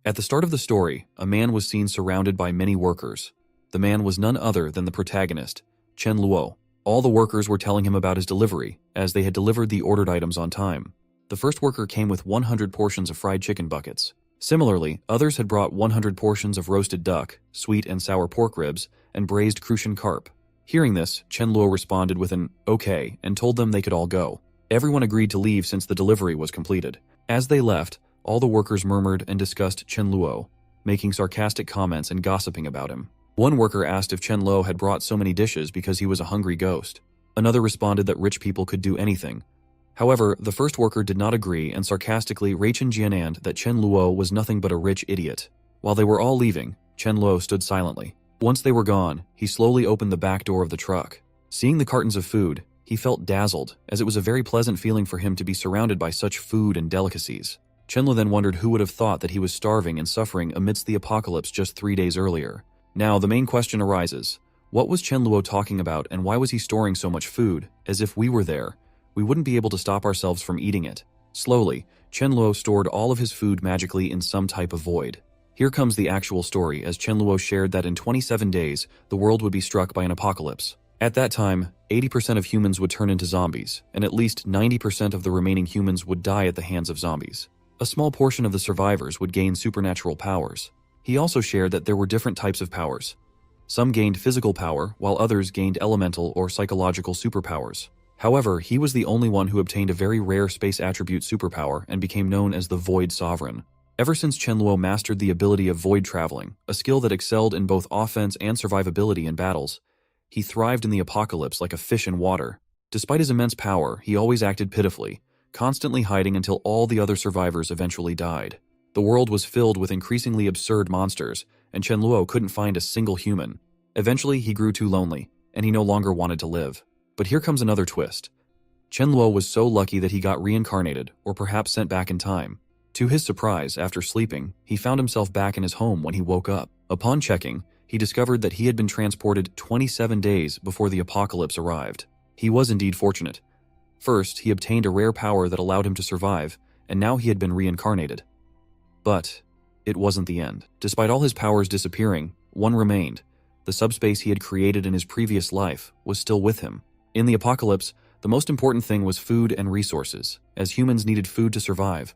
At the start of the story, a man was seen surrounded by many workers. The man was none other than the protagonist, Chen Luo. All the workers were telling him about his delivery, as they had delivered the ordered items on time. The first worker came with 100 portions of fried chicken buckets. Similarly, others had brought 100 portions of roasted duck, sweet and sour pork ribs, and braised crucian carp. Hearing this, Chen Luo responded with an okay and told them they could all go. Everyone agreed to leave since the delivery was completed. As they left, all the workers murmured and discussed Chen Luo, making sarcastic comments and gossiping about him. One worker asked if Chen Luo had brought so many dishes because he was a hungry ghost. Another responded that rich people could do anything. However, the first worker did not agree and sarcastically Chen Jianand that Chen Luo was nothing but a rich idiot. While they were all leaving, Chen Luo stood silently. Once they were gone, he slowly opened the back door of the truck. Seeing the cartons of food, he felt dazzled, as it was a very pleasant feeling for him to be surrounded by such food and delicacies. Chen Luo then wondered who would have thought that he was starving and suffering amidst the apocalypse just 3 days earlier. Now, the main question arises. What was Chen Luo talking about and why was he storing so much food? As if we were there, we wouldn't be able to stop ourselves from eating it. Slowly, Chen Luo stored all of his food magically in some type of void. Here comes the actual story, as Chen Luo shared that in 27 days, the world would be struck by an apocalypse. At that time, 80% of humans would turn into zombies, and at least 90% of the remaining humans would die at the hands of zombies. A small portion of the survivors would gain supernatural powers. He also shared that there were different types of powers. Some gained physical power, while others gained elemental or psychological superpowers. However, he was the only one who obtained a very rare space attribute superpower and became known as the Void Sovereign. Ever since Chen Luo mastered the ability of void traveling, a skill that excelled in both offense and survivability in battles, he thrived in the apocalypse like a fish in water. Despite his immense power, he always acted pitifully, constantly hiding until all the other survivors eventually died. The world was filled with increasingly absurd monsters, and Chen Luo couldn't find a single human. Eventually, he grew too lonely, and he no longer wanted to live. But here comes another twist. Chen Luo was so lucky that he got reincarnated, or perhaps sent back in time. To his surprise, after sleeping, he found himself back in his home when he woke up. Upon checking, he discovered that he had been transported 27 days before the apocalypse arrived. He was indeed fortunate. First, he obtained a rare power that allowed him to survive, and now he had been reincarnated. But it wasn't the end. Despite all his powers disappearing, one remained. The subspace he had created in his previous life was still with him. In the apocalypse, the most important thing was food and resources, as humans needed food to survive.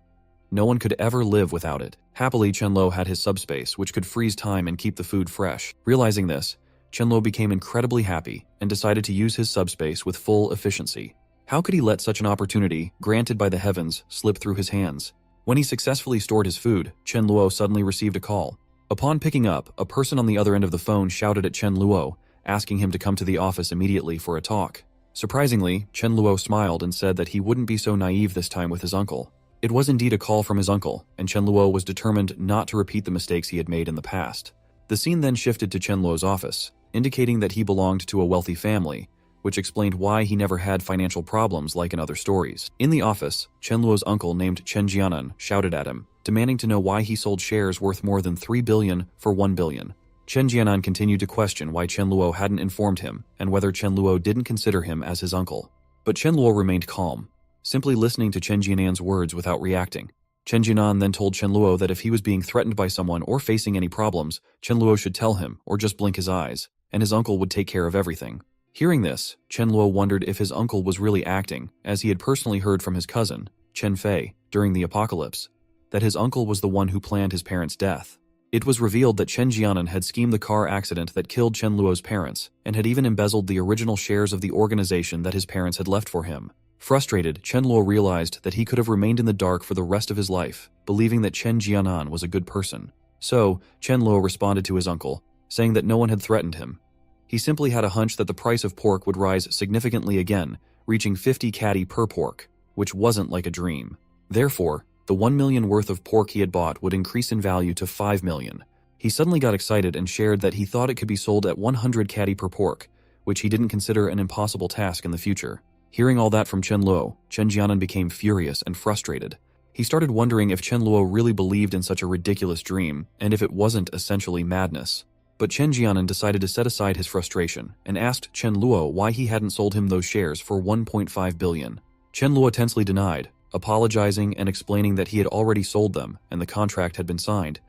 No one could ever live without it. Happily, Chen Luo had his subspace, which could freeze time and keep the food fresh. Realizing this, Chen Luo became incredibly happy and decided to use his subspace with full efficiency. How could he let such an opportunity, granted by the heavens, slip through his hands? When he successfully stored his food, Chen Luo suddenly received a call. Upon picking up, a person on the other end of the phone shouted at Chen Luo, asking him to come to the office immediately for a talk. Surprisingly, Chen Luo smiled and said that he wouldn't be so naive this time with his uncle. It was indeed a call from his uncle, and Chen Luo was determined not to repeat the mistakes he had made in the past. The scene then shifted to Chen Luo's office, indicating that he belonged to a wealthy family, which explained why he never had financial problems like in other stories. In the office, Chen Luo's uncle named Chen Jianan shouted at him, demanding to know why he sold shares worth more than 3 billion for 1 billion. Chen Jianan continued to question why Chen Luo hadn't informed him and whether Chen Luo didn't consider him as his uncle. But Chen Luo remained calm, simply listening to Chen Jianan's words without reacting. Chen Jianan then told Chen Luo that if he was being threatened by someone or facing any problems, Chen Luo should tell him or just blink his eyes, and his uncle would take care of everything. Hearing this, Chen Luo wondered if his uncle was really acting, as he had personally heard from his cousin, Chen Fei, during the apocalypse, that his uncle was the one who planned his parents' death. It was revealed that Chen Jianan had schemed the car accident that killed Chen Luo's parents, and had even embezzled the original shares of the organization that his parents had left for him. Frustrated, Chen Luo realized that he could have remained in the dark for the rest of his life, believing that Chen Jianan was a good person. So, Chen Luo responded to his uncle, saying that no one had threatened him. He simply had a hunch that the price of pork would rise significantly again, reaching 50 catty per pork, which wasn't like a dream. Therefore, the 1 million worth of pork he had bought would increase in value to 5 million. He suddenly got excited and shared that he thought it could be sold at 100 catty per pork, which he didn't consider an impossible task in the future. Hearing all that from Chen Luo, Chen Jianan became furious and frustrated. He started wondering if Chen Luo really believed in such a ridiculous dream, and if it wasn't essentially madness. But Chen Jianan decided to set aside his frustration and asked Chen Luo why he hadn't sold him those shares for 1.5 billion. Chen Luo tensely denied, apologizing and explaining that he had already sold them and the contract had been signed,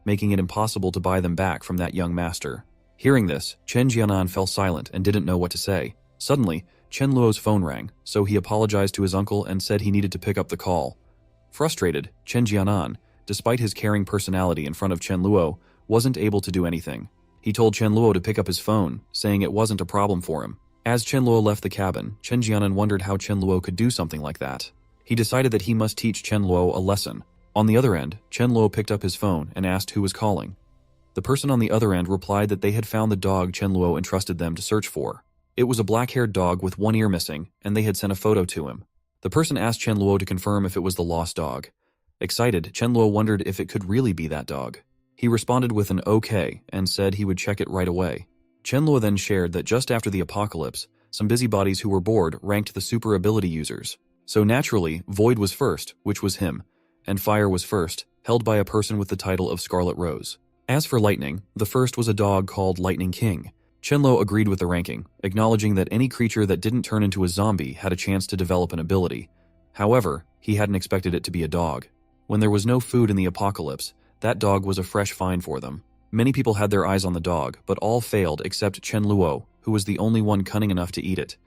making it impossible to buy them back from that young master. Hearing this, Chen Jianan fell silent and didn't know what to say. Suddenly, Chen Luo's phone rang, so he apologized to his uncle and said he needed to pick up the call. Frustrated, Chen Jianan, despite his caring personality in front of Chen Luo, wasn't able to do anything. He told Chen Luo to pick up his phone, saying it wasn't a problem for him. As Chen Luo left the cabin, Chen Jianan wondered how Chen Luo could do something like that. He decided that he must teach Chen Luo a lesson. On the other end, Chen Luo picked up his phone and asked who was calling. The person on the other end replied that they had found the dog Chen Luo entrusted them to search for. It was a black-haired dog with one ear missing, and they had sent a photo to him. The person asked Chen Luo to confirm if it was the lost dog. Excited, Chen Luo wondered if it could really be that dog. He responded with an okay and said he would check it right away. Chen Luo then shared that just after the apocalypse, some busybodies who were bored ranked the super ability users. So naturally, Void was first, which was him, and Fire was first, held by a person with the title of Scarlet Rose. As for Lightning, the first was a dog called Lightning King. Chen Luo agreed with the ranking, acknowledging that any creature that didn't turn into a zombie had a chance to develop an ability. However, he hadn't expected it to be a dog. When there was no food in the apocalypse, that dog was a fresh find for them. Many people had their eyes on the dog, but all failed except Chen Luo, who was the only one cunning enough to eat it.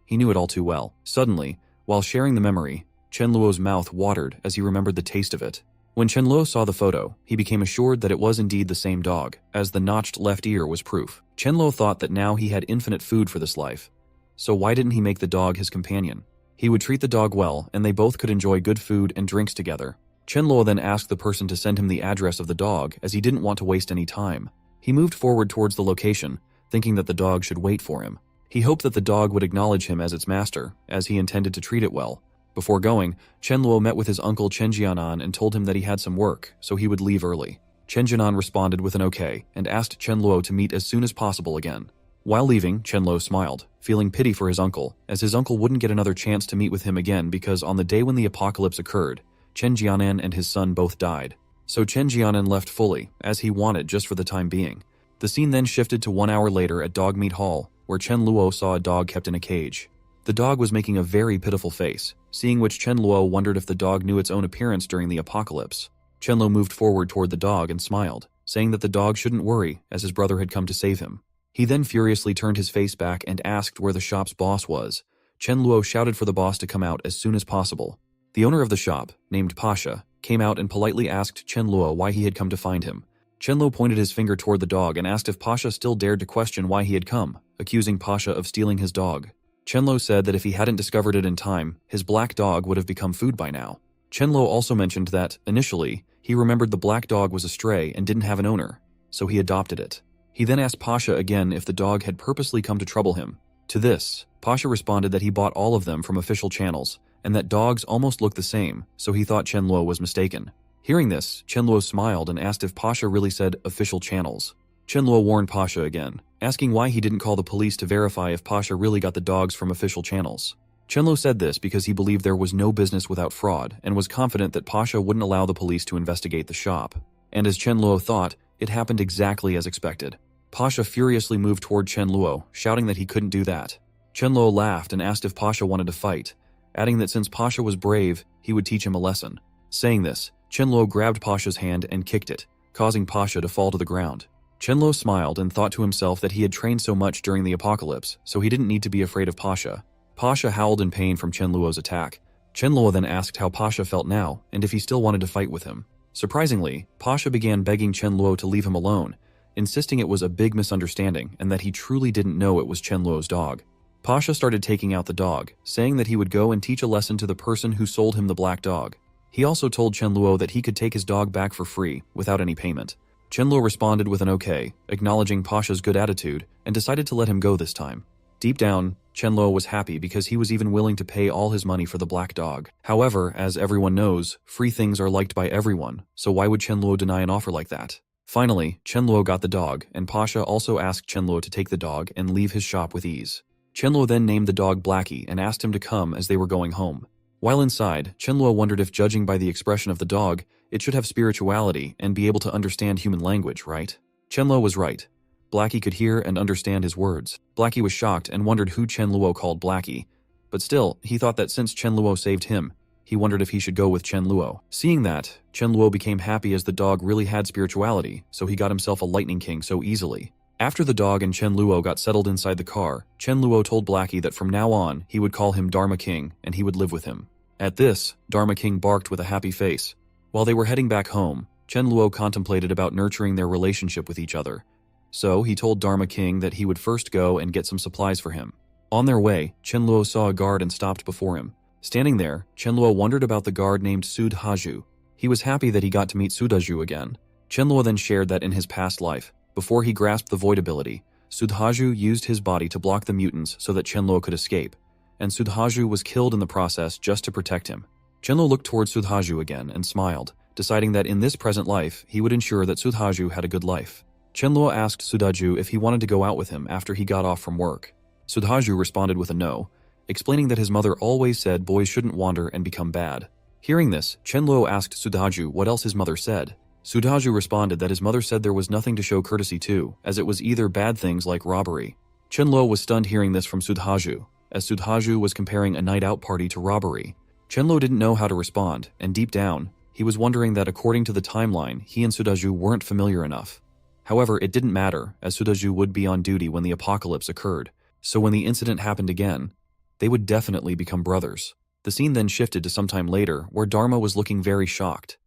He knew it all too well. Suddenly, while sharing the memory, Chen Luo's mouth watered as he remembered the taste of it. When Chen Luo saw the photo, he became assured that it was indeed the same dog, as the notched left ear was proof. Chen Luo thought that now he had infinite food for this life. So why didn't he make the dog his companion? He would treat the dog well, and they both could enjoy good food and drinks together. Chen Luo then asked the person to send him the address of the dog, as he didn't want to waste any time. He moved forward towards the location, thinking that the dog should wait for him. He hoped that the dog would acknowledge him as its master, as he intended to treat it well. Before going, Chen Luo met with his uncle Chen Jianan and told him that he had some work, so he would leave early. Chen Jianan responded with an okay, and asked Chen Luo to meet as soon as possible again. While leaving, Chen Luo smiled, feeling pity for his uncle, as his uncle wouldn't get another chance to meet with him again because on the day when the apocalypse occurred, Chen Jianan and his son both died. So Chen Jianan left fully, as he wanted just for the time being. The scene then shifted to 1 hour later at Dog Meat Hall, where Chen Luo saw a dog kept in a cage. The dog was making a very pitiful face, seeing which Chen Luo wondered if the dog knew its own appearance during the apocalypse. Chen Luo moved forward toward the dog and smiled, saying that the dog shouldn't worry, as his brother had come to save him. He then furiously turned his face back and asked where the shop's boss was. Chen Luo shouted for the boss to come out as soon as possible. The owner of the shop, named Pasha, came out and politely asked Chen Luo why he had come to find him. Chen Luo pointed his finger toward the dog and asked if Pasha still dared to question why he had come, accusing Pasha of stealing his dog. Chen Luo said that if he hadn't discovered it in time, his black dog would have become food by now. Chen Luo also mentioned that, initially, he remembered the black dog was a stray and didn't have an owner, so he adopted it. He then asked Pasha again if the dog had purposely come to trouble him. To this, Pasha responded that he bought all of them from official channels, and that dogs almost looked the same, so he thought Chen Luo was mistaken. Hearing this, Chen Luo smiled and asked if Pasha really said official channels. Chen Luo warned Pasha again, asking why he didn't call the police to verify if Pasha really got the dogs from official channels. Chen Luo said this because he believed there was no business without fraud and was confident that Pasha wouldn't allow the police to investigate the shop. And as Chen Luo thought, it happened exactly as expected. Pasha furiously moved toward Chen Luo, shouting that he couldn't do that. Chen Luo laughed and asked if Pasha wanted to fight, adding that since Pasha was brave, he would teach him a lesson. Saying this, Chen Luo grabbed Pasha's hand and kicked it, causing Pasha to fall to the ground. Chen Luo smiled and thought to himself that he had trained so much during the apocalypse, so he didn't need to be afraid of Pasha. Pasha howled in pain from Chen Luo's attack. Chen Luo then asked how Pasha felt now, and if he still wanted to fight with him. Surprisingly, Pasha began begging Chen Luo to leave him alone, insisting it was a big misunderstanding and that he truly didn't know it was Chen Luo's dog. Pasha started taking out the dog, saying that he would go and teach a lesson to the person who sold him the black dog. He also told Chen Luo that he could take his dog back for free, without any payment. Chen Luo responded with an okay, acknowledging Pasha's good attitude, and decided to let him go this time. Deep down, Chen Luo was happy because he was even willing to pay all his money for the black dog. However, as everyone knows, free things are liked by everyone, so why would Chen Luo deny an offer like that? Finally, Chen Luo got the dog, and Pasha also asked Chen Luo to take the dog and leave his shop with ease. Chen Luo then named the dog Blackie and asked him to come as they were going home. While inside, Chen Luo wondered if, judging by the expression of the dog, it should have spirituality and be able to understand human language, right? Chen Luo was right. Blackie could hear and understand his words. Blackie was shocked and wondered who Chen Luo called Blackie, but still, he thought that since Chen Luo saved him, he wondered if he should go with Chen Luo. Seeing that, Chen Luo became happy as the dog really had spirituality, so he got himself a Lightning King so easily. After the dog and Chen Luo got settled inside the car, Chen Luo told Blackie that from now on, he would call him Dharma King and he would live with him. At this, Dharma King barked with a happy face. While they were heading back home, Chen Luo contemplated about nurturing their relationship with each other. So he told Dharma King that he would first go and get some supplies for him. On their way, Chen Luo saw a guard and stopped before him. Standing there, Chen Luo wondered about the guard named Sudhaju. He was happy that he got to meet Sudhaju again. Chen Luo then shared that in his past life, before he grasped the void ability, Sudhaju used his body to block the mutants so that Chen Luo could escape, and Sudhaju was killed in the process just to protect him. Chen Luo looked towards Sudhaju again and smiled, deciding that in this present life, he would ensure that Sudhaju had a good life. Chen Luo asked Sudhaju if he wanted to go out with him after he got off from work. Sudhaju responded with a no, explaining that his mother always said boys shouldn't wander and become bad. Hearing this, Chen Luo asked Sudhaju what else his mother said. Sudhaju responded that his mother said there was nothing to show courtesy to, as it was either bad things like robbery. Chen Luo was stunned hearing this from Sudhaju, as Sudhaju was comparing a night out party to robbery. Chen Luo didn't know how to respond, and deep down, he was wondering that according to the timeline, he and Sudhaju weren't familiar enough. However, it didn't matter, as Sudhaju would be on duty when the apocalypse occurred, so when the incident happened again, they would definitely become brothers. The scene then shifted to sometime later, where Dharma was looking very shocked.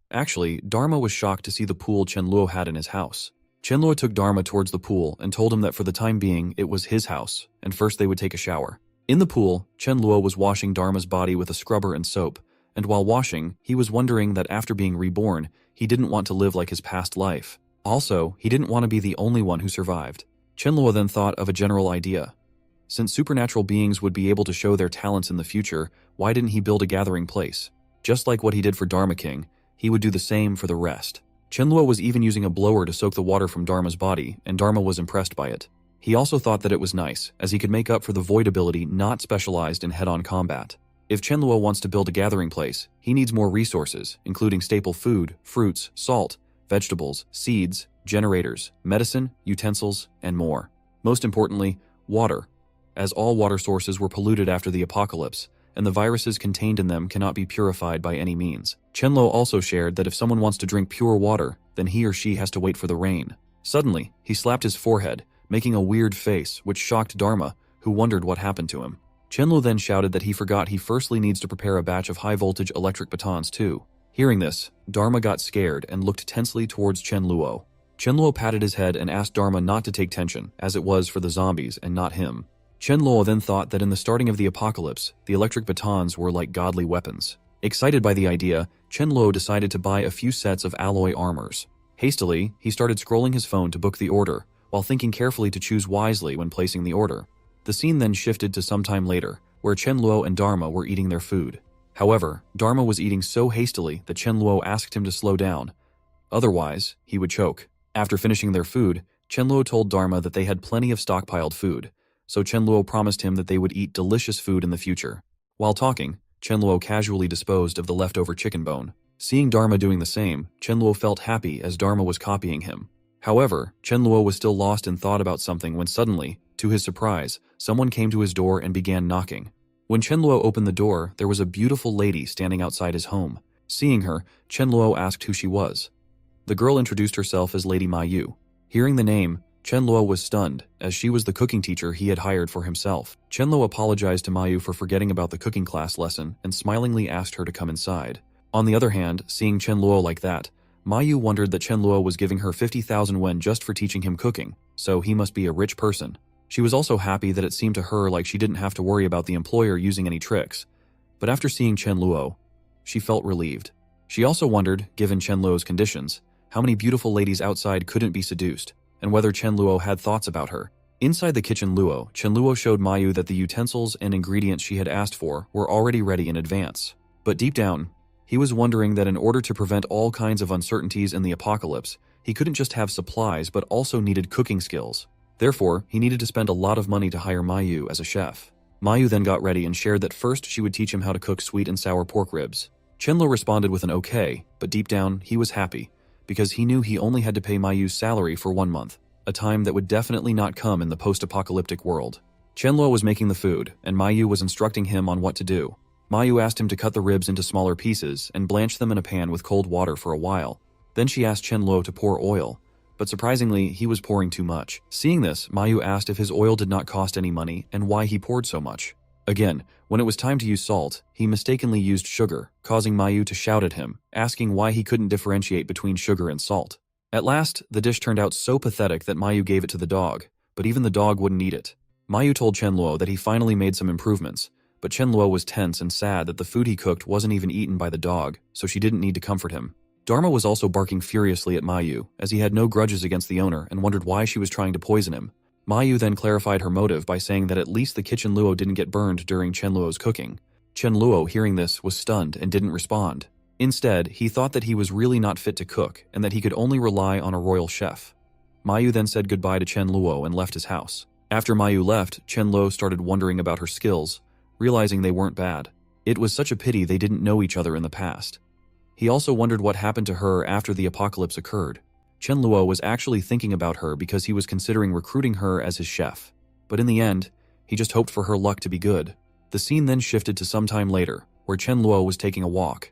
Actually, Dharma was shocked to see the pool Chen Luo had in his house. Chen Luo took Dharma towards the pool and told him that for the time being, it was his house, and first they would take a shower. In the pool, Chen Luo was washing Dharma's body with a scrubber and soap, and while washing, he was wondering that after being reborn, he didn't want to live like his past life. Also, he didn't want to be the only one who survived. Chen Luo then thought of a general idea. Since supernatural beings would be able to show their talents in the future, why didn't he build a gathering place? Just like what he did for Dharma King, he would do the same for the rest. Chen Luo was even using a blower to soak the water from Dharma's body, and Dharma was impressed by it. He also thought that it was nice, as he could make up for the void ability not specialized in head-on combat. If Chen Luo wants to build a gathering place, he needs more resources, including staple food, fruits, salt, vegetables, seeds, generators, medicine, utensils, and more. Most importantly, water, as all water sources were polluted after the apocalypse, and the viruses contained in them cannot be purified by any means. Chen Luo also shared that if someone wants to drink pure water, then he or she has to wait for the rain. Suddenly, he slapped his forehead, making a weird face, which shocked Dharma, who wondered what happened to him. Chen Luo then shouted that he forgot he firstly needs to prepare a batch of high-voltage electric batons too. Hearing this, Dharma got scared and looked tensely towards Chen Luo. Chen Luo patted his head and asked Dharma not to take tension, as it was for the zombies and not him. Chen Luo then thought that in the starting of the apocalypse, the electric batons were like godly weapons. Excited by the idea, Chen Luo decided to buy a few sets of alloy armors. Hastily, he started scrolling his phone to book the order, while thinking carefully to choose wisely when placing the order. The scene then shifted to some time later, where Chen Luo and Dharma were eating their food. However, Dharma was eating so hastily that Chen Luo asked him to slow down. Otherwise, he would choke. After finishing their food, Chen Luo told Dharma that they had plenty of stockpiled food, so Chen Luo promised him that they would eat delicious food in the future. While talking, Chen Luo casually disposed of the leftover chicken bone. Seeing Dharma doing the same, Chen Luo felt happy as Dharma was copying him. However, Chen Luo was still lost in thought about something when suddenly, to his surprise, someone came to his door and began knocking. When Chen Luo opened the door, there was a beautiful lady standing outside his home. Seeing her, Chen Luo asked who she was. The girl introduced herself as Lady Ma Yu. Hearing the name, Chen Luo was stunned, as she was the cooking teacher he had hired for himself. Chen Luo apologized to Ma Yu for forgetting about the cooking class lesson and smilingly asked her to come inside. On the other hand, seeing Chen Luo like that, Ma Yu wondered that Chen Luo was giving her 50,000 wen just for teaching him cooking, so he must be a rich person. She was also happy that it seemed to her like she didn't have to worry about the employer using any tricks. But after seeing Chen Luo, she felt relieved. She also wondered, given Chen Luo's conditions, how many beautiful ladies outside couldn't be seduced, and whether Chen Luo had thoughts about her. Inside the kitchen Chen Luo showed Ma Yu that the utensils and ingredients she had asked for were already ready in advance. But deep down, he was wondering that in order to prevent all kinds of uncertainties in the apocalypse, he couldn't just have supplies but also needed cooking skills. Therefore, he needed to spend a lot of money to hire Ma Yu as a chef. Ma Yu then got ready and shared that first she would teach him how to cook sweet and sour pork ribs. Chen Luo responded with an okay, but deep down, he was happy, because he knew he only had to pay Ma Yu's salary for 1 month, a time that would definitely not come in the post-apocalyptic world. Chen Luo was making the food, and Ma Yu was instructing him on what to do. Mayu asked him to cut the ribs into smaller pieces and blanch them in a pan with cold water for a while. Then she asked Chen Luo to pour oil, but surprisingly, he was pouring too much. Seeing this, Mayu asked if his oil did not cost any money and why he poured so much. Again, when it was time to use salt, he mistakenly used sugar, causing Mayu to shout at him, asking why he couldn't differentiate between sugar and salt. At last, the dish turned out so pathetic that Mayu gave it to the dog, but even the dog wouldn't eat it. Mayu told Chen Luo that he finally made some improvements, but Chen Luo was tense and sad that the food he cooked wasn't even eaten by the dog, so she didn't need to comfort him. Dharma was also barking furiously at Mayu, as he had no grudges against the owner and wondered why she was trying to poison him. Mayu then clarified her motive by saying that at least the kitchen luo didn't get burned during Chen Luo's cooking. Chen Luo, hearing this, was stunned and didn't respond. Instead, he thought that he was really not fit to cook and that he could only rely on a royal chef. Mayu then said goodbye to Chen Luo and left his house. After Mayu left, Chen Luo started wondering about her skills, realizing they weren't bad. It was such a pity they didn't know each other in the past. He also wondered what happened to her after the apocalypse occurred. Chen Luo was actually thinking about her because he was considering recruiting her as his chef. But in the end, he just hoped for her luck to be good. The scene then shifted to some time later, where Chen Luo was taking a walk.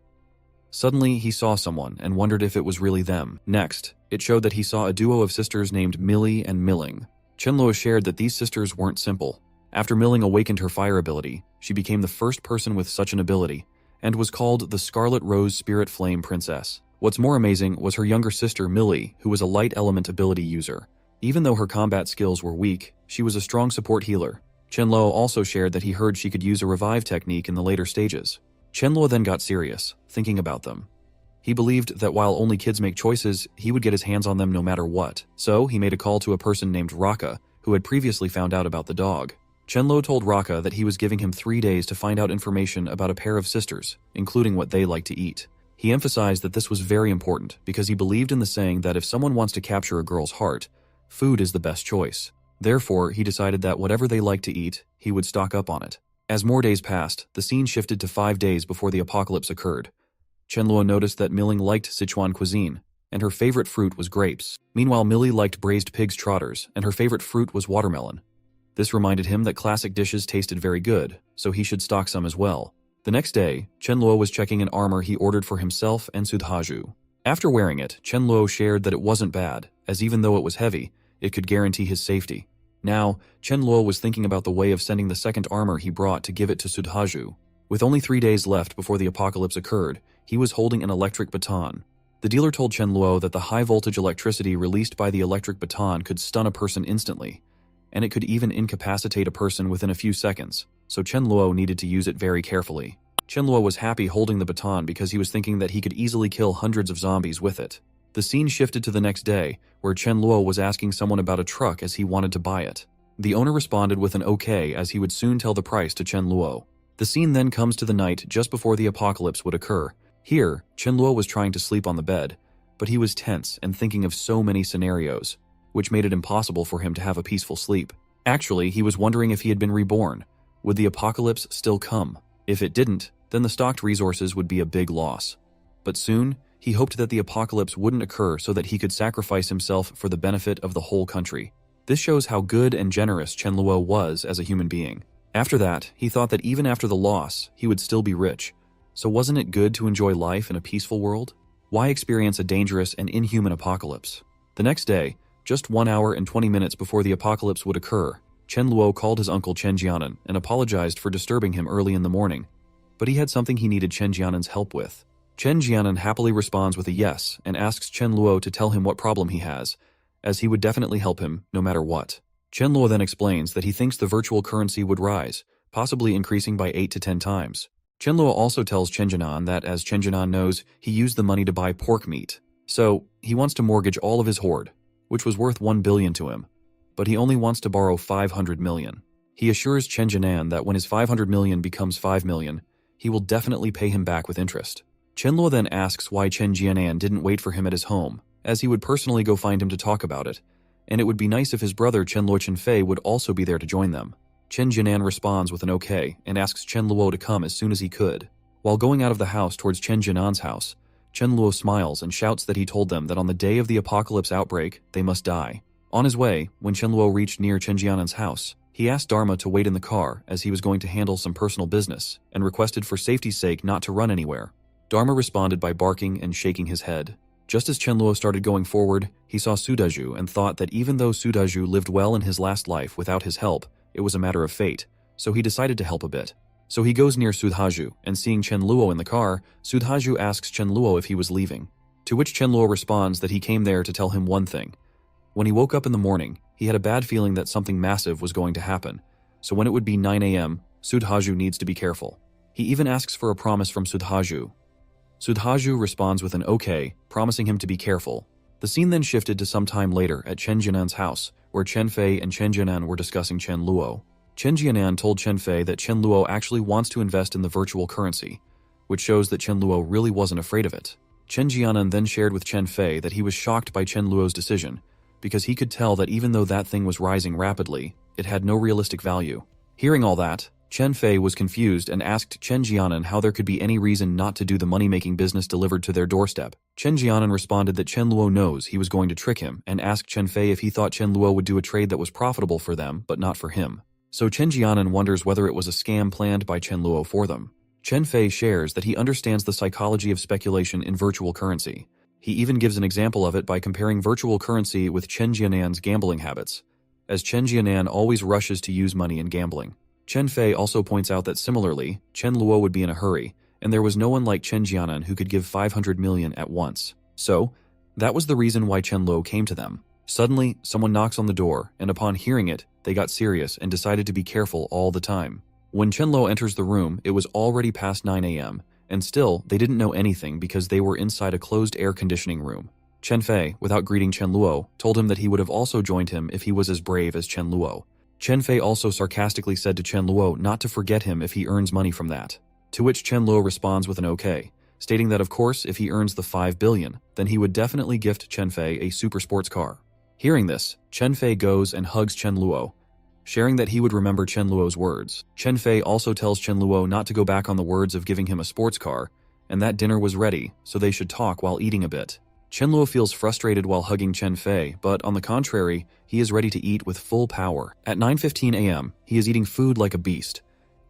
Suddenly, he saw someone and wondered if it was really them. Next, it showed that he saw a duo of sisters named Millie and Milling. Chen Luo shared that these sisters weren't simple. After Milling awakened her fire ability, she became the first person with such an ability, and was called the Scarlet Rose Spirit Flame Princess. What's more amazing was her younger sister Millie, who was a light element ability user. Even though her combat skills were weak, she was a strong support healer. Chen Luo also shared that he heard she could use a revive technique in the later stages. Chen Luo then got serious, thinking about them. He believed that while only kids make choices, he would get his hands on them no matter what. So he made a call to a person named Raka, who had previously found out about the dog. Chen Luo told Raka that he was giving him 3 days to find out information about a pair of sisters, including what they like to eat. He emphasized that this was very important because he believed in the saying that if someone wants to capture a girl's heart, food is the best choice. Therefore, he decided that whatever they like to eat, he would stock up on it. As more days passed, the scene shifted to 5 days before the apocalypse occurred. Chen Luo noticed that Milling liked Sichuan cuisine, and her favorite fruit was grapes. Meanwhile, Millie liked braised pig's trotters, and her favorite fruit was watermelon. This reminded him that classic dishes tasted very good, so he should stock some as well. The next day, Chen Luo was checking an armor he ordered for himself and Sudhaju. After wearing it, Chen Luo shared that it wasn't bad, as even though it was heavy, it could guarantee his safety. Now, Chen Luo was thinking about the way of sending the second armor he brought to give it to Sudhaju. With only 3 days left before the apocalypse occurred, he was holding an electric baton. The dealer told Chen Luo that the high-voltage electricity released by the electric baton could stun a person instantly, and it could even incapacitate a person within a few seconds, so Chen Luo needed to use it very carefully. Chen Luo was happy holding the baton because he was thinking that he could easily kill hundreds of zombies with it. The scene shifted to the next day, where Chen Luo was asking someone about a truck as he wanted to buy it. The owner responded with an okay, as he would soon tell the price to Chen Luo. The scene then comes to the night just before the apocalypse would occur. Here, Chen Luo was trying to sleep on the bed, but he was tense and thinking of so many scenarios, which made it impossible for him to have a peaceful sleep. Actually, he was wondering if he had been reborn. Would the apocalypse still come? If it didn't, then the stocked resources would be a big loss. But soon, he hoped that the apocalypse wouldn't occur so that he could sacrifice himself for the benefit of the whole country. This shows how good and generous Chen Luo was as a human being. After that, he thought that even after the loss, he would still be rich. So wasn't it good to enjoy life in a peaceful world? Why experience a dangerous and inhuman apocalypse? The next day, just 1 hour and 20 minutes before the apocalypse would occur, Chen Luo called his uncle Chen Jianan and apologized for disturbing him early in the morning. But he had something he needed Chen Jianan's help with. Chen Jianan happily responds with a yes and asks Chen Luo to tell him what problem he has, as he would definitely help him no matter what. Chen Luo then explains that he thinks the virtual currency would rise, possibly increasing by 8 to 10 times. Chen Luo also tells Chen Jianan that, as Chen Jianan knows, he used the money to buy pork meat. So, he wants to mortgage all of his hoard, which was worth 1 billion to him. But he only wants to borrow 500 million. He assures Chen Jianan that when his 500 million becomes 5 million, he will definitely pay him back with interest. Chen Luo then asks why Chen Jianan didn't wait for him at his home, as he would personally go find him to talk about it, and it would be nice if his brother Chen Luo Chenfei would also be there to join them. Chen Jianan responds with an okay and asks Chen Luo to come as soon as he could. While going out of the house towards Chen Jianan's house, Chen Luo smiles and shouts that he told them that on the day of the apocalypse outbreak, they must die. On his way, when Chen Luo reached near Chen Jianan's house, He asked Dharma to wait in the car as he was going to handle some personal business and requested for safety's sake not to run anywhere. Dharma responded by barking and shaking his head. Just as Chenluo started going forward, he saw Sudaju and thought that even though Sudaju lived well in his last life without his help, it was a matter of fate, so he decided to help a bit. So he goes near Sudaju, and seeing Chenluo in the car, Sudaju asks Chenluo if he was leaving. To which Chenluo responds that he came there to tell him one thing. When he woke up in the morning, he had a bad feeling that something massive was going to happen, so when it would be 9 a.m., Sudaju needs to be careful. He even asks for a promise from Sudaju. Sudaju responds with an okay, promising him to be careful. The scene then shifted to some time later at Chen Jianan's house, where Chen Fei and Chen Jianan were discussing Chen Luo. Chen Jianan told Chen Fei that Chen Luo actually wants to invest in the virtual currency, which shows that Chen Luo really wasn't afraid of it. Chen Jianan then shared with Chen Fei that he was shocked by Chen Luo's decision, because he could tell that even though that thing was rising rapidly, it had no realistic value. Hearing all that, Chen Fei was confused and asked Chen Jianan how there could be any reason not to do the money-making business delivered to their doorstep. Chen Jianan responded that Chen Luo knows he was going to trick him and asked Chen Fei if he thought Chen Luo would do a trade that was profitable for them but not for him. So Chen Jianan wonders whether it was a scam planned by Chen Luo for them. Chen Fei shares that he understands the psychology of speculation in virtual currency. He even gives an example of it by comparing virtual currency with Chen Jianan's gambling habits, as Chen Jianan always rushes to use money in gambling. Chen Fei also points out that similarly, Chen Luo would be in a hurry, and there was no one like Chen Jianan who could give 500 million at once. So, that was the reason why Chen Luo came to them. Suddenly, someone knocks on the door, and upon hearing it, they got serious and decided to be careful all the time. When Chen Luo enters the room, it was already past 9 a.m., and still, they didn't know anything because they were inside a closed air conditioning room. Chen Fei, without greeting Chen Luo, told him that he would have also joined him if he was as brave as Chen Luo. Chen Fei also sarcastically said to Chen Luo not to forget him if he earns money from that. To which Chen Luo responds with an okay, stating that of course if he earns the 5 billion, then he would definitely gift Chen Fei a super sports car. Hearing this, Chen Fei goes and hugs Chen Luo, sharing that he would remember Chen Luo's words. Chen Fei also tells Chen Luo not to go back on the words of giving him a sports car, and that dinner was ready, so they should talk while eating a bit. Chen Luo feels frustrated while hugging Chen Fei, but on the contrary, he is ready to eat with full power. At 9:15 a.m., he is eating food like a beast,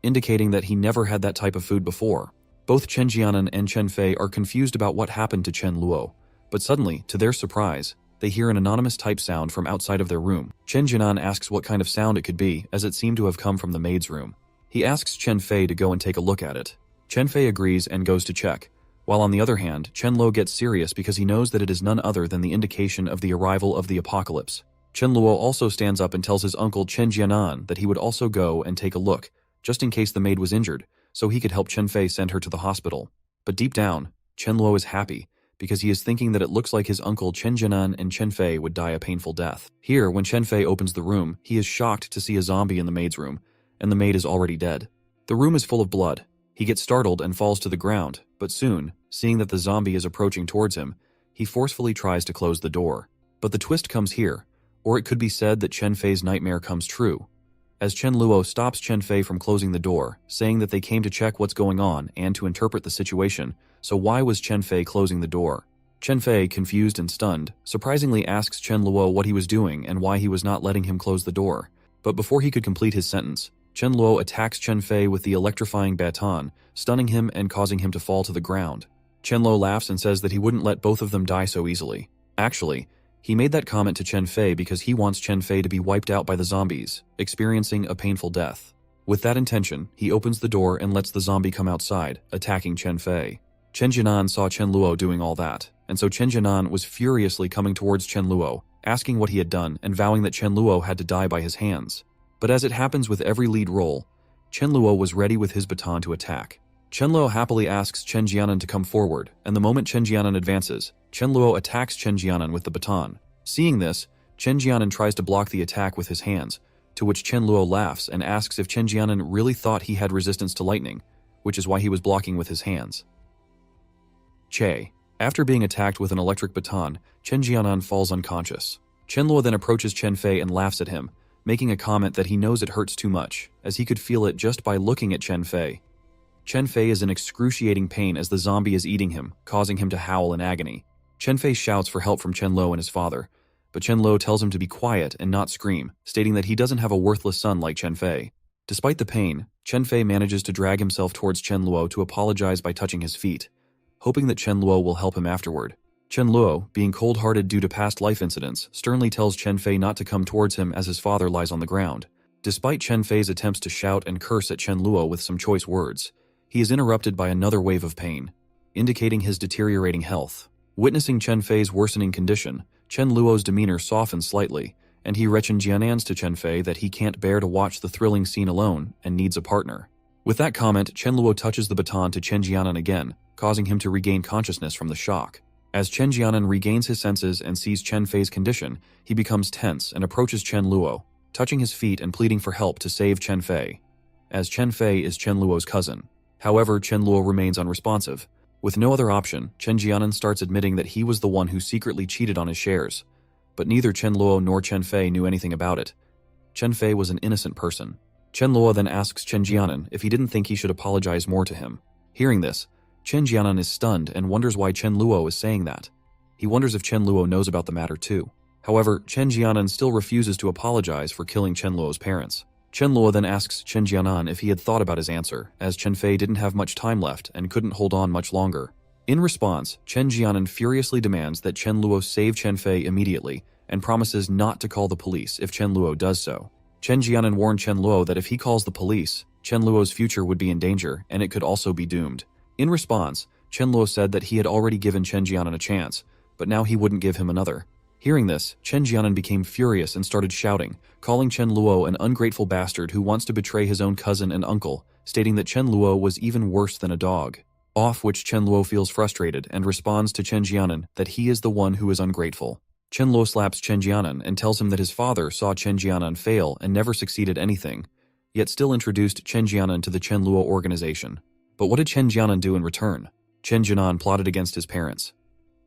indicating that he never had that type of food before. Both Chen Jianan and Chen Fei are confused about what happened to Chen Luo, but suddenly, to their surprise, they hear an anonymous type sound from outside of their room. Chen Jianan asks what kind of sound it could be, as it seemed to have come from the maid's room. He asks Chen Fei to go and take a look at it. Chen Fei agrees and goes to check, while on the other hand, Chen Luo gets serious because he knows that it is none other than the indication of the arrival of the apocalypse. Chen Luo also stands up and tells his uncle Chen Jianan that he would also go and take a look, just in case the maid was injured, so he could help Chen Fei send her to the hospital. But deep down, Chen Luo is happy, because he is thinking that it looks like his uncle Chen Jianan and Chen Fei would die a painful death. Here, when Chen Fei opens the room, he is shocked to see a zombie in the maid's room, and the maid is already dead. The room is full of blood. He gets startled and falls to the ground, but soon, seeing that the zombie is approaching towards him, he forcefully tries to close the door. But the twist comes here, or it could be said that Chen Fei's nightmare comes true, as Chen Luo stops Chen Fei from closing the door, saying that they came to check what's going on and to interpret the situation, so why was Chen Fei closing the door? Chen Fei, confused and stunned, surprisingly asks Chen Luo what he was doing and why he was not letting him close the door. But before he could complete his sentence, Chen Luo attacks Chen Fei with the electrifying baton, stunning him and causing him to fall to the ground. Chen Luo laughs and says that he wouldn't let both of them die so easily. Actually, he made that comment to Chen Fei because he wants Chen Fei to be wiped out by the zombies, experiencing a painful death. With that intention, he opens the door and lets the zombie come outside, attacking Chen Fei. Chen Jianan saw Chen Luo doing all that, and so Chen Jianan was furiously coming towards Chen Luo, asking what he had done and vowing that Chen Luo had to die by his hands. But as it happens with every lead role, Chen Luo was ready with his baton to attack. Chen Luo happily asks Chen Jianan to come forward, and the moment Chen Jianan advances, Chen Luo attacks Chen Jianan with the baton. Seeing this, Chen Jianan tries to block the attack with his hands, to which Chen Luo laughs and asks if Chen Jianan really thought he had resistance to lightning, which is why he was blocking with his hands. Che. After being attacked with an electric baton, Chen Jianan falls unconscious. Chen Luo then approaches Chen Fei and laughs at him, making a comment that he knows it hurts too much, as he could feel it just by looking at Chen Fei. Chen Fei is in excruciating pain as the zombie is eating him, causing him to howl in agony. Chen Fei shouts for help from Chen Luo and his father, but Chen Luo tells him to be quiet and not scream, stating that he doesn't have a worthless son like Chen Fei. Despite the pain, Chen Fei manages to drag himself towards Chen Luo to apologize by touching his feet, hoping that Chen Luo will help him afterward. Chen Luo, being cold-hearted due to past life incidents, sternly tells Chen Fei not to come towards him as his father lies on the ground. Despite Chen Fei's attempts to shout and curse at Chen Luo with some choice words, he is interrupted by another wave of pain, indicating his deteriorating health. Witnessing Chen Fei's worsening condition, Chen Luo's demeanor softens slightly, and he Jianans to Chen Fei that he can't bear to watch the thrilling scene alone and needs a partner. With that comment, Chen Luo touches the baton to Chen Jianan again, causing him to regain consciousness from the shock. As Chen Jianan regains his senses and sees Chen Fei's condition, he becomes tense and approaches Chen Luo, touching his feet and pleading for help to save Chen Fei, as Chen Fei is Chen Luo's cousin. However, Chen Luo remains unresponsive. With no other option, Chen Jianan starts admitting that he was the one who secretly cheated on his shares, but neither Chen Luo nor Chen Fei knew anything about it. Chen Fei was an innocent person. Chen Luo then asks Chen Jianan if he didn't think he should apologize more to him. Hearing this, Chen Jianan is stunned and wonders why Chen Luo is saying that. He wonders if Chen Luo knows about the matter too. However, Chen Jianan still refuses to apologize for killing Chen Luo's parents. Chen Luo then asks Chen Jianan if he had thought about his answer, as Chen Fei didn't have much time left and couldn't hold on much longer. In response, Chen Jianan furiously demands that Chen Luo save Chen Fei immediately and promises not to call the police if Chen Luo does so. Chen Jianan warned Chen Luo that if he calls the police, Chen Luo's future would be in danger and it could also be doomed. In response, Chen Luo said that he had already given Chen Jianan a chance, but now he wouldn't give him another. Hearing this, Chen Jianan became furious and started shouting, calling Chen Luo an ungrateful bastard who wants to betray his own cousin and uncle, stating that Chen Luo was even worse than a dog. Off which Chen Luo feels frustrated and responds to Chen Jianan that he is the one who is ungrateful. Chen Luo slaps Chen Jianan and tells him that his father saw Chen Jianan fail and never succeeded anything, yet still introduced Chen Jianan to the Chen Luo organization. But what did Chen Jianan do in return? Chen Jianan plotted against his parents.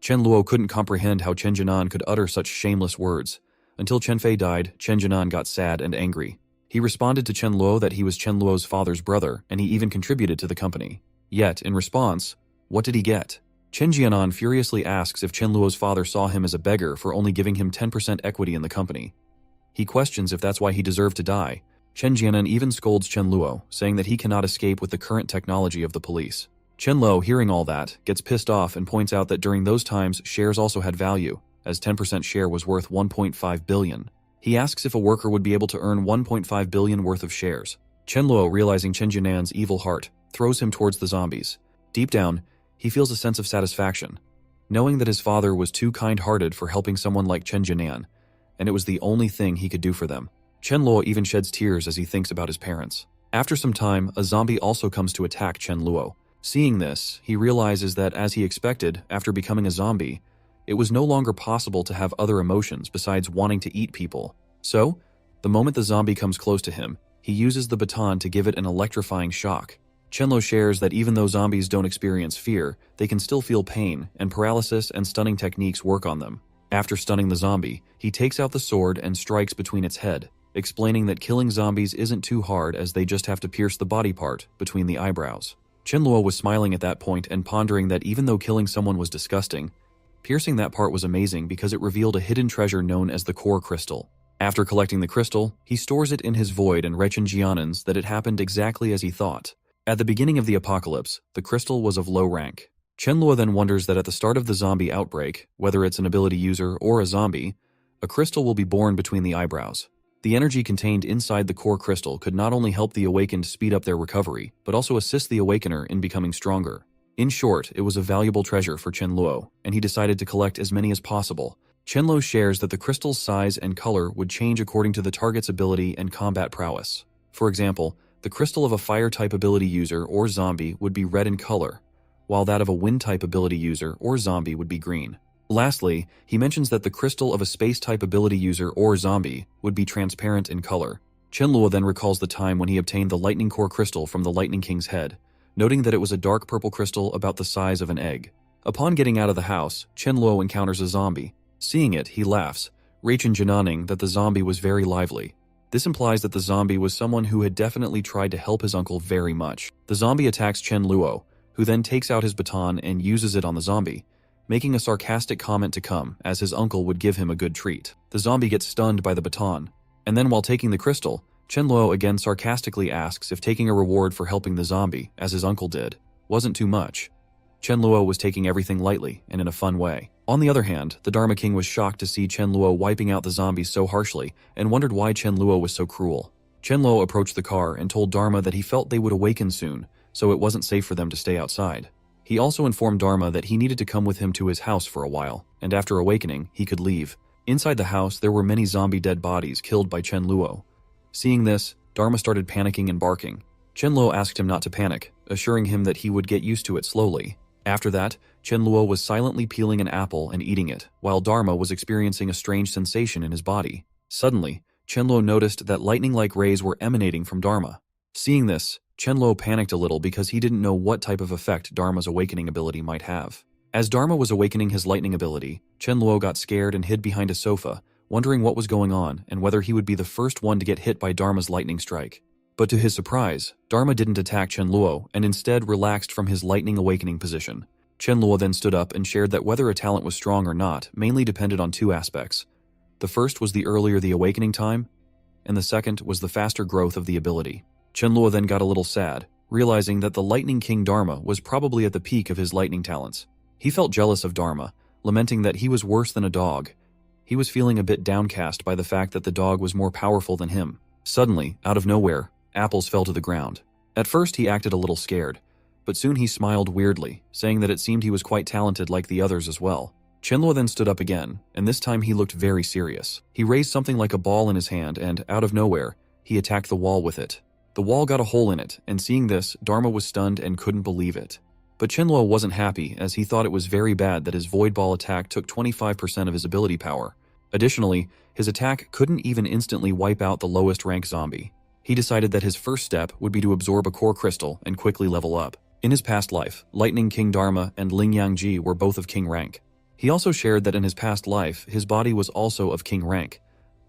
Chen Luo couldn't comprehend how Chen Jianan could utter such shameless words. Until Chen Fei died, Chen Jianan got sad and angry. He responded to Chen Luo that he was Chen Luo's father's brother, and he even contributed to the company. Yet, in response, what did he get? Chen Jianan furiously asks if Chen Luo's father saw him as a beggar for only giving him 10% equity in the company. He questions if that's why he deserved to die. Chen Jianan even scolds Chen Luo, saying that he cannot escape with the current technology of the police. Chen Luo, hearing all that, gets pissed off and points out that during those times, shares also had value, as 10% share was worth 1.5 billion. He asks if a worker would be able to earn 1.5 billion worth of shares. Chen Luo, realizing Chen Jianan's evil heart, throws him towards the zombies. Deep down, he feels a sense of satisfaction, knowing that his father was too kind-hearted for helping someone like Chen Jianan, and it was the only thing he could do for them. Chen Luo even sheds tears as he thinks about his parents. After some time, a zombie also comes to attack Chen Luo. Seeing this, he realizes that, as he expected, after becoming a zombie, it was no longer possible to have other emotions besides wanting to eat people. So, the moment the zombie comes close to him, he uses the baton to give it an electrifying shock. Chen Luo shares that even though zombies don't experience fear, they can still feel pain, and paralysis and stunning techniques work on them. After stunning the zombie, he takes out the sword and strikes between its head, explaining that killing zombies isn't too hard as they just have to pierce the body part between the eyebrows. Chen Luo was smiling at that point and pondering that even though killing someone was disgusting, piercing that part was amazing because it revealed a hidden treasure known as the core crystal. After collecting the crystal, he stores it in his void and Rechen Jianan's that it happened exactly as he thought. At the beginning of the apocalypse, the crystal was of low rank. Chen Luo then wonders that at the start of the zombie outbreak, whether it's an ability user or a zombie, a crystal will be born between the eyebrows. The energy contained inside the core crystal could not only help the awakened speed up their recovery, but also assist the awakener in becoming stronger. In short, it was a valuable treasure for Chen Luo, and he decided to collect as many as possible. Chen Luo shares that the crystal's size and color would change according to the target's ability and combat prowess. For example, the crystal of a fire-type ability user or zombie would be red in color, while that of a wind-type ability user or zombie would be green. Lastly, he mentions that the crystal of a space-type ability user or zombie would be transparent in color. Chen Luo then recalls the time when he obtained the Lightning Core crystal from the Lightning King's head, noting that it was a dark purple crystal about the size of an egg. Upon getting out of the house, Chen Luo encounters a zombie. Seeing it, he laughs, Reincarnation Jananing that the zombie was very lively. This implies that the zombie was someone who had definitely tried to help his uncle very much. The zombie attacks Chen Luo, who then takes out his baton and uses it on the zombie, making a sarcastic comment to come, as his uncle would give him a good treat. The zombie gets stunned by the baton, and then while taking the crystal, Chenluo again sarcastically asks if taking a reward for helping the zombie, as his uncle did, wasn't too much. Chenluo was taking everything lightly and in a fun way. On the other hand, the Dharma King was shocked to see Chenluo wiping out the zombies so harshly and wondered why Chenluo was so cruel. Chenluo approached the car and told Dharma that he felt they would awaken soon, so it wasn't safe for them to stay outside. He also informed Dharma that he needed to come with him to his house for a while, and after awakening, he could leave. Inside the house, there were many zombie dead bodies killed by Chenluo. Seeing this, Dharma started panicking and barking. Chenluo asked him not to panic, assuring him that he would get used to it slowly. After that, Chenluo was silently peeling an apple and eating it, while Dharma was experiencing a strange sensation in his body. Suddenly, Chenluo noticed that lightning-like rays were emanating from Dharma. Seeing this, Chenluo panicked a little because he didn't know what type of effect Dharma's awakening ability might have. As Dharma was awakening his lightning ability, Chenluo got scared and hid behind a sofa, wondering what was going on and whether he would be the first one to get hit by Dharma's lightning strike. But to his surprise, Dharma didn't attack Chenluo and instead relaxed from his lightning awakening position. Chenluo then stood up and shared that whether a talent was strong or not mainly depended on two aspects. The first was the earlier the awakening time, and the second was the faster growth of the ability. Chenluo then got a little sad, realizing that the Lightning King Dharma was probably at the peak of his lightning talents. He felt jealous of Dharma, lamenting that he was worse than a dog. He was feeling a bit downcast by the fact that the dog was more powerful than him. Suddenly, out of nowhere, apples fell to the ground. At first he acted a little scared, but soon he smiled weirdly, saying that it seemed he was quite talented like the others as well. Chenluo then stood up again, and this time he looked very serious. He raised something like a ball in his hand and, out of nowhere, he attacked the wall with it. The wall got a hole in it, and seeing this, Dharma was stunned and couldn't believe it. But Chenluo wasn't happy, as he thought it was very bad that his void ball attack took 25% of his ability power. Additionally, his attack couldn't even instantly wipe out the lowest rank zombie. He decided that his first step would be to absorb a core crystal and quickly level up. In his past life, Lightning King Dharma and Ling Yangji were both of king rank. He also shared that in his past life, his body was also of king rank.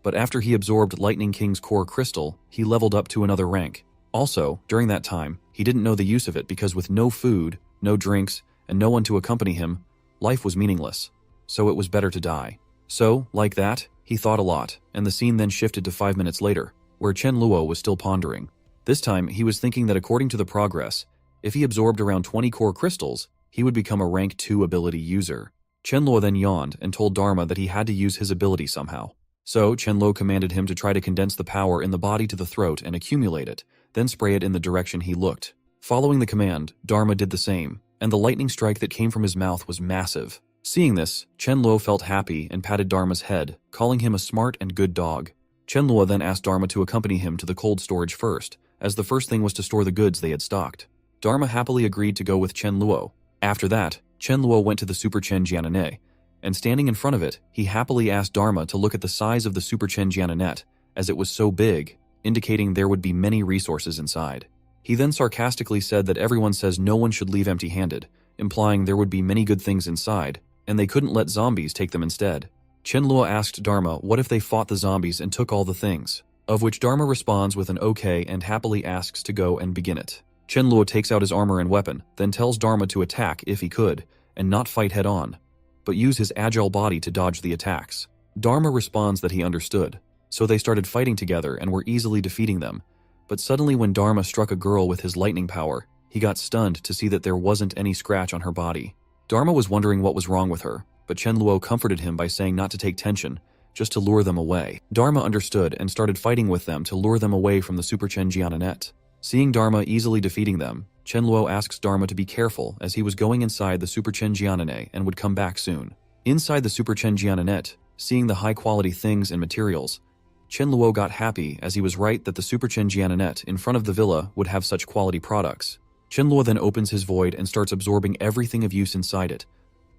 But after he absorbed Lightning King's core crystal, he leveled up to another rank. Also, during that time, he didn't know the use of it because with no food, no drinks, and no one to accompany him, life was meaningless. So it was better to die. So, like that, he thought a lot, and the scene then shifted to 5 minutes later, where Chenluo was still pondering. This time, he was thinking that according to the progress, if he absorbed around 20 core crystals, he would become a rank 2 ability user. Chenluo then yawned and told Dharma that he had to use his ability somehow. So, Chenluo commanded him to try to condense the power in the body to the throat and accumulate it, then spray it in the direction he looked. Following the command, Dharma did the same, and the lightning strike that came from his mouth was massive. Seeing this, Chenluo felt happy and patted Dharma's head, calling him a smart and good dog. Chenluo then asked Dharma to accompany him to the cold storage first, as the first thing was to store the goods they had stocked. Dharma happily agreed to go with Chenluo. After that, Chenluo went to the Super Chen Jiananet, and standing in front of it, he happily asked Dharma to look at the size of the Super Chen Jiananet, as it was so big, indicating there would be many resources inside. He then sarcastically said that everyone says no one should leave empty-handed, implying there would be many good things inside, and they couldn't let zombies take them instead. Chenluo asked Dharma what if they fought the zombies and took all the things, of which Dharma responds with an okay and happily asks to go and begin it. Chenluo takes out his armor and weapon, then tells Dharma to attack if he could, and not fight head-on, but use his agile body to dodge the attacks. Dharma responds that he understood, so they started fighting together and were easily defeating them. But suddenly when Dharma struck a girl with his lightning power, he got stunned to see that there wasn't any scratch on her body. Dharma was wondering what was wrong with her, but Chenluo comforted him by saying not to take tension, just to lure them away. Dharma understood and started fighting with them to lure them away from the Super Chen Jiananet. Seeing Dharma easily defeating them, Chenluo asks Dharma to be careful as he was going inside the Super Chen Jiananet and would come back soon. Inside the Super Chen Jiananet, seeing the high-quality things and materials, Chenluo got happy as he was right that the Super Chen Jiananet in front of the villa would have such quality products. Chenluo then opens his void and starts absorbing everything of use inside it,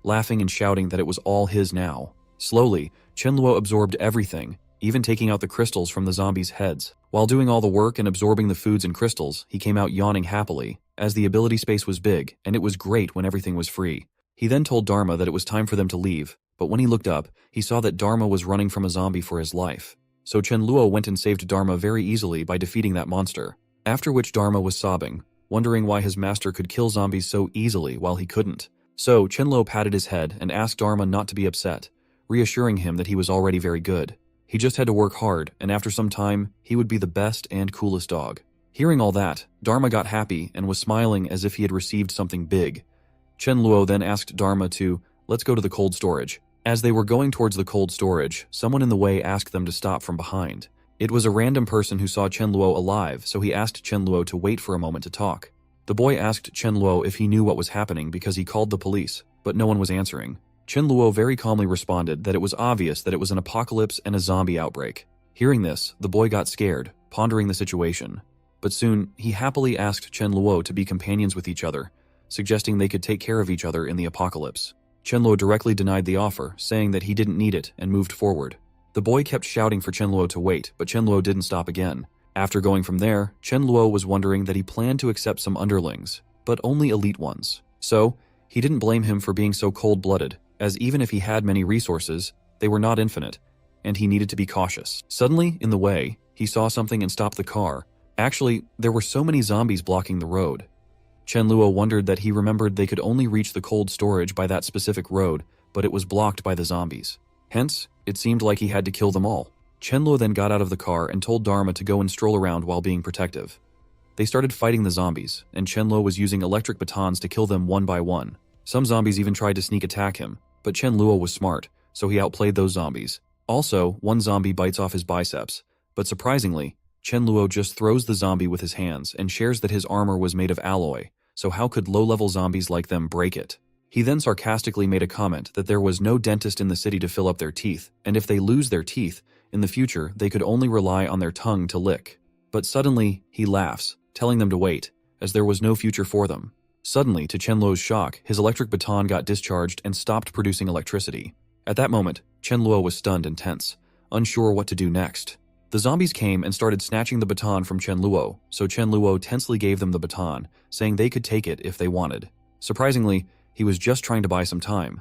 laughing and shouting that it was all his now. Slowly, Chenluo absorbed everything, even taking out the crystals from the zombies' heads. While doing all the work and absorbing the foods and crystals, he came out yawning happily, as the ability space was big, and it was great when everything was free. He then told Dharma that it was time for them to leave, but when he looked up, he saw that Dharma was running from a zombie for his life. So Chenluo went and saved Dharma very easily by defeating that monster, after which Dharma was sobbing, wondering why his master could kill zombies so easily while he couldn't. So Chenluo patted his head and asked Dharma not to be upset, reassuring him that he was already very good. He just had to work hard, and after some time, he would be the best and coolest dog. Hearing all that, Dharma got happy and was smiling as if he had received something big. Chenluo then asked Dharma to, "Let's go to the cold storage." As they were going towards the cold storage, someone in the way asked them to stop from behind. It was a random person who saw Chenluo alive, so he asked Chenluo to wait for a moment to talk. The boy asked Chenluo if he knew what was happening because he called the police, but no one was answering. Chenluo very calmly responded that it was obvious that it was an apocalypse and a zombie outbreak. Hearing this, the boy got scared, pondering the situation. But soon, he happily asked Chenluo to be companions with each other, suggesting they could take care of each other in the apocalypse. Chenluo directly denied the offer, saying that he didn't need it and moved forward. The boy kept shouting for Chenluo to wait, but Chenluo didn't stop again. After going from there, Chenluo was wondering that he planned to accept some underlings, but only elite ones. So, he didn't blame him for being so cold-blooded, as even if he had many resources, they were not infinite, and he needed to be cautious. Suddenly, in the way, he saw something and stopped the car. Actually, there were so many zombies blocking the road. Chenluo wondered that he remembered they could only reach the cold storage by that specific road, but it was blocked by the zombies. Hence, it seemed like he had to kill them all. Chenluo then got out of the car and told Dharma to go and stroll around while being protective. They started fighting the zombies, and Chenluo was using electric batons to kill them one by one. Some zombies even tried to sneak attack him, but Chenluo was smart, so he outplayed those zombies. Also, one zombie bites off his biceps, but surprisingly, Chenluo just throws the zombie with his hands and shares that his armor was made of alloy, so how could low-level zombies like them break it? He then sarcastically made a comment that there was no dentist in the city to fill up their teeth, and if they lose their teeth, in the future they could only rely on their tongue to lick. But suddenly, he laughs, telling them to wait, as there was no future for them. Suddenly, to Chenluo's shock, his electric baton got discharged and stopped producing electricity. At that moment, Chenluo was stunned and tense, unsure what to do next. The zombies came and started snatching the baton from Chenluo, so Chenluo tensely gave them the baton, saying they could take it if they wanted. Surprisingly, he was just trying to buy some time.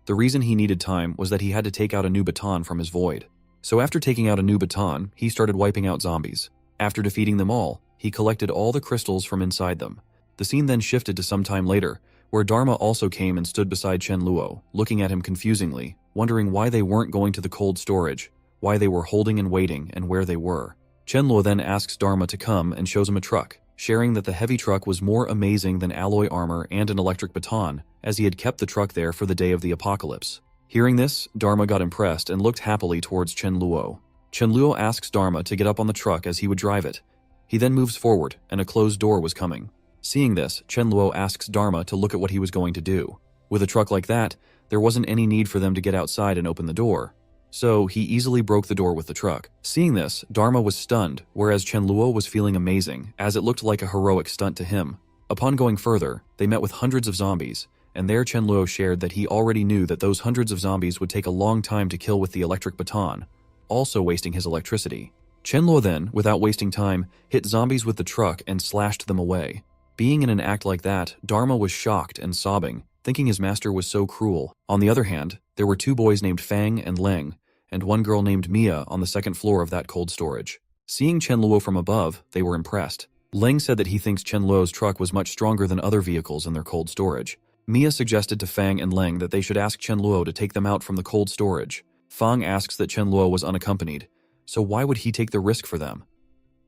The reason he needed time was that he had to take out a new baton from his void. So after taking out a new baton, he started wiping out zombies. After defeating them all, he collected all the crystals from inside them. The scene then shifted to some time later, where Dharma also came and stood beside Chenluo, looking at him confusingly, wondering why they weren't going to the cold storage, why they were holding and waiting, and where they were. Chenluo then asks Dharma to come and shows him a truck, sharing that the heavy truck was more amazing than alloy armor and an electric baton, as he had kept the truck there for the day of the apocalypse. Hearing this, Dharma got impressed and looked happily towards Chenluo. Chenluo asks Dharma to get up on the truck as he would drive it. He then moves forward, and a closed door was coming. Seeing this, Chenluo asks Dharma to look at what he was going to do. With a truck like that, there wasn't any need for them to get outside and open the door. So he easily broke the door with the truck. Seeing this, Dharma was stunned, whereas Chenluo was feeling amazing, as it looked like a heroic stunt to him. Upon going further, they met with hundreds of zombies, and there Chenluo shared that he already knew that those hundreds of zombies would take a long time to kill with the electric baton, also wasting his electricity. Chenluo then, without wasting time, hit zombies with the truck and slashed them away. Being in an act like that, Dharma was shocked and sobbing, thinking his master was so cruel. On the other hand, there were two boys named Fang and Leng, and one girl named Mia on the second floor of that cold storage. Seeing Chenluo from above, they were impressed. Leng said that he thinks Chenluo's truck was much stronger than other vehicles in their cold storage. Mia suggested to Fang and Leng that they should ask Chenluo to take them out from the cold storage. Fang asks that Chenluo was unaccompanied, so why would he take the risk for them?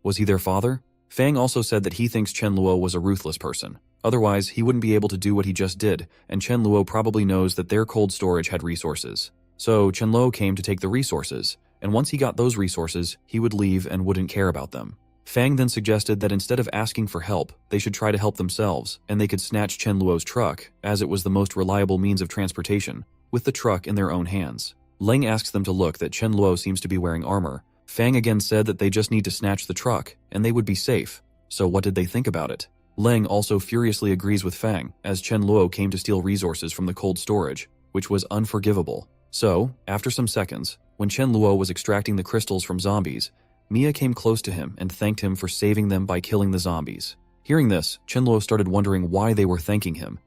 Was he their father? Fang also said that he thinks Chenluo was a ruthless person. Otherwise, he wouldn't be able to do what he just did, and Chenluo probably knows that their cold storage had resources. So Chenluo came to take the resources, and once he got those resources, he would leave and wouldn't care about them. Fang then suggested that instead of asking for help, they should try to help themselves, and they could snatch Chenluo's truck, as it was the most reliable means of transportation, with the truck in their own hands. Leng asks them to look that Chenluo seems to be wearing armor. Fang again said that they just need to snatch the truck, and they would be safe. So what did they think about it? Leng also furiously agrees with Fang, as Chenluo came to steal resources from the cold storage, which was unforgivable. So, after some seconds, when Chenluo was extracting the crystals from zombies, Mia came close to him and thanked him for saving them by killing the zombies. Hearing this, Chenluo started wondering why they were thanking him,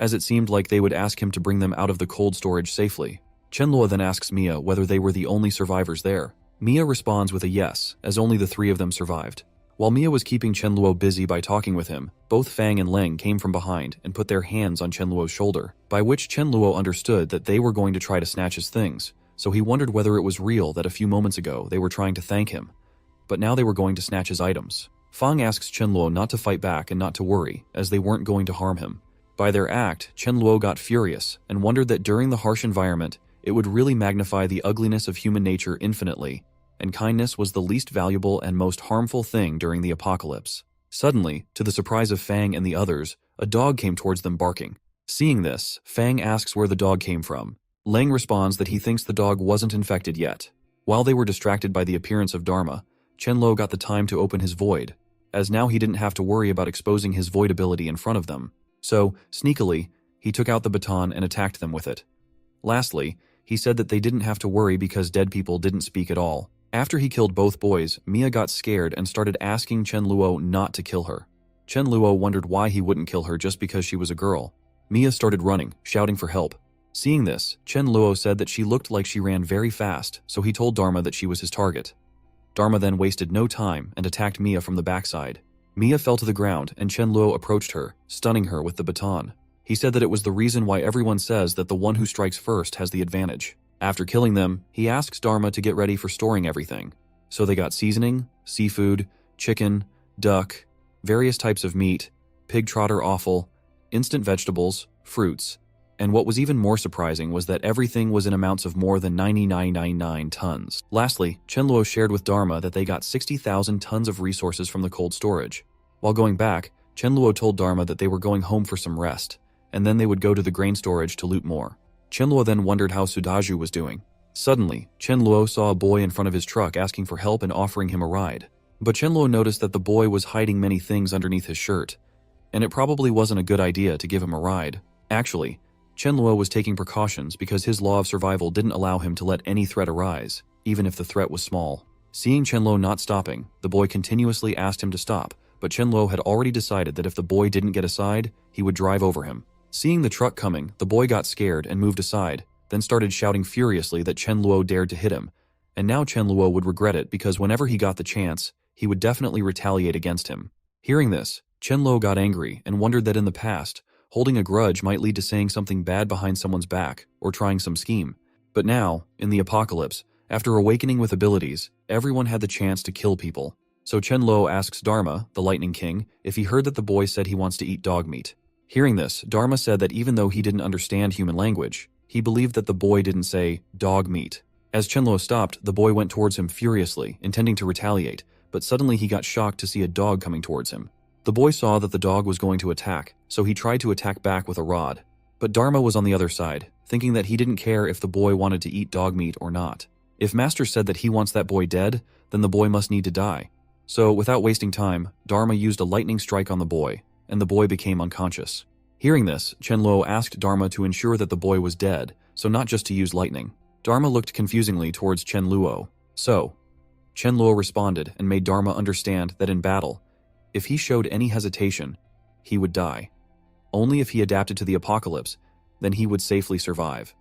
as it seemed like they would ask him to bring them out of the cold storage safely. Chenluo then asks Mia whether they were the only survivors there. Mia responds with a yes, as only the three of them survived. While Mia was keeping Chen Luo busy by talking with him, both Fang and Leng came from behind and put their hands on Chen Luo's shoulder, by which Chen Luo understood that they were going to try to snatch his things, so he wondered whether it was real that a few moments ago they were trying to thank him, but now they were going to snatch his items. Fang asks Chen Luo not to fight back and not to worry, as they weren't going to harm him. By their act, Chen Luo got furious and wondered that during the harsh environment, it would really magnify the ugliness of human nature infinitely, and kindness was the least valuable and most harmful thing during the apocalypse. Suddenly, to the surprise of Fang and the others, a dog came towards them barking. Seeing this, Fang asks where the dog came from. Leng responds that he thinks the dog wasn't infected yet. While they were distracted by the appearance of Dharma, Chen Luo got the time to open his void, as now he didn't have to worry about exposing his void ability in front of them. So, sneakily, he took out the baton and attacked them with it. Lastly, he said that they didn't have to worry because dead people didn't speak at all. After he killed both boys, Mia got scared and started asking Chen Luo not to kill her. Chen Luo wondered why he wouldn't kill her just because she was a girl. Mia started running, shouting for help. Seeing this, Chen Luo said that she looked like she ran very fast, so he told Dharma that she was his target. Dharma then wasted no time and attacked Mia from the backside. Mia fell to the ground and Chen Luo approached her, stunning her with the baton. He said that it was the reason why everyone says that the one who strikes first has the advantage. After killing them, he asks Dharma to get ready for storing everything. So they got seasoning, seafood, chicken, duck, various types of meat, pig trotter offal, instant vegetables, fruits, and what was even more surprising was that everything was in amounts of more than 9999 tons. Lastly, Chen Luo shared with Dharma that they got 60,000 tons of resources from the cold storage. While going back, Chen Luo told Dharma that they were going home for some rest, and then they would go to the grain storage to loot more. Chen Luo then wondered how Sudaju was doing. Suddenly, Chen Luo saw a boy in front of his truck asking for help and offering him a ride. But Chen Luo noticed that the boy was hiding many things underneath his shirt, and it probably wasn't a good idea to give him a ride. Actually, Chen Luo was taking precautions because his law of survival didn't allow him to let any threat arise, even if the threat was small. Seeing Chen Luo not stopping, the boy continuously asked him to stop, but Chen Luo had already decided that if the boy didn't get aside, he would drive over him. Seeing the truck coming, the boy got scared and moved aside, then started shouting furiously that Chen Luo dared to hit him, and now Chen Luo would regret it because whenever he got the chance, he would definitely retaliate against him. Hearing this, Chen Luo got angry and wondered that in the past, holding a grudge might lead to saying something bad behind someone's back or trying some scheme. But now, in the apocalypse, after awakening with abilities, everyone had the chance to kill people. So Chen Luo asks Dharma, the Lightning King, if he heard that the boy said he wants to eat dog meat. Hearing this, Dharma said that even though he didn't understand human language, he believed that the boy didn't say dog meat. As Chen Luo stopped, the boy went towards him furiously, intending to retaliate, but suddenly he got shocked to see a dog coming towards him. The boy saw that the dog was going to attack, so he tried to attack back with a rod. But Dharma was on the other side, thinking that he didn't care if the boy wanted to eat dog meat or not. If Master said that he wants that boy dead, then the boy must need to die. So, without wasting time, Dharma used a lightning strike on the boy, and the boy became unconscious. Hearing this, Chen Luo asked Dharma to ensure that the boy was dead, so not just to use lightning. Dharma looked confusingly towards Chen Luo. So, Chen Luo responded and made Dharma understand that in battle, if he showed any hesitation, he would die. Only if he adapted to the apocalypse, then he would safely survive.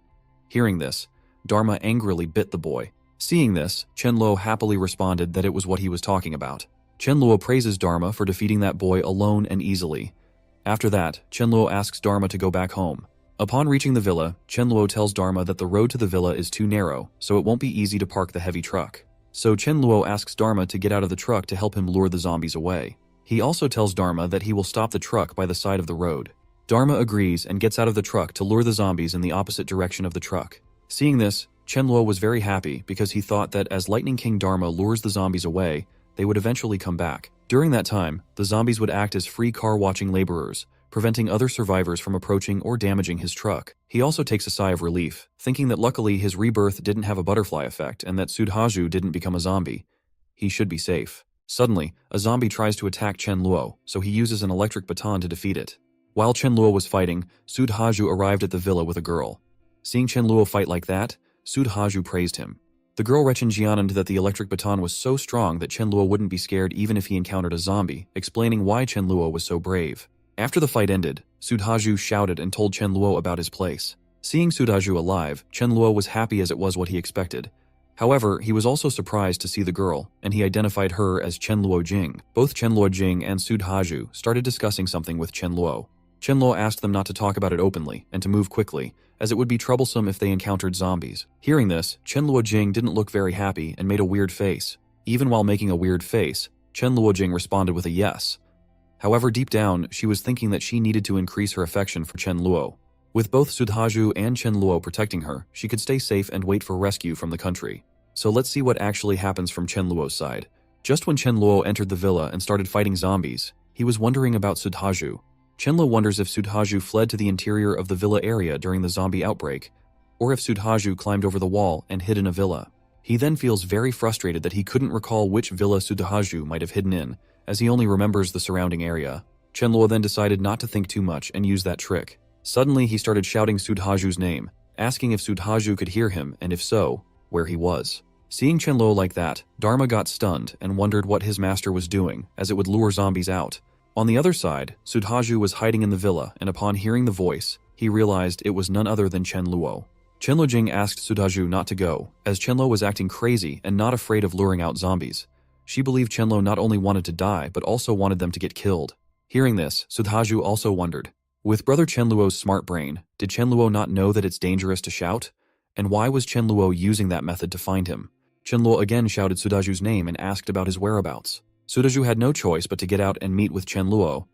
Hearing this, Dharma angrily bit the boy. Seeing this, Chen Luo happily responded that it was what he was talking about. Chen Luo praises Dharma for defeating that boy alone and easily. After that, Chen Luo asks Dharma to go back home. Upon reaching the villa, Chen Luo tells Dharma that the road to the villa is too narrow, so it won't be easy to park the heavy truck. So Chen Luo asks Dharma to get out of the truck to help him lure the zombies away. He also tells Dharma that he will stop the truck by the side of the road. Dharma agrees and gets out of the truck to lure the zombies in the opposite direction of the truck. Seeing this, Chen Luo was very happy because he thought that as Lightning King Dharma lures the zombies away, they would eventually come back. During that time, the zombies would act as free car-watching laborers, preventing other survivors from approaching or damaging his truck. He also takes a sigh of relief, thinking that luckily his rebirth didn't have a butterfly effect and that Sudhaju didn't become a zombie. He should be safe. Suddenly, a zombie tries to attack Chen Luo, so he uses an electric baton to defeat it. While Chen Luo was fighting, Sudhaju arrived at the villa with a girl. Seeing Chen Luo fight like that, Sudhaju praised him. The girl Rechenjianed that the electric baton was so strong that Chen Luo wouldn't be scared even if he encountered a zombie, explaining why Chen Luo was so brave. After the fight ended, Sudhaju shouted and told Chen Luo about his place. Seeing Sudhaju alive, Chen Luo was happy as it was what he expected. However, he was also surprised to see the girl, and he identified her as Chen Luo Jing. Both Chen Luo Jing and Sudhaju started discussing something with Chen Luo. Chen Luo asked them not to talk about it openly and to move quickly, as it would be troublesome if they encountered zombies. Hearing this, Chen Luo Jing didn't look very happy and made a weird face. Even while making a weird face, Chen Luo Jing responded with a yes. However, deep down, she was thinking that she needed to increase her affection for Chen Luo. With both Sudhaju and Chen Luo protecting her, she could stay safe and wait for rescue from the country. So let's see what actually happens from Chen Luo's side. Just when Chen Luo entered the villa and started fighting zombies, he was wondering about Sudhaju. Chen Luo wonders if Sudhaju fled to the interior of the villa area during the zombie outbreak, or if Sudhaju climbed over the wall and hid in a villa. He then feels very frustrated that he couldn't recall which villa Sudhaju might have hidden in, as he only remembers the surrounding area. Chen Luo then decided not to think too much and use that trick. Suddenly, he started shouting Sudhaju's name, asking if Sudhaju could hear him, and if so, where he was. Seeing Chen Luo like that, Dharma got stunned and wondered what his master was doing, as it would lure zombies out. On the other side, Sudhaju was hiding in the villa, and upon hearing the voice, he realized it was none other than Chen Luo. Chen Luo Jing asked Sudhaju not to go, as Chen Luo was acting crazy and not afraid of luring out zombies. She believed Chen Luo not only wanted to die, but also wanted them to get killed. Hearing this, Sudhaju also wondered, with brother Chen Luo's smart brain, did Chen Luo not know that it's dangerous to shout? And why was Chen Luo using that method to find him? Chen Luo again shouted Sudhaju's name and asked about his whereabouts. Sudhaju had no choice but to get out and meet with Chen Luo.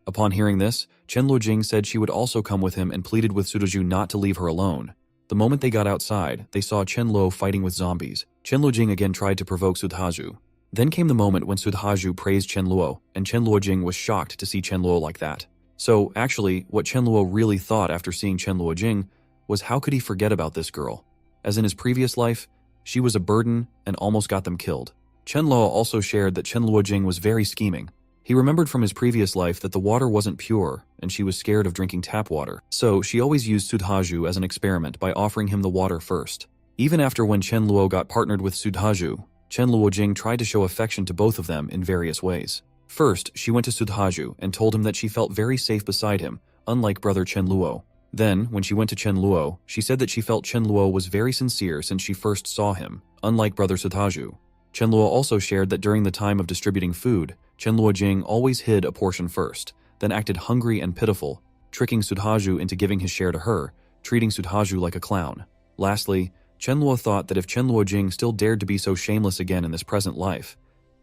Upon hearing this, Chen Luo Jing said she would also come with him and pleaded with Sudhaju not to leave her alone. The moment they got outside, they saw Chen Luo fighting with zombies. Chen Luo Jing again tried to provoke Sudhaju. Then came the moment when Sudhaju praised Chen Luo, and Chen Luo Jing was shocked to see Chen Luo like that. So, actually, what Chen Luo really thought after seeing Chen Luo Jing was how could he forget about this girl? As in his previous life, she was a burden and almost got them killed. Chen Luo also shared that Chen Luo Jing was very scheming. He remembered from his previous life that the water wasn't pure and she was scared of drinking tap water. So, she always used Sudhaju as an experiment by offering him the water first. Even after when Chen Luo got partnered with Sudhaju, Chen Luo Jing tried to show affection to both of them in various ways. First, she went to Sudhaju and told him that she felt very safe beside him, unlike brother Chen Luo. Then, when she went to Chen Luo, she said that she felt Chen Luo was very sincere since she first saw him, unlike brother Sudhaju. Chen Luo also shared that during the time of distributing food, Chen Luo Jing always hid a portion first, then acted hungry and pitiful, tricking Sudhaju into giving his share to her, treating Sudhaju like a clown. Lastly, Chen Luo thought that if Chen Luo Jing still dared to be so shameless again in this present life,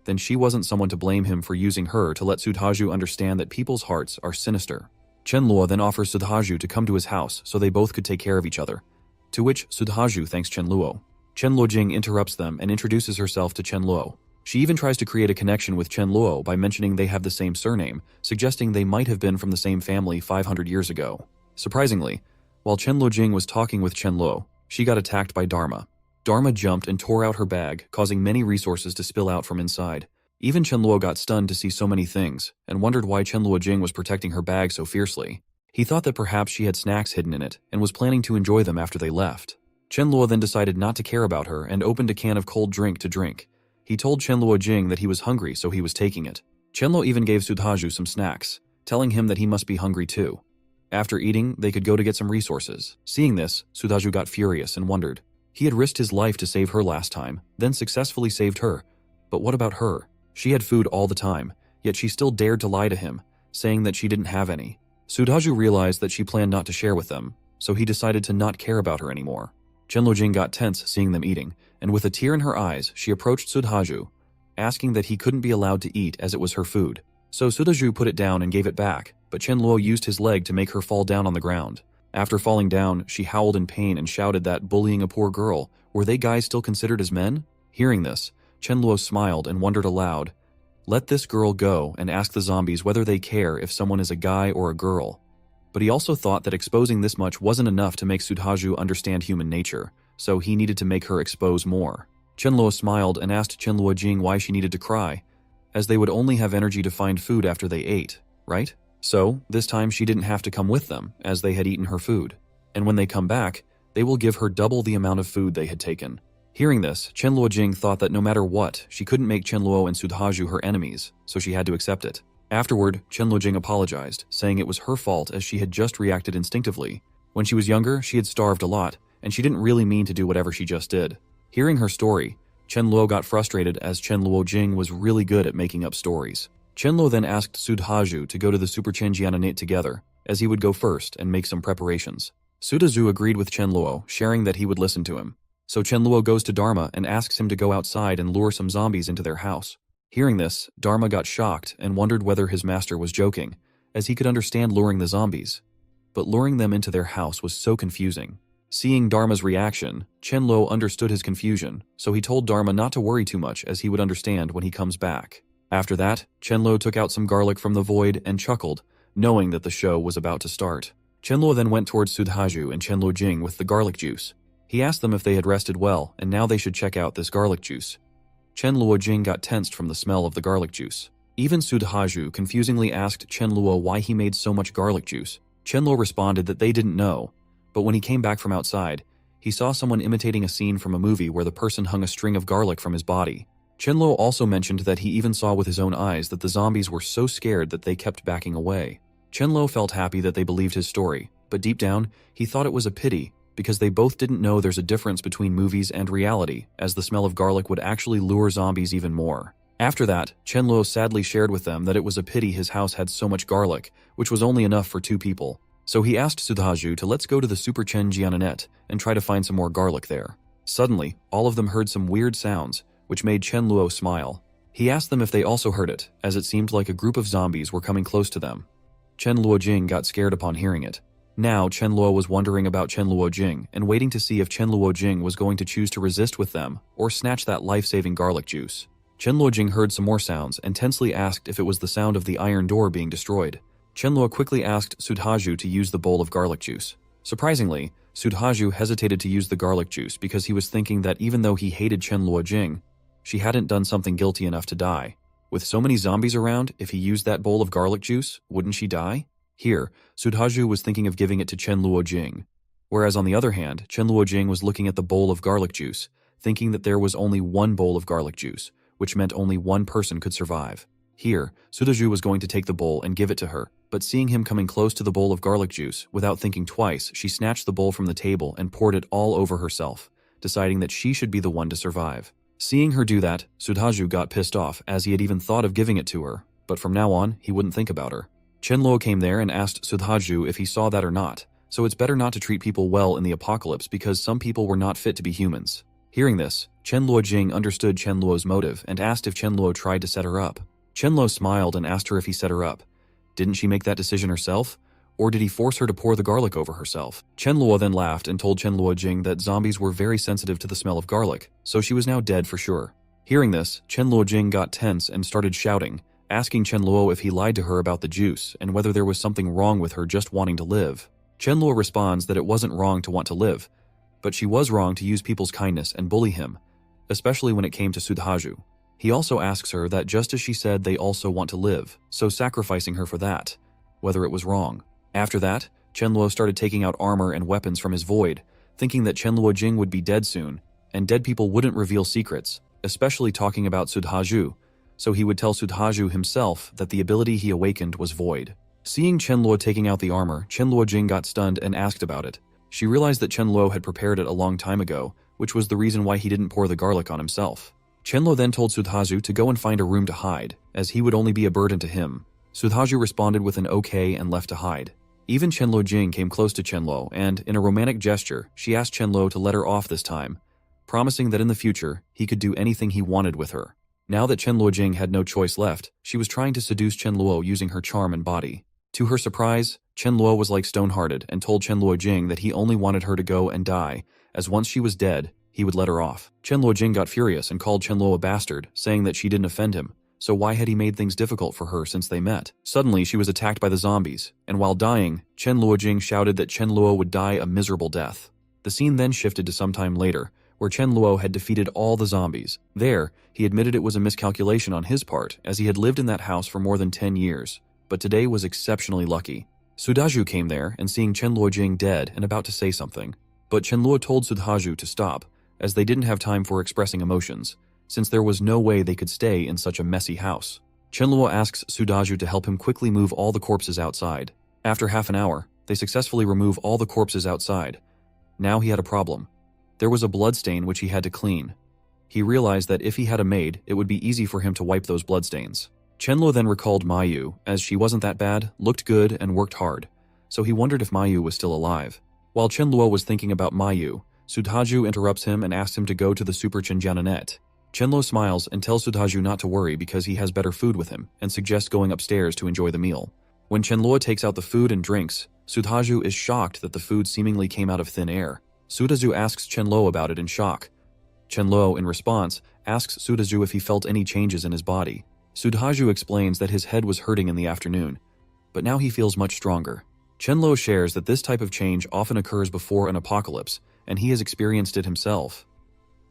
then she wasn't someone to blame him for using her to let Sudhaju understand that people's hearts are sinister. Chen Luo then offers Sudhaju to come to his house so they both could take care of each other, to which Sudhaju thanks Chen Luo. Chen Luo Jing interrupts them and introduces herself to Chen Luo. She even tries to create a connection with Chen Luo by mentioning they have the same surname, suggesting they might have been from the same family 500 years ago. Surprisingly, while Chen Luo Jing was talking with Chen Luo, she got attacked by Dharma. Dharma jumped and tore out her bag, causing many resources to spill out from inside. Even Chen Luo got stunned to see so many things, and wondered why Chen Luo Jing was protecting her bag so fiercely. He thought that perhaps she had snacks hidden in it, and was planning to enjoy them after they left. Chen Luo then decided not to care about her and opened a can of cold drink to drink. He told Chen Luo Jing that he was hungry, so he was taking it. Chen Luo even gave Sudhaju some snacks, telling him that he must be hungry too. After eating, they could go to get some resources. Seeing this, Sudhaju got furious and wondered. He had risked his life to save her last time, then successfully saved her. But what about her? She had food all the time, yet she still dared to lie to him, saying that she didn't have any. Sudhaju realized that she planned not to share with them, so he decided to not care about her anymore. Chen Luo Jing got tense seeing them eating, and with a tear in her eyes, she approached Sudhaju, asking that he couldn't be allowed to eat as it was her food. So Sudhaju put it down and gave it back, but Chen Luo used his leg to make her fall down on the ground. After falling down, she howled in pain and shouted that bullying a poor girl, were they guys still considered as men? Hearing this, Chen Luo smiled and wondered aloud, let this girl go and ask the zombies whether they care if someone is a guy or a girl. But he also thought that exposing this much wasn't enough to make Sudhaju understand human nature, so he needed to make her expose more. Chen Luo smiled and asked Chen Luo Jing why she needed to cry, as they would only have energy to find food after they ate, right? So, this time she didn't have to come with them, as they had eaten her food. And when they come back, they will give her double the amount of food they had taken. Hearing this, Chen Luo Jing thought that no matter what, she couldn't make Chen Luo and Sudhaju her enemies, so she had to accept it. Afterward, Chen Luo Jing apologized, saying it was her fault as she had just reacted instinctively. When she was younger, she had starved a lot, and she didn't really mean to do whatever she just did. Hearing her story, Chen Luo got frustrated as Chen Luo Jing was really good at making up stories. Chen Luo then asked Sudhaju to go to the Super Chen Jiananate together, as he would go first and make some preparations. Sudhaju agreed with Chen Luo, sharing that he would listen to him. So Chen Luo goes to Dharma and asks him to go outside and lure some zombies into their house. Hearing this, Dharma got shocked and wondered whether his master was joking, as he could understand luring the zombies. But luring them into their house was so confusing. Seeing Dharma's reaction, Chen Luo understood his confusion, so he told Dharma not to worry too much as he would understand when he comes back. After that, Chen Luo took out some garlic from the void and chuckled, knowing that the show was about to start. Chen Luo then went towards Sudhaju and Chen Luo Jing with the garlic juice. He asked them if they had rested well, and now they should check out this garlic juice. Chen Luo Jing got tensed from the smell of the garlic juice. Even Sudhaju confusingly asked Chen Luo why he made so much garlic juice. Chen Luo responded that they didn't know, but when he came back from outside, he saw someone imitating a scene from a movie where the person hung a string of garlic from his body. Chen Luo also mentioned that he even saw with his own eyes that the zombies were so scared that they kept backing away. Chen Luo felt happy that they believed his story, but deep down, he thought it was a pity because they both didn't know there's a difference between movies and reality, as the smell of garlic would actually lure zombies even more. After that, Chen Luo sadly shared with them that it was a pity his house had so much garlic, which was only enough for 2 people. So he asked Sudhaju to let's go to the Super Chen Jiananet and try to find some more garlic there. Suddenly, all of them heard some weird sounds, which made Chen Luo smile. He asked them if they also heard it, as it seemed like a group of zombies were coming close to them. Chen Luo Jing got scared upon hearing it. Now, Chen Luo was wondering about Chen Luo Jing and waiting to see if Chen Luo Jing was going to choose to resist with them or snatch that life-saving garlic juice. Chen Luo Jing heard some more sounds and tensely asked if it was the sound of the iron door being destroyed. Chen Luo quickly asked Sudhaju to use the bowl of garlic juice. Surprisingly, Sudhaju hesitated to use the garlic juice because he was thinking that even though he hated Chen Luo Jing, she hadn't done something guilty enough to die. With so many zombies around, if he used that bowl of garlic juice, wouldn't she die? Here, Sudhaju was thinking of giving it to Chen Luo Jing. Whereas on the other hand, Chen Luo Jing was looking at the bowl of garlic juice, thinking that there was only one bowl of garlic juice, which meant only one person could survive. Here, Sudhaju was going to take the bowl and give it to her, but seeing him coming close to the bowl of garlic juice, without thinking twice, she snatched the bowl from the table and poured it all over herself, deciding that she should be the one to survive. Seeing her do that, Sudhaju got pissed off as he had even thought of giving it to her, but from now on, he wouldn't think about her. Chen Luo came there and asked Sudhaju if he saw that or not, so it's better not to treat people well in the apocalypse because some people were not fit to be humans. Hearing this, Chen Luo Jing understood Chen Luo's motive and asked if Chen Luo tried to set her up. Chen Luo smiled and asked her if he set her up. Didn't she make that decision herself? Or did he force her to pour the garlic over herself? Chen Luo then laughed and told Chen Luo Jing that zombies were very sensitive to the smell of garlic, so she was now dead for sure. Hearing this, Chen Luo Jing got tense and started shouting, asking Chen Luo if he lied to her about the juice and whether there was something wrong with her just wanting to live. Chen Luo responds that it wasn't wrong to want to live, but she was wrong to use people's kindness and bully him, especially when it came to Sudhaju. He also asks her that just as she said they also want to live, so sacrificing her for that, whether it was wrong. After that, Chen Luo started taking out armor and weapons from his void, thinking that Chen Luo Jing would be dead soon, and dead people wouldn't reveal secrets, especially talking about Sudhaju, so he would tell Sudhaju himself that the ability he awakened was void. Seeing Chen Luo taking out the armor, Chen Luo Jing got stunned and asked about it. She realized that Chen Luo had prepared it a long time ago, which was the reason why he didn't pour the garlic on himself. Chen Luo then told Sudhaju to go and find a room to hide, as he would only be a burden to him. Sudhaju responded with an okay and left to hide. Even Chen Luo Jing came close to Chen Luo, and, in a romantic gesture, she asked Chen Luo to let her off this time, promising that in the future, he could do anything he wanted with her. Now that Chen Luo Jing had no choice left, she was trying to seduce Chen Luo using her charm and body. To her surprise, Chen Luo was like stone-hearted and told Chen Luo Jing that he only wanted her to go and die, as once she was dead, he would let her off. Chen Luo Jing got furious and called Chen Luo a bastard, saying that she didn't offend him, so why had he made things difficult for her since they met? Suddenly, she was attacked by the zombies, and while dying, Chen Luo Jing shouted that Chen Luo would die a miserable death. The scene then shifted to some time later, where Chen Luo had defeated all the zombies. There, he admitted it was a miscalculation on his part, as he had lived in that house for more than 10 years, but today was exceptionally lucky. Sudhaju came there, and seeing Chen Luo Jing dead and about to say something, but Chen Luo told Sudhaju to stop, as they didn't have time for expressing emotions, since there was no way they could stay in such a messy house. Chen Luo asks Sudhaju to help him quickly move all the corpses outside. After half an hour, they successfully remove all the corpses outside. Now he had a problem. There was a bloodstain which he had to clean. He realized that if he had a maid, it would be easy for him to wipe those bloodstains. Chenluo then recalled Mayu, as she wasn't that bad, looked good, and worked hard, so he wondered if Mayu was still alive. While Chenluo was thinking about Mayu, Sudhaju interrupts him and asks him to go to the Super Chinjananet. Chenluo smiles and tells Sudhaju not to worry because he has better food with him and suggests going upstairs to enjoy the meal. When Chenluo takes out the food and drinks, Sudhaju is shocked that the food seemingly came out of thin air. Sudhaju asks Chenluo about it in shock. Chenluo, in response, asks Sudhaju if he felt any changes in his body. Sudhaju explains that his head was hurting in the afternoon, but now he feels much stronger. Chenluo shares that this type of change often occurs before an apocalypse, and he has experienced it himself.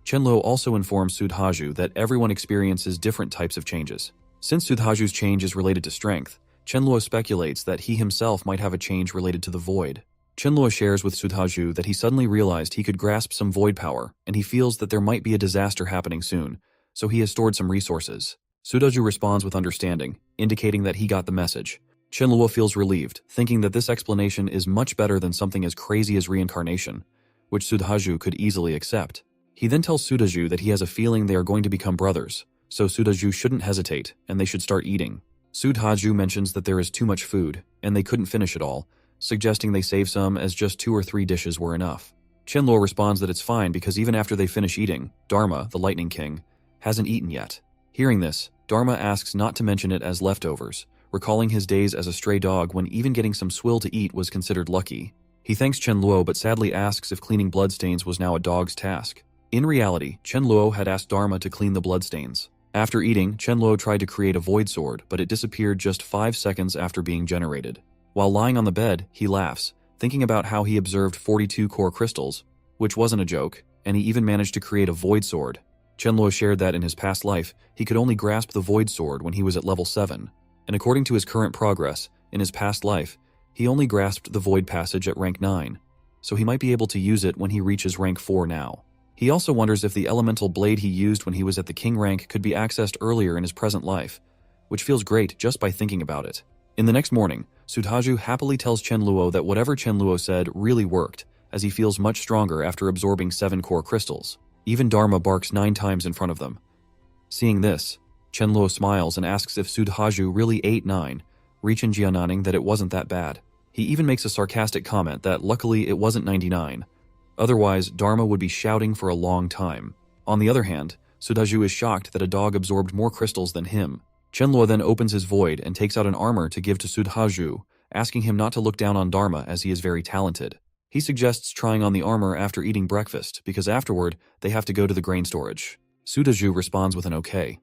Chenluo also informs Sudhaju that everyone experiences different types of changes. Since Sudhaju's change is related to strength, Chenluo speculates that he himself might have a change related to the void. Chenluo shares with Sudhaju that he suddenly realized he could grasp some void power, and he feels that there might be a disaster happening soon, so he has stored some resources. Sudhaju responds with understanding, indicating that he got the message. Chenluo feels relieved, thinking that this explanation is much better than something as crazy as reincarnation, which Sudhaju could easily accept. He then tells Sudhaju that he has a feeling they are going to become brothers, so Sudhaju shouldn't hesitate, and they should start eating. Sudhaju mentions that there is too much food, and they couldn't finish it all, suggesting they save some as just 2 or 3 dishes were enough. Chenluo responds that it's fine because even after they finish eating, Dharma, the Lightning King, hasn't eaten yet. Hearing this, Dharma asks not to mention it as leftovers, recalling his days as a stray dog when even getting some swill to eat was considered lucky. He thanks Chenluo but sadly asks if cleaning bloodstains was now a dog's task. In reality, Chenluo had asked Dharma to clean the bloodstains. After eating, Chenluo tried to create a void sword, but it disappeared just 5 seconds after being generated. While lying on the bed, he laughs, thinking about how he observed 42 core crystals, which wasn't a joke, and he even managed to create a void sword. Chenluo shared that in his past life, he could only grasp the void sword when he was at level 7, and according to his current progress, in his past life, he only grasped the void passage at rank 9, so he might be able to use it when he reaches rank 4 now. He also wonders if the elemental blade he used when he was at the king rank could be accessed earlier in his present life, which feels great just by thinking about it. In the next morning, Sudhaju happily tells Chenluo that whatever Chenluo said really worked, as he feels much stronger after absorbing 7 core crystals. Even Dharma barks 9 times in front of them. Seeing this, Chenluo smiles and asks if Sudhaju really ate 9, Reincarnating that it wasn't that bad. He even makes a sarcastic comment that luckily it wasn't 99. Otherwise, Dharma would be shouting for a long time. On the other hand, Sudhaju is shocked that a dog absorbed more crystals than him. Chenluo then opens his void and takes out an armor to give to Sudhaju, asking him not to look down on Dharma as he is very talented. He suggests trying on the armor after eating breakfast, because afterward, they have to go to the grain storage. Sudhaju responds with an okay.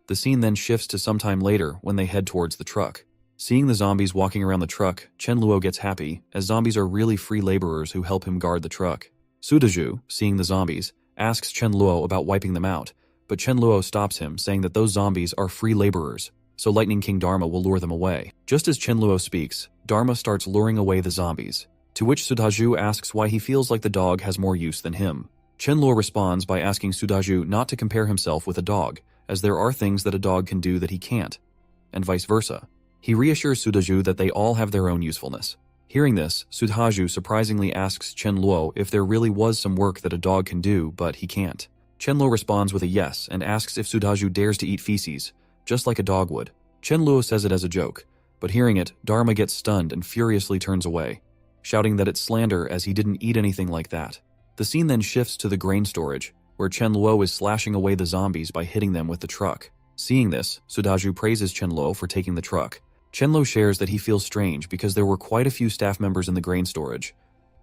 The scene then shifts to sometime later when they head towards the truck. Seeing the zombies walking around the truck, Chenluo gets happy, as zombies are really free laborers who help him guard the truck. Sudhaju, seeing the zombies, asks Chenluo about wiping them out, but Chenluo stops him, saying that those zombies are free laborers, so Lightning King Dharma will lure them away. Just as Chenluo speaks, Dharma starts luring away the zombies, to which Sudhaju asks why he feels like the dog has more use than him. Chenluo responds by asking Sudhaju not to compare himself with a dog, as there are things that a dog can do that he can't, and vice versa. He reassures Sudhaju that they all have their own usefulness. Hearing this, Sudhaju surprisingly asks Chenluo if there really was some work that a dog can do, but he can't. Chenluo responds with a yes and asks if Sudhaju dares to eat feces, just like a dog would. Chenluo says it as a joke, but hearing it, Dharma gets stunned and furiously turns away, shouting that it's slander as he didn't eat anything like that. The scene then shifts to the grain storage, where Chenluo is slashing away the zombies by hitting them with the truck. Seeing this, Sudhaju praises Chenluo for taking the truck. Chenluo shares that he feels strange because there were quite a few staff members in the grain storage.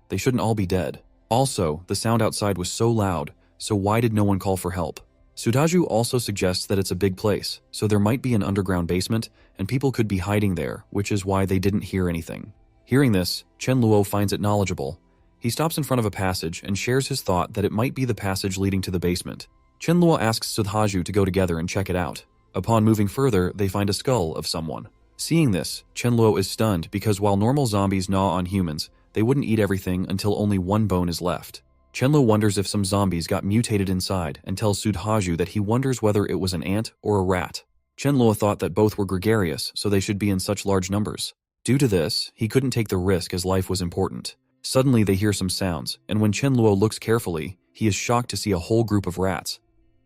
They shouldn't all be dead. Also, the sound outside was so loud, so why did no one call for help? Sudhaju also suggests that it's a big place, so there might be an underground basement, and people could be hiding there, which is why they didn't hear anything. Hearing this, Chenluo finds it knowledgeable. He stops in front of a passage and shares his thought that it might be the passage leading to the basement. Chenluo asks Sudhaju to go together and check it out. Upon moving further, they find a skull of someone. Seeing this, Chenluo is stunned because while normal zombies gnaw on humans, they wouldn't eat everything until only one bone is left. Chenluo wonders if some zombies got mutated inside and tells Sudhaju that he wonders whether it was an ant or a rat. Chenluo thought that both were gregarious, so they should be in such large numbers. Due to this, he couldn't take the risk as life was important. Suddenly they hear some sounds, and when Chenluo looks carefully, he is shocked to see a whole group of rats.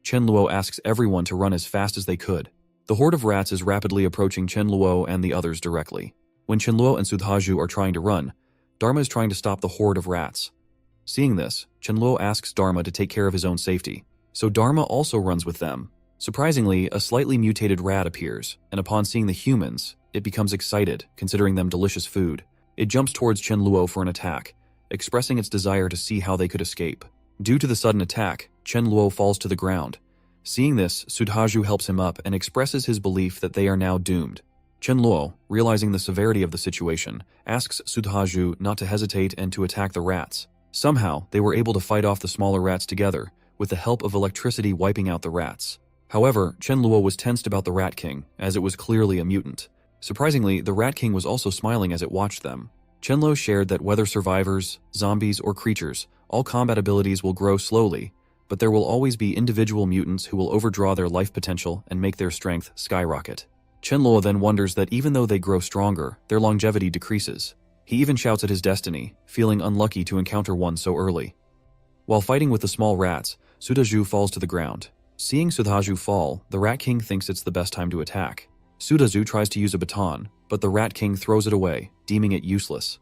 Chen Luo asks everyone to run as fast as they could. The horde of rats is rapidly approaching Chen Luo and the others directly. When Chen Luo and Sudhaju are trying to run, Dharma is trying to stop the horde of rats. Seeing this, Chen Luo asks Dharma to take care of his own safety, so Dharma also runs with them. Surprisingly, a slightly mutated rat appears, and upon seeing the humans, it becomes excited, considering them delicious food. It jumps towards Chen Luo for an attack, expressing its desire to see how they could escape. Due to the sudden attack, Chen Luo falls to the ground. Seeing this, Sudhaju helps him up and expresses his belief that they are now doomed. Chen Luo, realizing the severity of the situation, asks Sudhaju not to hesitate and to attack the rats. Somehow, they were able to fight off the smaller rats together, with the help of electricity wiping out the rats. However, Chen Luo was tensed about the Rat King, as it was clearly a mutant. Surprisingly, the Rat King was also smiling as it watched them. Chen Luo shared that whether survivors, zombies, or creatures, all combat abilities will grow slowly, but there will always be individual mutants who will overdraw their life potential and make their strength skyrocket. Chen Luo then wonders that even though they grow stronger, their longevity decreases. He even shouts at his destiny, feeling unlucky to encounter one so early. While fighting with the small rats, Sudhaju falls to the ground. Seeing Sudhaju fall, the Rat King thinks it's the best time to attack. Sudhaju tries to use a baton, but the Rat King throws it away, deeming it useless.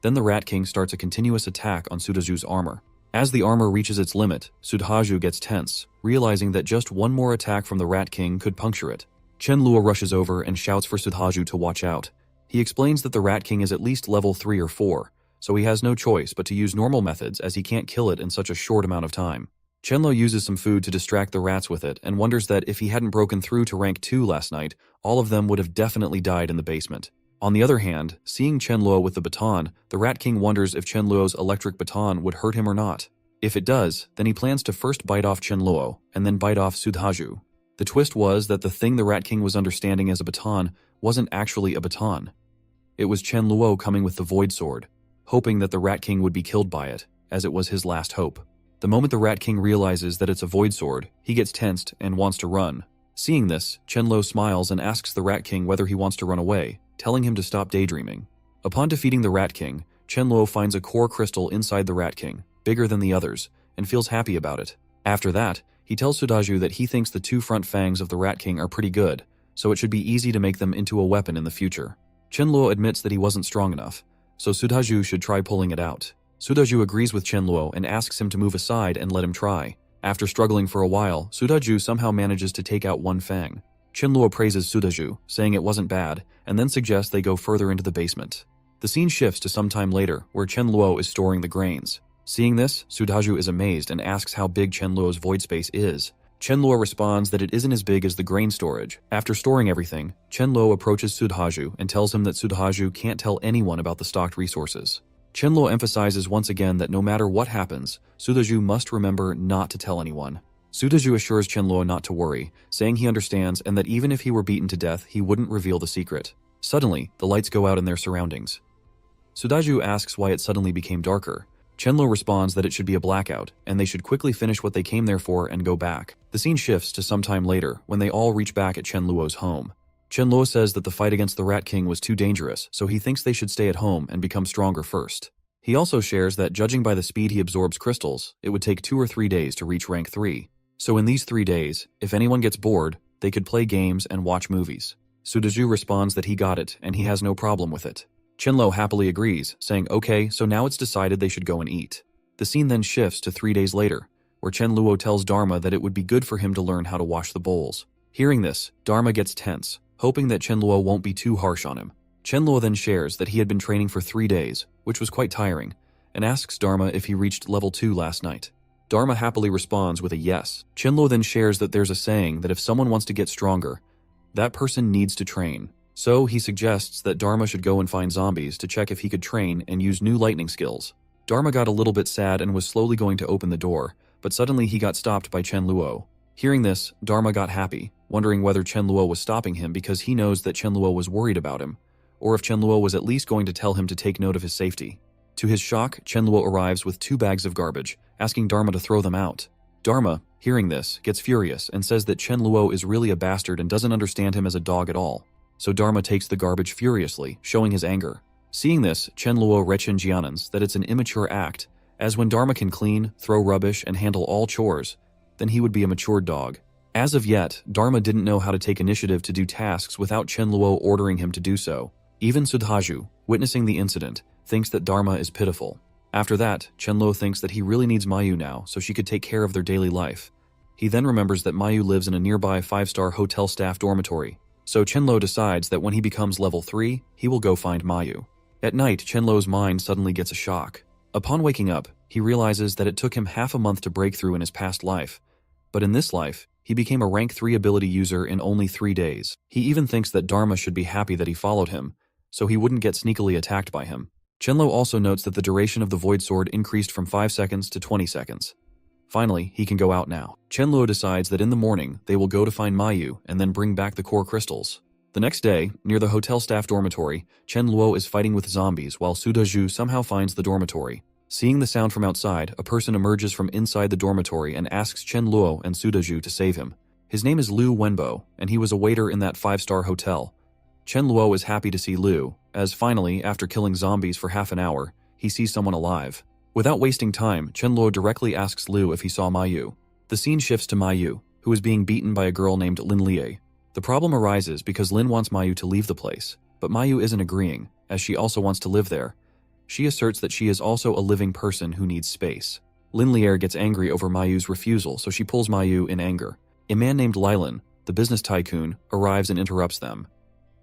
Then the Rat King starts a continuous attack on Sudhaju's armor. As the armor reaches its limit, Sudhaju gets tense, realizing that just one more attack from the Rat King could puncture it. Chen Luo rushes over and shouts for Sudhaju to watch out. He explains that the Rat King is at least level 3 or 4, so he has no choice but to use normal methods as he can't kill it in such a short amount of time. Chen Luo uses some food to distract the rats with it and wonders that if he hadn't broken through to rank 2 last night, all of them would have definitely died in the basement. On the other hand, seeing Chen Luo with the baton, the Rat King wonders if Chen Luo's electric baton would hurt him or not. If it does, then he plans to first bite off Chen Luo and then bite off Sudhaju. The twist was that the thing the Rat King was understanding as a baton wasn't actually a baton. It was Chen Luo coming with the Void Sword, hoping that the Rat King would be killed by it, as it was his last hope. The moment the Rat King realizes that it's a Void Sword, he gets tensed and wants to run. Seeing this, Chen Luo smiles and asks the Rat King whether he wants to run away, telling him to stop daydreaming. Upon defeating the Rat King, Chen Luo finds a core crystal inside the Rat King, bigger than the others, and feels happy about it. After that, he tells Sudhaju that he thinks the 2 front fangs of the Rat King are pretty good, so it should be easy to make them into a weapon in the future. Chen Luo admits that he wasn't strong enough, so Sudhaju should try pulling it out. Sudhaju agrees with Chen Luo and asks him to move aside and let him try. After struggling for a while, Sudhaju somehow manages to take out 1 fang. Chen Luo praises Sudhaju, saying it wasn't bad, and then suggests they go further into the basement. The scene shifts to some time later, where Chen Luo is storing the grains. Seeing this, Sudhaju is amazed and asks how big Chen Luo's void space is. Chen Luo responds that it isn't as big as the grain storage. After storing everything, Chen Luo approaches Sudhaju and tells him that Sudhaju can't tell anyone about the stocked resources. Chen Luo emphasizes once again that no matter what happens, Sudhaju must remember not to tell anyone. Sudhaju assures Chen Luo not to worry, saying he understands and that even if he were beaten to death, he wouldn't reveal the secret. Suddenly, the lights go out in their surroundings. Sudhaju asks why it suddenly became darker. Chen Luo responds that it should be a blackout, and they should quickly finish what they came there for and go back. The scene shifts to some time later, when they all reach back at Chen Luo's home. Chen Luo says that the fight against the Rat King was too dangerous, so he thinks they should stay at home and become stronger first. He also shares that judging by the speed he absorbs crystals, it would take 2 or 3 days to reach rank 3. So in these 3 days, if anyone gets bored, they could play games and watch movies. Sudhaju responds that he got it, and he has no problem with it. Chen Luo happily agrees, saying, okay, so now it's decided they should go and eat. The scene then shifts to 3 days later, where Chen Luo tells Dharma that it would be good for him to learn how to wash the bowls. Hearing this, Dharma gets tense, hoping that Chen Luo won't be too harsh on him. Chen Luo then shares that he had been training for 3 days, which was quite tiring, and asks Dharma if he reached level 2 last night. Dharma happily responds with a yes. Chen Luo then shares that there's a saying that if someone wants to get stronger, that person needs to train. So he suggests that Dharma should go and find zombies to check if he could train and use new lightning skills. Dharma got a little bit sad and was slowly going to open the door, but suddenly he got stopped by Chen Luo. Hearing this, Dharma got happy, wondering whether Chen Luo was stopping him because he knows that Chen Luo was worried about him, or if Chen Luo was at least going to tell him to take note of his safety. To his shock, Chen Luo arrives with 2 bags of garbage, asking Dharma to throw them out. Dharma, hearing this, gets furious and says that Chen Luo is really a bastard and doesn't understand him as a dog at all. So Dharma takes the garbage furiously, showing his anger. Seeing this, Chen Luo renchenjianens that it's an immature act, as when Dharma can clean, throw rubbish, and handle all chores, then he would be a matured dog. As of yet, Dharma didn't know how to take initiative to do tasks without Chenluo ordering him to do so. Even Sudhaju, witnessing the incident, thinks that Dharma is pitiful. After that, Chenluo thinks that he really needs Mayu now so she could take care of their daily life. He then remembers that Mayu lives in a nearby 5-star hotel staff dormitory. So Chenluo decides that when he becomes level 3, he will go find Mayu. At night, Chenluo's mind suddenly gets a shock. Upon waking up, he realizes that it took him half a month to break through in his past life. But in this life, he became a rank 3 ability user in only 3 days. He even thinks that Dharma should be happy that he followed him, so he wouldn't get sneakily attacked by him. Chenluo also notes that the duration of the Void Sword increased from 5 seconds to 20 seconds. Finally, he can go out now. Chenluo decides that in the morning, they will go to find Mayu and then bring back the core crystals. The next day, near the hotel staff dormitory, Chenluo is fighting with zombies while Sudaju somehow finds the dormitory. Seeing the sound from outside, a person emerges from inside the dormitory and asks Chenluo and Sudaju to save him. His name is Liu Wenbo, and he was a waiter in that 5-star hotel. Chenluo is happy to see Liu, as finally, after killing zombies for half an hour, he sees someone alive. Without wasting time, Chenluo directly asks Liu if he saw Mayu. The scene shifts to Mayu, who is being beaten by a girl named Lin Lie. The problem arises because Lin wants Mayu to leave the place, but Mayu isn't agreeing, as she also wants to live there. She asserts that she is also a living person who needs space. Lin Lie gets angry over Mayu's refusal, so she pulls Mayu in anger. A man named Lilan, the business tycoon, arrives and interrupts them.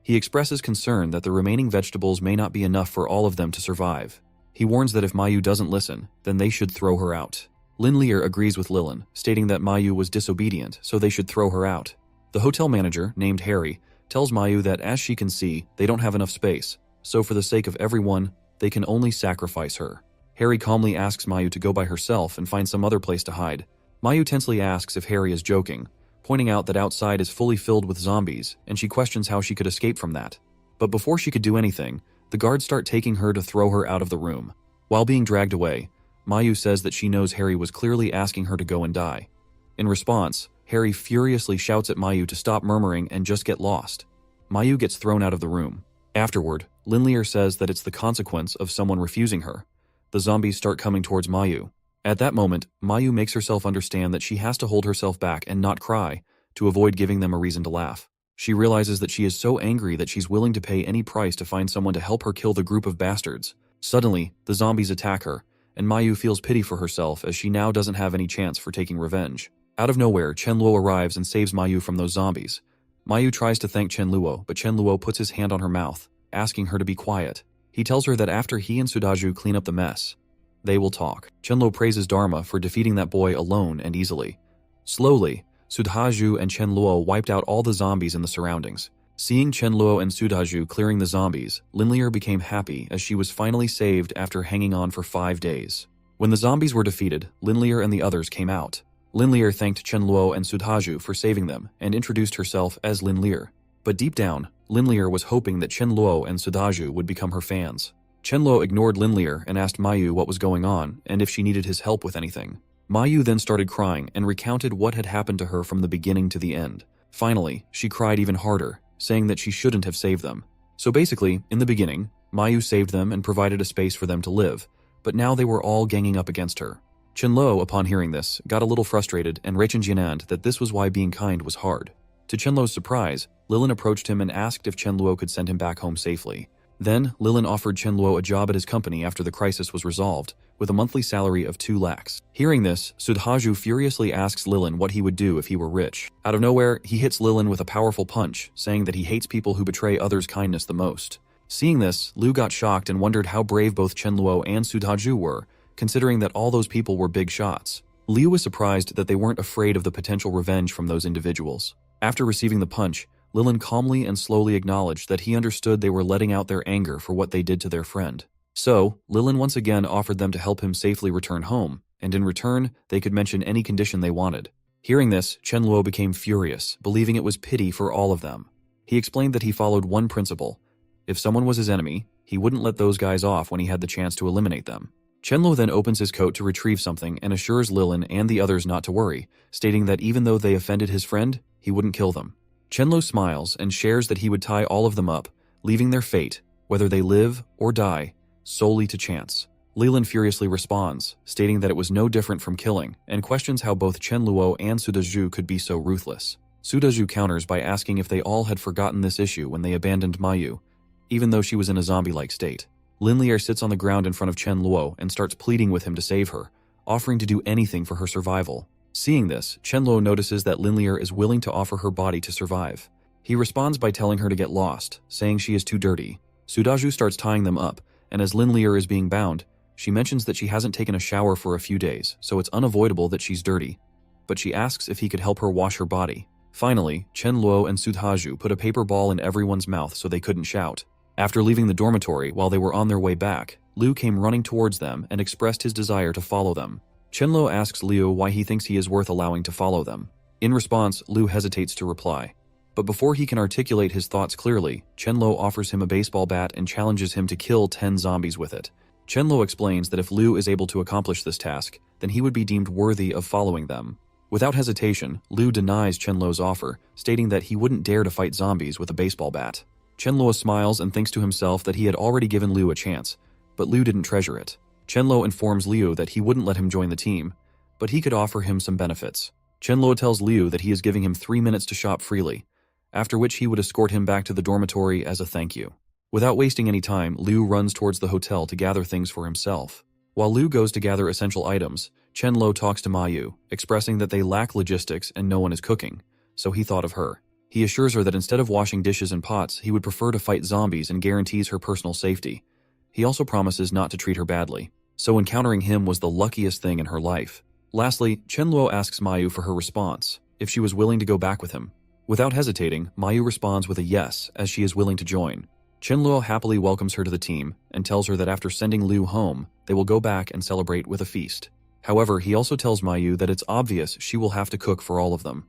He expresses concern that the remaining vegetables may not be enough for all of them to survive. He warns that if Mayu doesn't listen, then they should throw her out. Lin Lie agrees with Lilan, stating that Mayu was disobedient, so they should throw her out. The hotel manager, named Harry, tells Mayu that as she can see, they don't have enough space, so for the sake of everyone, they can only sacrifice her. Harry calmly asks Mayu to go by herself and find some other place to hide. Mayu tensely asks if Harry is joking, pointing out that outside is fully filled with zombies, and she questions how she could escape from that. But before she could do anything, the guards start taking her to throw her out of the room. While being dragged away, Mayu says that she knows Harry was clearly asking her to go and die. In response, Harry furiously shouts at Mayu to stop murmuring and just get lost. Mayu gets thrown out of the room. Afterward, Lin Lie says that it's the consequence of someone refusing her. The zombies start coming towards Mayu. At that moment, Mayu makes herself understand that she has to hold herself back and not cry to avoid giving them a reason to laugh. She realizes that she is so angry that she's willing to pay any price to find someone to help her kill the group of bastards. Suddenly, the zombies attack her, and Mayu feels pity for herself as she now doesn't have any chance for taking revenge. Out of nowhere, Chenluo arrives and saves Mayu from those zombies. Mayu tries to thank Chenluo, but Chenluo puts his hand on her mouth, asking her to be quiet. He tells her that after he and Sudaju clean up the mess, they will talk. Chenluo praises Dharma for defeating that boy alone and easily. Slowly, Sudhaju and Chenluo wiped out all the zombies in the surroundings. Seeing Chenluo and Sudhaju clearing the zombies, Lin Lie became happy as she was finally saved after hanging on for 5 days. When the zombies were defeated, Lin Lie and the others came out. Lin Lie thanked Chenluo and Sudhaju for saving them and introduced herself as Lin Lie. But deep down, Lin Lie was hoping that Chenluo and Sudhaju would become her fans. Chenluo ignored Lin Lie and asked Mayu what was going on and if she needed his help with anything. Mayu then started crying and recounted what had happened to her from the beginning to the end. Finally, she cried even harder, saying that she shouldn't have saved them. So basically, in the beginning, Mayu saved them and provided a space for them to live, but now they were all ganging up against her. Chenluo, upon hearing this, got a little frustrated and Reincarnation that this was why being kind was hard. To Chenluo's surprise, Lilan approached him and asked if Chenluo could send him back home safely. Then, Lilan offered Chenluo a job at his company after the crisis was resolved, with a monthly salary of 2 lakhs. Hearing this, Sudhaju furiously asks Lilan what he would do if he were rich. Out of nowhere, he hits Lilan with a powerful punch, saying that he hates people who betray others' kindness the most. Seeing this, Liu got shocked and wondered how brave both Chenluo and Sudhaju were, considering that all those people were big shots. Liu was surprised that they weren't afraid of the potential revenge from those individuals. After receiving the punch, Lilan calmly and slowly acknowledged that he understood they were letting out their anger for what they did to their friend. So, Lilan once again offered them to help him safely return home, and in return, they could mention any condition they wanted. Hearing this, Chenluo became furious, believing it was pity for all of them. He explained that he followed one principle. If someone was his enemy, he wouldn't let those guys off when he had the chance to eliminate them. Chenluo then opens his coat to retrieve something and assures Lilan and the others not to worry, stating that even though they offended his friend, he wouldn't kill them. Chenluo smiles and shares that he would tie all of them up, leaving their fate, whether they live or die, solely to chance. Leland furiously responds, stating that it was no different from killing, and questions how both Chen Luo and Sudaju could be so ruthless. Sudaju counters by asking if they all had forgotten this issue when they abandoned Mayu, even though she was in a zombie-like state. Linlier sits on the ground in front of Chen Luo and starts pleading with him to save her, offering to do anything for her survival. Seeing this, Chen Luo notices that Linlier is willing to offer her body to survive. He responds by telling her to get lost, saying she is too dirty. Sudaju starts tying them up, and as Linlier is being bound, she mentions that she hasn't taken a shower for a few days, so it's unavoidable that she's dirty. But she asks if he could help her wash her body. Finally, Chen Luo and Sudaju put a paper ball in everyone's mouth so they couldn't shout. After leaving the dormitory while they were on their way back, Liu came running towards them and expressed his desire to follow them. Chen Luo asks Liu why he thinks he is worth allowing to follow them. In response, Liu hesitates to reply. But before he can articulate his thoughts clearly, Chen Luo offers him a baseball bat and challenges him to kill 10 zombies with it. Chen Luo explains that if Liu is able to accomplish this task, then he would be deemed worthy of following them. Without hesitation, Liu denies Chen Luo's offer, stating that he wouldn't dare to fight zombies with a baseball bat. Chen Luo smiles and thinks to himself that he had already given Liu a chance, but Liu didn't treasure it. Chen Luo informs Liu that he wouldn't let him join the team, but he could offer him some benefits. Chen Luo tells Liu that he is giving him 3 minutes to shop freely, after which he would escort him back to the dormitory as a thank you. Without wasting any time, Liu runs towards the hotel to gather things for himself. While Liu goes to gather essential items, Chen Luo talks to Mayu, expressing that they lack logistics and no one is cooking, so he thought of her. He assures her that instead of washing dishes and pots, he would prefer to fight zombies and guarantees her personal safety. He also promises not to treat her badly, so encountering him was the luckiest thing in her life. Lastly, Chen Luo asks Mayu for her response, if she was willing to go back with him. Without hesitating, Mayu responds with a yes, as she is willing to join. Chen Luo happily welcomes her to the team and tells her that after sending Liu home, they will go back and celebrate with a feast. However, he also tells Mayu that it's obvious she will have to cook for all of them.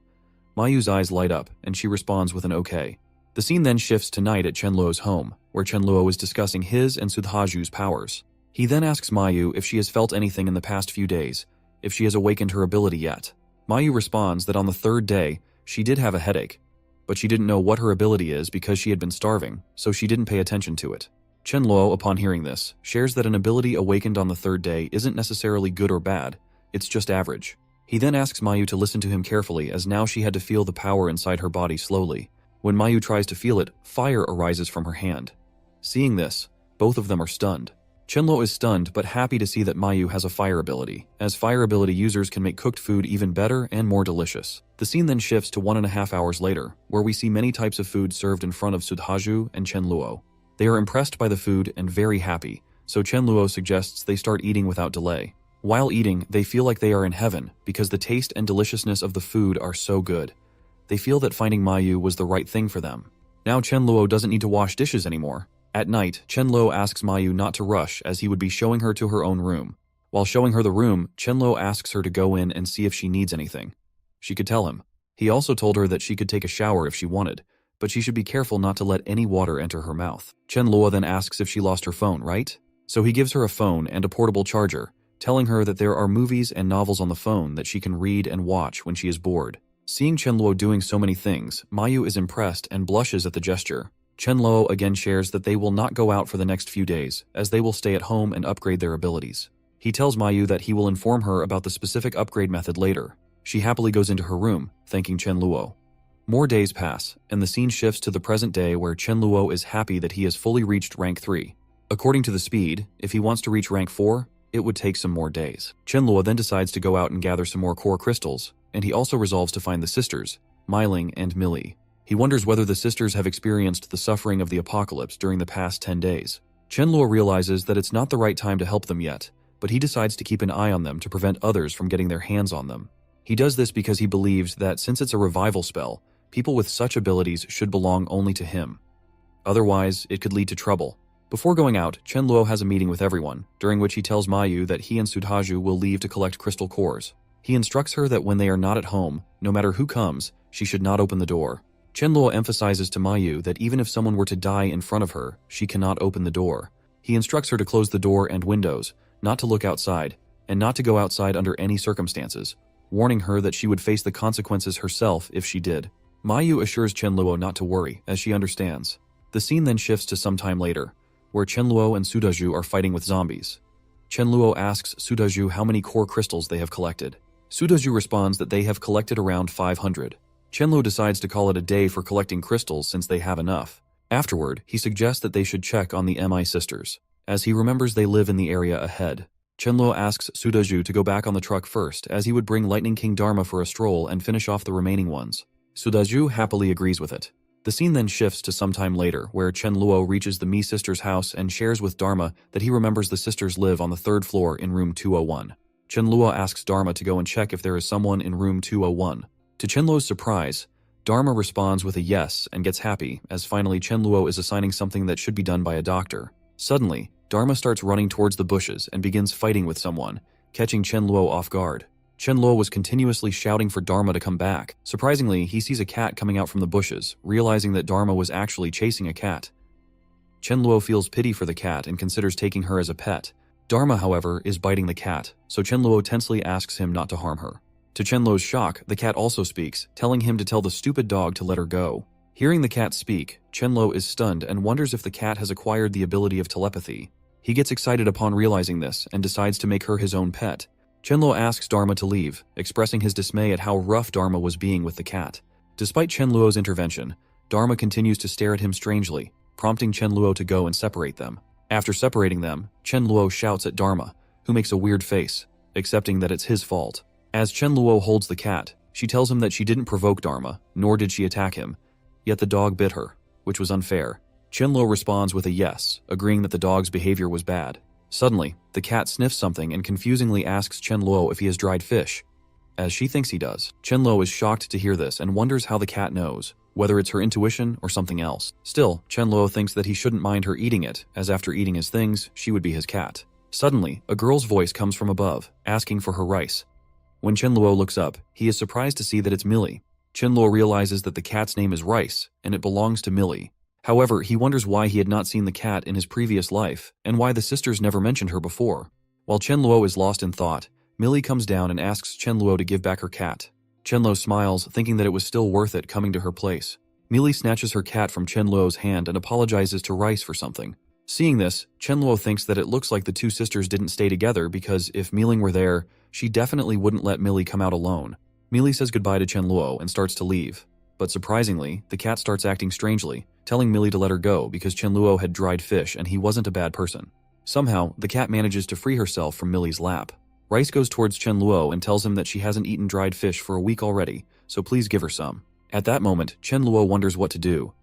Mayu's eyes light up, and she responds with an okay. The scene then shifts to night at Chen Luo's home, where Chen Luo is discussing his and Sudhaju's powers. He then asks Mayu if she has felt anything in the past few days, if she has awakened her ability yet. Mayu responds that on the 3rd day, she did have a headache, but she didn't know what her ability is because she had been starving, so she didn't pay attention to it. Chen Luo, upon hearing this, shares that an ability awakened on the 3rd day isn't necessarily good or bad, it's just average. He then asks Mayu to listen to him carefully, as now she had to feel the power inside her body slowly. When Mayu tries to feel it, fire arises from her hand. Seeing this, both of them are stunned. Chen Luo is stunned but happy to see that Mayu has a fire ability, as fire ability users can make cooked food even better and more delicious. The scene then shifts to 1.5 hours later, where we see many types of food served in front of Sudhaju and Chen Luo. They are impressed by the food and very happy, so Chen Luo suggests they start eating without delay. While eating, they feel like they are in heaven because the taste and deliciousness of the food are so good. They feel that finding Mayu was the right thing for them. Now Chen Luo doesn't need to wash dishes anymore. At night, Chen Luo asks Mayu not to rush as he would be showing her to her own room. While showing her the room, Chen Luo asks her to go in and see if she needs anything. She could tell him. He also told her that she could take a shower if she wanted, but she should be careful not to let any water enter her mouth. Chen Luo then asks if she lost her phone, right? So he gives her a phone and a portable charger, telling her that there are movies and novels on the phone that she can read and watch when she is bored. Seeing Chen Luo doing so many things, Mayu is impressed and blushes at the gesture. Chen Luo again shares that they will not go out for the next few days, as they will stay at home and upgrade their abilities. He tells Mayu that he will inform her about the specific upgrade method later. She happily goes into her room, thanking Chen Luo. More days pass, and the scene shifts to the present day where Chen Luo is happy that he has fully reached rank 3. According to the speed, if he wants to reach rank 4, it would take some more days. Chen Luo then decides to go out and gather some more core crystals, and he also resolves to find the sisters, Myling and Millie. He wonders whether the sisters have experienced the suffering of the apocalypse during the past 10 days. Chen Luo realizes that it's not the right time to help them yet, but he decides to keep an eye on them to prevent others from getting their hands on them. He does this because he believes that since it's a revival spell, people with such abilities should belong only to him. Otherwise, it could lead to trouble. Before going out, Chen Luo has a meeting with everyone, during which he tells Mayu that he and Sudhaju will leave to collect crystal cores. He instructs her that when they are not at home, no matter who comes, she should not open the door. Chen Luo emphasizes to Mayu that even if someone were to die in front of her, she cannot open the door. He instructs her to close the door and windows, not to look outside, and not to go outside under any circumstances, warning her that she would face the consequences herself if she did. Mayu assures Chen Luo not to worry, as she understands. The scene then shifts to some time later, where Chen Luo and Sudaju are fighting with zombies. Chen Luo asks Sudaju how many core crystals they have collected. Sudaju responds that they have collected around 500. Chen Luo decides to call it a day for collecting crystals since they have enough. Afterward, he suggests that they should check on the Mi sisters, as he remembers they live in the area ahead. Chen Luo asks Sudaju to go back on the truck first, as he would bring Lightning King Dharma for a stroll and finish off the remaining ones. Sudaju happily agrees with it. The scene then shifts to some time later, where Chen Luo reaches the Mi sisters' house and shares with Dharma that he remembers the sisters live on the 3rd floor in room 201. Chen Luo asks Dharma to go and check if there is someone in room 201. To Chen Luo's surprise, Dharma responds with a yes and gets happy, as finally Chen Luo is assigning something that should be done by a doctor. Suddenly, Dharma starts running towards the bushes and begins fighting with someone, catching Chen Luo off guard. Chen Luo was continuously shouting for Dharma to come back. Surprisingly, he sees a cat coming out from the bushes, realizing that Dharma was actually chasing a cat. Chen Luo feels pity for the cat and considers taking her as a pet. Dharma, however, is biting the cat, so Chen Luo tensely asks him not to harm her. To Chen Luo's shock, the cat also speaks, telling him to tell the stupid dog to let her go. Hearing the cat speak, Chen Luo is stunned and wonders if the cat has acquired the ability of telepathy. He gets excited upon realizing this and decides to make her his own pet. Chen Luo asks Dharma to leave, expressing his dismay at how rough Dharma was being with the cat. Despite Chen Luo's intervention, Dharma continues to stare at him strangely, prompting Chen Luo to go and separate them. After separating them, Chen Luo shouts at Dharma, who makes a weird face, accepting that it's his fault. As Chen Luo holds the cat, she tells him that she didn't provoke Dharma, nor did she attack him, yet the dog bit her, which was unfair. Chen Luo responds with a yes, agreeing that the dog's behavior was bad. Suddenly, the cat sniffs something and confusingly asks Chen Luo if he has dried fish, as she thinks he does. Chen Luo is shocked to hear this and wonders how the cat knows, whether it's her intuition or something else. Still, Chen Luo thinks that he shouldn't mind her eating it, as after eating his things, she would be his cat. Suddenly, a girl's voice comes from above, asking for her rice. When Chen Luo looks up, he is surprised to see that it's Millie. Chen Luo realizes that the cat's name is Rice, and it belongs to Millie. However, he wonders why he had not seen the cat in his previous life, and why the sisters never mentioned her before. While Chen Luo is lost in thought, Millie comes down and asks Chen Luo to give back her cat. Chen Luo smiles, thinking that it was still worth it coming to her place. Millie snatches her cat from Chen Luo's hand and apologizes to Rice for something. Seeing this, Chen Luo thinks that it looks like the two sisters didn't stay together because if Milling were there, she definitely wouldn't let Millie come out alone. Millie says goodbye to Chen Luo and starts to leave. But surprisingly, the cat starts acting strangely, telling Millie to let her go because Chen Luo had dried fish and he wasn't a bad person. Somehow, the cat manages to free herself from Millie's lap. Rice goes towards Chen Luo and tells him that she hasn't eaten dried fish for a week already, so please give her some. At that moment, Chen Luo wonders what to do,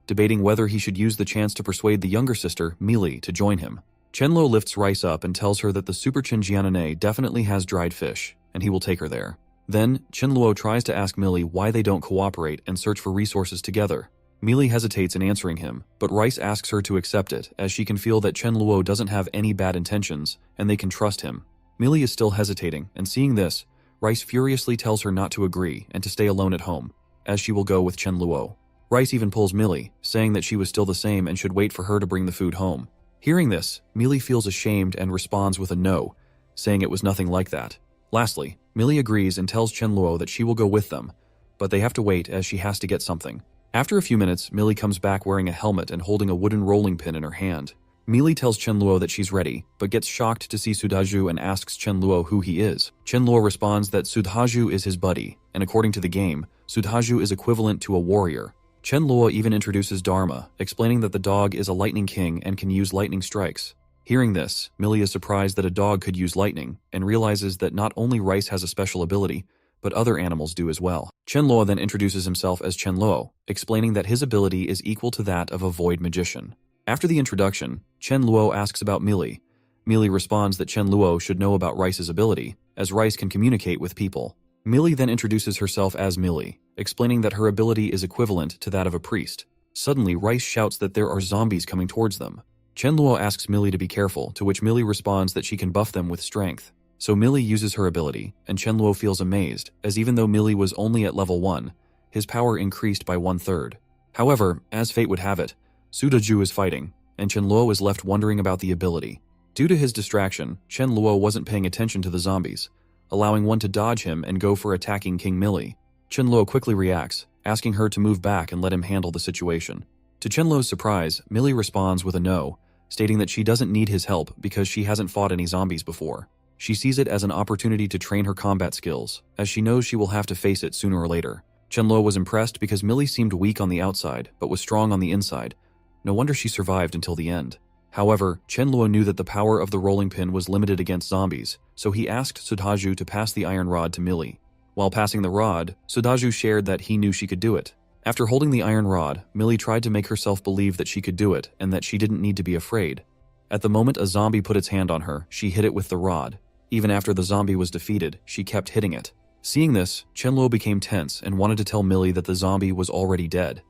debating whether he should use the chance to persuade the younger sister, Millie, to join him. Chen Luo lifts Rice up and tells her that the Super Chen Jianane definitely has dried fish, and he will take her there. Then, Chen Luo tries to ask Millie why they don't cooperate and search for resources together. Millie hesitates in answering him, but Rice asks her to accept it, as she can feel that Chen Luo doesn't have any bad intentions, and they can trust him. Millie is still hesitating, and seeing this, Rice furiously tells her not to agree and to stay alone at home, as she will go with Chen Luo. Rice even pulls Millie, saying that she was still the same and should wait for her to bring the food home. Hearing this, Millie feels ashamed and responds with a no, saying it was nothing like that. Lastly, Millie agrees and tells Chen Luo that she will go with them, but they have to wait as she has to get something. After a few minutes, Millie comes back wearing a helmet and holding a wooden rolling pin in her hand. Millie tells Chen Luo that she's ready, but gets shocked to see Sudaju and asks Chen Luo who he is. Chen Luo responds that Sudaju is his buddy, and according to the game, Sudaju is equivalent to a warrior. Chen Luo even introduces Dharma, explaining that the dog is a lightning king and can use lightning strikes. Hearing this, Millie is surprised that a dog could use lightning, and realizes that not only Rice has a special ability, but other animals do as well. Chen Luo then introduces himself as Chen Luo, explaining that his ability is equal to that of a void magician. After the introduction, Chen Luo asks about Millie. Millie responds that Chen Luo should know about Rice's ability, as Rice can communicate with people. Millie then introduces herself as Millie, explaining that her ability is equivalent to that of a priest. Suddenly, Rice shouts that there are zombies coming towards them. Chen Luo asks Millie to be careful, to which Millie responds that she can buff them with strength. So Millie uses her ability, and Chen Luo feels amazed, as even though Millie was only at level 1, his power increased by 1/3. However, as fate would have it, Sudaju is fighting, and Chen Luo is left wondering about the ability. Due to his distraction, Chen Luo wasn't paying attention to the zombies, allowing one to dodge him and go for attacking King Millie. Chen Luo quickly reacts, asking her to move back and let him handle the situation. To Chen Luo's surprise, Millie responds with a no, stating that she doesn't need his help because she hasn't fought any zombies before. She sees it as an opportunity to train her combat skills, as she knows she will have to face it sooner or later. Chenluo was impressed because Millie seemed weak on the outside, but was strong on the inside. No wonder she survived until the end. However, Chenluo knew that the power of the rolling pin was limited against zombies, so he asked Sudaju to pass the iron rod to Millie. While passing the rod, Sudaju shared that he knew she could do it. After holding the iron rod, Millie tried to make herself believe that she could do it and that she didn't need to be afraid. At the moment a zombie put its hand on her, she hit it with the rod. Even after the zombie was defeated, she kept hitting it. Seeing this, Chenluo became tense and wanted to tell Millie that the zombie was already dead.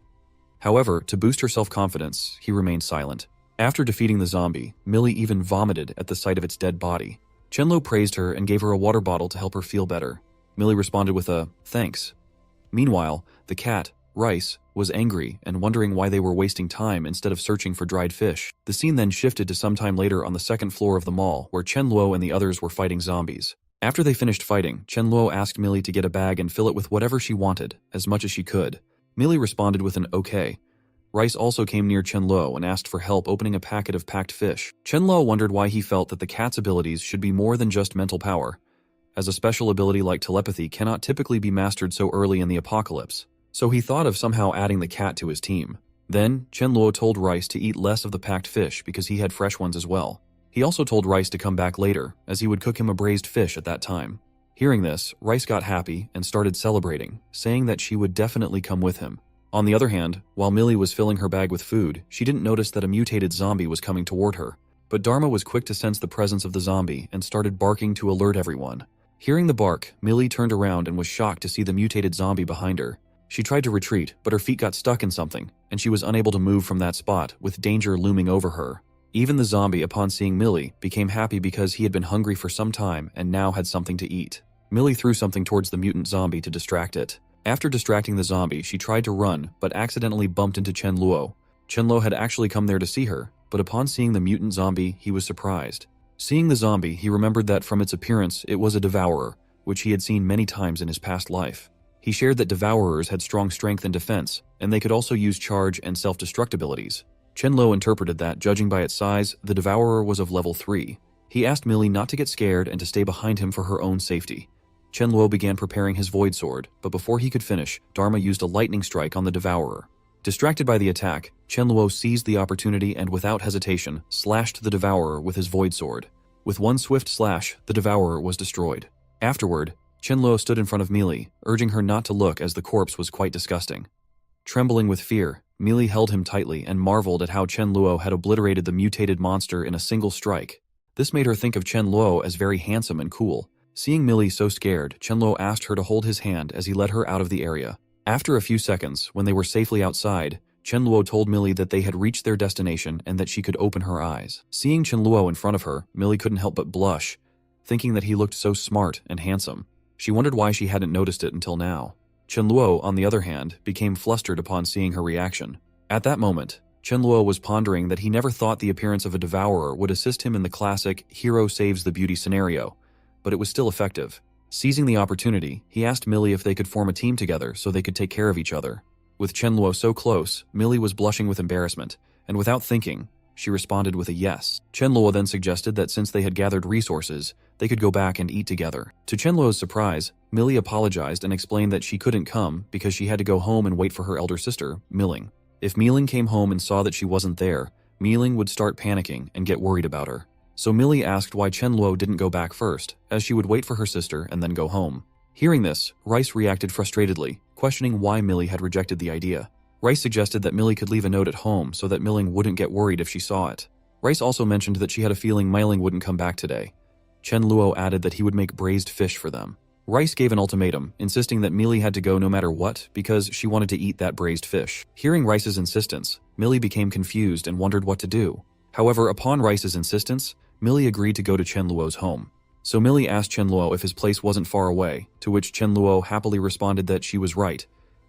However, to boost her self-confidence, he remained silent. After defeating the zombie, Millie even vomited at the sight of its dead body. Chenluo praised her and gave her a water bottle to help her feel better. Millie responded with a, "Thanks." Meanwhile, the cat, Rice, was angry and wondering why they were wasting time instead of searching for dried fish. The scene then shifted to some time later on the second floor of the mall, where Chenluo and the others were fighting zombies. After they finished fighting, Chenluo asked Millie to get a bag and fill it with whatever she wanted, as much as she could. Millie responded with an okay. Rice also came near Chenluo and asked for help opening a packet of packed fish. Chenluo wondered why he felt that the cat's abilities should be more than just mental power, as a special ability like telepathy cannot typically be mastered so early in the apocalypse. So he thought of somehow adding the cat to his team. Then, Chenluo told Rice to eat less of the packed fish because he had fresh ones as well. He also told Rice to come back later, as he would cook him a braised fish at that time. Hearing this, Rice got happy and started celebrating, saying that she would definitely come with him. On the other hand, while Millie was filling her bag with food, she didn't notice that a mutated zombie was coming toward her. But Dharma was quick to sense the presence of the zombie and started barking to alert everyone. Hearing the bark, Millie turned around and was shocked to see the mutated zombie behind her. She tried to retreat, but her feet got stuck in something, and she was unable to move from that spot, with danger looming over her. Even the zombie, upon seeing Millie, became happy because he had been hungry for some time and now had something to eat. Millie threw something towards the mutant zombie to distract it. After distracting the zombie, she tried to run, but accidentally bumped into Chenluo. Chenluo had actually come there to see her, but upon seeing the mutant zombie, he was surprised. Seeing the zombie, he remembered that from its appearance, it was a devourer, which he had seen many times in his past life. He shared that devourers had strong strength and defense, and they could also use charge and self-destruct abilities. Chenluo interpreted that, judging by its size, the devourer was of level 3. He asked Millie not to get scared and to stay behind him for her own safety. Chenluo began preparing his void sword, but before he could finish, Dharma used a lightning strike on the devourer. Distracted by the attack, Chenluo seized the opportunity and without hesitation, slashed the devourer with his void sword. With one swift slash, the devourer was destroyed. Afterward, Chenluo stood in front of Millie, urging her not to look as the corpse was quite disgusting. Trembling with fear, Millie held him tightly and marveled at how Chenluo had obliterated the mutated monster in a single strike. This made her think of Chenluo as very handsome and cool. Seeing Millie so scared, Chenluo asked her to hold his hand as he led her out of the area. After a few seconds, when they were safely outside, Chenluo told Millie that they had reached their destination and that she could open her eyes. Seeing Chenluo in front of her, Millie couldn't help but blush, thinking that he looked so smart and handsome. She wondered why she hadn't noticed it until now. Chenluo, on the other hand, became flustered upon seeing her reaction. At that moment, Chenluo was pondering that he never thought the appearance of a devourer would assist him in the classic hero saves the beauty scenario, but it was still effective. Seizing the opportunity, he asked Millie if they could form a team together so they could take care of each other. With Chenluo so close, Millie was blushing with embarrassment, and without thinking, she responded with a yes. Chenluo then suggested that since they had gathered resources, they could go back and eat together. To Chenluo's surprise, Millie apologized and explained that she couldn't come because she had to go home and wait for her elder sister, Milling. If Milling came home and saw that she wasn't there, Milling would start panicking and get worried about her. So Millie asked why Chenluo didn't go back first, as she would wait for her sister and then go home. Hearing this, Rice reacted frustratedly, questioning why Millie had rejected the idea. Rice suggested that Millie could leave a note at home so that Milling wouldn't get worried if she saw it. Rice also mentioned that she had a feeling Milling wouldn't come back today. Chenluo added that he would make braised fish for them. Rice gave an ultimatum, insisting that Millie had to go no matter what because she wanted to eat that braised fish. Hearing Rice's insistence, Millie became confused and wondered what to do. However, upon Rice's insistence, Millie agreed to go to Chenluo's home. So Millie asked Chenluo if his place wasn't far away, to which Chenluo happily responded that she was right.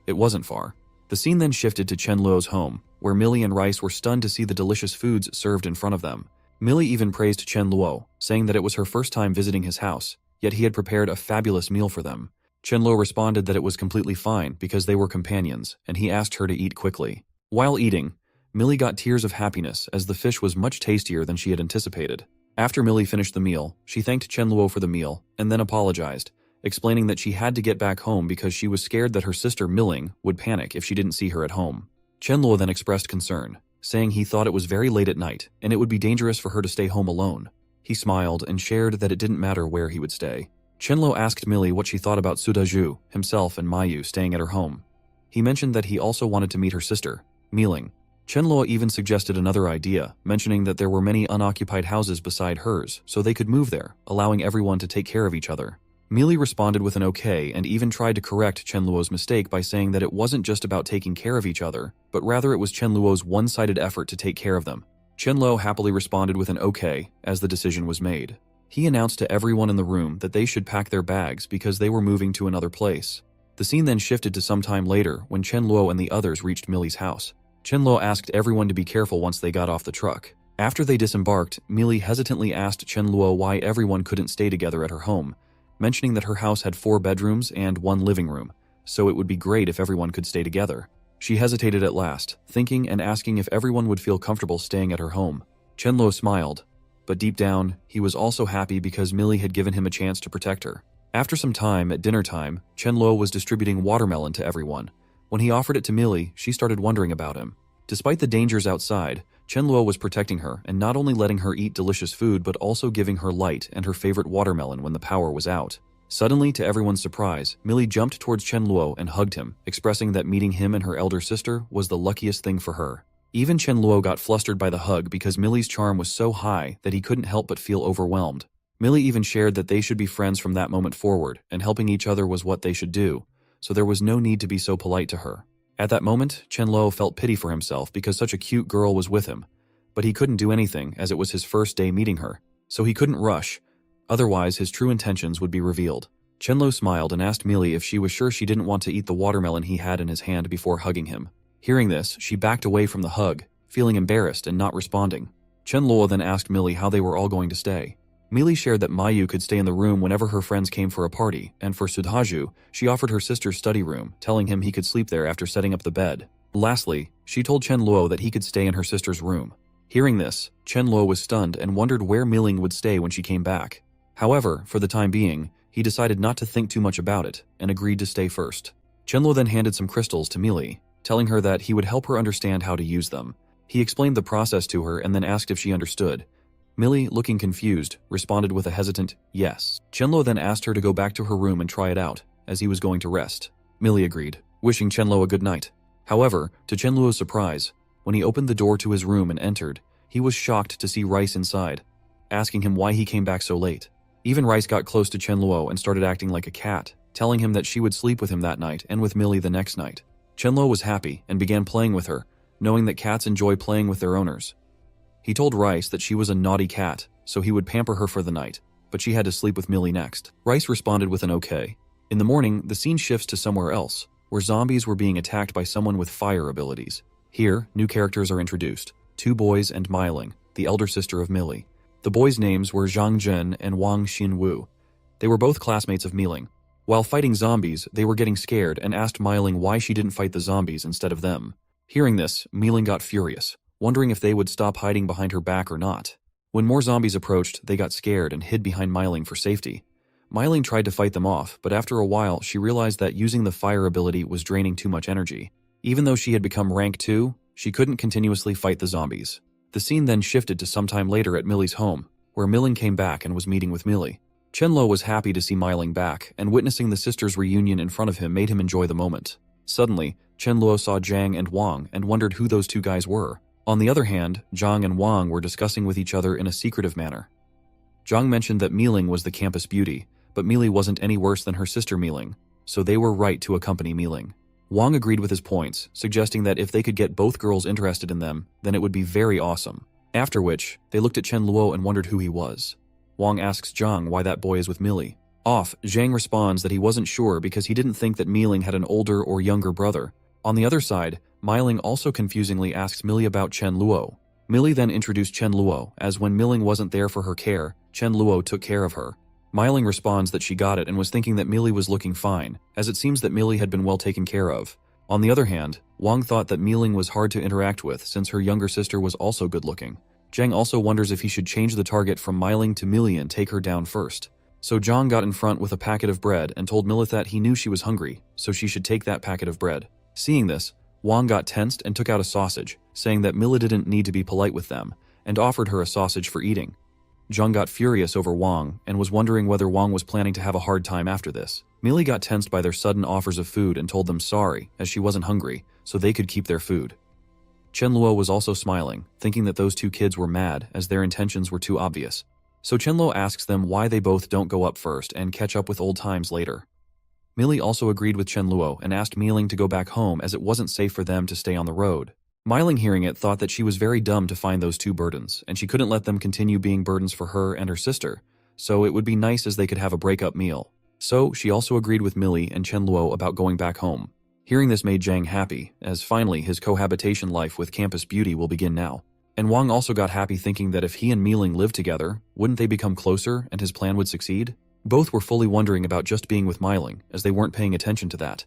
It wasn't far. The scene then shifted to Chenluo's home, where Millie and Rice were stunned to see the delicious foods served in front of them. Millie even praised Chenluo, saying that it was her first time visiting his house, yet he had prepared a fabulous meal for them. Chenluo responded that it was completely fine because they were companions, and he asked her to eat quickly. While eating, Millie got tears of happiness as the fish was much tastier than she had anticipated. After Millie finished the meal, she thanked Chen Luo for the meal and then apologized, explaining that she had to get back home because she was scared that her sister Milling would panic if she didn't see her at home. Chen Luo then expressed concern, saying he thought it was very late at night and it would be dangerous for her to stay home alone. He smiled and shared that it didn't matter where he would stay. Chen Luo asked Millie what she thought about Sudaju, himself and Mayu staying at her home. He mentioned that he also wanted to meet her sister, Miling. Chen Luo even suggested another idea, mentioning that there were many unoccupied houses beside hers, so they could move there, allowing everyone to take care of each other. Millie responded with an okay and even tried to correct Chen Luo's mistake by saying that it wasn't just about taking care of each other, but rather it was Chen Luo's one-sided effort to take care of them. Chen Luo happily responded with an okay as the decision was made. He announced to everyone in the room that they should pack their bags because they were moving to another place. The scene then shifted to some time later when Chen Luo and the others reached Millie's house. Chen Luo asked everyone to be careful once they got off the truck. After they disembarked, Millie hesitantly asked Chen Luo why everyone couldn't stay together at her home, mentioning that her house had 4 bedrooms and 1 living room, so it would be great if everyone could stay together. She hesitated at last, thinking and asking if everyone would feel comfortable staying at her home. Chen Luo smiled, but deep down, he was also happy because Millie had given him a chance to protect her. After some time, at dinner time, Chen Luo was distributing watermelon to everyone. When he offered it to Millie, she started wondering about him. Despite the dangers outside, Chen Luo was protecting her and not only letting her eat delicious food but also giving her light and her favorite watermelon when the power was out. Suddenly, to everyone's surprise, Millie jumped towards Chen Luo and hugged him, expressing that meeting him and her elder sister was the luckiest thing for her. Even Chen Luo got flustered by the hug because Millie's charm was so high that he couldn't help but feel overwhelmed. Millie even shared that they should be friends from that moment forward, and helping each other was what they should do, so there was no need to be so polite to her. At that moment, Chen Luo felt pity for himself because such a cute girl was with him, but he couldn't do anything as it was his first day meeting her, so he couldn't rush. Otherwise, his true intentions would be revealed. Chen Luo smiled and asked Millie if she was sure she didn't want to eat the watermelon he had in his hand before hugging him. Hearing this, she backed away from the hug, feeling embarrassed and not responding. Chen Luo then asked Millie how they were all going to stay. Millie shared that Mayu could stay in the room whenever her friends came for a party, and for Sudhaju, she offered her sister's study room, telling him he could sleep there after setting up the bed. Lastly, she told Chen Luo that he could stay in her sister's room. Hearing this, Chen Luo was stunned and wondered where Miling would stay when she came back. However, for the time being, he decided not to think too much about it, and agreed to stay first. Chen Luo then handed some crystals to Millie, telling her that he would help her understand how to use them. He explained the process to her and then asked if she understood. Millie, looking confused, responded with a hesitant yes. Chen Luo then asked her to go back to her room and try it out, as he was going to rest. Millie agreed, wishing Chen Luo a good night. However, to Chen Luo's surprise, when he opened the door to his room and entered, he was shocked to see Rice inside, asking him why he came back so late. Even Rice got close to Chen Luo and started acting like a cat, telling him that she would sleep with him that night and with Millie the next night. Chen Luo was happy and began playing with her, knowing that cats enjoy playing with their owners. He told Rice that she was a naughty cat, so he would pamper her for the night, but she had to sleep with Millie next. Rice responded with an okay. In the morning, the scene shifts to somewhere else, where zombies were being attacked by someone with fire abilities. Here, new characters are introduced, 2 boys and Miling, the elder sister of Millie. The boys' names were Zhang Zhen and Wang Xinwu. They were both classmates of Miling. While fighting zombies, they were getting scared and asked Miling why she didn't fight the zombies instead of them. Hearing this, Miling got furious, wondering if they would stop hiding behind her back or not. When more zombies approached, they got scared and hid behind Miling for safety. Miling tried to fight them off, but after a while she realized that using the fire ability was draining too much energy. Even though she had become rank 2, she couldn't continuously fight the zombies. The scene then shifted to sometime later at Millie's home, where Miling came back and was meeting with Millie. Chen Luo was happy to see Miling back, and witnessing the sisters' reunion in front of him made him enjoy the moment. Suddenly, Chen Luo saw Zhang and Wang and wondered who those 2 guys were. On the other hand, Zhang and Wang were discussing with each other in a secretive manner. Zhang mentioned that Miling was the campus beauty, but Millie wasn't any worse than her sister Miling, so they were right to accompany Miling. Wang agreed with his points, suggesting that if they could get both girls interested in them, then it would be very awesome. After which, they looked at Chen Luo and wondered who he was. Wang asks Zhang why that boy is with Millie. Off, Zhang responds that he wasn't sure because he didn't think that Miling had an older or younger brother. On the other side, Miling also confusingly asks Millie about Chen Luo. Millie then introduced Chen Luo, as when Miling wasn't there for her care, Chen Luo took care of her. Miling responds that she got it and was thinking that Millie was looking fine, as it seems that Millie had been well taken care of. On the other hand, Wang thought that Miling was hard to interact with since her younger sister was also good-looking. Zhang also wonders if he should change the target from Miling to Millie and take her down first. So Zhang got in front with a packet of bread and told Millie that he knew she was hungry, so she should take that packet of bread. Seeing this, Wang got tensed and took out a sausage, saying that Millie didn't need to be polite with them, and offered her a sausage for eating. Zhang got furious over Wang and was wondering whether Wang was planning to have a hard time after this. Millie got tensed by their sudden offers of food and told them sorry, as she wasn't hungry, so they could keep their food. Chen Luo was also smiling, thinking that those two kids were mad as their intentions were too obvious. So Chen Luo asks them why they both don't go up first and catch up with old times later. Millie also agreed with Chen Luo and asked Miling to go back home as it wasn't safe for them to stay on the road. Miling, hearing it, thought that she was very dumb to find those two burdens, and she couldn't let them continue being burdens for her and her sister, so it would be nice as they could have a breakup meal. So she also agreed with Millie and Chen Luo about going back home. Hearing this made Zhang happy, as finally his cohabitation life with Campus Beauty will begin now. And Wang also got happy thinking that if he and Miling lived together, wouldn't they become closer and his plan would succeed? Both were fully wondering about just being with Miling, as they weren't paying attention to that.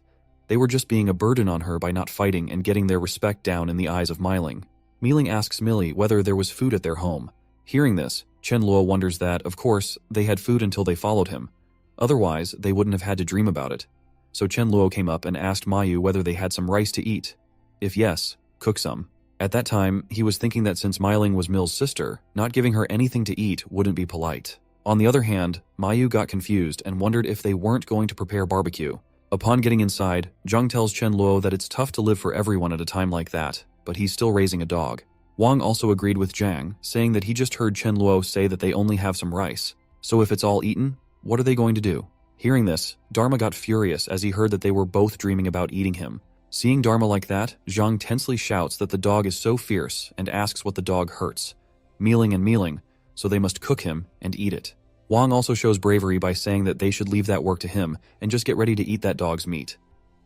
They were just being a burden on her by not fighting and getting their respect down in the eyes of Miling. Miling asks Millie whether there was food at their home. Hearing this, Chen Luo wonders that, of course, they had food until they followed him. Otherwise, they wouldn't have had to dream about it. So Chen Luo came up and asked Mayu whether they had some rice to eat. If yes, cook some. At that time, he was thinking that since Miling was Mill's sister, not giving her anything to eat wouldn't be polite. On the other hand, Mayu got confused and wondered if they weren't going to prepare barbecue. Upon getting inside, Zhang tells Chen Luo that it's tough to live for everyone at a time like that, but he's still raising a dog. Wang also agreed with Zhang, saying that he just heard Chen Luo say that they only have some rice. So if it's all eaten, what are they going to do? Hearing this, Dharma got furious as he heard that they were both dreaming about eating him. Seeing Dharma like that, Zhang tensely shouts that the dog is so fierce and asks what the dog hurts. Mealing, so they must cook him and eat it. Wang also shows bravery by saying that they should leave that work to him and just get ready to eat that dog's meat.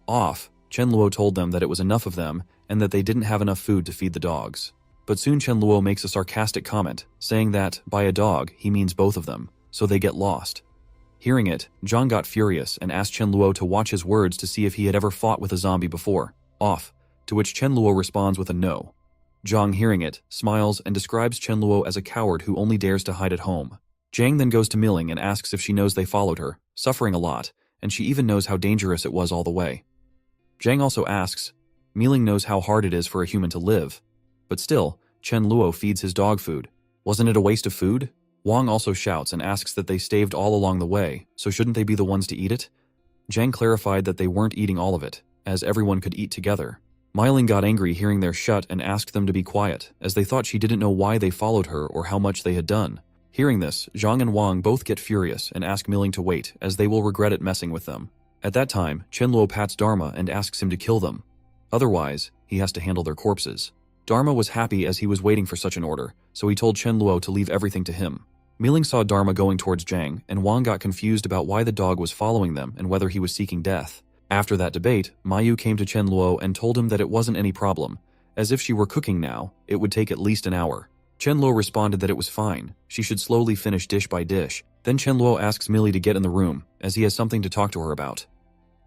Off, Chen Luo told them that it was enough of them and that they didn't have enough food to feed the dogs. But soon Chen Luo makes a sarcastic comment, saying that, by a dog, he means both of them, so they get lost. Hearing it, Zhang got furious and asked Chen Luo to watch his words to see if he had ever fought with a zombie before. Off, to which Chen Luo responds with a no. Zhang, hearing it, smiles and describes Chen Luo as a coward who only dares to hide at home. Zhang then goes to Miling and asks if she knows they followed her, suffering a lot, and she even knows how dangerous it was all the way. Zhang also asks, Miling knows how hard it is for a human to live. But still, Chen Luo feeds his dog food. Wasn't it a waste of food? Wang also shouts and asks that they staved all along the way, so shouldn't they be the ones to eat it? Zhang clarified that they weren't eating all of it, as everyone could eat together. Miling got angry hearing their shut and asked them to be quiet, as they thought she didn't know why they followed her or how much they had done. Hearing this, Zhang and Wang both get furious and ask Miling to wait, as they will regret it messing with them. At that time, Chen Luo pats Dharma and asks him to kill them. Otherwise, he has to handle their corpses. Dharma was happy as he was waiting for such an order, so he told Chen Luo to leave everything to him. Miling saw Dharma going towards Zhang, and Wang got confused about why the dog was following them and whether he was seeking death. After that debate, Mayu came to Chen Luo and told him that it wasn't any problem, as if she were cooking now, it would take at least an hour. Chen Luo responded that it was fine, she should slowly finish dish by dish. Then Chen Luo asks Millie to get in the room, as he has something to talk to her about.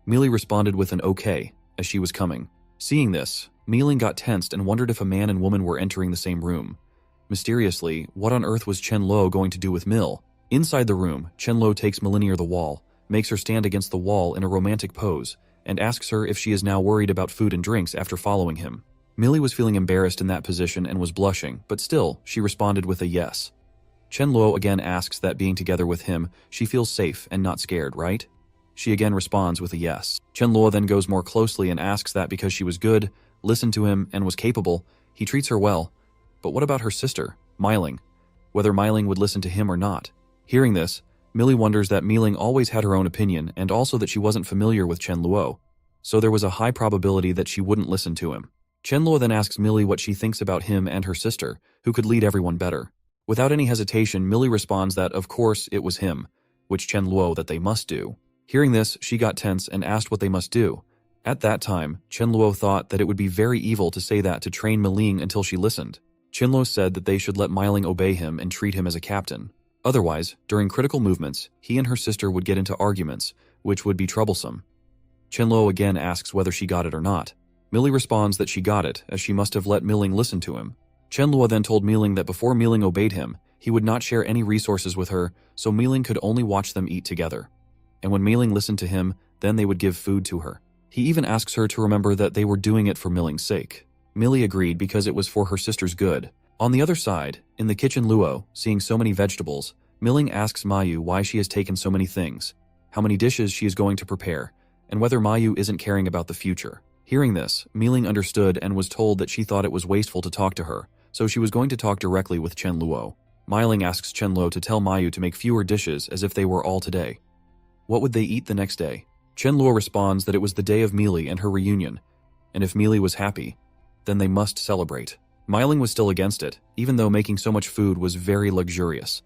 Millie responded with an okay, as she was coming. Seeing this, Miling got tensed and wondered if a man and woman were entering the same room. Mysteriously, what on earth was Chen Luo going to do with Mill? Inside the room, Chen Luo takes Millie near the wall, makes her stand against the wall in a romantic pose, and asks her if she is now worried about food and drinks after following him. Millie was feeling embarrassed in that position and was blushing, but still, she responded with a yes. Chen Luo again asks that being together with him, she feels safe and not scared, right? She again responds with a yes. Chen Luo then goes more closely and asks that because she was good, listened to him, and was capable, he treats her well. But what about her sister, Miling? Whether Miling would listen to him or not. Hearing this, Millie wonders that Miling always had her own opinion and also that she wasn't familiar with Chen Luo, so there was a high probability that she wouldn't listen to him. Chen Luo then asks Millie what she thinks about him and her sister, who could lead everyone better. Without any hesitation, Millie responds that, of course, it was him, which Chen Luo that they must do. Hearing this, she got tense and asked what they must do. At that time, Chen Luo thought that it would be very evil to say that to train Miling until she listened. Chen Luo said that they should let Miling obey him and treat him as a captain. Otherwise, during critical movements, he and her sister would get into arguments, which would be troublesome. Chenluo again asks whether she got it or not. Millie responds that she got it, as she must have let Miling listen to him. Chenluo then told Miling that before Miling obeyed him, he would not share any resources with her, so Miling could only watch them eat together. And when Miling listened to him, then they would give food to her. He even asks her to remember that they were doing it for Miling's sake. Millie agreed because it was for her sister's good. On the other side, in the kitchen, Luo, seeing so many vegetables, Miling asks Mayu why she has taken so many things, how many dishes she is going to prepare, and whether Mayu isn't caring about the future. Hearing this, Miling understood and was told that she thought it was wasteful to talk to her, so she was going to talk directly with Chenluo. Miling asks Chenluo to tell Mayu to make fewer dishes as if they were all today. What would they eat the next day? Chenluo responds that it was the day of Meili and her reunion, and if Meili was happy, then they must celebrate. Miling was still against it, even though making so much food was very luxurious.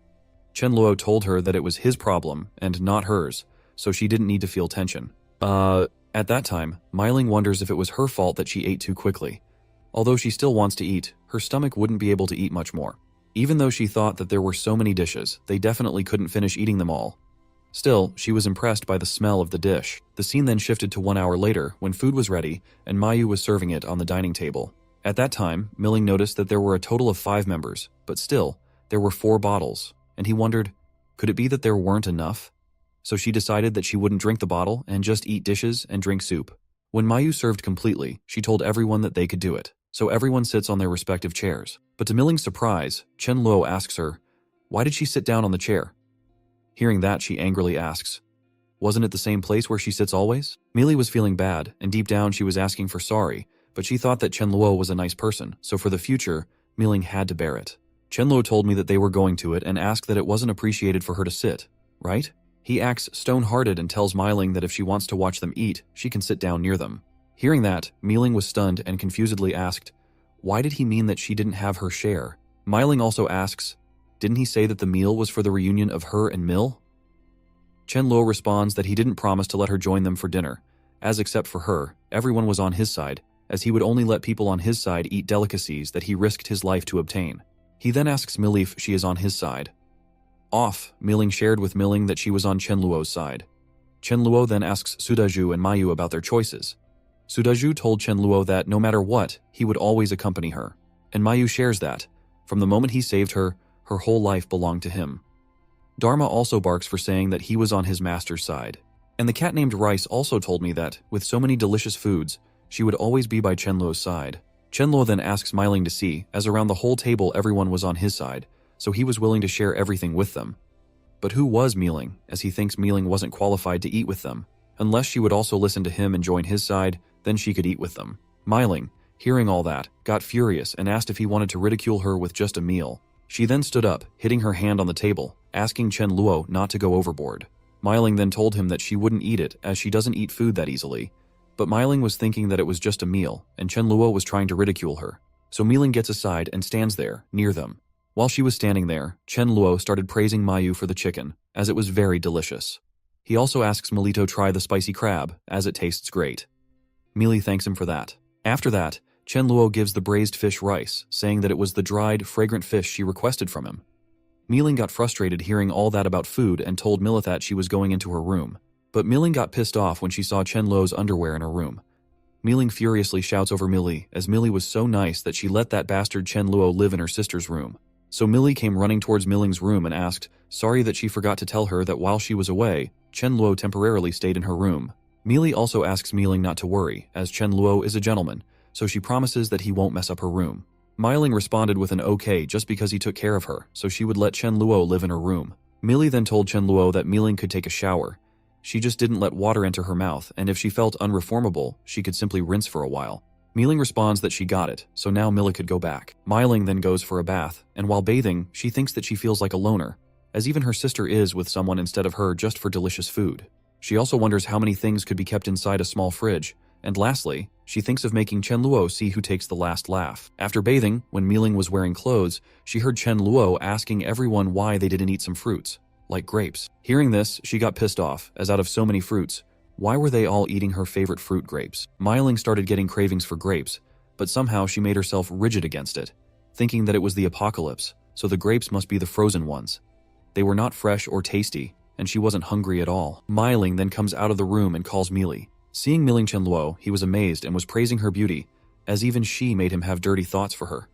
Chenluo told her that it was his problem and not hers, so she didn't need to feel tension. At that time, Miling wonders if it was her fault that she ate too quickly. Although she still wants to eat, her stomach wouldn't be able to eat much more. Even though she thought that there were so many dishes, they definitely couldn't finish eating them all. Still, she was impressed by the smell of the dish. The scene then shifted to 1 hour later, when food was ready, and Mayu was serving it on the dining table. At that time, Miling noticed that there were a total of 5 members, but still, there were 4 bottles, and he wondered, could it be that there weren't enough? So she decided that she wouldn't drink the bottle and just eat dishes and drink soup. When Mayu served completely, she told everyone that they could do it, so everyone sits on their respective chairs. But to Miling's surprise, Chenluo asks her, why did she sit down on the chair? Hearing that, she angrily asks, wasn't it the same place where she sits always? Meili was feeling bad, and deep down she was asking for sorry, but she thought that Chenluo was a nice person, so for the future, Miling had to bear it. Chenluo told me that they were going to it and asked that it wasn't appreciated for her to sit, right? He acts stone-hearted and tells Miling that if she wants to watch them eat, she can sit down near them. Hearing that, Miling was stunned and confusedly asked, why did he mean that she didn't have her share? Miling also asks, didn't he say that the meal was for the reunion of her and Mil? Chenluo responds that he didn't promise to let her join them for dinner, as except for her, everyone was on his side, as he would only let people on his side eat delicacies that he risked his life to obtain. He then asks Mili if she is on his side. Off, Miling shared with Miling that she was on Chenluo's side. Chenluo then asks Sudaju and Mayu about their choices. Sudaju told Chenluo that no matter what, he would always accompany her, and Mayu shares that, from the moment he saved her, her whole life belonged to him. Dharma also barks for saying that he was on his master's side. And the cat named Rice also told me that, with so many delicious foods, she would always be by Chenluo's side. Chenluo then asks Miling to see, as around the whole table everyone was on his side, so he was willing to share everything with them. But who was Miling, as he thinks Miling wasn't qualified to eat with them? Unless she would also listen to him and join his side, then she could eat with them. Miling, hearing all that, got furious and asked if he wanted to ridicule her with just a meal. She then stood up, hitting her hand on the table, asking Chenluo not to go overboard. Miling then told him that she wouldn't eat it, as she doesn't eat food that easily. But Miling was thinking that it was just a meal, and Chenluo was trying to ridicule her. So Miling gets aside and stands there, near them. While she was standing there, Chenluo started praising Mayu for the chicken, as it was very delicious. He also asks Milito try the spicy crab, as it tastes great. Mili thanks him for that. After that, Chenluo gives the braised fish rice, saying that it was the dried, fragrant fish she requested from him. Miling got frustrated hearing all that about food and told Mili that she was going into her room. But Miling got pissed off when she saw Chenluo's underwear in her room. Miling furiously shouts over Mili, as Mili was so nice that she let that bastard Chenluo live in her sister's room. So Mili came running towards Miling's room and asked, sorry that she forgot to tell her that while she was away, Chenluo temporarily stayed in her room. Mili also asks Miling not to worry, as Chenluo is a gentleman, so she promises that he won't mess up her room. Miling responded with an okay just because he took care of her, so she would let Chenluo live in her room. Mili then told Chenluo that Miling could take a shower. She just didn't let water enter her mouth, and if she felt unreformable, she could simply rinse for a while. Miling responds that she got it, so now Mili could go back. Miling then goes for a bath, and while bathing, she thinks that she feels like a loner, as even her sister is with someone instead of her just for delicious food. She also wonders how many things could be kept inside a small fridge, and lastly, she thinks of making Chenluo see who takes the last laugh. After bathing, when Miling was wearing clothes, she heard Chenluo asking everyone why they didn't eat some fruits, like grapes. Hearing this, she got pissed off, as out of so many fruits, why were they all eating her favorite fruit, grapes? Miling started getting cravings for grapes, but somehow she made herself rigid against it, thinking that it was the apocalypse, so the grapes must be the frozen ones. They were not fresh or tasty, and she wasn't hungry at all. Miling then comes out of the room and calls Mili. Seeing Miling Chenluo, he was amazed and was praising her beauty, as even she made him have dirty thoughts for her.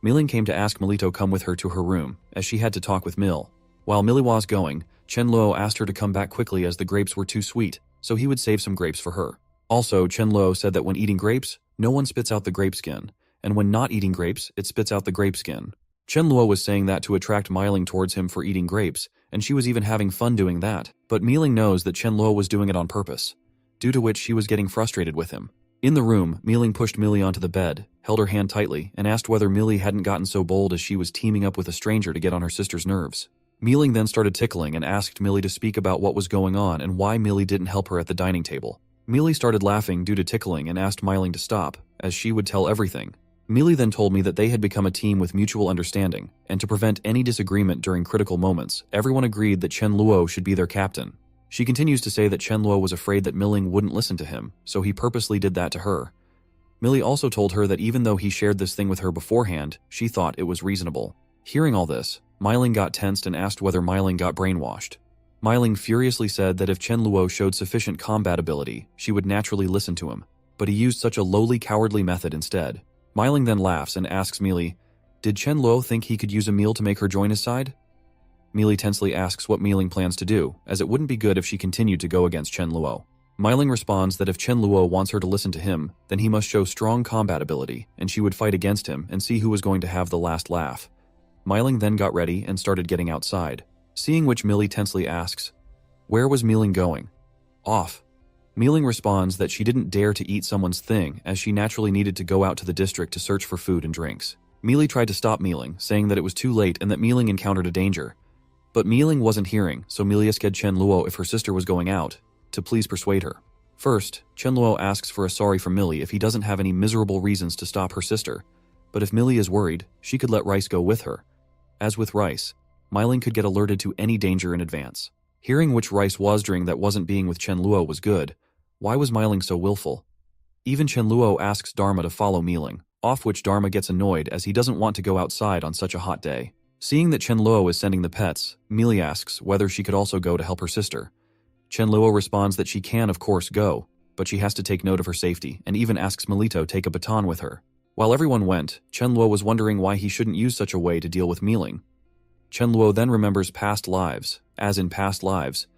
Miling came to ask Milito come with her to her room, as she had to talk with Mil. While Millie was going, Chenluo asked her to come back quickly as the grapes were too sweet, so he would save some grapes for her. Also, Chenluo said that when eating grapes, no one spits out the grape skin, and when not eating grapes, it spits out the grape skin. Chenluo was saying that to attract Miling towards him for eating grapes, and she was even having fun doing that, but Miling knows that Chenluo was doing it on purpose, due to which she was getting frustrated with him. In the room, Miling pushed Millie onto the bed, held her hand tightly, and asked whether Millie hadn't gotten so bold as she was teaming up with a stranger to get on her sister's nerves. Miling then started tickling and asked Millie to speak about what was going on and why Millie didn't help her at the dining table. Millie started laughing due to tickling and asked Miling to stop, as she would tell everything. Millie then told me that they had become a team with mutual understanding, and to prevent any disagreement during critical moments, everyone agreed that Chenluo should be their captain. She continues to say that Chenluo was afraid that Miling wouldn't listen to him, so he purposely did that to her. Millie also told her that even though he shared this thing with her beforehand, she thought it was reasonable. Hearing all this, Miling got tensed and asked whether Miling got brainwashed. Miling furiously said that if Chenluo showed sufficient combat ability, she would naturally listen to him, but he used such a lowly cowardly method instead. Miling then laughs and asks Millie, did Chenluo think he could use a meal to make her join his side? Millie tensely asks what Miling plans to do, as it wouldn't be good if she continued to go against Chenluo. Miling responds that if Chenluo wants her to listen to him, then he must show strong combat ability, and she would fight against him and see who was going to have the last laugh. Miling then got ready and started getting outside, seeing which Millie tensely asks, where was Miling going? Off. Miling responds that she didn't dare to eat someone's thing, as she naturally needed to go out to the district to search for food and drinks. Millie tried to stop Miling, saying that it was too late and that Miling encountered a danger. But Miling wasn't hearing, so Millie asked Chenluo if her sister was going out, to please persuade her. First, Chenluo asks for a sorry from Millie if he doesn't have any miserable reasons to stop her sister, but if Millie is worried, she could let Rice go with her. As with Rice, Miling could get alerted to any danger in advance. Hearing which Rice was during that wasn't being with Chenluo was good. Why was Miling so willful? Even Chenluo asks Dharma to follow Miling, off which Dharma gets annoyed as he doesn't want to go outside on such a hot day. Seeing that Chenluo is sending the pets, Millie asks whether she could also go to help her sister. Chenluo responds that she can of course go, but she has to take note of her safety and even asks Milito take a baton with her. While everyone went, Chenluo was wondering why he shouldn't use such a way to deal with Miling. Chenluo then remembers past lives, as in past lives,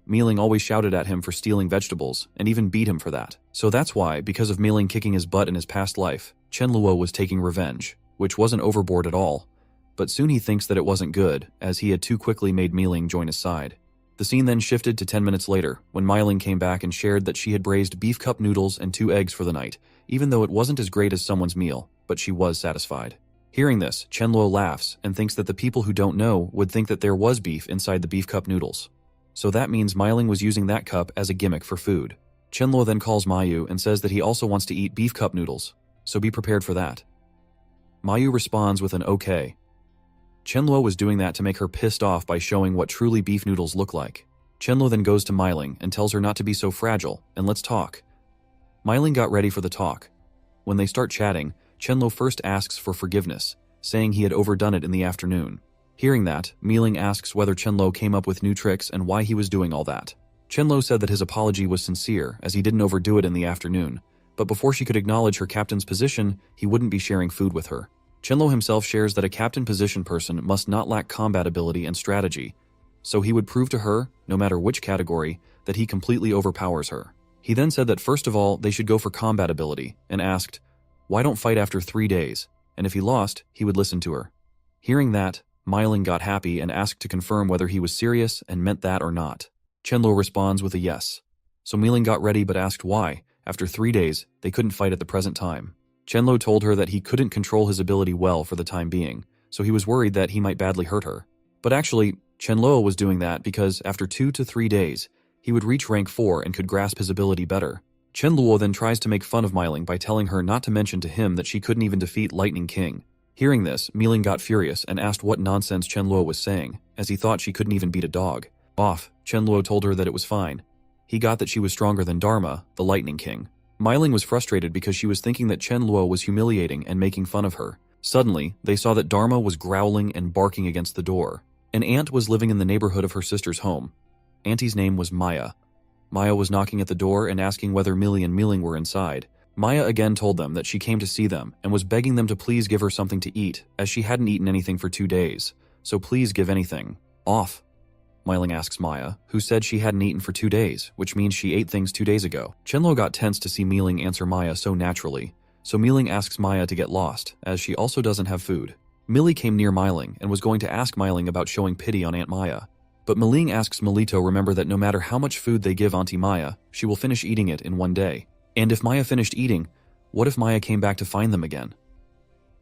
Miling always shouted at him for stealing vegetables and even beat him for that. So that's why, because of Miling kicking his butt in his past life, Chenluo was taking revenge, which wasn't overboard at all. But soon he thinks that it wasn't good, as he had too quickly made Miling join his side. The scene then shifted to 10 minutes later, when Miling came back and shared that she had braised beef cup noodles and 2 eggs for the night, even though it wasn't as great as someone's meal, but she was satisfied. Hearing this, Chenluo laughs and thinks that the people who don't know would think that there was beef inside the beef cup noodles. So that means Miling was using that cup as a gimmick for food. Chenluo then calls Mayu and says that he also wants to eat beef cup noodles, so be prepared for that. Mayu responds with an okay. Chenluo was doing that to make her pissed off by showing what truly beef noodles look like. Chenluo then goes to Miling and tells her not to be so fragile, and let's talk. Miling got ready for the talk. When they start chatting, Chenluo first asks for forgiveness, saying he had overdone it in the afternoon. Hearing that, Miling asks whether Chenluo came up with new tricks and why he was doing all that. Chenluo said that his apology was sincere, as he didn't overdo it in the afternoon, but before she could acknowledge her captain's position, he wouldn't be sharing food with her. Chenluo himself shares that a captain position person must not lack combat ability and strategy, so he would prove to her, no matter which category, that he completely overpowers her. He then said that first of all, they should go for combat ability, and asked, why don't fight after 3 days, and if he lost, he would listen to her. Hearing that, Miling got happy and asked to confirm whether he was serious and meant that or not. Chenluo responds with a yes. So Miling got ready but asked why, after 3 days, they couldn't fight at the present time. Chenluo told her that he couldn't control his ability well for the time being, so he was worried that he might badly hurt her. But actually, Chenluo was doing that because after 2 to 3 days, he would reach rank 4 and could grasp his ability better. Chenluo then tries to make fun of Miling by telling her not to mention to him that she couldn't even defeat Lightning King. Hearing this, Miling got furious and asked what nonsense Chenluo was saying, as he thought she couldn't even beat a dog. Off, Chenluo told her that it was fine. He got that she was stronger than Dharma, the Lightning King. Miling was frustrated because she was thinking that Chenluo was humiliating and making fun of her. Suddenly, they saw that Dharma was growling and barking against the door. An aunt was living in the neighborhood of her sister's home. Auntie's name was Maya. Maya was knocking at the door and asking whether Millie and Mealing were inside. Maya again told them that she came to see them and was begging them to please give her something to eat, as she hadn't eaten anything for 2 days. So please give anything. Off. Mealing asks Maya, who said she hadn't eaten for 2 days, which means she ate things 2 days ago. Chenlo got tense to see Mealing answer Maya so naturally, so Mealing asks Maya to get lost, as she also doesn't have food. Millie came near Mealing and was going to ask Mealing about showing pity on Aunt Maya. But Mealing asks Melito remember that no matter how much food they give Auntie Maya, she will finish eating it in 1 day. And if Maya finished eating, what if Maya came back to find them again?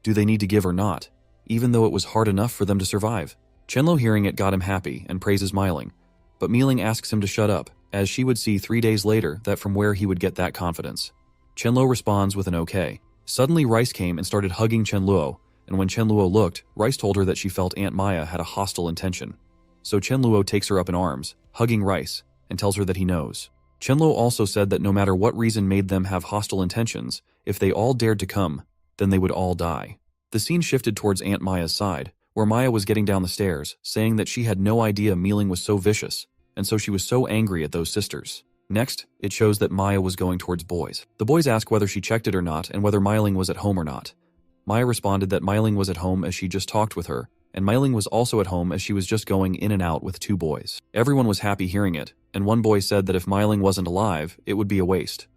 Do they need to give or not, even though it was hard enough for them to survive? Chenlo hearing it got him happy and praises Mealing, but Mealing asks him to shut up, as she would see 3 days later that from where he would get that confidence. Chenlo responds with an okay. Suddenly Rice came and started hugging Chenluo, and when Chenluo looked, Rice told her that she felt Aunt Maya had a hostile intention. So Chenluo takes her up in arms, hugging Rice, and tells her that he knows. Chenluo also said that no matter what reason made them have hostile intentions, if they all dared to come, then they would all die. The scene shifted towards Aunt Maya's side, where Maya was getting down the stairs, saying that she had no idea Mealing was so vicious, and so she was so angry at those sisters. Next, it shows that Maya was going towards boys. The boys ask whether she checked it or not and whether Mealing was at home or not. Maya responded that Mealing was at home as she just talked with her, and Mealing was also at home as she was just going in and out with 2 boys. Everyone was happy hearing it, and one boy said that if Mealing wasn't alive, it would be a waste.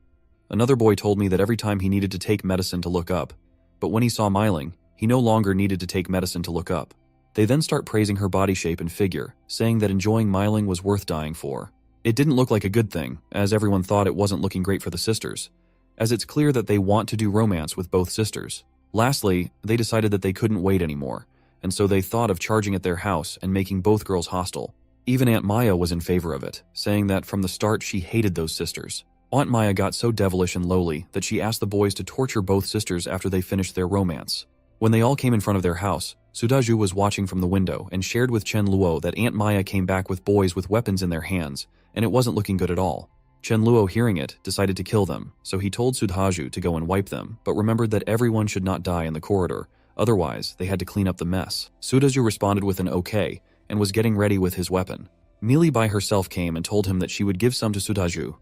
Another boy told me that every time he needed to take medicine to look up, but when he saw Mealing, he no longer needed to take medicine to look up. They then start praising her body shape and figure, saying that enjoying Mealing was worth dying for. It didn't look like a good thing, as everyone thought it wasn't looking great for the sisters, as it's clear that they want to do romance with both sisters. Lastly, they decided that they couldn't wait anymore, and so they thought of charging at their house and making both girls hostile. Even Aunt Maya was in favor of it, saying that from the start she hated those sisters. Aunt Maya got so devilish and lowly that she asked the boys to torture both sisters after they finished their romance. When they all came in front of their house, Sudaju was watching from the window and shared with Chen Luo that Aunt Maya came back with boys with weapons in their hands, and it wasn't looking good at all. Chen Luo, hearing it, decided to kill them, so he told Sudhaju to go and wipe them, but remembered that everyone should not die in the corridor, otherwise they had to clean up the mess. Sudhaju responded with an okay, and was getting ready with his weapon. Mealy by herself came and told him that she would give some to Sudhaju.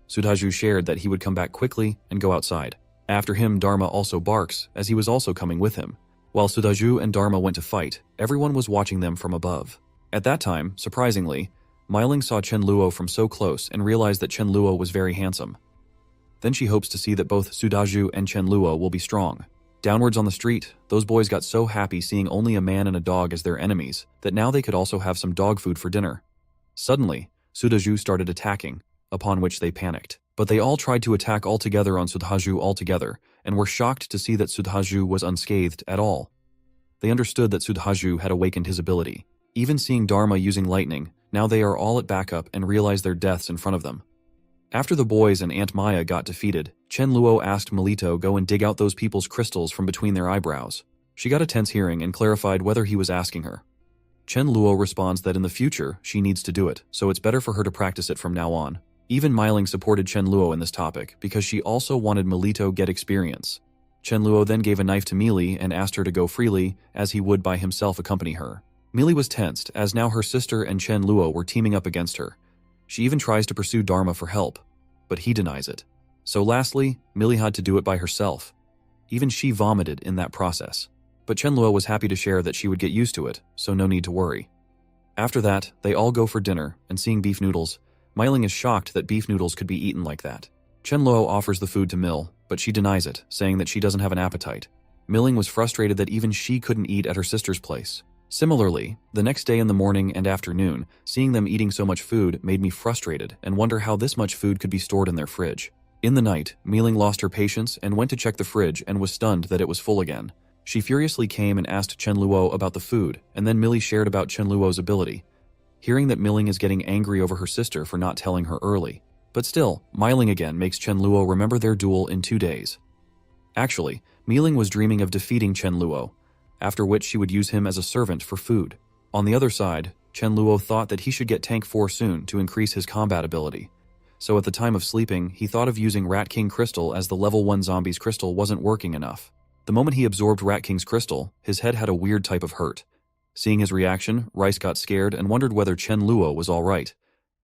Sudhaju shared that he would come back quickly and go outside. After him, Dharma also barks, as he was also coming with him. While Sudhaju and Dharma went to fight, everyone was watching them from above. At that time, surprisingly, Mealing saw Chen Luo from so close and realized that Chen Luo was very handsome. Then she hopes to see that both Sudhaju and Chen Luo will be strong. Downwards on the street, those boys got so happy seeing only a man and a dog as their enemies that now they could also have some dog food for dinner. Suddenly, Sudhaju started attacking, upon which they panicked. But they all tried to attack all together on Sudhaju altogether, and were shocked to see that Sudhaju was unscathed at all. They understood that Sudhaju had awakened his ability. Even seeing Dharma using lightning, now they are all at backup and realize their deaths in front of them. After the boys and Aunt Maya got defeated, Chen Luo asked Melito go and dig out those people's crystals from between their eyebrows. She got a tense hearing and clarified whether he was asking her. Chen Luo responds that in the future, she needs to do it, so it's better for her to practice it from now on. Even Mealing supported Chen Luo in this topic, because she also wanted Melito get experience. Chen Luo then gave a knife to Mealy and asked her to go freely, as he would by himself accompany her. Mealy was tensed, as now her sister and Chen Luo were teaming up against her. She even tries to pursue Dharma for help, but he denies it. So lastly, Mealy had to do it by herself. Even she vomited in that process. But Chen Luo was happy to share that she would get used to it, so no need to worry. After that, they all go for dinner, and seeing beef noodles, Mealing is shocked that beef noodles could be eaten like that. Chen Luo offers the food to Mill, but she denies it, saying that she doesn't have an appetite. Mealing was frustrated that even she couldn't eat at her sister's place. Similarly, the next day in the morning and afternoon, seeing them eating so much food made me frustrated and wonder how this much food could be stored in their fridge. In the night, Mealing lost her patience and went to check the fridge and was stunned that it was full again. She furiously came and asked Chen Luo about the food, and then Millie shared about Chen Luo's ability. Hearing that Mealing is getting angry over her sister for not telling her early. But still, Mealing again makes Chen Luo remember their duel in 2 days. Actually, Mealing was dreaming of defeating Chen Luo, after which she would use him as a servant for food. On the other side, Chen Luo thought that he should get Tank 4 soon to increase his combat ability. So at the time of sleeping, he thought of using Rat King Crystal as the level 1 zombie's crystal wasn't working enough. The moment he absorbed Rat King's crystal, his head had a weird type of hurt. Seeing his reaction, Rice got scared and wondered whether Chen Luo was alright.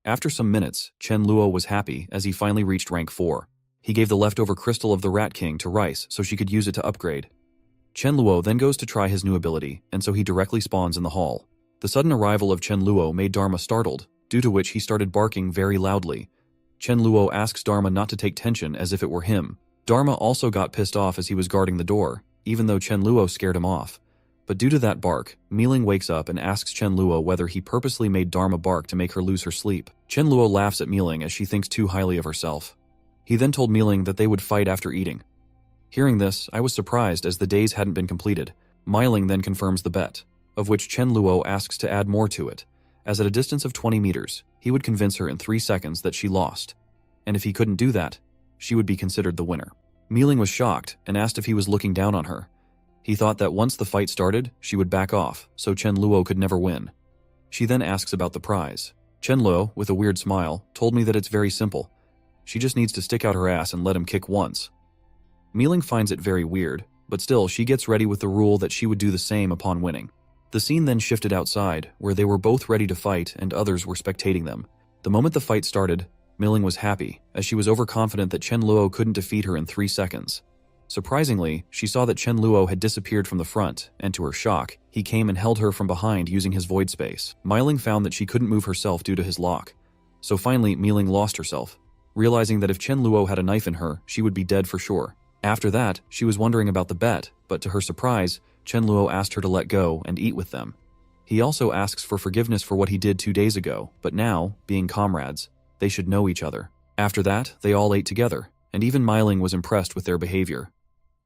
After some minutes, Chen Luo was happy as he finally reached rank 4. He gave the leftover crystal of the Rat King to Rice so she could use it to upgrade. Chen Luo then goes to try his new ability, and so he directly spawns in the hall. The sudden arrival of Chen Luo made Dharma startled, due to which he started barking very loudly. Chen Luo asks Dharma not to take tension as if it were him. Dharma also got pissed off as he was guarding the door, even though Chen Luo scared him off. But due to that bark, Miling wakes up and asks Chen Luo whether he purposely made Dharma bark to make her lose her sleep. Chen Luo laughs at Miling as she thinks too highly of herself. He then told Miling that they would fight after eating. Hearing this, I was surprised as the days hadn't been completed. Miling then confirms the bet, of which Chen Luo asks to add more to it, as at a distance of 20 meters, he would convince her in 3 seconds that she lost. And if he couldn't do that, she would be considered the winner. Miling was shocked and asked if he was looking down on her. He thought that once the fight started, she would back off, so Chen Luo could never win. She then asks about the prize. Chen Luo, with a weird smile, told me that it's very simple. She just needs to stick out her ass and let him kick once. Miling finds it very weird, but still she gets ready with the rule that she would do the same upon winning. The scene then shifted outside, where they were both ready to fight and others were spectating them. The moment the fight started, Miling was happy, as she was overconfident that Chen Luo couldn't defeat her in 3 seconds. Surprisingly, she saw that Chen Luo had disappeared from the front, and to her shock, he came and held her from behind using his void space. Miling found that she couldn't move herself due to his lock. So finally, Miling lost herself, realizing that if Chen Luo had a knife in her, she would be dead for sure. After that, she was wondering about the bet, but to her surprise, Chen Luo asked her to let go and eat with them. He also asks for forgiveness for what he did 2 days ago, but now, being comrades, they should know each other. After that, they all ate together, and even Miling was impressed with their behavior.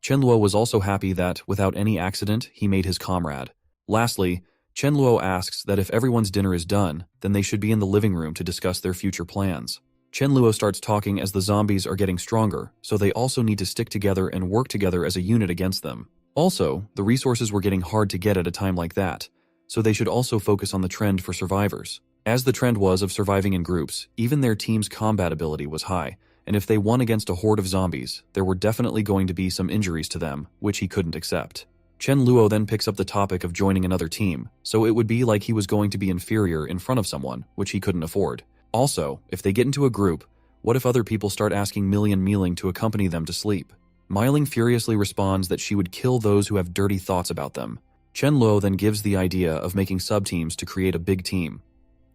Chen Luo was also happy that, without any accident, he made his comrade. Lastly, Chen Luo asks that if everyone's dinner is done, then they should be in the living room to discuss their future plans. Chen Luo starts talking as the zombies are getting stronger, so they also need to stick together and work together as a unit against them. Also, the resources were getting hard to get at a time like that, so they should also focus on the trend for survivors. As the trend was of surviving in groups, even their team's combat ability was high, and if they won against a horde of zombies, there were definitely going to be some injuries to them, which he couldn't accept. Chen Luo then picks up the topic of joining another team, so it would be like he was going to be inferior in front of someone, which he couldn't afford. Also, if they get into a group, what if other people start asking Millie and Miling to accompany them to sleep? Miling furiously responds that she would kill those who have dirty thoughts about them. Chen Luo then gives the idea of making sub-teams to create a big team.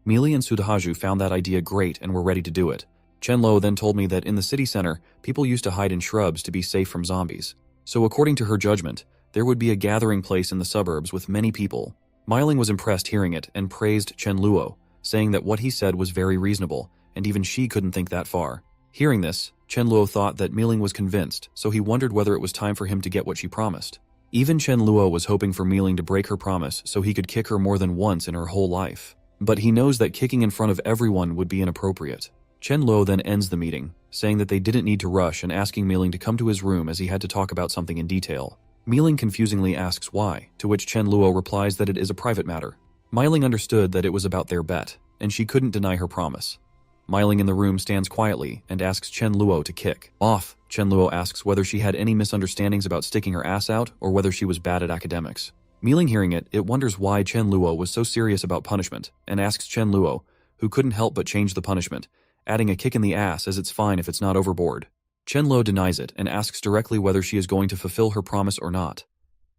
Millie and Sudahaju found that idea great and were ready to do it. Chen Luo then told me that in the city center, people used to hide in shrubs to be safe from zombies. So according to her judgment, there would be a gathering place in the suburbs with many people. Miling was impressed hearing it and praised Chen Luo, saying that what he said was very reasonable, and even she couldn't think that far. Hearing this, Chen Luo thought that Miling was convinced, so he wondered whether it was time for him to get what she promised. Even Chen Luo was hoping for Miling to break her promise so he could kick her more than once in her whole life. But he knows that kicking in front of everyone would be inappropriate. Chen Luo then ends the meeting, saying that they didn't need to rush and asking Miling to come to his room as he had to talk about something in detail. Miling confusingly asks why, to which Chen Luo replies that it is a private matter. Miling understood that it was about their bet, and she couldn't deny her promise. Miling in the room stands quietly and asks Chen Luo to kick off. Chen Luo asks whether she had any misunderstandings about sticking her ass out or whether she was bad at academics. Miling hearing it wonders why Chen Luo was so serious about punishment and asks Chen Luo, who couldn't help but change the punishment, adding a kick in the ass as it's fine if it's not overboard. Chen Luo denies it and asks directly whether she is going to fulfill her promise or not.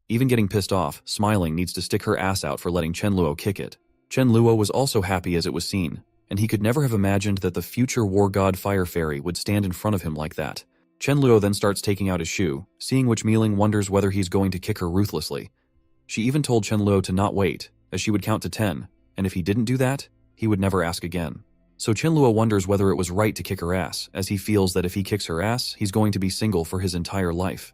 Even getting pissed off, Smiling needs to stick her ass out for letting Chen Luo kick it. Chen Luo was also happy as it was seen, and he could never have imagined that the future war god Fire Fairy would stand in front of him like that. Chen Luo then starts taking out his shoe, seeing which Miling wonders whether he's going to kick her ruthlessly. She even told Chen Luo to not wait, as she would count to 10, and if he didn't do that, he would never ask again. So Chen Luo wonders whether it was right to kick her ass, as he feels that if he kicks her ass, he's going to be single for his entire life.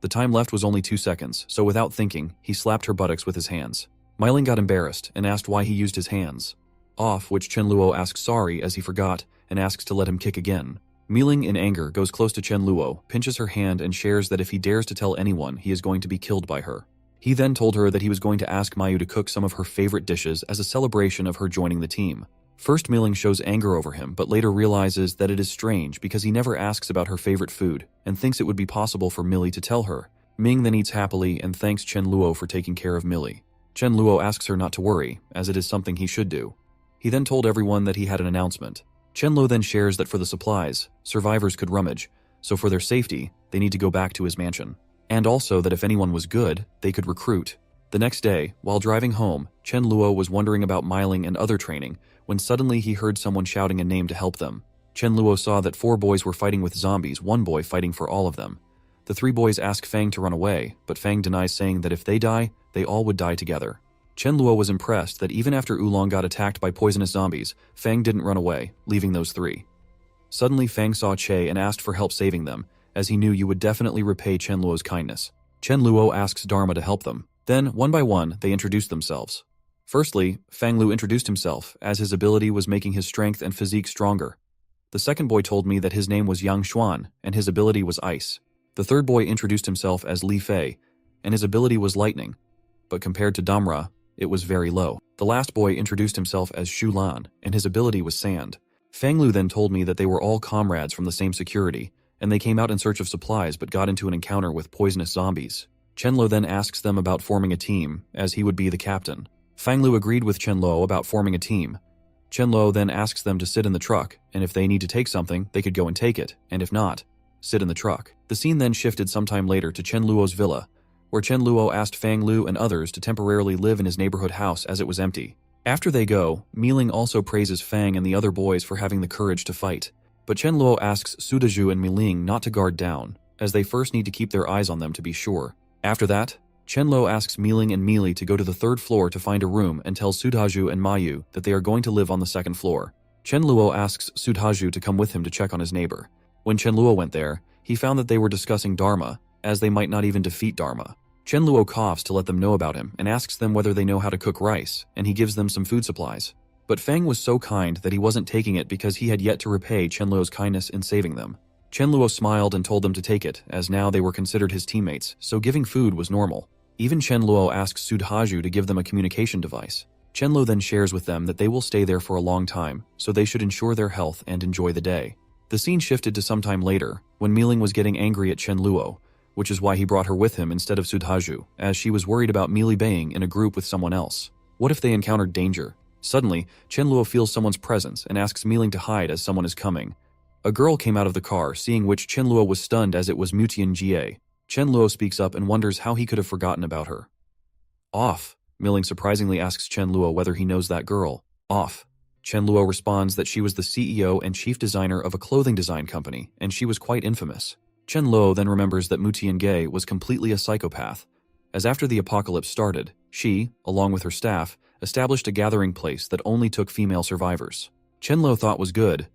The time left was only 2 seconds, so without thinking, he slapped her buttocks with his hands. Miling got embarrassed and asked why he used his hands. Off which Chen Luo asks sorry as he forgot and asks to let him kick again. Miling in anger goes close to Chen Luo, pinches her hand and shares that if he dares to tell anyone, he is going to be killed by her. He then told her that he was going to ask Mayu to cook some of her favorite dishes as a celebration of her joining the team. First, Miling shows anger over him, but later realizes that it is strange because he never asks about her favorite food and thinks it would be possible for Millie to tell her. Ming then eats happily and thanks Chen Luo for taking care of Millie. Chen Luo asks her not to worry, as it is something he should do. He then told everyone that he had an announcement. Chenlo then shares that for the supplies, survivors could rummage, so for their safety, they need to go back to his mansion. And also that if anyone was good, they could recruit. The next day, while driving home, Chen Luo was wondering about miling and other training, when suddenly he heard someone shouting a name to help them. Chen Luo saw that 4 boys were fighting with zombies, 1 boy fighting for all of them. The 3 boys ask Fang to run away, but Fang denies, saying that if they die, they all would die together. Chen Luo was impressed that even after Oolong got attacked by poisonous zombies, Fang didn't run away, leaving those 3. Suddenly Fang saw Che and asked for help saving them, as he knew you would definitely repay Chen Luo's kindness. Chen Luo asks Dharma to help them. Then, one by one, they introduced themselves. Firstly, Fang Lu introduced himself, as his ability was making his strength and physique stronger. The second boy told me that his name was Yang Xuan, and his ability was ice. The third boy introduced himself as Li Fei, and his ability was lightning. But compared to Damra, it was very low. The last boy introduced himself as Shu Lan, and his ability was sand. Fang Lu then told me that they were all comrades from the same security, and they came out in search of supplies but got into an encounter with poisonous zombies. Chenlo then asks them about forming a team, as he would be the captain. Fang Lu agreed with Chenlo about forming a team. Chenlo then asks them to sit in the truck, and if they need to take something, they could go and take it, and if not, sit in the truck. The scene then shifted sometime later to Chen Luo's villa, where Chen Luo asked Fang Lu and others to temporarily live in his neighborhood house as it was empty. After they go, Miling also praises Fang and the other boys for having the courage to fight. But Chen Luo asks Sudaju and Miling not to guard down, as they first need to keep their eyes on them to be sure. After that, Chen Luo asks Miling and Mili to go to the 3rd floor to find a room and tells Sudaju and Mayu that they are going to live on the 2nd floor. Chen Luo asks Sudaju to come with him to check on his neighbor. When Chen Luo went there, he found that they were discussing Dharma, as they might not even defeat Dharma. Chen Luo coughs to let them know about him and asks them whether they know how to cook rice, and he gives them some food supplies. But Fang was so kind that he wasn't taking it because he had yet to repay Chen Luo's kindness in saving them. Chen Luo smiled and told them to take it, as now they were considered his teammates, so giving food was normal. Even Chen Luo asks Sudhaju to give them a communication device. Chen Luo then shares with them that they will stay there for a long time, so they should ensure their health and enjoy the day. The scene shifted to some time later, when Miling was getting angry at Chen Luo, which is why he brought her with him instead of Sudhaju, as she was worried about Mili being in a group with someone else. What if they encountered danger? Suddenly, Chen Luo feels someone's presence and asks Miling to hide as someone is coming. A girl came out of the car, seeing which Chen Luo was stunned as it was Mutian Jie. Chen Luo speaks up and wonders how he could have forgotten about her. Off. Miling surprisingly asks Chen Luo whether he knows that girl. Off. Chen Luo responds that she was the CEO and chief designer of a clothing design company, and she was quite infamous. Chen Luo then remembers that Mutian Ge was completely a psychopath, as after the apocalypse started, she, along with her staff, established a gathering place that only took female survivors. Chen Luo thought was good,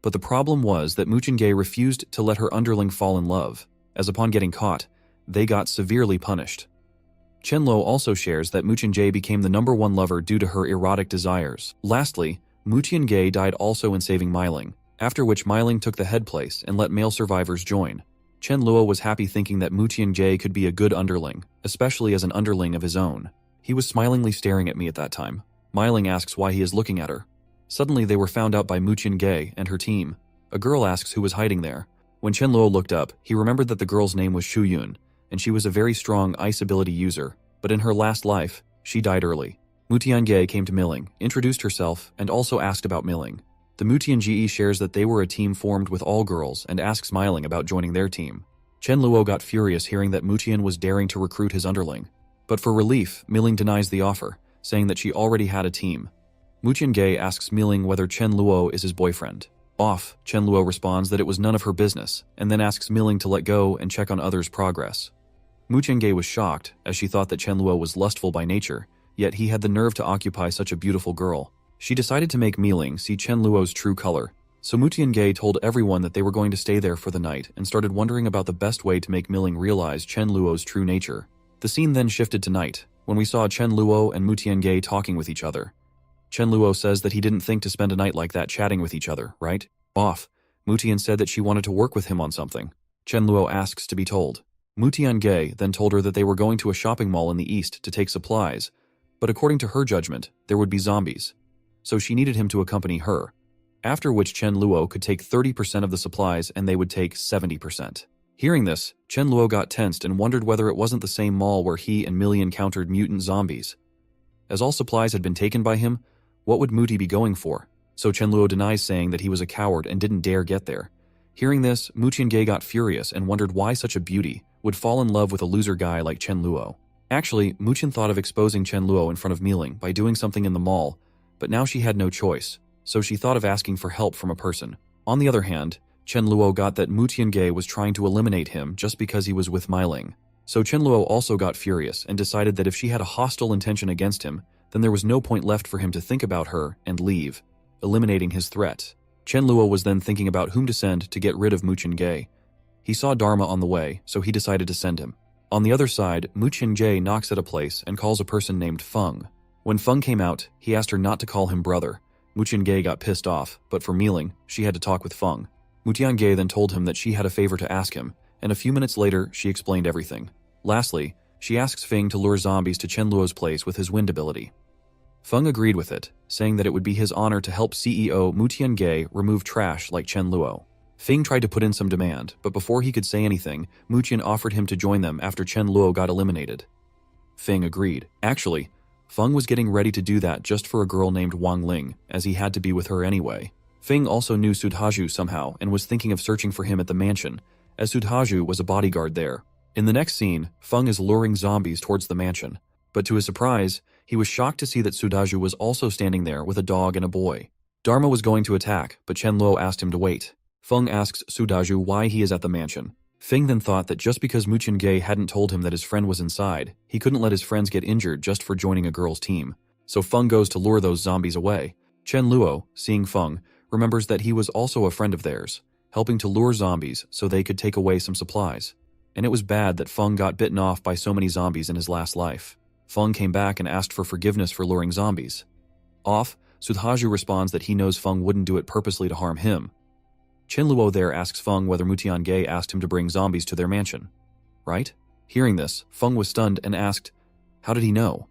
but the problem was that Mutian Ge refused to let her underling fall in love, as upon getting caught, they got severely punished. Chen Luo also shares that Mutian Ge became the #1 lover due to her erotic desires. Lastly, Mutian Ge died also in saving Miling, after which Miling took the head place and let male survivors join. Chen Luo was happy thinking that Mutian Ge could be a good underling, especially as an underling of his own. He was smilingly staring at me at that time. Miling asks why he is looking at her. Suddenly they were found out by Mutian Ge and her team. A girl asks who was hiding there. When Chen Luo looked up, he remembered that the girl's name was Shu Yun, and she was a very strong ice ability user, but in her last life, she died early. Mutian Ge came to Miling, introduced herself, and also asked about Miling. The Mutian Ge shares that they were a team formed with all girls and asks Miling about joining their team. Chen Luo got furious hearing that Mutian was daring to recruit his underling. But for relief, Miling denies the offer, saying that she already had a team. Mutian Ge asks Miling whether Chen Luo is his boyfriend. Off, Chen Luo responds that it was none of her business, and then asks Miling to let go and check on others' progress. Mutian Ge was shocked, as she thought that Chen Luo was lustful by nature, yet he had the nerve to occupy such a beautiful girl. She decided to make Miling see Chen Luo's true color, so Mutian Ge told everyone that they were going to stay there for the night and started wondering about the best way to make Miling realize Chen Luo's true nature. The scene then shifted to night, when we saw Chen Luo and Mutian Ge talking with each other. Chen Luo says that he didn't think to spend a night like that chatting with each other, right? Off. Mutian said that she wanted to work with him on something. Chen Luo asks to be told. Mutian Ge then told her that they were going to a shopping mall in the east to take supplies, but according to her judgment, there would be zombies. So she needed him to accompany her, after which Chen Luo could take 30% of the supplies and they would take 70%. Hearing this, Chen Luo got tensed and wondered whether it wasn't the same mall where he and Millie encountered mutant zombies. As all supplies had been taken by him, What would Muti be going for? So Chen Luo denies, saying that he was a coward and didn't dare get there. Hearing this, Mu Tiange got furious and wondered why such a beauty would fall in love with a loser guy like Chen Luo. Actually, Mu Tian thought of exposing Chen Luo in front of Miling by doing something in the mall, but now she had no choice, so she thought of asking for help from a person. On the other hand, Chen Luo got that Mu Tiange was trying to eliminate him just because he was with Miling. So Chen Luo also got furious and decided that if she had a hostile intention against him, then there was no point left for him to think about her and leave, eliminating his threat. Chen Luo was then thinking about whom to send to get rid of Mu Tiange. He saw Dharma on the way, so he decided to send him. On the other side, Mu Tiange knocks at a place and calls a person named Feng. When Feng came out, he asked her not to call him brother. Mu Tiange got pissed off, but for Miling, she had to talk with Feng. Mu Tiange then told him that she had a favor to ask him, and a few minutes later, she explained everything. Lastly, she asks Feng to lure zombies to Chen Luo's place with his wind ability. Feng agreed with it, saying that it would be his honor to help CEO Mu Tiange remove trash like Chen Luo. Feng tried to put in some demand, but before he could say anything, Mu Tian offered him to join them after Chen Luo got eliminated. Feng agreed. Actually, Feng was getting ready to do that just for a girl named Wang Ling, as he had to be with her anyway. Feng also knew Sudhaju somehow and was thinking of searching for him at the mansion, as Sudhaju was a bodyguard there. In the next scene, Feng is luring zombies towards the mansion, but to his surprise, he was shocked to see that Sudhaju was also standing there with a dog and a boy. Dharma was going to attack, but Chen Luo asked him to wait. Feng asks Sudhaju why he is at the mansion. Feng then thought that just because Mu Tiange hadn't told him that his friend was inside, he couldn't let his friends get injured just for joining a girl's team. So Feng goes to lure those zombies away. Chen Luo, seeing Feng, remembers that he was also a friend of theirs, helping to lure zombies so they could take away some supplies. And it was bad that Feng got bitten off by so many zombies in his last life. Feng came back and asked for forgiveness for luring zombies. Off, Sudhaju responds that he knows Feng wouldn't do it purposely to harm him. Chen Luo there asks Feng whether Mu Tiange asked him to bring zombies to their mansion. Right? Hearing this, Feng was stunned and asked, how did he know?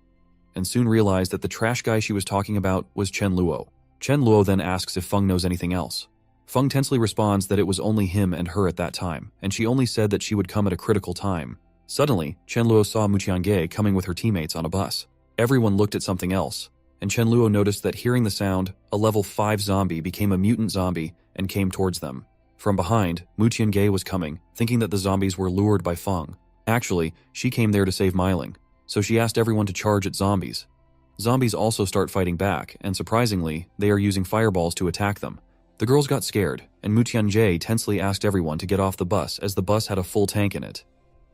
And soon realized that the trash guy she was talking about was Chen Luo. Chen Luo then asks if Feng knows anything else. Feng tensely responds that it was only him and her at that time, and she only said that she would come at a critical time. Suddenly, Chen Luo saw Mu Tiange coming with her teammates on a bus. Everyone looked at something else, and Chen Luo noticed that hearing the sound, a level 5 zombie became a mutant zombie and came towards them. From behind, Mu Tiange was coming, thinking that the zombies were lured by Feng. Actually, she came there to save Miling, so she asked everyone to charge at zombies. Zombies also start fighting back, and surprisingly, they are using fireballs to attack them. The girls got scared, and Mu Tiange tensely asked everyone to get off the bus as the bus had a full tank in it.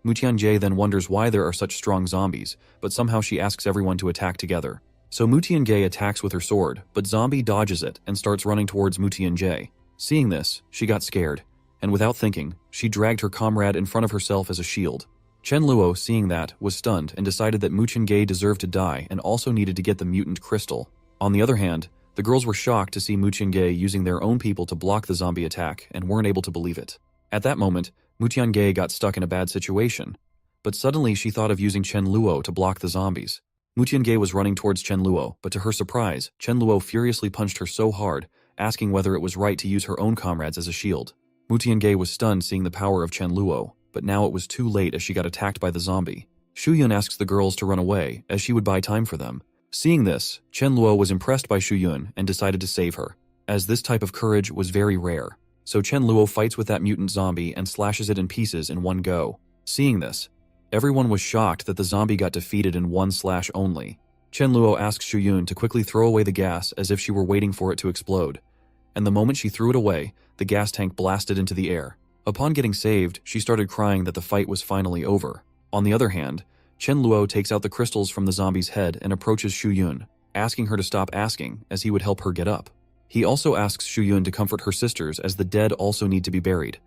Mu Tiange then wonders why there are such strong zombies, but somehow she asks everyone to attack together. So Mu Tiange attacks with her sword, but Zombie dodges it and starts running towards Mu Tiange. Seeing this, she got scared, and without thinking, she dragged her comrade in front of herself as a shield. Chen Luo, seeing that, was stunned and decided that Mu Tiange deserved to die and also needed to get the mutant crystal. On the other hand, the girls were shocked to see Mu Tiange using their own people to block the zombie attack and weren't able to believe it. At that moment, Mu Tiange got stuck in a bad situation, but suddenly she thought of using Chen Luo to block the zombies. Mu Tiange was running towards Chen Luo, but to her surprise, Chen Luo furiously punched her so hard, asking whether it was right to use her own comrades as a shield. Mu Tiange was stunned seeing the power of Chen Luo, but now it was too late as she got attacked by the zombie. Shu Yun asks the girls to run away, as she would buy time for them. Seeing this, Chen Luo was impressed by Shu Yun and decided to save her, as this type of courage was very rare. So Chen Luo fights with that mutant zombie and slashes it in pieces in one go. Seeing this, everyone was shocked that the zombie got defeated in one slash only. Chen Luo asks Shu Yun to quickly throw away the gas as if she were waiting for it to explode. And the moment she threw it away, the gas tank blasted into the air. Upon getting saved, she started crying that the fight was finally over. On the other hand, Chen Luo takes out the crystals from the zombie's head and approaches Shu Yun, asking her to stop asking as he would help her get up. He also asks Shu Yun to comfort her sisters as the dead also need to be buried.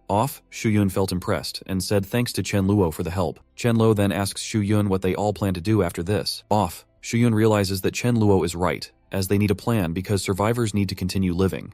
Off, Shu Yun felt impressed and said thanks to Chen Luo for the help. Chen Luo then asks Shu Yun what they all plan to do after this. Off, Shu Yun realizes that Chen Luo is right, as they need a plan because survivors need to continue living.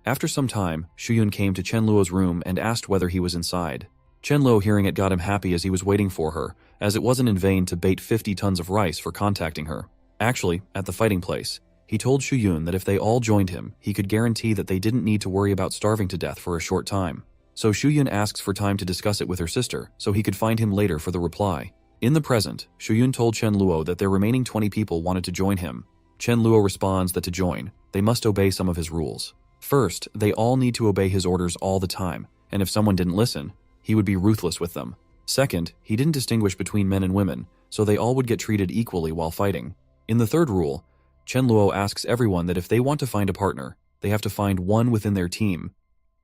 After some time, Shu Yun came to Chen Luo's room and asked whether he was inside. Chen Luo hearing it got him happy as he was waiting for her, as it wasn't in vain to bait 50 tons of rice for contacting her. Actually, at the fighting place, he told Shu Yun that if they all joined him, he could guarantee that they didn't need to worry about starving to death for a short time. So Shu Yun asks for time to discuss it with her sister, so he could find him later for the reply. In the present, Shu Yun told Chen Luo that their remaining 20 people wanted to join him. Chen Luo responds that to join, they must obey some of his rules. First, they all need to obey his orders all the time, and if someone didn't listen, he would be ruthless with them. Second, he didn't distinguish between men and women, so they all would get treated equally while fighting. In the third rule, Chen Luo asks everyone that if they want to find a partner, they have to find one within their team,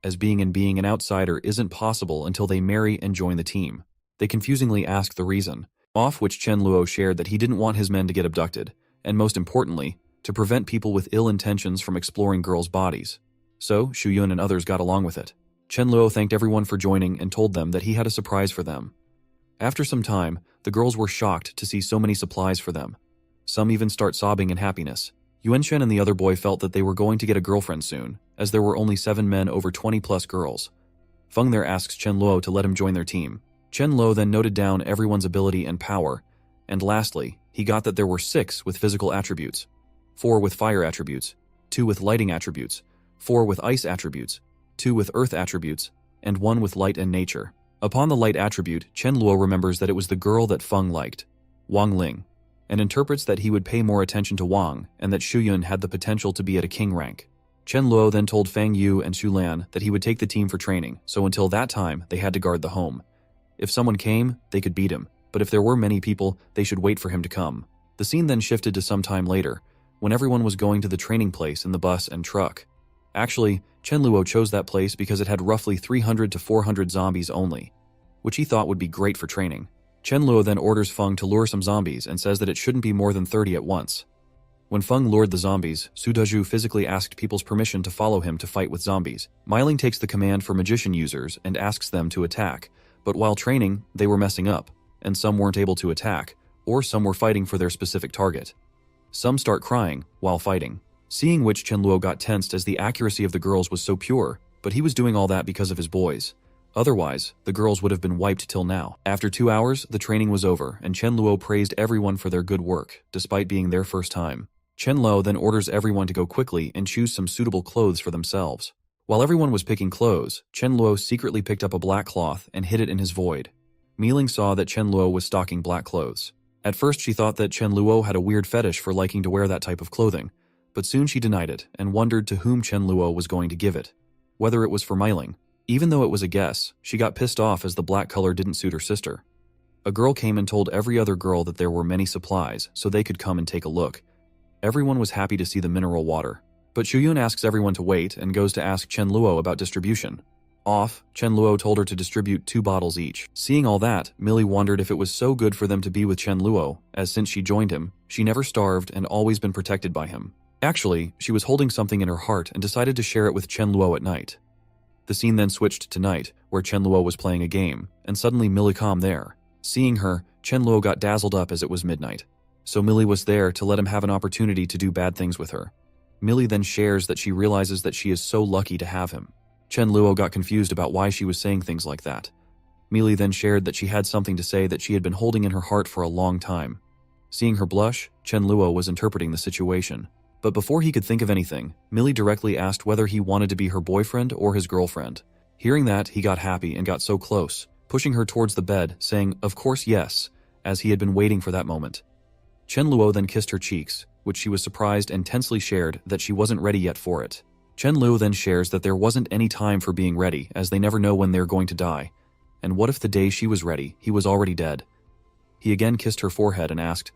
as being an outsider isn't possible until they marry and join the team. They confusingly ask the reason, off which Chen Luo shared that he didn't want his men to get abducted, and most importantly, to prevent people with ill intentions from exploring girls' bodies. So, Shuyun and others got along with it. Chen Luo thanked everyone for joining and told them that he had a surprise for them. After some time, the girls were shocked to see so many supplies for them. Some even start sobbing in happiness. Yuanshen and the other boy felt that they were going to get a girlfriend soon, as there were only 7 men over 20+ girls. Feng there asks Chen Luo to let him join their team. Chen Luo then noted down everyone's ability and power, and lastly, he got that there were 6 with physical attributes, 4 with fire attributes, 2 with lighting attributes, 4 with ice attributes, 2 with earth attributes, and 1 with light and nature. Upon the light attribute, Chen Luo remembers that it was the girl that Feng liked, Wang Ling, and interprets that he would pay more attention to Wang and that Shuyun had the potential to be at a king rank. Chen Luo then told Fang Yu and Xu Lan that he would take the team for training, so until that time, they had to guard the home. If someone came, they could beat him, but if there were many people, they should wait for him to come. The scene then shifted to some time later, when everyone was going to the training place in the bus and truck. Actually, Chen Luo chose that place because it had roughly 300 to 400 zombies only, which he thought would be great for training. Chen Luo then orders Feng to lure some zombies and says that it shouldn't be more than 30 at once. When Feng lured the zombies, Su Dezhu physically asked people's permission to follow him to fight with zombies. Meiling takes the command for magician users and asks them to attack, but while training, they were messing up, and some weren't able to attack, or some were fighting for their specific target. Some start crying while fighting. Seeing which, Chen Luo got tensed as the accuracy of the girls was so pure, but he was doing all that because of his boys. Otherwise, the girls would have been wiped till now. After 2 hours, the training was over, and Chen Luo praised everyone for their good work, despite being their first time. Chen Luo then orders everyone to go quickly and choose some suitable clothes for themselves. While everyone was picking clothes, Chen Luo secretly picked up a black cloth and hid it in his void. Meiling saw that Chen Luo was stocking black clothes. At first she thought that Chen Luo had a weird fetish for liking to wear that type of clothing, but soon she denied it and wondered to whom Chen Luo was going to give it. Whether it was for Meiling. Even though it was a guess, she got pissed off as the black color didn't suit her sister. A girl came and told every other girl that there were many supplies so they could come and take a look. Everyone was happy to see the mineral water. But Shuyun asks everyone to wait and goes to ask Chen Luo about distribution. Off, Chen Luo told her to distribute 2 bottles each. Seeing all that, Millie wondered if it was so good for them to be with Chen Luo, as since she joined him, she never starved and always been protected by him. Actually, she was holding something in her heart and decided to share it with Chen Luo at night. The scene then switched to night, where Chen Luo was playing a game, and suddenly Millie came there. Seeing her, Chen Luo got dazzled up as it was midnight. So Millie was there to let him have an opportunity to do bad things with her. Millie then shares that she realizes that she is so lucky to have him. Chen Luo got confused about why she was saying things like that. Millie then shared that she had something to say that she had been holding in her heart for a long time. Seeing her blush, Chen Luo was interpreting the situation. But before he could think of anything, Millie directly asked whether he wanted to be her boyfriend or his girlfriend. Hearing that, he got happy and got so close, pushing her towards the bed, saying, "Of course, yes," as he had been waiting for that moment. Chen Luo then kissed her cheeks, which she was surprised and tensely shared that she wasn't ready yet for it. Chen Luo then shares that there wasn't any time for being ready, as they never know when they're going to die. And what if the day she was ready, he was already dead? He again kissed her forehead and asked,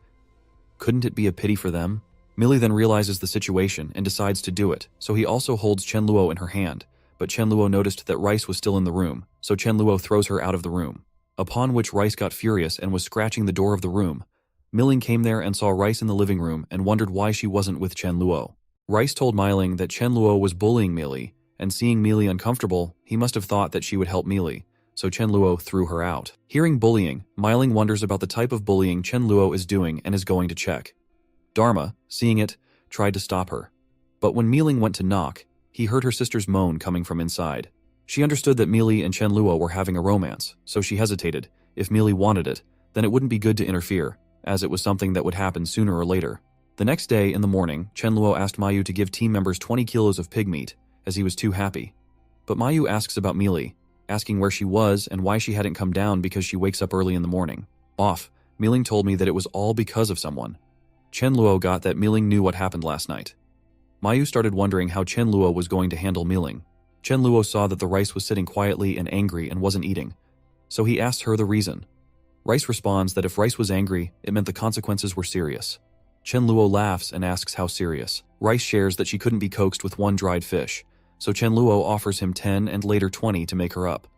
"Couldn't it be a pity for them?" Millie then realizes the situation and decides to do it, so he also holds Chen Luo in her hand, but Chen Luo noticed that Rice was still in the room, so Chen Luo throws her out of the room. Upon which Rice got furious and was scratching the door of the room. Milling came there and saw Rice in the living room and wondered why she wasn't with Chen Luo. Rice told Meiling that Chen Luo was bullying Millie, and seeing Millie uncomfortable, he must have thought that she would help Millie, so Chen Luo threw her out. Hearing bullying, Meiling wonders about the type of bullying Chen Luo is doing and is going to check. Dharma, seeing it, tried to stop her. But when Meiling went to knock, he heard her sister's moan coming from inside. She understood that Millie and Chen Luo were having a romance, so she hesitated. If Millie wanted it, then it wouldn't be good to interfere, as it was something that would happen sooner or later. The next day, in the morning, Chen Luo asked Mayu to give team members 20 kilos of pig meat, as he was too happy. But Mayu asks about Millie, asking where she was and why she hadn't come down because she wakes up early in the morning. Off, Meiling told me that it was all because of someone. Chen Luo got that Miling knew what happened last night. Mayu started wondering how Chen Luo was going to handle Miling. Chen Luo saw that the Rice was sitting quietly and angry and wasn't eating, so he asked her the reason. Rice responds that if Rice was angry, it meant the consequences were serious. Chen Luo laughs and asks how serious. Rice shares that she couldn't be coaxed with one dried fish, so Chen Luo offers him 10 and later 20 to make her up.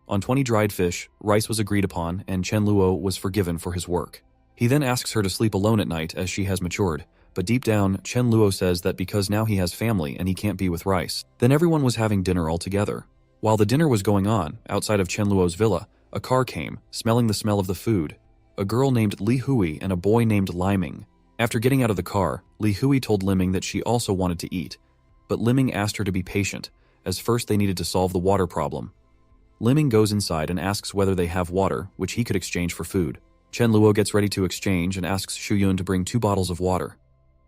On 20 dried fish, Rice was agreed upon and Chen Luo was forgiven for his work. He then asks her to sleep alone at night as she has matured, but deep down, Chen Luo says that because now he has family and he can't be with Rice. Then everyone was having dinner all together. While the dinner was going on, outside of Chen Luo's villa, a car came, smelling the smell of the food. A girl named Li Hui and a boy named Liming. After getting out of the car, Li Hui told Liming that she also wanted to eat, but Liming asked her to be patient, as first they needed to solve the water problem. Liming goes inside and asks whether they have water, which he could exchange for food. Chen Luo gets ready to exchange and asks Shuyun to bring 2 bottles of water.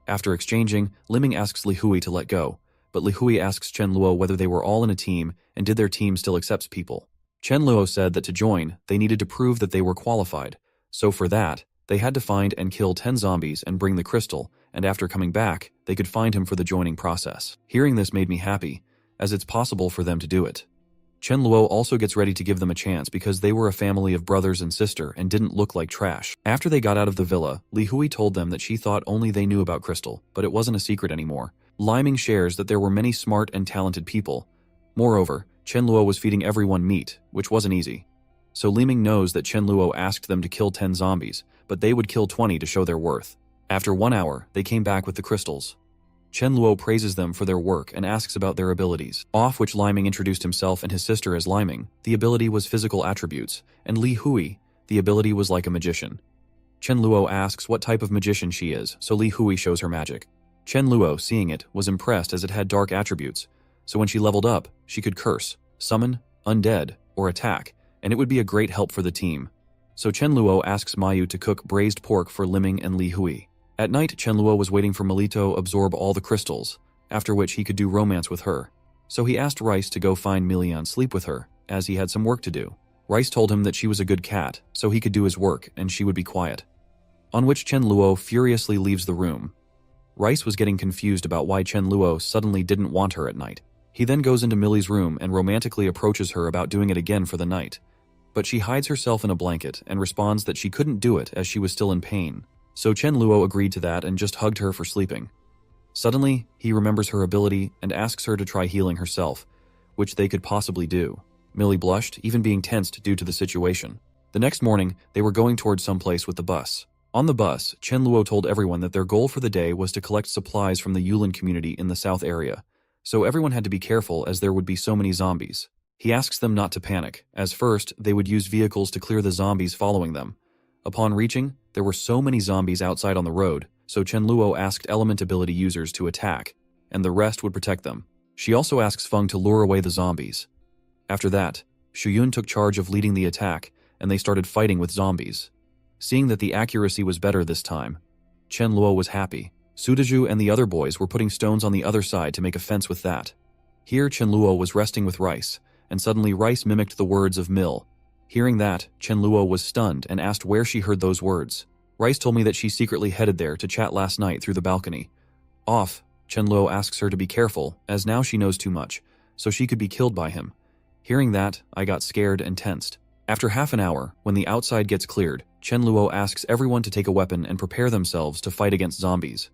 After exchanging, Liming asks Li Hui to let go, but Li Hui asks Chen Luo whether they were all in a team and did their team still accepts people. Chen Luo said that to join, they needed to prove that they were qualified, so for that, they had to find and kill 10 zombies and bring the crystal, and after coming back, they could find him for the joining process. Hearing this made me happy, as it's possible for them to do it. Chen Luo also gets ready to give them a chance because they were a family of brothers and sister and didn't look like trash. After they got out of the villa, Li Hui told them that she thought only they knew about crystal, but it wasn't a secret anymore. Liming shares that there were many smart and talented people. Moreover, Chen Luo was feeding everyone meat, which wasn't easy. So Liming knows that Chen Luo asked them to kill 10 zombies, but they would kill 20 to show their worth. After 1 hour, they came back with the crystals. Chen Luo praises them for their work and asks about their abilities, off which Liming introduced himself and his sister as Liming. The ability was physical attributes, and Li Hui, the ability was like a magician. Chen Luo asks what type of magician she is, so Li Hui shows her magic. Chen Luo, seeing it, was impressed as it had dark attributes, so when she leveled up, she could curse, summon, undead, or attack, and it would be a great help for the team. So Chen Luo asks Mayu to cook braised pork for Liming and Li Hui. At night, Chen Luo was waiting for Melito absorb all the crystals, after which he could do romance with her. So he asked Rice to go find Milian sleep with her, as he had some work to do. Rice told him that she was a good cat, so he could do his work and she would be quiet. On which Chen Luo furiously leaves the room. Rice was getting confused about why Chen Luo suddenly didn't want her at night. He then goes into Millie's room and romantically approaches her about doing it again for the night. But she hides herself in a blanket and responds that she couldn't do it as she was still in pain. So Chen Luo agreed to that and just hugged her for sleeping. Suddenly, he remembers her ability and asks her to try healing herself, which they could possibly do. Millie blushed, even being tensed due to the situation. The next morning, they were going towards someplace with the bus. On the bus, Chen Luo told everyone that their goal for the day was to collect supplies from the Yulin community in the south area, so everyone had to be careful as there would be so many zombies. He asks them not to panic, as first, they would use vehicles to clear the zombies following them. Upon reaching, there were so many zombies outside on the road, so Chen Luo asked element ability users to attack, and the rest would protect them. She also asks Feng to lure away the zombies. After that, Shuyun took charge of leading the attack, and they started fighting with zombies. Seeing that the accuracy was better this time, Chen Luo was happy. Sudaju and the other boys were putting stones on the other side to make a fence with that. Here Chen Luo was resting with Rice, and suddenly Rice mimicked the words of Mill. Hearing that, Chen Luo was stunned and asked where she heard those words. Rice told me that she secretly headed there to chat last night through the balcony. Off, Chen Luo asks her to be careful, as now she knows too much, so she could be killed by him. Hearing that, I got scared and tensed. After half an hour, when the outside gets cleared, Chen Luo asks everyone to take a weapon and prepare themselves to fight against zombies.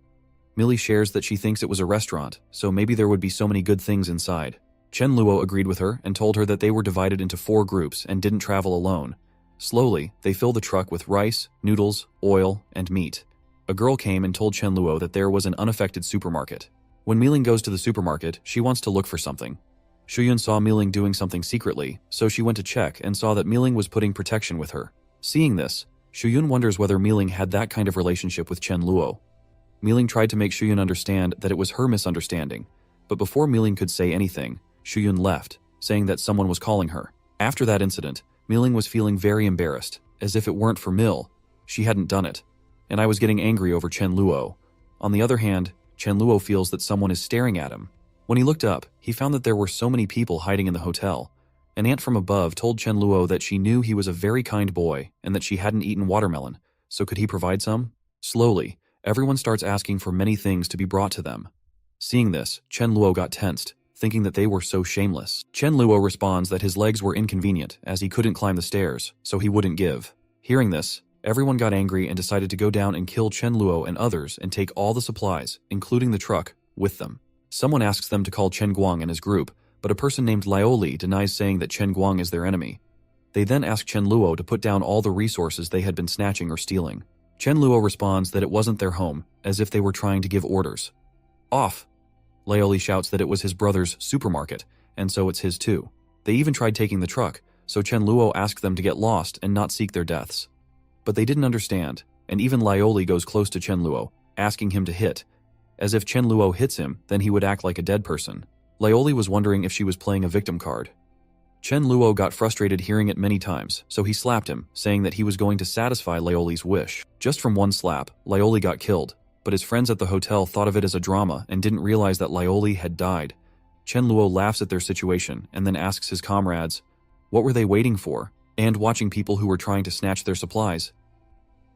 Millie shares that she thinks it was a restaurant, so maybe there would be so many good things inside. Chen Luo agreed with her and told her that they were divided into 4 groups and didn't travel alone. Slowly, they fill the truck with rice, noodles, oil, and meat. A girl came and told Chen Luo that there was an unaffected supermarket. When Miling goes to the supermarket, she wants to look for something. Shuyun saw Miling doing something secretly, so she went to check and saw that Miling was putting protection with her. Seeing this, Shuyun wonders whether Miling had that kind of relationship with Chen Luo. Miling tried to make Shuyun understand that it was her misunderstanding, but before Miling could say anything, Shuyun left, saying that someone was calling her. After that incident, Miling was feeling very embarrassed, as if it weren't for Mill, she hadn't done it, and I was getting angry over Chen Luo. On the other hand, Chen Luo feels that someone is staring at him. When he looked up, he found that there were so many people hiding in the hotel. An aunt from above told Chen Luo that she knew he was a very kind boy and that she hadn't eaten watermelon, so could he provide some? Slowly, Everyone starts asking for many things to be brought to them. Seeing this, Chen Luo got tensed, thinking that they were so shameless. Chen Luo responds that his legs were inconvenient as he couldn't climb the stairs, so he wouldn't give. Hearing this, everyone got angry and decided to go down and kill Chen Luo and others and take all the supplies, including the truck, with them. Someone asks them to call Chen Guang and his group, but a person named Lioli denies, saying that Chen Guang is their enemy. They then ask Chen Luo to put down all the resources they had been snatching or stealing. Chen Luo responds that it wasn't their home, as if they were trying to give orders. Off! Lioli shouts that it was his brother's supermarket, and so it's his too. They even tried taking the truck, so Chen Luo asked them to get lost and not seek their deaths. But they didn't understand, and even Lioli goes close to Chen Luo, asking him to hit. As if Chen Luo hits him, then he would act like a dead person. Lioli was wondering if she was playing a victim card. Chen Luo got frustrated hearing it many times, so he slapped him, saying that he was going to satisfy Lioli's wish. Just from one slap, Lioli got killed, but his friends at the hotel thought of it as a drama and didn't realize that Lioli had died. Chen Luo laughs at their situation and then asks his comrades, what were they waiting for? And watching people who were trying to snatch their supplies.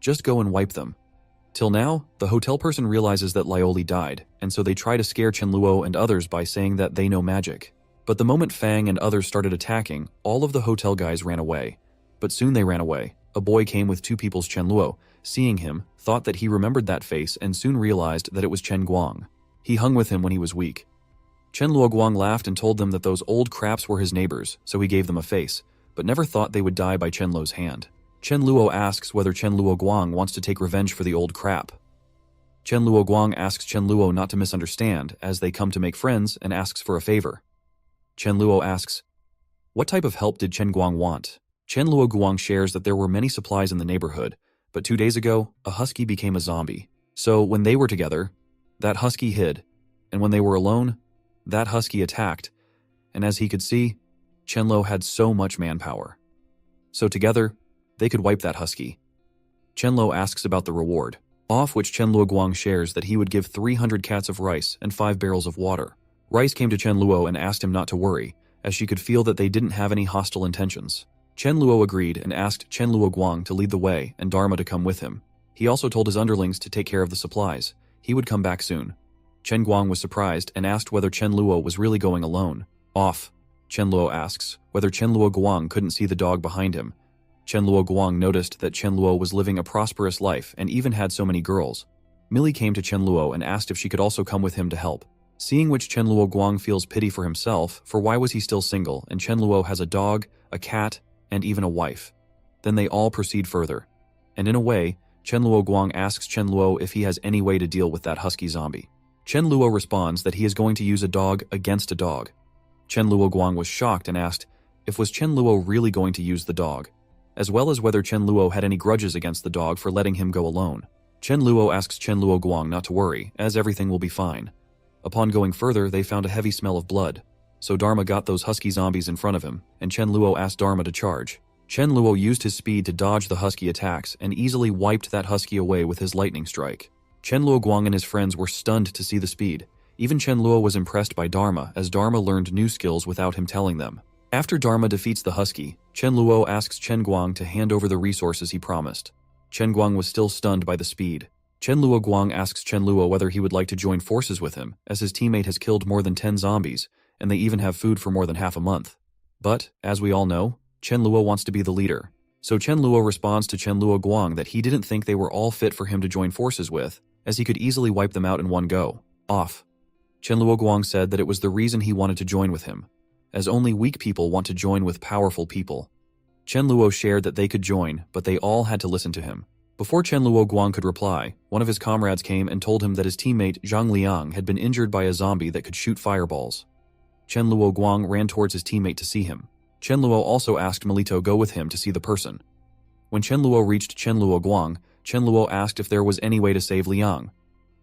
Just go and wipe them. Till now, the hotel person realizes that Lioli died, and so they try to scare Chen Luo and others by saying that they know magic. But the moment Fang and others started attacking, all of the hotel guys ran away. But soon they ran away. A boy came with 2 people's Chen Luo. Seeing him, thought that he remembered that face and soon realized that it was Chen Guang. He hung with him when he was weak. Chen Luo Guang laughed and told them that those old craps were his neighbors, so he gave them a face, but never thought they would die by Chen Luo's hand. Chen Luo asks whether Chen Luo Guang wants to take revenge for the old crap. Chen Luo Guang asks Chen Luo not to misunderstand, as they come to make friends, and asks for a favor. Chen Luo asks, what type of help did Chen Guang want? Chen Luo Guang shares that there were many supplies in the neighborhood, but 2 days ago, a husky became a zombie. So when they were together, that husky hid, and when they were alone, that husky attacked, and as he could see, Chen Luo had so much manpower. So together, they could wipe that husky. Chen Luo asks about the reward, off which Chen Luo Guang shares that he would give 300 cats of rice and 5 barrels of water. Rice came to Chen Luo and asked him not to worry, as she could feel that they didn't have any hostile intentions. Chen Luo agreed and asked Chen Luo Guang to lead the way and Dharma to come with him. He also told his underlings to take care of the supplies. He would come back soon. Chen Guang was surprised and asked whether Chen Luo was really going alone. Off. Chen Luo asks whether Chen Luo Guang couldn't see the dog behind him. Chen Luo Guang noticed that Chen Luo was living a prosperous life and even had so many girls. Millie came to Chen Luo and asked if she could also come with him to help. Seeing which, Chen Luo Guang feels pity for himself, for why was he still single, and Chen Luo has a dog, a cat, and even a wife. Then they all proceed further. And in a way, Chen Luo Guang asks Chen Luo if he has any way to deal with that husky zombie. Chen Luo responds that he is going to use a dog against a dog. Chen Luo Guang was shocked and asked if was Chen Luo really going to use the dog, as well as whether Chen Luo had any grudges against the dog for letting him go alone. Chen Luo asks Chen Luo Guang not to worry, as everything will be fine. Upon going further, they found a heavy smell of blood. So Dharma got those husky zombies in front of him, and Chen Luo asked Dharma to charge. Chen Luo used his speed to dodge the husky attacks and easily wiped that husky away with his lightning strike. Chen Luo Guang and his friends were stunned to see the speed. Even Chen Luo was impressed by Dharma, as Dharma learned new skills without him telling them. After Dharma defeats the husky, Chen Luo asks Chen Guang to hand over the resources he promised. Chen Guang was still stunned by the speed. Chen Luo Guang asks Chen Luo whether he would like to join forces with him, as his teammate has killed more than 10 zombies, and they even have food for more than half a month. But, as we all know, Chen Luo wants to be the leader. So Chen Luo responds to Chen Luo Guang that he didn't think they were all fit for him to join forces with, as he could easily wipe them out in one go. Off. Chen Luo Guang said that it was the reason he wanted to join with him, as only weak people want to join with powerful people. Chen Luo shared that they could join, but they all had to listen to him. Before Chen Luo Guang could reply, one of his comrades came and told him that his teammate Zhang Liang had been injured by a zombie that could shoot fireballs. Chen Luo Guang ran towards his teammate to see him. Chen Luo also asked Melito go with him to see the person. When Chen Luo reached Chen Luo Guang, Chen Luo asked if there was any way to save Liang.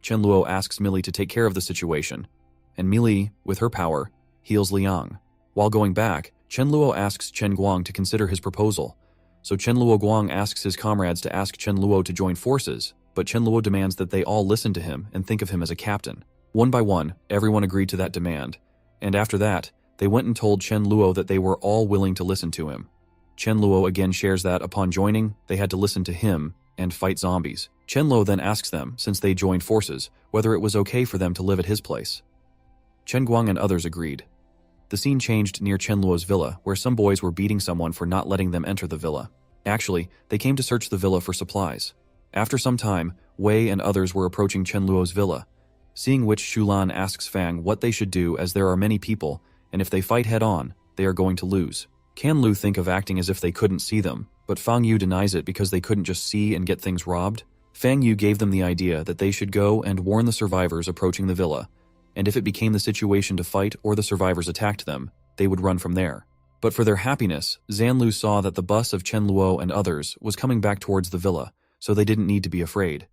Chen Luo asks Millie to take care of the situation, and Millie, with her power, heals Liang. While going back, Chen Luo asks Chen Guang to consider his proposal. So Chen Luo Guang asks his comrades to ask Chen Luo to join forces, but Chen Luo demands that they all listen to him and think of him as a captain. One by one, everyone agreed to that demand, and after that, they went and told Chen Luo that they were all willing to listen to him. Chen Luo again shares that upon joining, they had to listen to him, and fight zombies. Chen Luo then asks them, since they joined forces, whether it was okay for them to live at his place. Chen Guang and others agreed. The scene changed near Chen Luo's villa, where some boys were beating someone for not letting them enter the villa. Actually, they came to search the villa for supplies. After some time, Wei and others were approaching Chen Luo's villa, seeing which Shulan asks Fang what they should do as there are many people, and if they fight head-on, they are going to lose. Can Lu think of acting as if they couldn't see them, but Fang Yu denies it because they couldn't just see and get things robbed? Fang Yu gave them the idea that they should go and warn the survivors approaching the villa, and if it became the situation to fight or the survivors attacked them, they would run from there. But for their happiness, Zanlu saw that the bus of Chen Luo and others was coming back towards the villa, so they didn't need to be afraid.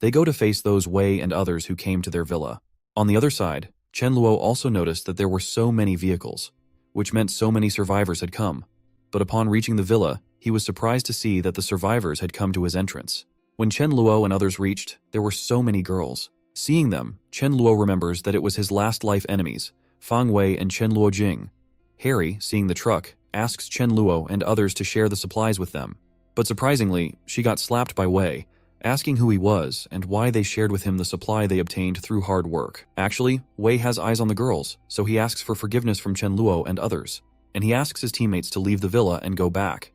They go to face those Wei and others who came to their villa. On the other side, Chen Luo also noticed that there were so many vehicles, which meant so many survivors had come. But upon reaching the villa, he was surprised to see that the survivors had come to his entrance. When Chen Luo and others reached, there were so many girls. Seeing them, Chen Luo remembers that it was his last life enemies, Fang Wei and Chen Luo Jing. Harry, seeing the truck, asks Chen Luo and others to share the supplies with them. But surprisingly, she got slapped by Wei, asking who he was and why they shared with him the supply they obtained through hard work. Actually, Wei has eyes on the girls, so he asks for forgiveness from Chen Luo and others, and he asks his teammates to leave the villa and go back.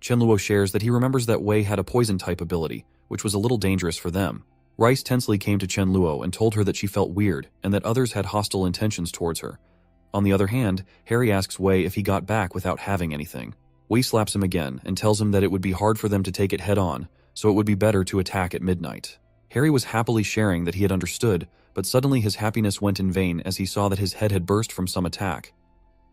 Chen Luo shares that he remembers that Wei had a poison-type ability, which was a little dangerous for them. Rice tensely came to Chen Luo and told her that she felt weird and that others had hostile intentions towards her. On the other hand, Harry asks Wei if he got back without having anything. Wei slaps him again and tells him that it would be hard for them to take it head-on, so it would be better to attack at midnight. Harry was happily sharing that he had understood, but suddenly his happiness went in vain as he saw that his head had burst from some attack.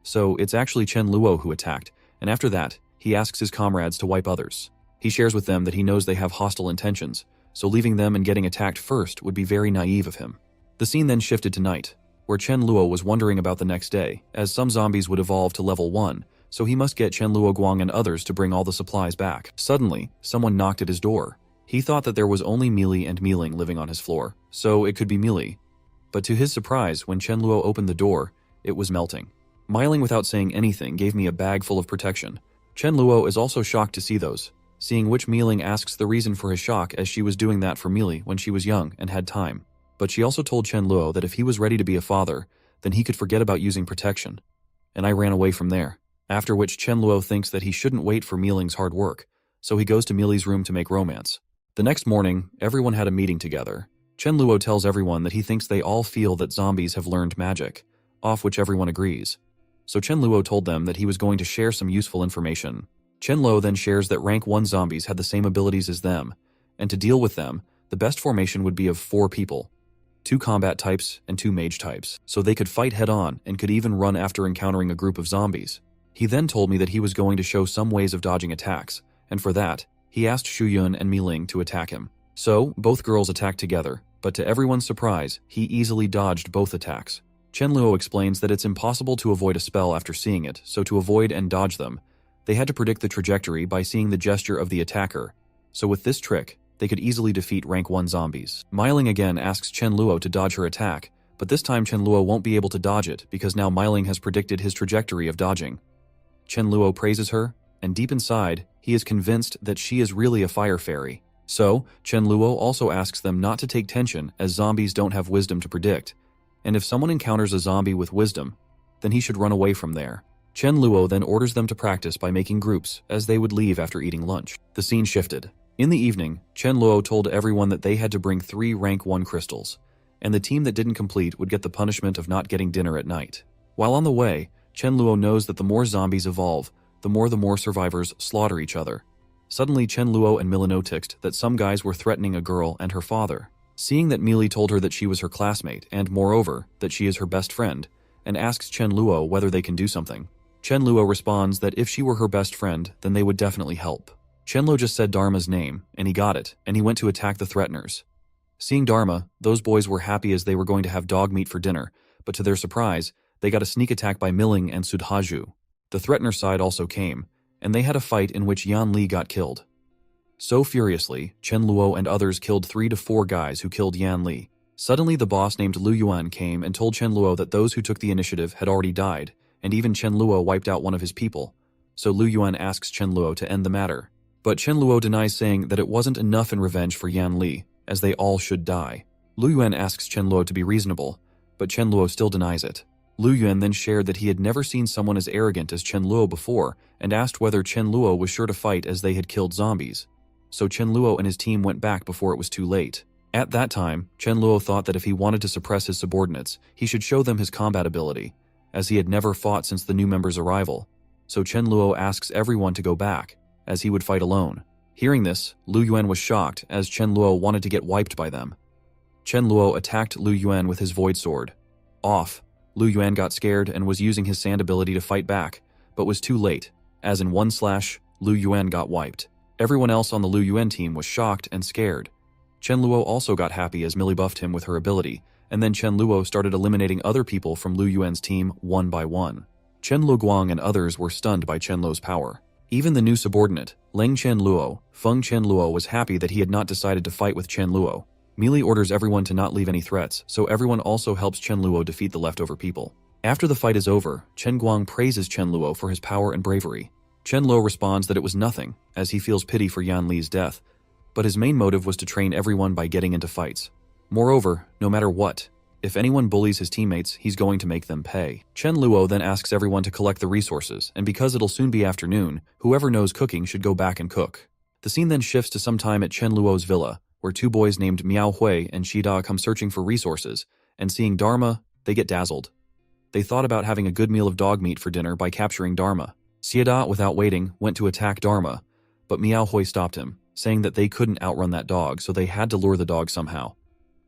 So it's actually Chen Luo who attacked, and after that, he asks his comrades to wipe others. He shares with them that he knows they have hostile intentions, so leaving them and getting attacked first would be very naive of him. The scene then shifted to night, where Chen Luo was wondering about the next day, as some zombies would evolve to level 1, so he must get Chen Luo Guang and others to bring all the supplies back. Suddenly, someone knocked at his door. He thought that there was only Mealy and Mealing living on his floor, so it could be Mealy. But to his surprise, when Chen Luo opened the door, it was melting. Miling without saying anything gave me a bag full of protection. Chen Luo is also shocked to see those, seeing which Mealing asks the reason for his shock as she was doing that for Mealy when she was young and had time. But she also told Chen Luo that if he was ready to be a father, then he could forget about using protection. And I ran away from there. After which Chen Luo thinks that he shouldn't wait for Mealing's hard work, so he goes to Mealy's room to make romance. The next morning, everyone had a meeting together. Chen Luo tells everyone that he thinks they all feel that zombies have learned magic, off which everyone agrees. So Chen Luo told them that he was going to share some useful information. Chen Luo then shares that rank 1 zombies had the same abilities as them, and to deal with them, the best formation would be of 4 people, 2 combat types and 2 mage types, so they could fight head-on and could even run after encountering a group of zombies. He then told me that he was going to show some ways of dodging attacks, and for that, he asked Shu Yun and Mi Ling to attack him. So, both girls attacked together, but to everyone's surprise, he easily dodged both attacks. Chen Luo explains that it's impossible to avoid a spell after seeing it, so to avoid and dodge them, they had to predict the trajectory by seeing the gesture of the attacker. So with this trick, they could easily defeat rank 1 zombies. Miling again asks Chen Luo to dodge her attack, but this time Chen Luo won't be able to dodge it because now Miling has predicted his trajectory of dodging. Chen Luo praises her, and deep inside, he is convinced that she is really a fire fairy. So, Chen Luo also asks them not to take tension as zombies don't have wisdom to predict, and if someone encounters a zombie with wisdom, then he should run away from there. Chen Luo then orders them to practice by making groups as they would leave after eating lunch. The scene shifted. In the evening, Chen Luo told everyone that they had to bring 3 rank 1 crystals, and the team that didn't complete would get the punishment of not getting dinner at night. While on the way, Chen Luo knows that the more zombies evolve, the more survivors slaughter each other. Suddenly, Chen Luo and Mila noticed that some guys were threatening a girl and her father. Seeing that Mealy told her that she was her classmate and, moreover, that she is her best friend, and asks Chen Luo whether they can do something. Chen Luo responds that if she were her best friend, then they would definitely help. Chen Luo just said Dharma's name, and he got it, and he went to attack the threateners. Seeing Dharma, those boys were happy as they were going to have dog meat for dinner, but to their surprise, they got a sneak attack by Miling and Sudhaju. The threatener side also came, and they had a fight in which Yan Li got killed. So furiously, Chen Luo and others killed 3 to 4 guys who killed Yan Li. Suddenly the boss named Lu Yuan came and told Chen Luo that those who took the initiative had already died, and even Chen Luo wiped out one of his people. So Lu Yuan asks Chen Luo to end the matter. But Chen Luo denies, saying that it wasn't enough in revenge for Yan Li, as they all should die. Lu Yuan asks Chen Luo to be reasonable, but Chen Luo still denies it. Lu Yuan then shared that he had never seen someone as arrogant as Chen Luo before, and asked whether Chen Luo was sure to fight, as they had killed zombies. So Chen Luo and his team went back before it was too late. At that time, Chen Luo thought that if he wanted to suppress his subordinates, he should show them his combat ability, as he had never fought since the new member's arrival. So Chen Luo asks everyone to go back, as he would fight alone. Hearing this, Lu Yuan was shocked, as Chen Luo wanted to get wiped by them. Chen Luo attacked Lu Yuan with his void sword. Off, Lu Yuan got scared and was using his sand ability to fight back, but was too late, as in one slash, Lu Yuan got wiped. Everyone else on the Lu Yuan team was shocked and scared. Chen Luo also got happy as Millie buffed him with her ability, and then Chen Luo started eliminating other people from Lu Yuan's team one by one. Chen Luoguang and others were stunned by Chen Luo's power. Even the new subordinate, Leng Chen Luo, Feng Chen Luo, was happy that he had not decided to fight with Chen Luo. Millie orders everyone to not leave any threats, so everyone also helps Chen Luo defeat the leftover people. After the fight is over, Chen Guang praises Chen Luo for his power and bravery. Chen Luo responds that it was nothing, as he feels pity for Yan Li's death, but his main motive was to train everyone by getting into fights. Moreover, no matter what, if anyone bullies his teammates, he's going to make them pay. Chen Luo then asks everyone to collect the resources, and because it'll soon be afternoon, whoever knows cooking should go back and cook. The scene then shifts to some time at Chen Luo's villa, where two boys named Miao Hui and Shida come searching for resources, and seeing Dharma, they get dazzled. They thought about having a good meal of dog meat for dinner by capturing Dharma. Shida, without waiting, went to attack Dharma, but Miao Hui stopped him, saying that they couldn't outrun that dog, so they had to lure the dog somehow.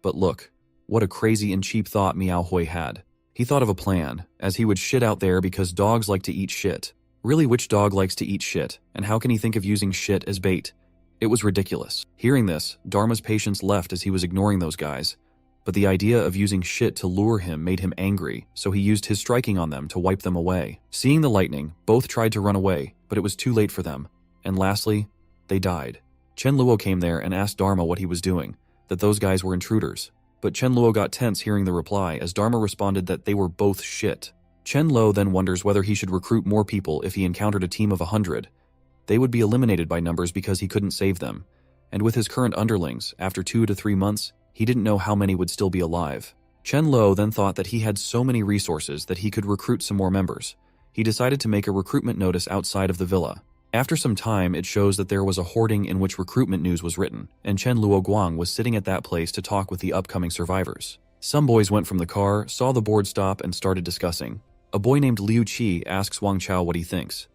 But look, what a crazy and cheap thought Miao Hui had. He thought of a plan, as he would shit out there because dogs like to eat shit. Really, which dog likes to eat shit, and how can he think of using shit as bait? It was ridiculous. Hearing this, Dharma's patience left as he was ignoring those guys. But the idea of using shit to lure him made him angry, so he used his striking on them to wipe them away. Seeing the lightning, both tried to run away, but it was too late for them. And lastly, they died. Chen Luo came there and asked Dharma what he was doing, that those guys were intruders. But Chen Luo got tense hearing the reply, as Dharma responded that they were both shit. Chen Luo then wonders whether he should recruit more people if he encountered a team of 100. They would be eliminated by numbers because he couldn't save them. And with his current underlings, after 2 to 3 months, he didn't know how many would still be alive. Chen Luo then thought that he had so many resources that he could recruit some more members. He decided to make a recruitment notice outside of the villa. After some time, it shows that there was a hoarding in which recruitment news was written, and Chen Luoguang was sitting at that place to talk with the upcoming survivors. Some boys went from the car, saw the board stop, and started discussing. A boy named Liu Qi asks Wang Chao what he thinks.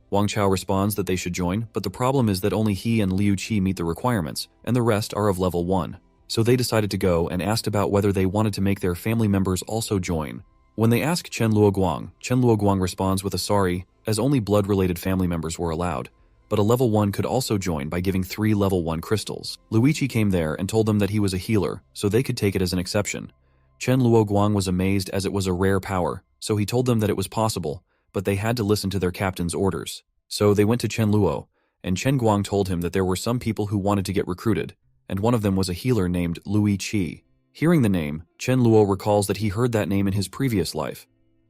Wang Chao responds that they should join, but the problem is that only he and Liu Qi meet the requirements, and the rest are of level 1. So they decided to go and asked about whether they wanted to make their family members also join. When they ask Chen Luoguang responds with a sorry, as only blood-related family members were allowed, but a level 1 could also join by giving 3 level 1 crystals. Luigi came there and told them that he was a healer, so they could take it as an exception. Chen Luoguang was amazed as it was a rare power, so he told them that it was possible, but they had to listen to their captain's orders. So they went to Chen Luo, and Chen Guang told him that there were some people who wanted to get recruited, and one of them was a healer named Lui Qi. Hearing the name, Chen Luo recalls that he heard that name in his previous life.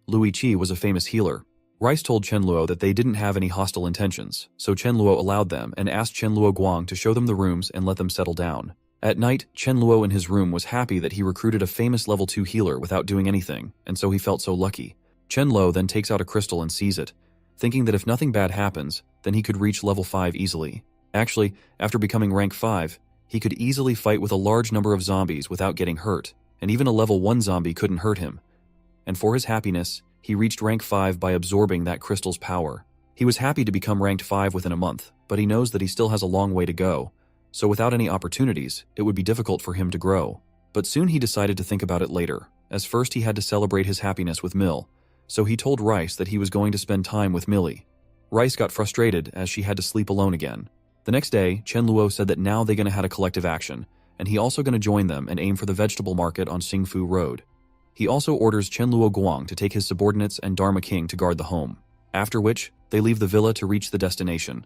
Lui Qi was a famous healer. Rice told Chen Luo that they didn't have any hostile intentions, so Chen Luo allowed them and asked Chen Luoguang to show them the rooms and let them settle down. At night, Chen Luo in his room was happy that he recruited a famous level 2 healer without doing anything, and so he felt so lucky. Chen Luo then takes out a crystal and sees it, thinking that if nothing bad happens, then he could reach level 5 easily. Actually, after becoming rank 5, he could easily fight with a large number of zombies without getting hurt, and even a level 1 zombie couldn't hurt him. And for his happiness, he reached rank 5 by absorbing that crystal's power. He was happy to become ranked 5 within a month, but he knows that he still has a long way to go, so without any opportunities, it would be difficult for him to grow. But soon he decided to think about it later, as first he had to celebrate his happiness with Mill, so he told Rice that he was going to spend time with Millie. Rice got frustrated as she had to sleep alone again. The next day, Chen Luo said that now they're going to have a collective action, and he also going to join them and aim for the vegetable market on Xingfu Road. He also orders Chen Luoguang to take his subordinates and Dharma King to guard the home, after which they leave the villa to reach the destination.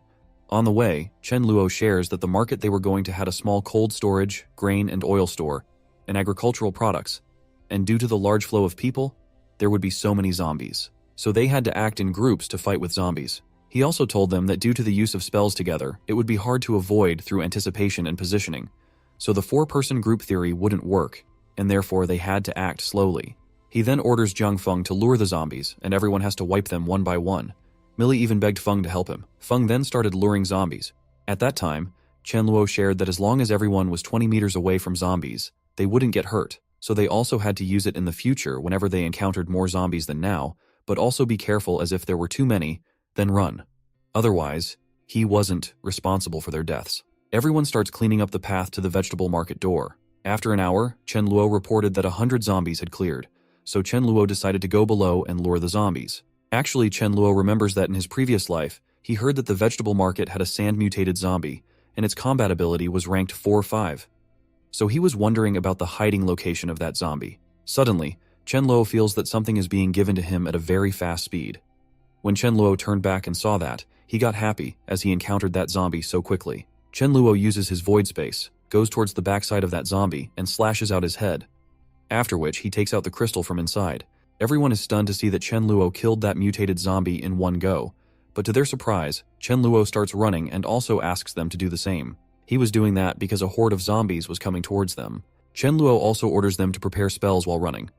On the way, Chen Luo shares that the market they were going to had a small cold storage, grain and oil store, and agricultural products, and due to the large flow of people, there would be so many zombies. So they had to act in groups to fight with zombies. He also told them that due to the use of spells together, it would be hard to avoid through anticipation and positioning, so the 4-person group theory wouldn't work, and therefore they had to act slowly. He then orders Jiang Feng to lure the zombies, and everyone has to wipe them one by one. Millie even begged Feng to help him. Feng then started luring zombies. At that time, Chen Luo shared that as long as everyone was 20 meters away from zombies, they wouldn't get hurt, so they also had to use it in the future whenever they encountered more zombies than now, but also be careful as if there were too many, then run. Otherwise, he wasn't responsible for their deaths. Everyone starts cleaning up the path to the vegetable market door. After an hour, Chen Luo reported that 100 zombies had cleared, so Chen Luo decided to go below and lure the zombies. Actually, Chen Luo remembers that in his previous life, he heard that the vegetable market had a sand-mutated zombie, and its combat ability was ranked 4-5. So he was wondering about the hiding location of that zombie. Suddenly, Chen Luo feels that something is being given to him at a very fast speed. When Chen Luo turned back and saw that, he got happy as he encountered that zombie so quickly. Chen Luo uses his void space, goes towards the backside of that zombie, and slashes out his head. After which, he takes out the crystal from inside. Everyone is stunned to see that Chen Luo killed that mutated zombie in one go, but to their surprise, Chen Luo starts running and also asks them to do the same. He was doing that because a horde of zombies was coming towards them. Chen Luo also orders them to prepare spells while running,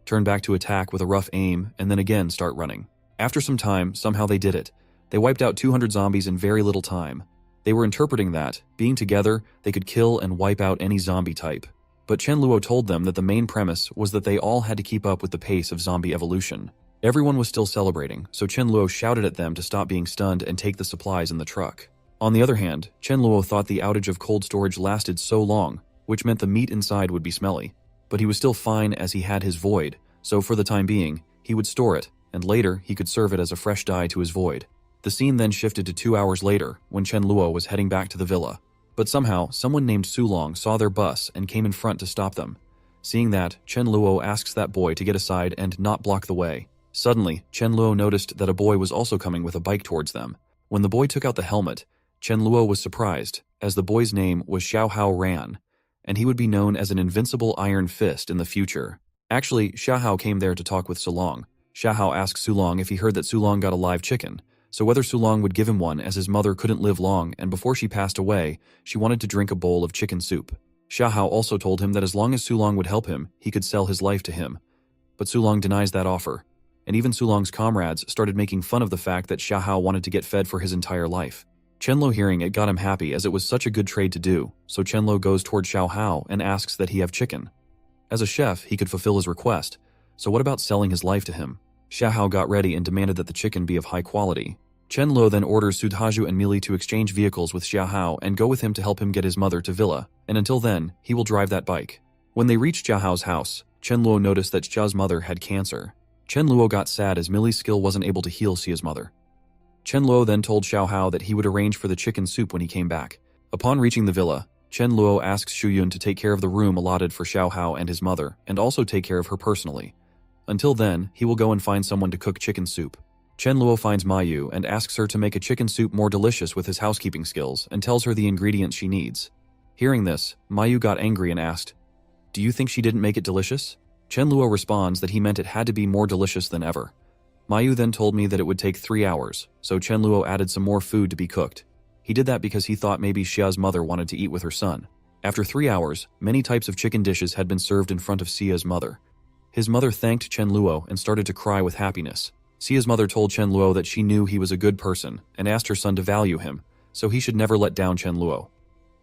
turn back to attack with a rough aim, and then again start running. After some time, somehow they did it. They wiped out 200 zombies in very little time. They were interpreting that, being together, they could kill and wipe out any zombie type. But Chen Luo told them that the main premise was that they all had to keep up with the pace of zombie evolution. Everyone was still celebrating, so Chen Luo shouted at them to stop being stunned and take the supplies in the truck. On the other hand, Chen Luo thought the outage of cold storage lasted so long, which meant the meat inside would be smelly. But he was still fine as he had his void, so for the time being, he would store it, and later he could serve it as a fresh dye to his void. The scene then shifted to 2 hours later, when Chen Luo was heading back to the villa. But somehow, someone named Sulong saw their bus and came in front to stop them. Seeing that, Chen Luo asks that boy to get aside and not block the way. Suddenly, Chen Luo noticed that a boy was also coming with a bike towards them. When the boy took out the helmet, Chen Luo was surprised, as the boy's name was Xiaohao Ran, and he would be known as an invincible iron fist in the future. Actually, Xiaohao came there to talk with Sulong. Xiaohao asked Sulong if he heard that Sulong got a live chicken, so whether Sulong would give him one as his mother couldn't live long and before she passed away, she wanted to drink a bowl of chicken soup. Xiaohao also told him that as long as Sulong would help him, he could sell his life to him. But Sulong denies that offer, and even Sulong's comrades started making fun of the fact that Xiaohao wanted to get fed for his entire life. Chenlo hearing it got him happy as it was such a good trade to do, so Chenlo goes toward Xiaohao and asks that he have chicken. As a chef, he could fulfill his request, so what about selling his life to him? Xiaohao got ready and demanded that the chicken be of high quality. Chen Luo then orders Sudhaju and Mili to exchange vehicles with Xiaohao and go with him to help him get his mother to Villa, and until then, he will drive that bike. When they reach Xiaohao's house, Chen Luo noticed that Xia's mother had cancer. Chen Luo got sad as Mili's skill wasn't able to heal Xia's mother. Chen Luo then told Xiaohao that he would arrange for the chicken soup when he came back. Upon reaching the villa, Chen Luo asks Shuyun to take care of the room allotted for Xiaohao and his mother, and also take care of her personally. Until then, he will go and find someone to cook chicken soup. Chen Luo finds Mayu and asks her to make a chicken soup more delicious with his housekeeping skills and tells her the ingredients she needs. Hearing this, Mayu got angry and asked, "Do you think she didn't make it delicious?" Chen Luo responds that he meant it had to be more delicious than ever. Mayu then told me that it would take 3 hours, so Chen Luo added some more food to be cooked. He did that because he thought maybe Xia's mother wanted to eat with her son. After 3 hours, many types of chicken dishes had been served in front of Xia's mother. His mother thanked Chen Luo and started to cry with happiness. Xia's mother told Chen Luo that she knew he was a good person and asked her son to value him, so he should never let down Chen Luo.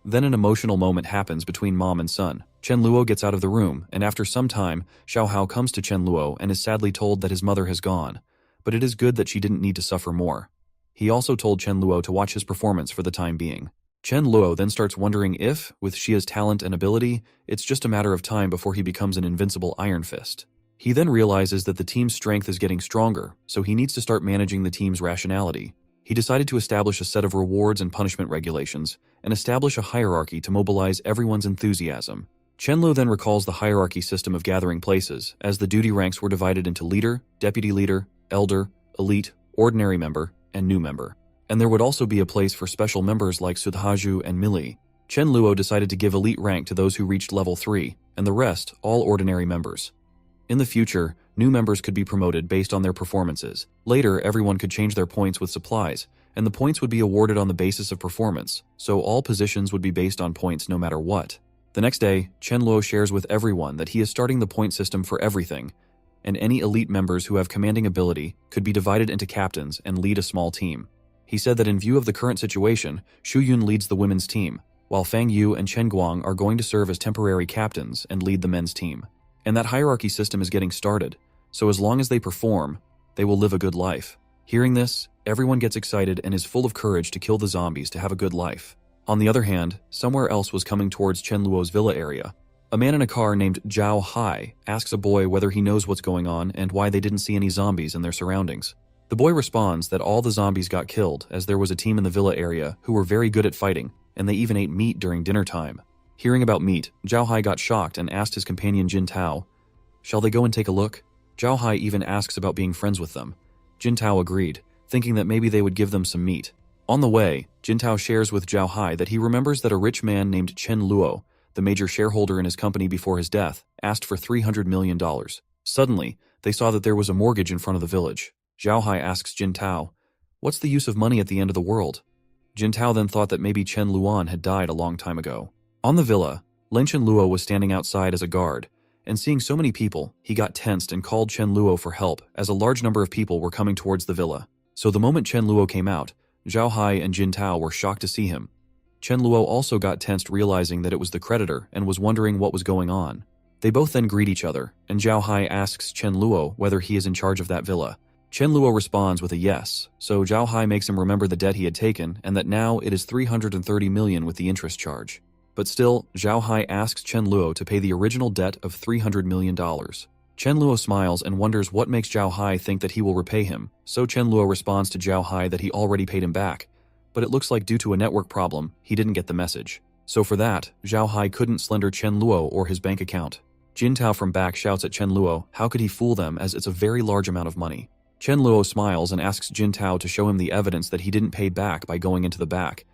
Then an emotional moment happens between mom and son. Chen Luo gets out of the room, and after some time, Xiaohao comes to Chen Luo and is sadly told that his mother has gone, but it is good that she didn't need to suffer more. He also told Chen Luo to watch his performance for the time being. Chen Luo then starts wondering if, with Xia's talent and ability, it's just a matter of time before he becomes an invincible Iron Fist. He then realizes that the team's strength is getting stronger, so he needs to start managing the team's rationality. He decided to establish a set of rewards and punishment regulations, and establish a hierarchy to mobilize everyone's enthusiasm. Chenlo then recalls the hierarchy system of gathering places, as the duty ranks were divided into leader, deputy leader, elder, elite, ordinary member, and new member. And there would also be a place for special members like Sudhaju and Mili. Chen Luo decided to give elite rank to those who reached level 3, and the rest, all ordinary members. In the future, new members could be promoted based on their performances. Later, everyone could change their points with supplies, and the points would be awarded on the basis of performance, so all positions would be based on points no matter what. The next day, Chen Luo shares with everyone that he is starting the point system for everything, and any elite members who have commanding ability could be divided into captains and lead a small team. He said that in view of the current situation, Shu Yun leads the women's team, while Fang Yu and Chen Guang are going to serve as temporary captains and lead the men's team. And that hierarchy system is getting started, so as long as they perform, they will live a good life. Hearing this, everyone gets excited and is full of courage to kill the zombies to have a good life. On the other hand, somewhere else was coming towards Chen Luo's villa area. A man in a car named Zhao Hai asks a boy whether he knows what's going on and why they didn't see any zombies in their surroundings. The boy responds that all the zombies got killed as there was a team in the villa area who were very good at fighting, and they even ate meat during dinner time. Hearing about meat, Zhao Hai got shocked and asked his companion Jin Tao, "Shall they go and take a look?" Zhao Hai even asks about being friends with them. Jin Tao agreed, thinking that maybe they would give them some meat. On the way, Jin Tao shares with Zhao Hai that he remembers that a rich man named Chen Luo, the major shareholder in his company before his death, asked for $300 million. Suddenly, they saw that there was a mortgage in front of the village. Zhao Hai asks Jin Tao, "What's the use of money at the end of the world?" Jin Tao then thought that maybe Chen Luan had died a long time ago. On the villa, Lin Chen Luo was standing outside as a guard, and seeing so many people, he got tensed and called Chen Luo for help as a large number of people were coming towards the villa. So the moment Chen Luo came out, Zhao Hai and Jin Tao were shocked to see him. Chen Luo also got tensed realizing that it was the creditor and was wondering what was going on. They both then greet each other, and Zhao Hai asks Chen Luo whether he is in charge of that villa. Chen Luo responds with a yes, so Zhao Hai makes him remember the debt he had taken and that now it is 330 million with the interest charge. But still, Zhao Hai asks Chen Luo to pay the original debt of $300 million. Chen Luo smiles and wonders what makes Zhao Hai think that he will repay him, so Chen Luo responds to Zhao Hai that he already paid him back, but it looks like due to a network problem, he didn't get the message. So for that, Zhao Hai couldn't slender Chen Luo or his bank account. Jin Tao from back shouts at Chen Luo, how could he fool them as it's a very large amount of money. Chen Luo smiles and asks Jin Tao to show him the evidence that he didn't pay back by going into the back.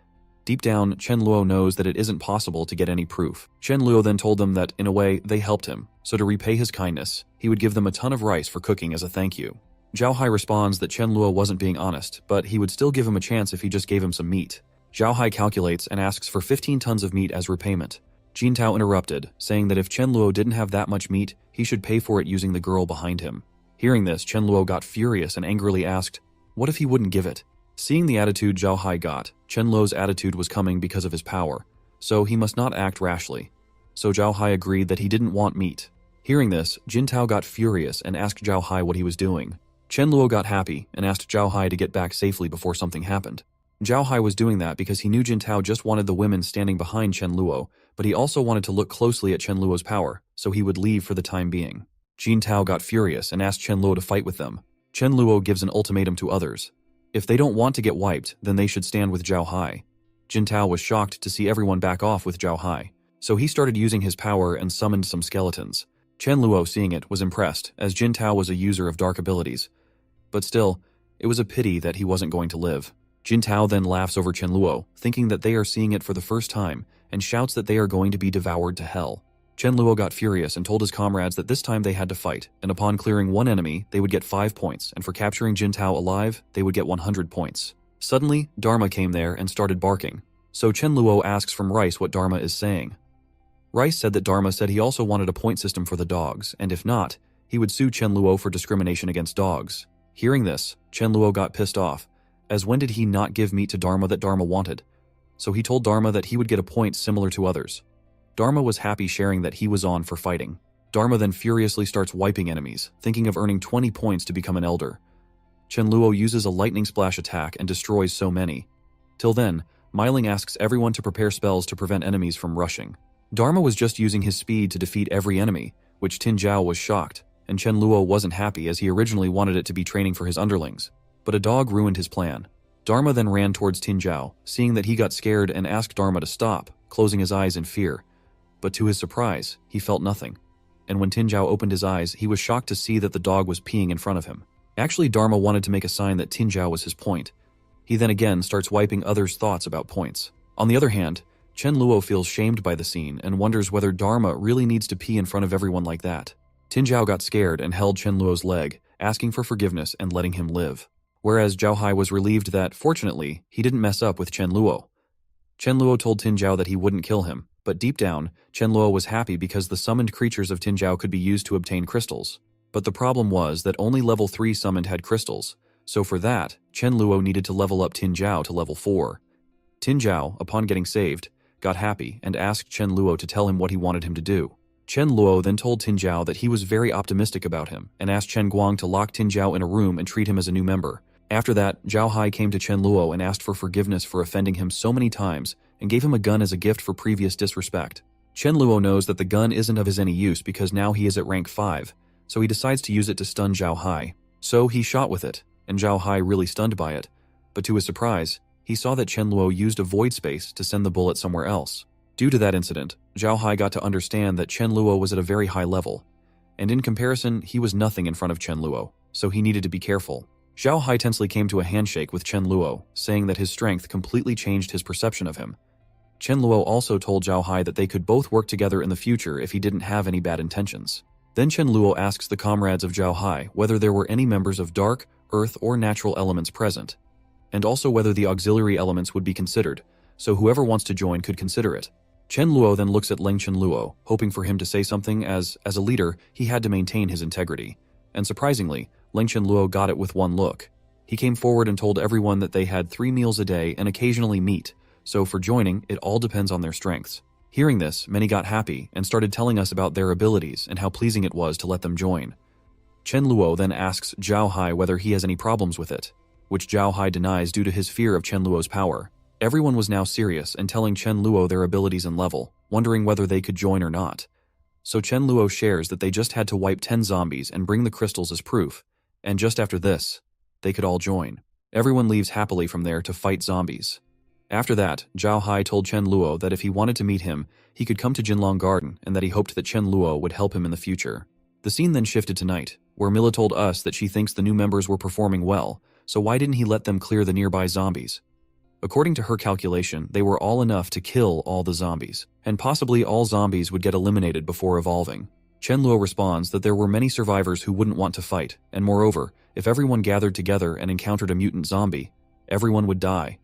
Deep down, Chen Luo knows that it isn't possible to get any proof. Chen Luo then told them that, in a way, they helped him, so to repay his kindness, he would give them a ton of rice for cooking as a thank you. Zhao Hai responds that Chen Luo wasn't being honest, but he would still give him a chance if he just gave him some meat. Zhao Hai calculates and asks for 15 tons of meat as repayment. Jin Tao interrupted, saying that if Chen Luo didn't have that much meat, he should pay for it using the girl behind him. Hearing this, Chen Luo got furious and angrily asked, what if he wouldn't give it? Seeing the attitude Zhao Hai got, Chen Luo's attitude was coming because of his power, so he must not act rashly. So Zhao Hai agreed that he didn't want meat. Hearing this, Jin Tao got furious and asked Zhao Hai what he was doing. Chen Luo got happy and asked Zhao Hai to get back safely before something happened. Zhao Hai was doing that because he knew Jin Tao just wanted the women standing behind Chen Luo, but he also wanted to look closely at Chen Luo's power, so he would leave for the time being. Jin Tao got furious and asked Chen Luo to fight with them. Chen Luo gives an ultimatum to others. If they don't want to get wiped, then they should stand with Zhao Hai. Jin Tao was shocked to see everyone back off with Zhao Hai, so he started using his power and summoned some skeletons. Chen Luo, seeing it, was impressed, as Jin Tao was a user of dark abilities. But still, it was a pity that he wasn't going to live. Jin Tao then laughs over Chen Luo, thinking that they are seeing it for the first time, and shouts that they are going to be devoured to hell. Chen Luo got furious and told his comrades that this time they had to fight, and upon clearing one enemy, they would get 5 points, and for capturing Jin Tao alive, they would get 100 points. Suddenly, Dharma came there and started barking, so Chen Luo asks from Rice what Dharma is saying. Rice said that Dharma said he also wanted a point system for the dogs, and if not, he would sue Chen Luo for discrimination against dogs. Hearing this, Chen Luo got pissed off, as when did he not give meat to Dharma that Dharma wanted? So he told Dharma that he would get a point similar to others. Dharma was happy sharing that he was on for fighting. Dharma then furiously starts wiping enemies, thinking of earning 20 points to become an elder. Chen Luo uses a lightning splash attack and destroys so many. Till then, Myling asks everyone to prepare spells to prevent enemies from rushing. Dharma was just using his speed to defeat every enemy, which Tin Zhao was shocked, and Chen Luo wasn't happy as he originally wanted it to be training for his underlings. But a dog ruined his plan. Dharma then ran towards Tin Zhao, seeing that he got scared and asked Dharma to stop, closing his eyes in fear. But to his surprise, he felt nothing. And when Tin Zhao opened his eyes, he was shocked to see that the dog was peeing in front of him. Actually, Dharma wanted to make a sign that Tin Zhao was his point. He then again starts wiping others' thoughts about points. On the other hand, Chen Luo feels shamed by the scene and wonders whether Dharma really needs to pee in front of everyone like that. Tin Zhao got scared and held Chen Luo's leg, asking for forgiveness and letting him live. whereas Zhao Hai was relieved that, fortunately, he didn't mess up with Chen Luo. Chen Luo told Tin Zhao that he wouldn't kill him, but deep down, Chen Luo was happy because the summoned creatures of Tin Zhao could be used to obtain crystals. But the problem was that only level 3 summoned had crystals, so for that, Chen Luo needed to level up Tin Zhao to level 4. Tin Zhao, upon getting saved, got happy and asked Chen Luo to tell him what he wanted him to do. Chen Luo then told Tin Zhao that he was very optimistic about him and asked Chen Guang to lock Tin Zhao in a room and treat him as a new member. After that, Zhao Hai came to Chen Luo and asked for forgiveness for offending him so many times and gave him a gun as a gift for previous disrespect. Chen Luo knows that the gun isn't of his any use because now he is at rank 5, so he decides to use it to stun Zhao Hai. So he shot with it, and Zhao Hai really stunned by it, but to his surprise, he saw that Chen Luo used a void space to send the bullet somewhere else. Due to that incident, Zhao Hai got to understand that Chen Luo was at a very high level, and in comparison, he was nothing in front of Chen Luo, so he needed to be careful. Zhao Hai tensely came to a handshake with Chen Luo, saying that his strength completely changed his perception of him. Chen Luo also told Zhao Hai that they could both work together in the future if he didn't have any bad intentions. Then Chen Luo asks the comrades of Zhao Hai whether there were any members of dark, earth, or natural elements present, and also whether the auxiliary elements would be considered, so whoever wants to join could consider it. Chen Luo then looks at Leng Chen Luo, hoping for him to say something as a leader, he had to maintain his integrity. And surprisingly, Leng Chen Luo got it with one look. He came forward and told everyone that they had 3 meals a day and occasionally meat, so for joining, it all depends on their strengths. Hearing this, many got happy and started telling us about their abilities and how pleasing it was to let them join. Chen Luo then asks Zhao Hai whether he has any problems with it, which Zhao Hai denies due to his fear of Chen Luo's power. Everyone was now serious and telling Chen Luo their abilities and level, wondering whether they could join or not. So Chen Luo shares that they just had to wipe 10 zombies and bring the crystals as proof, and just after this, they could all join. Everyone leaves happily from there to fight zombies. After that, Zhao Hai told Chen Luo that if he wanted to meet him, he could come to Jinlong Garden and that he hoped that Chen Luo would help him in the future. The scene then shifted to night, where Mila told us that she thinks the new members were performing well, so why didn't he let them clear the nearby zombies? According to her calculation, they were all enough to kill all the zombies, and possibly all zombies would get eliminated before evolving. Chen Luo responds that there were many survivors who wouldn't want to fight, and moreover, if everyone gathered together and encountered a mutant zombie, everyone would die.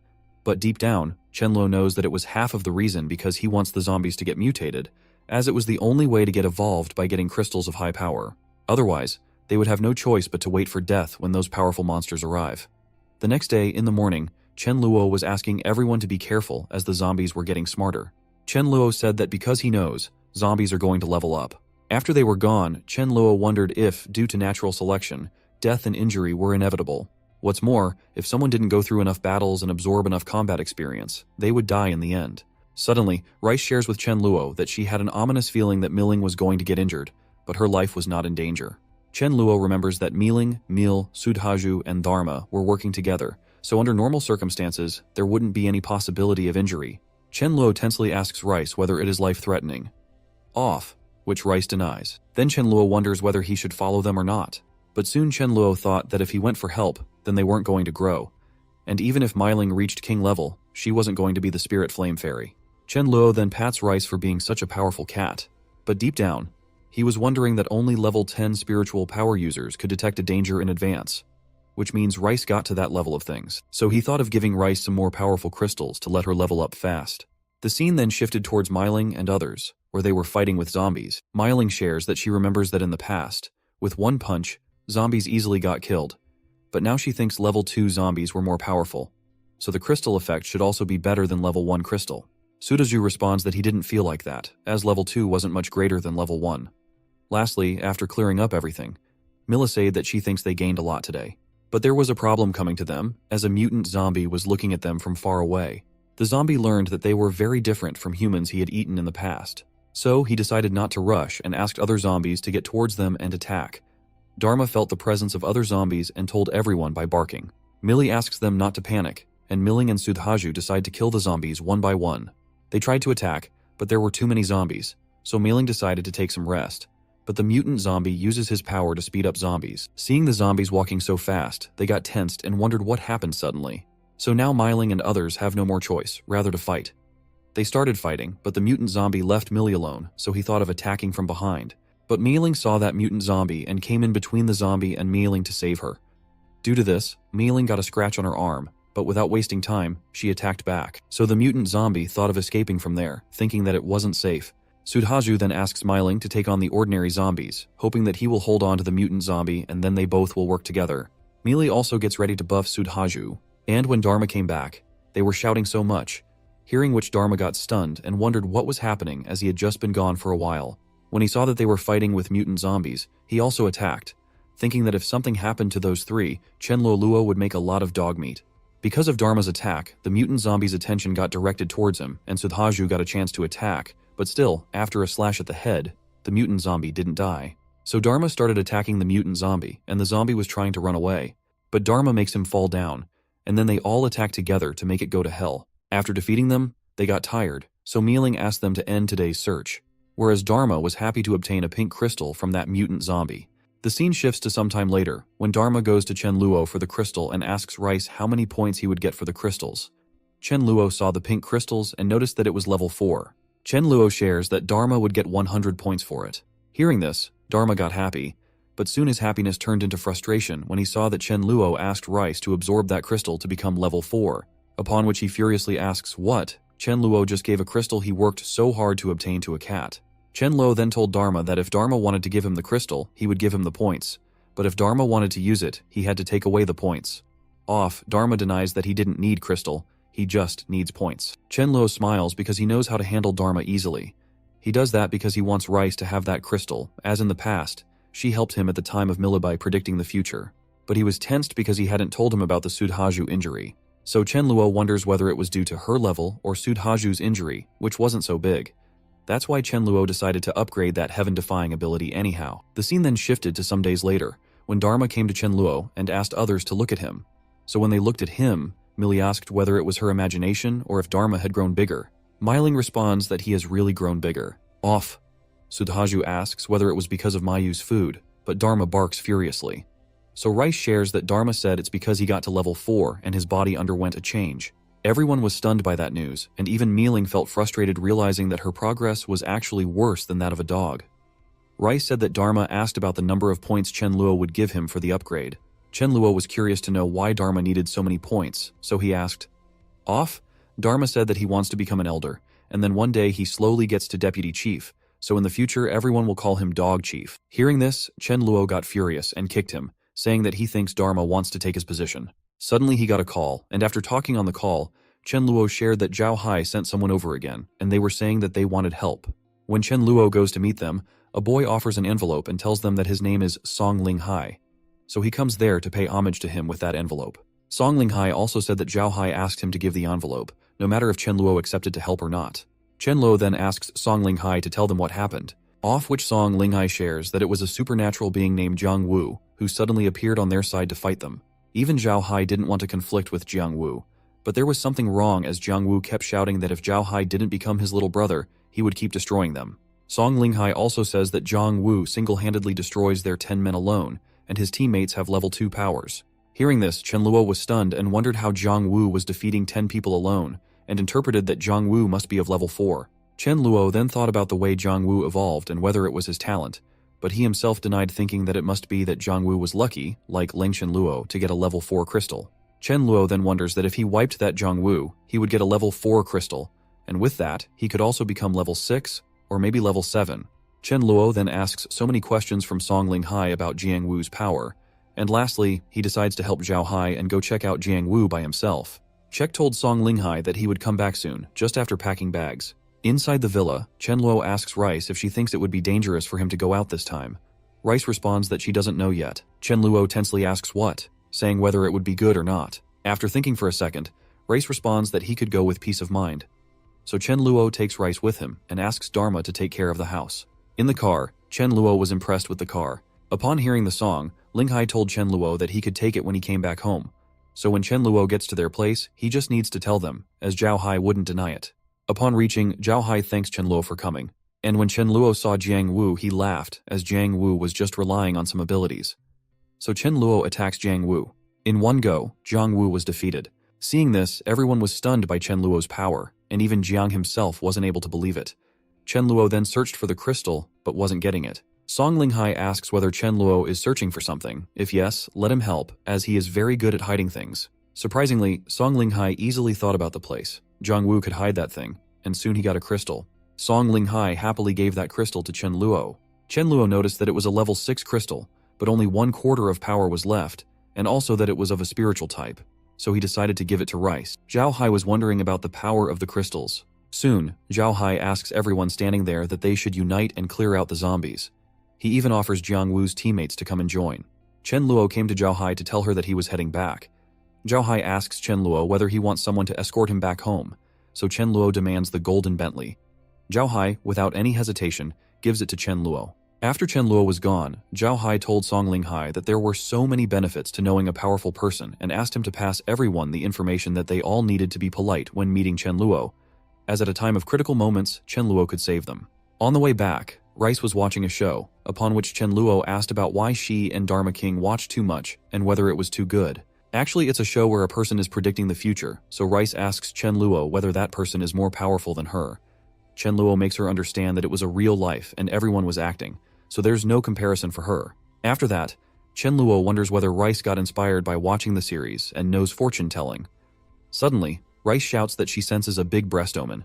But deep down, Chen Luo knows that it was half of the reason because he wants the zombies to get mutated, as it was the only way to get evolved by getting crystals of high power. Otherwise, they would have no choice but to wait for death when those powerful monsters arrive. The next day, in the morning, Chen Luo was asking everyone to be careful as the zombies were getting smarter. Chen Luo said that because he knows, zombies are going to level up. After they were gone, Chen Luo wondered if, due to natural selection, death and injury were inevitable. What's more, if someone didn't go through enough battles and absorb enough combat experience, they would die in the end. Suddenly, Rice shares with Chen Luo that she had an ominous feeling that Miling was going to get injured, but her life was not in danger. Chen Luo remembers that Miling, Mil, Sudhaju, and Dharma were working together, so under normal circumstances, there wouldn't be any possibility of injury. Chen Luo tensely asks Rice whether it is life-threatening. Off, which Rice denies. Then Chen Luo wonders whether he should follow them or not. But soon Chen Luo thought that if he went for help, then they weren't going to grow. And even if Miling reached king level, she wasn't going to be the spirit flame fairy. Chen Luo then pats Rice for being such a powerful cat. But deep down, he was wondering that only level 10 spiritual power users could detect a danger in advance, which means Rice got to that level of things. So he thought of giving Rice some more powerful crystals to let her level up fast. The scene then shifted towards Miling and others, where they were fighting with zombies. Miling shares that she remembers that in the past, with one punch, zombies easily got killed. But now she thinks level 2 zombies were more powerful, so the crystal effect should also be better than level 1 crystal. Sudaju responds that he didn't feel like that, as level 2 wasn't much greater than level 1. Lastly, after clearing up everything, Mila said that she thinks they gained a lot today. But there was a problem coming to them, as a mutant zombie was looking at them from far away. The zombie learned that they were very different from humans he had eaten in the past. So he decided not to rush and asked other zombies to get towards them and attack. Dharma felt the presence of other zombies and told everyone by barking. Millie asks them not to panic, and Miling and Sudhaju decide to kill the zombies one by one. They tried to attack, but there were too many zombies, so Miling decided to take some rest. But the mutant zombie uses his power to speed up zombies. Seeing the zombies walking so fast, they got tensed and wondered what happened suddenly. So now Miling and others have no more choice, rather to fight. They started fighting, but the mutant zombie left Millie alone, so he thought of attacking from behind. But Miling saw that mutant zombie and came in between the zombie and Miling to save her. Due to this, Meiling got a scratch on her arm, but without wasting time, she attacked back. So the mutant zombie thought of escaping from there, thinking that it wasn't safe. Sudhaju then asks Meiling to take on the ordinary zombies, hoping that he will hold on to the mutant zombie and then they both will work together. Meili also gets ready to buff Sudhaju, and when Dharma came back, they were shouting so much, hearing which Dharma got stunned and wondered what was happening as he had just been gone for a while. When he saw that they were fighting with mutant zombies, he also attacked, thinking that if something happened to those three, Chenlo Luo would make a lot of dog meat. Because of Dharma's attack, the mutant zombie's attention got directed towards him, and Sudhaju got a chance to attack, but still, after a slash at the head, the mutant zombie didn't die. So Dharma started attacking the mutant zombie, and the zombie was trying to run away. But Dharma makes him fall down, and then they all attack together to make it go to hell. After defeating them, they got tired, so Meiling asked them to end today's search, whereas Dharma was happy to obtain a pink crystal from that mutant zombie. The scene shifts to some time later, when Dharma goes to Chen Luo for the crystal and asks Rice how many points he would get for the crystals. Chen Luo saw the pink crystals and noticed that it was level 4. Chen Luo shares that Dharma would get 100 points for it. Hearing this, Dharma got happy, but soon his happiness turned into frustration when he saw that Chen Luo asked Rice to absorb that crystal to become level 4, upon which he furiously asks what. Chen Luo just gave a crystal he worked so hard to obtain to a cat. Chen Luo then told Dharma that if Dharma wanted to give him the crystal, he would give him the points, but if Dharma wanted to use it, he had to take away the points. Dharma denies that he didn't need crystal, he just needs points. Chen Luo smiles because he knows how to handle Dharma easily. He does that because he wants Rice to have that crystal, as in the past, she helped him at the time of Milibai predicting the future. But he was tensed because he hadn't told him about the Sudhaju injury. So Chen Luo wonders whether it was due to her level or Sudhaju's injury, which wasn't so big. That's why Chen Luo decided to upgrade that heaven-defying ability anyhow. The scene then shifted to some days later, when Dharma came to Chen Luo and asked others to look at him. So when they looked at him, Millie asked whether it was her imagination or if Dharma had grown bigger. Meiling responds that he has really grown bigger. Sudhaju asks whether it was because of Mayu's food, but Dharma barks furiously. So Rice shares that Dharma said it's because he got to level 4 and his body underwent a change. Everyone was stunned by that news, and even Meiling felt frustrated realizing that her progress was actually worse than that of a dog. Rice said that Dharma asked about the number of points Chen Luo would give him for the upgrade. Chen Luo was curious to know why Dharma needed so many points, so he asked, Dharma said that he wants to become an elder, and then one day he slowly gets to deputy chief, so in the future everyone will call him Dog Chief. Hearing this, Chen Luo got furious and kicked him, saying that he thinks Dharma wants to take his position. Suddenly he got a call, and after talking on the call, Chen Luo shared that Zhao Hai sent someone over again, and they were saying that they wanted help. When Chen Luo goes to meet them, a boy offers an envelope and tells them that his name is Song Ling Hai. So he comes there to pay homage to him with that envelope. Song Ling Hai also said that Zhao Hai asked him to give the envelope, no matter if Chen Luo accepted to help or not. Chen Luo then asks Song Ling Hai to tell them what happened, off which Song Ling Hai shares that it was a supernatural being named Jiang Wu, who suddenly appeared on their side to fight them. Even Zhao Hai didn't want to conflict with Jiang Wu, but there was something wrong as Jiang Wu kept shouting that if Zhao Hai didn't become his little brother, he would keep destroying them. Song Ling Hai also says that Jiang Wu single-handedly destroys their 10 men alone, and his teammates have level 2 powers. Hearing this, Chen Luo was stunned and wondered how Jiang Wu was defeating 10 people alone, and interpreted that Jiang Wu must be of level 4. Chen Luo then thought about the way Jiang Wu evolved and whether it was his talent, but he himself denied, thinking that it must be that Jiang Wu was lucky, like Lengchen Luo, to get a level 4 crystal. Chen Luo then wonders that if he wiped that Jiang Wu, he would get a level 4 crystal, and with that, he could also become level 6, or maybe level 7. Chen Luo then asks so many questions from Song Ling Hai about Jiang Wu's power, and lastly, he decides to help Zhao Hai and go check out Jiang Wu by himself. Check told Song Ling Hai that he would come back soon, just after packing bags. Inside the villa, Chen Luo asks Rice if she thinks it would be dangerous for him to go out this time. Rice responds that she doesn't know yet. Chen Luo tensely asks what, saying whether it would be good or not. After thinking for a second, Rice responds that he could go with peace of mind. So Chen Luo takes Rice with him and asks Dharma to take care of the house. In the car, Chen Luo was impressed with the car. Upon hearing the song, Ling Hai told Chen Luo that he could take it when he came back home. So when Chen Luo gets to their place, he just needs to tell them, as Zhao Hai wouldn't deny it. Upon reaching, Zhao Hai thanks Chen Luo for coming. And when Chen Luo saw Jiang Wu, he laughed, as Jiang Wu was just relying on some abilities. So Chen Luo attacks Jiang Wu. In one go, Jiang Wu was defeated. Seeing this, everyone was stunned by Chen Luo's power, and even Jiang himself wasn't able to believe it. Chen Luo then searched for the crystal, but wasn't getting it. Song Linghai asks whether Chen Luo is searching for something. If yes, let him help, as he is very good at hiding things. Surprisingly, Song Linghai easily thought about the place. Zhang Wu could hide that thing, and soon he got a crystal. Song Linghai happily gave that crystal to Chen Luo. Chen Luo noticed that it was a level 6 crystal, but only 1/4 of power was left, and also that it was of a spiritual type, so he decided to give it to Rice. Zhao Hai was wondering about the power of the crystals. Soon, Zhao Hai asks everyone standing there that they should unite and clear out the zombies. He even offers Jiang Wu's teammates to come and join. Chen Luo came to Zhao Hai to tell her that he was heading back. Zhao Hai asks Chen Luo whether he wants someone to escort him back home, so Chen Luo demands the golden Bentley. Zhao Hai, without any hesitation, gives it to Chen Luo. After Chen Luo was gone, Zhao Hai told Song Linghai that there were so many benefits to knowing a powerful person and asked him to pass everyone the information that they all needed to be polite when meeting Chen Luo, as at a time of critical moments, Chen Luo could save them. On the way back, Rice was watching a show, upon which Chen Luo asked about why she and Dharma King watched too much and whether it was too good. Actually, it's a show where a person is predicting the future, so Rice asks Chen Luo whether that person is more powerful than her. Chen Luo makes her understand that it was a real life and everyone was acting, so there's no comparison for her. After that, Chen Luo wonders whether Rice got inspired by watching the series and knows fortune-telling. Suddenly, Rice shouts that she senses a big breast omen.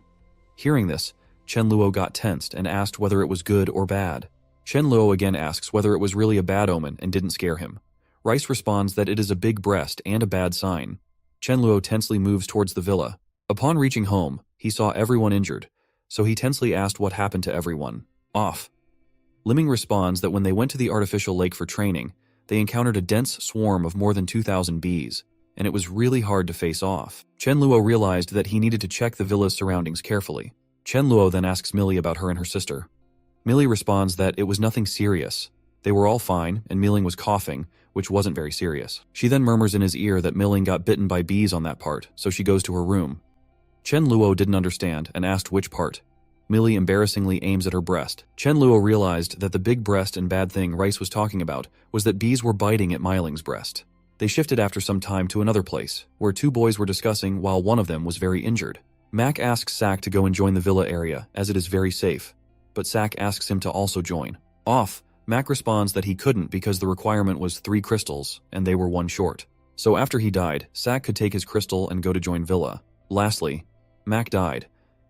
Hearing this, Chen Luo got tensed and asked whether it was good or bad. Chen Luo again asks whether it was really a bad omen and didn't scare him. Rice responds that it is a big breast and a bad sign. Chen Luo tensely moves towards the villa. Upon reaching home, he saw everyone injured, so he tensely asked what happened to everyone. Off. Liming responds that when they went to the artificial lake for training, they encountered a dense swarm of more than 2,000 bees, and it was really hard to face off. Chen Luo realized that he needed to check the villa's surroundings carefully. Chen Luo then asks Millie about her and her sister. Millie responds that it was nothing serious. They were all fine, and Milling was coughing, which wasn't very serious. She then murmurs in his ear that Milling got bitten by bees on that part, so she goes to her room. Chen Luo didn't understand and asked which part. Millie embarrassingly aims at her breast. Chen Luo realized that the big breast and bad thing Rice was talking about was that bees were biting at Miling's breast. They shifted after some time to another place, where two boys were discussing while one of them was very injured. Mac asks Sak to go and join the villa area, as it is very safe, but Sak asks him to also join. Off, Mac responds that he couldn't because the requirement was 3 crystals, and they were 1 short. So after he died, Sak could take his crystal and go to join Villa. Lastly, Mac died,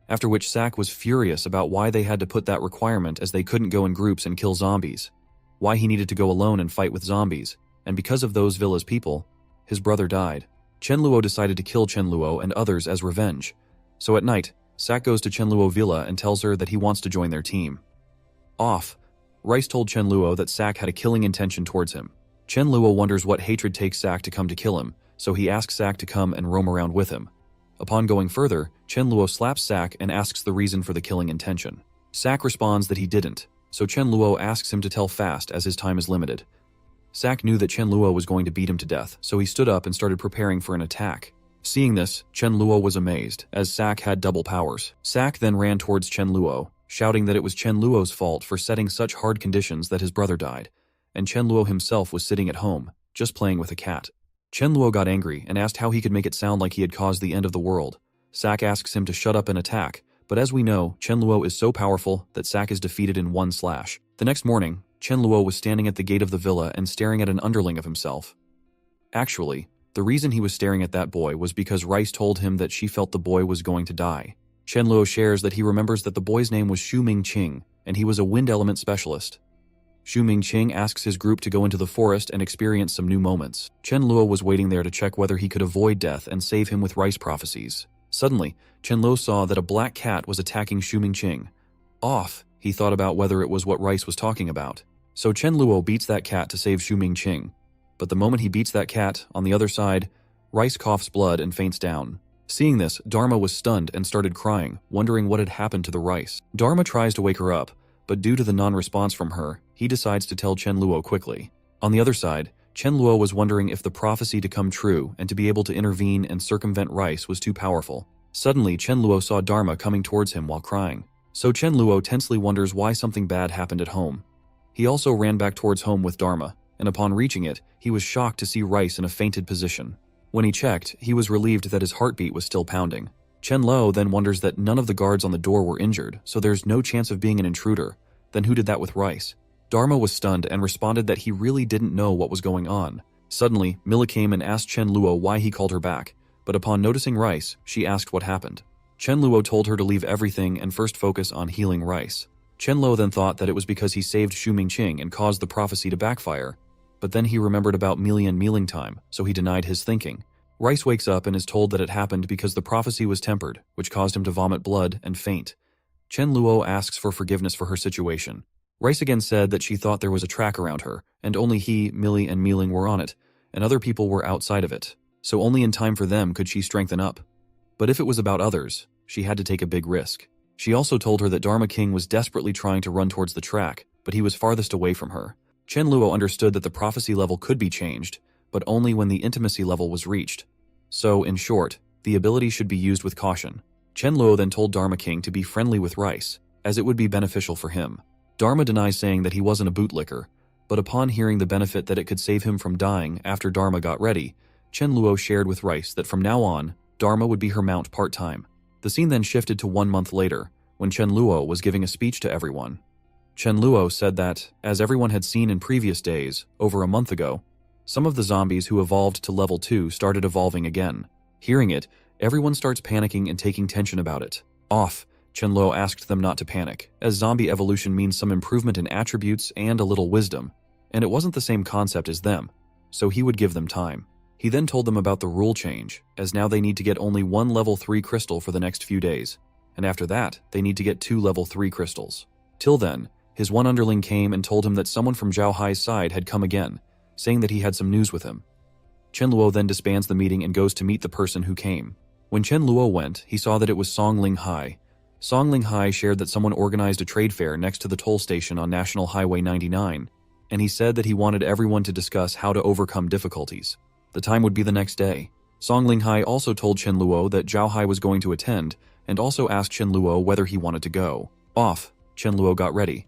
after which Sak was furious about why they had to put that requirement as they couldn't go in groups and kill zombies, why he needed to go alone and fight with zombies, and because of those Villa's people, his brother died. Chen Luo decided to kill Chen Luo and others as revenge. So at night, Sak goes to Chen Luo Villa and tells her that he wants to join their team. Off, Rice told Chen Luo that Sak had a killing intention towards him. Chen Luo wonders what hatred takes Sak to come to kill him, so he asks Sak to come and roam around with him. Upon going further, Chen Luo slaps Sak and asks the reason for the killing intention. Sak responds that he didn't, so Chen Luo asks him to tell fast as his time is limited. Sak knew that Chen Luo was going to beat him to death, so he stood up and started preparing for an attack. Seeing this, Chen Luo was amazed, as Sak had double powers. Sak then ran towards Chen Luo, shouting that it was Chen Luo's fault for setting such hard conditions that his brother died, and Chen Luo himself was sitting at home, just playing with a cat. Chen Luo got angry and asked how he could make it sound like he had caused the end of the world. Sak asks him to shut up and attack, but as we know, Chen Luo is so powerful that Sak is defeated in one slash. The next morning, Chen Luo was standing at the gate of the villa and staring at an underling of himself. Actually, the reason he was staring at that boy was because Rice told him that she felt the boy was going to die. Chen Luo shares that he remembers that the boy's name was Xu Ming-Qing, and he was a wind element specialist. Xu Ming-Qing asks his group to go into the forest and experience some new moments. Chen Luo was waiting there to check whether he could avoid death and save him with Rice prophecies. Suddenly, Chen Luo saw that a black cat was attacking Xu Ming-Qing. Off, he thought about whether it was what Rice was talking about. So Chen Luo beats that cat to save Xu Ming-Qing. But the moment he beats that cat, on the other side, Rice coughs blood and faints down. Seeing this, Dharma was stunned and started crying, wondering what had happened to the Rice. Dharma tries to wake her up, but due to the non-response from her, he decides to tell Chen Luo quickly. On the other side, Chen Luo was wondering if the prophecy to come true and to be able to intervene and circumvent Rice was too powerful. Suddenly, Chen Luo saw Dharma coming towards him while crying. So Chen Luo tensely wonders why something bad happened at home. He also ran back towards home with Dharma, and upon reaching it, he was shocked to see Rice in a fainted position. When he checked, he was relieved that his heartbeat was still pounding. Chen Luo then wonders that none of the guards on the door were injured, so there's no chance of being an intruder. Then who did that with Rice? Dharma was stunned and responded that he really didn't know what was going on. Suddenly, Mila came and asked Chen Luo why he called her back, but upon noticing Rice, she asked what happened. Chen Luo told her to leave everything and first focus on healing Rice. Chen Luo then thought that it was because he saved Xu Mingqing and caused the prophecy to backfire, but then he remembered about Milian mealing time, so he denied his thinking. Rice wakes up and is told that it happened because the prophecy was tempered, which caused him to vomit blood and faint. Chen Luo asks for forgiveness for her situation. Rice again said that she thought there was a track around her, and only he, Millie, and Mealing were on it, and other people were outside of it, so only in time for them could she strengthen up. But if it was about others, she had to take a big risk. She also told her that Dharma King was desperately trying to run towards the track, but he was farthest away from her. Chen Luo understood that the prophecy level could be changed, but only when the intimacy level was reached. So, in short, the ability should be used with caution. Chen Luo then told Dharma King to be friendly with Rice, as it would be beneficial for him. Dharma denies saying that he wasn't a bootlicker, but upon hearing the benefit that it could save him from dying after Dharma got ready, Chen Luo shared with Rice that from now on, Dharma would be her mount part-time. The scene then shifted to 1 month later, when Chen Luo was giving a speech to everyone. Chen Luo said that, as everyone had seen in previous days, over a month ago, some of the zombies who evolved to level 2 started evolving again. Hearing it, everyone starts panicking and taking tension about it. Off, Chen Luo asked them not to panic, as zombie evolution means some improvement in attributes and a little wisdom, and it wasn't the same concept as them, so he would give them time. He then told them about the rule change, as now they need to get only 1 level 3 crystal for the next few days, and after that, they need to get 2 level 3 crystals. Till then, his one underling came and told him that someone from Zhao Hai's side had come again, saying that he had some news with him. Chen Luo then disbands the meeting and goes to meet the person who came. When Chen Luo went, he saw that it was Song Ling Hai. Song Ling Hai shared that someone organized a trade fair next to the toll station on National Highway 99, and he said that he wanted everyone to discuss how to overcome difficulties. The time would be the next day. Song Ling Hai also told Chen Luo that Zhao Hai was going to attend, and also asked Chen Luo whether he wanted to go. Off, Chen Luo got ready.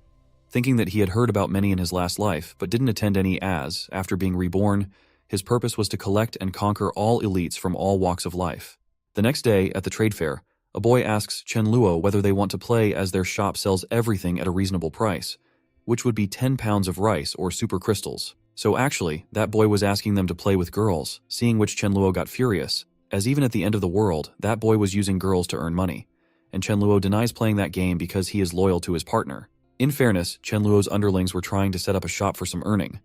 Thinking that he had heard about many in his last life, but didn't attend any as, after being reborn, his purpose was to collect and conquer all elites from all walks of life. The next day, at the trade fair, a boy asks Chen Luo whether they want to play as their shop sells everything at a reasonable price, which would be 10 pounds of rice or super crystals. So actually, that boy was asking them to play with girls, seeing which Chen Luo got furious, as even at the end of the world, that boy was using girls to earn money, and Chen Luo denies playing that game because he is loyal to his partner. In fairness, Chen Luo's underlings were trying to set up a shop for some earning.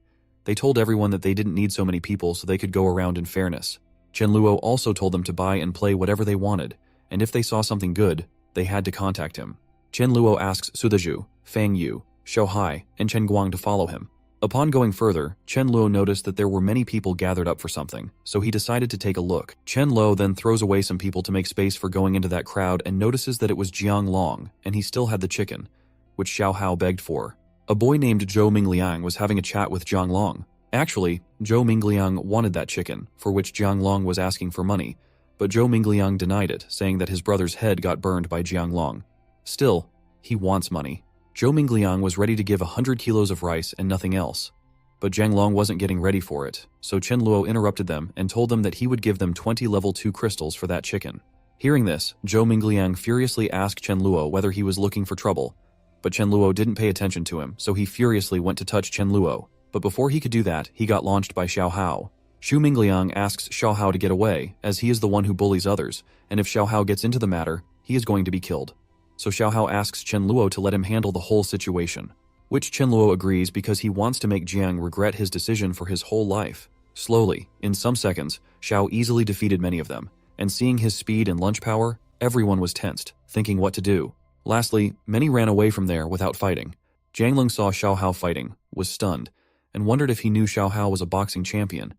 They told everyone that they didn't need so many people so they could go around in fairness. Chen Luo also told them to buy and play whatever they wanted, and if they saw something good, they had to contact him. Chen Luo asks Sudazhu, Fang Yu, Shou Hai, and Chen Guang to follow him. Upon going further, Chen Luo noticed that there were many people gathered up for something, so he decided to take a look. Chen Luo then throws away some people to make space for going into that crowd and notices that it was Jiang Long, and he still had the chicken, which Xiao Hao begged for. A boy named Zhou Mingliang was having a chat with Jiang Long. Actually, Zhou Mingliang wanted that chicken, for which Jiang Long was asking for money, but Zhou Mingliang denied it, saying that his brother's head got burned by Jiang Long. Still, he wants money. Zhou Mingliang was ready to give 100 kilos of rice and nothing else, but Jiang Long wasn't getting ready for it, so Chen Luo interrupted them and told them that he would give them 20 level 2 crystals for that chicken. Hearing this, Zhou Mingliang furiously asked Chen Luo whether he was looking for trouble, but Chen Luo didn't pay attention to him, so he furiously went to touch Chen Luo, but before he could do that, he got launched by Xiao Hao. Xu Mingliang asks Xiao Hao to get away, as he is the one who bullies others, and if Xiao Hao gets into the matter, he is going to be killed. So Xiao Hao asks Chen Luo to let him handle the whole situation, which Chen Luo agrees because he wants to make Jiang regret his decision for his whole life. Slowly, in some seconds, Xiao easily defeated many of them, and seeing his speed and lunge power, everyone was tensed, thinking what to do. Lastly, many ran away from there without fighting. Jiang Lung saw Xiao Hao fighting, was stunned, and wondered if he knew Xiao Hao was a boxing champion,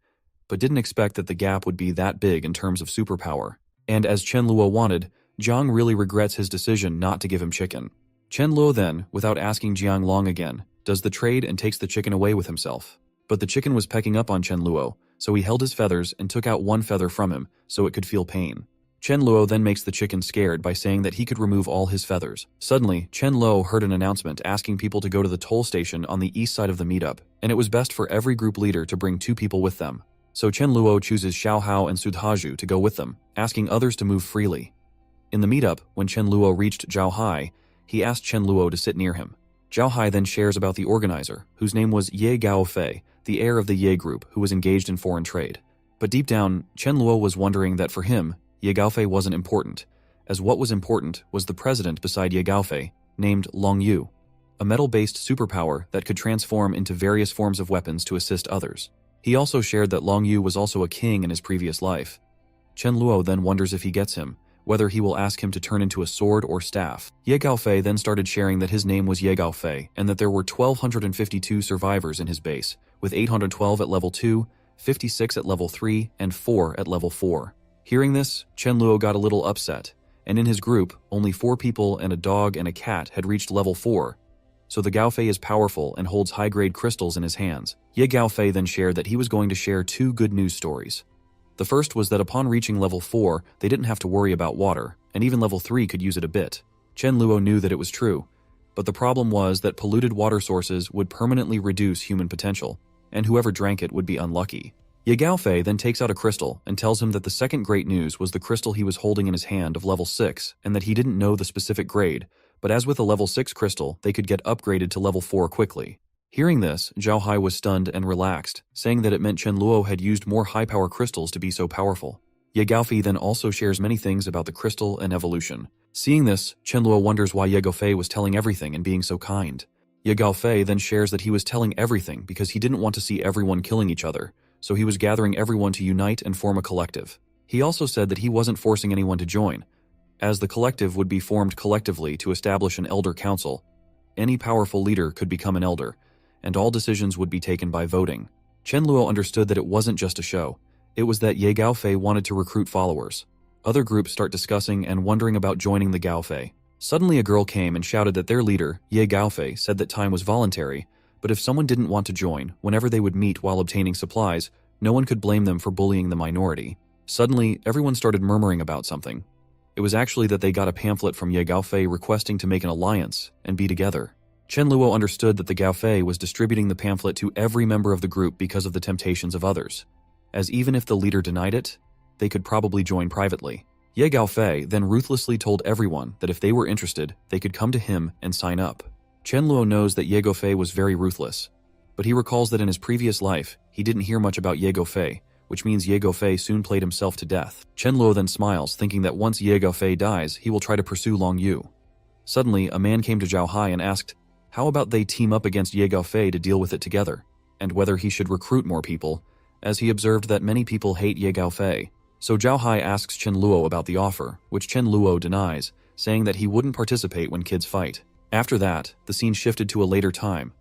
but didn't expect that the gap would be that big in terms of superpower. And as Chen Luo wanted, Jiang really regrets his decision not to give him chicken. Chen Luo then, without asking Jiang Long again, does the trade and takes the chicken away with himself. But the chicken was pecking up on Chen Luo, so he held his feathers and took out one feather from him so it could feel pain. Chen Luo then makes the chicken scared by saying that he could remove all his feathers. Suddenly, Chen Luo heard an announcement asking people to go to the toll station on the east side of the meetup, and it was best for every group leader to bring 2 people with them. So Chen Luo chooses Xiao Hao and Sudhaju to go with them, asking others to move freely. In the meetup, when Chen Luo reached Zhao Hai, he asked Chen Luo to sit near him. Zhao Hai then shares about the organizer, whose name was Ye Gaofei, the heir of the Ye group who was engaged in foreign trade. But deep down, Chen Luo was wondering that for him, Ye Gaofei wasn't important, as what was important was the president beside Ye Gaofei, named Long Yu, a metal-based superpower that could transform into various forms of weapons to assist others. He also shared that Long Yu was also a king in his previous life. Chen Luo then wonders if he gets him, whether he will ask him to turn into a sword or staff. Ye Gaofei then started sharing that his name was Ye Gaofei and that there were 1,252 survivors in his base, with 812 at level 2, 56 at level 3, and 4 at level 4. Hearing this, Chen Luo got a little upset, and in his group, only 4 people and a dog and a cat had reached level 4, so the Gaofei is powerful and holds high-grade crystals in his hands. Ye Gaofei then shared that he was going to share 2 good news stories. The first was that upon reaching level 4, they didn't have to worry about water, and even level 3 could use it a bit. Chen Luo knew that it was true, but the problem was that polluted water sources would permanently reduce human potential, and whoever drank it would be unlucky. Ye Gaofei then takes out a crystal and tells him that the second great news was the crystal he was holding in his hand of level 6, and that he didn't know the specific grade, but as with a level 6 crystal, they could get upgraded to level 4 quickly. Hearing this, Zhao Hai was stunned and relaxed, saying that it meant Chen Luo had used more high-power crystals to be so powerful. Ye Gaofei then also shares many things about the crystal and evolution. Seeing this, Chen Luo wonders why Ye Gaofei was telling everything and being so kind. Ye Gaofei then shares that he was telling everything because he didn't want to see everyone killing each other, so he was gathering everyone to unite and form a collective. He also said that he wasn't forcing anyone to join, as the collective would be formed collectively to establish an elder council. Any powerful leader could become an elder, and all decisions would be taken by voting. Chen Luo understood that it wasn't just a show. It was that Ye Gaofei wanted to recruit followers. Other groups start discussing and wondering about joining the Gaofei. Suddenly a girl came and shouted that their leader, Ye Gaofei, said that time was voluntary, but if someone didn't want to join, whenever they would meet while obtaining supplies, no one could blame them for bullying the minority. Suddenly, everyone started murmuring about something. It was actually that they got a pamphlet from Ye Gaofei requesting to make an alliance and be together. Chen Luo understood that the Gaofei was distributing the pamphlet to every member of the group because of the temptations of others, as even if the leader denied it, they could probably join privately. Ye Gaofei then ruthlessly told everyone that if they were interested, they could come to him and sign up. Chen Luo knows that Ye Gaofei was very ruthless, but he recalls that in his previous life, he didn't hear much about Ye Gaofei, which means Ye Gaofei soon played himself to death. Chen Luo then smiles, thinking that once Ye Gaofei dies, he will try to pursue Long Yu. Suddenly, a man came to Zhao Hai and asked, how about they team up against Ye Gaofei to deal with it together, and whether he should recruit more people, as he observed that many people hate Ye Gaofei. So Zhao Hai asks Chen Luo about the offer, which Chen Luo denies, saying that he wouldn't participate when kids fight. After that, the scene shifted to a later time,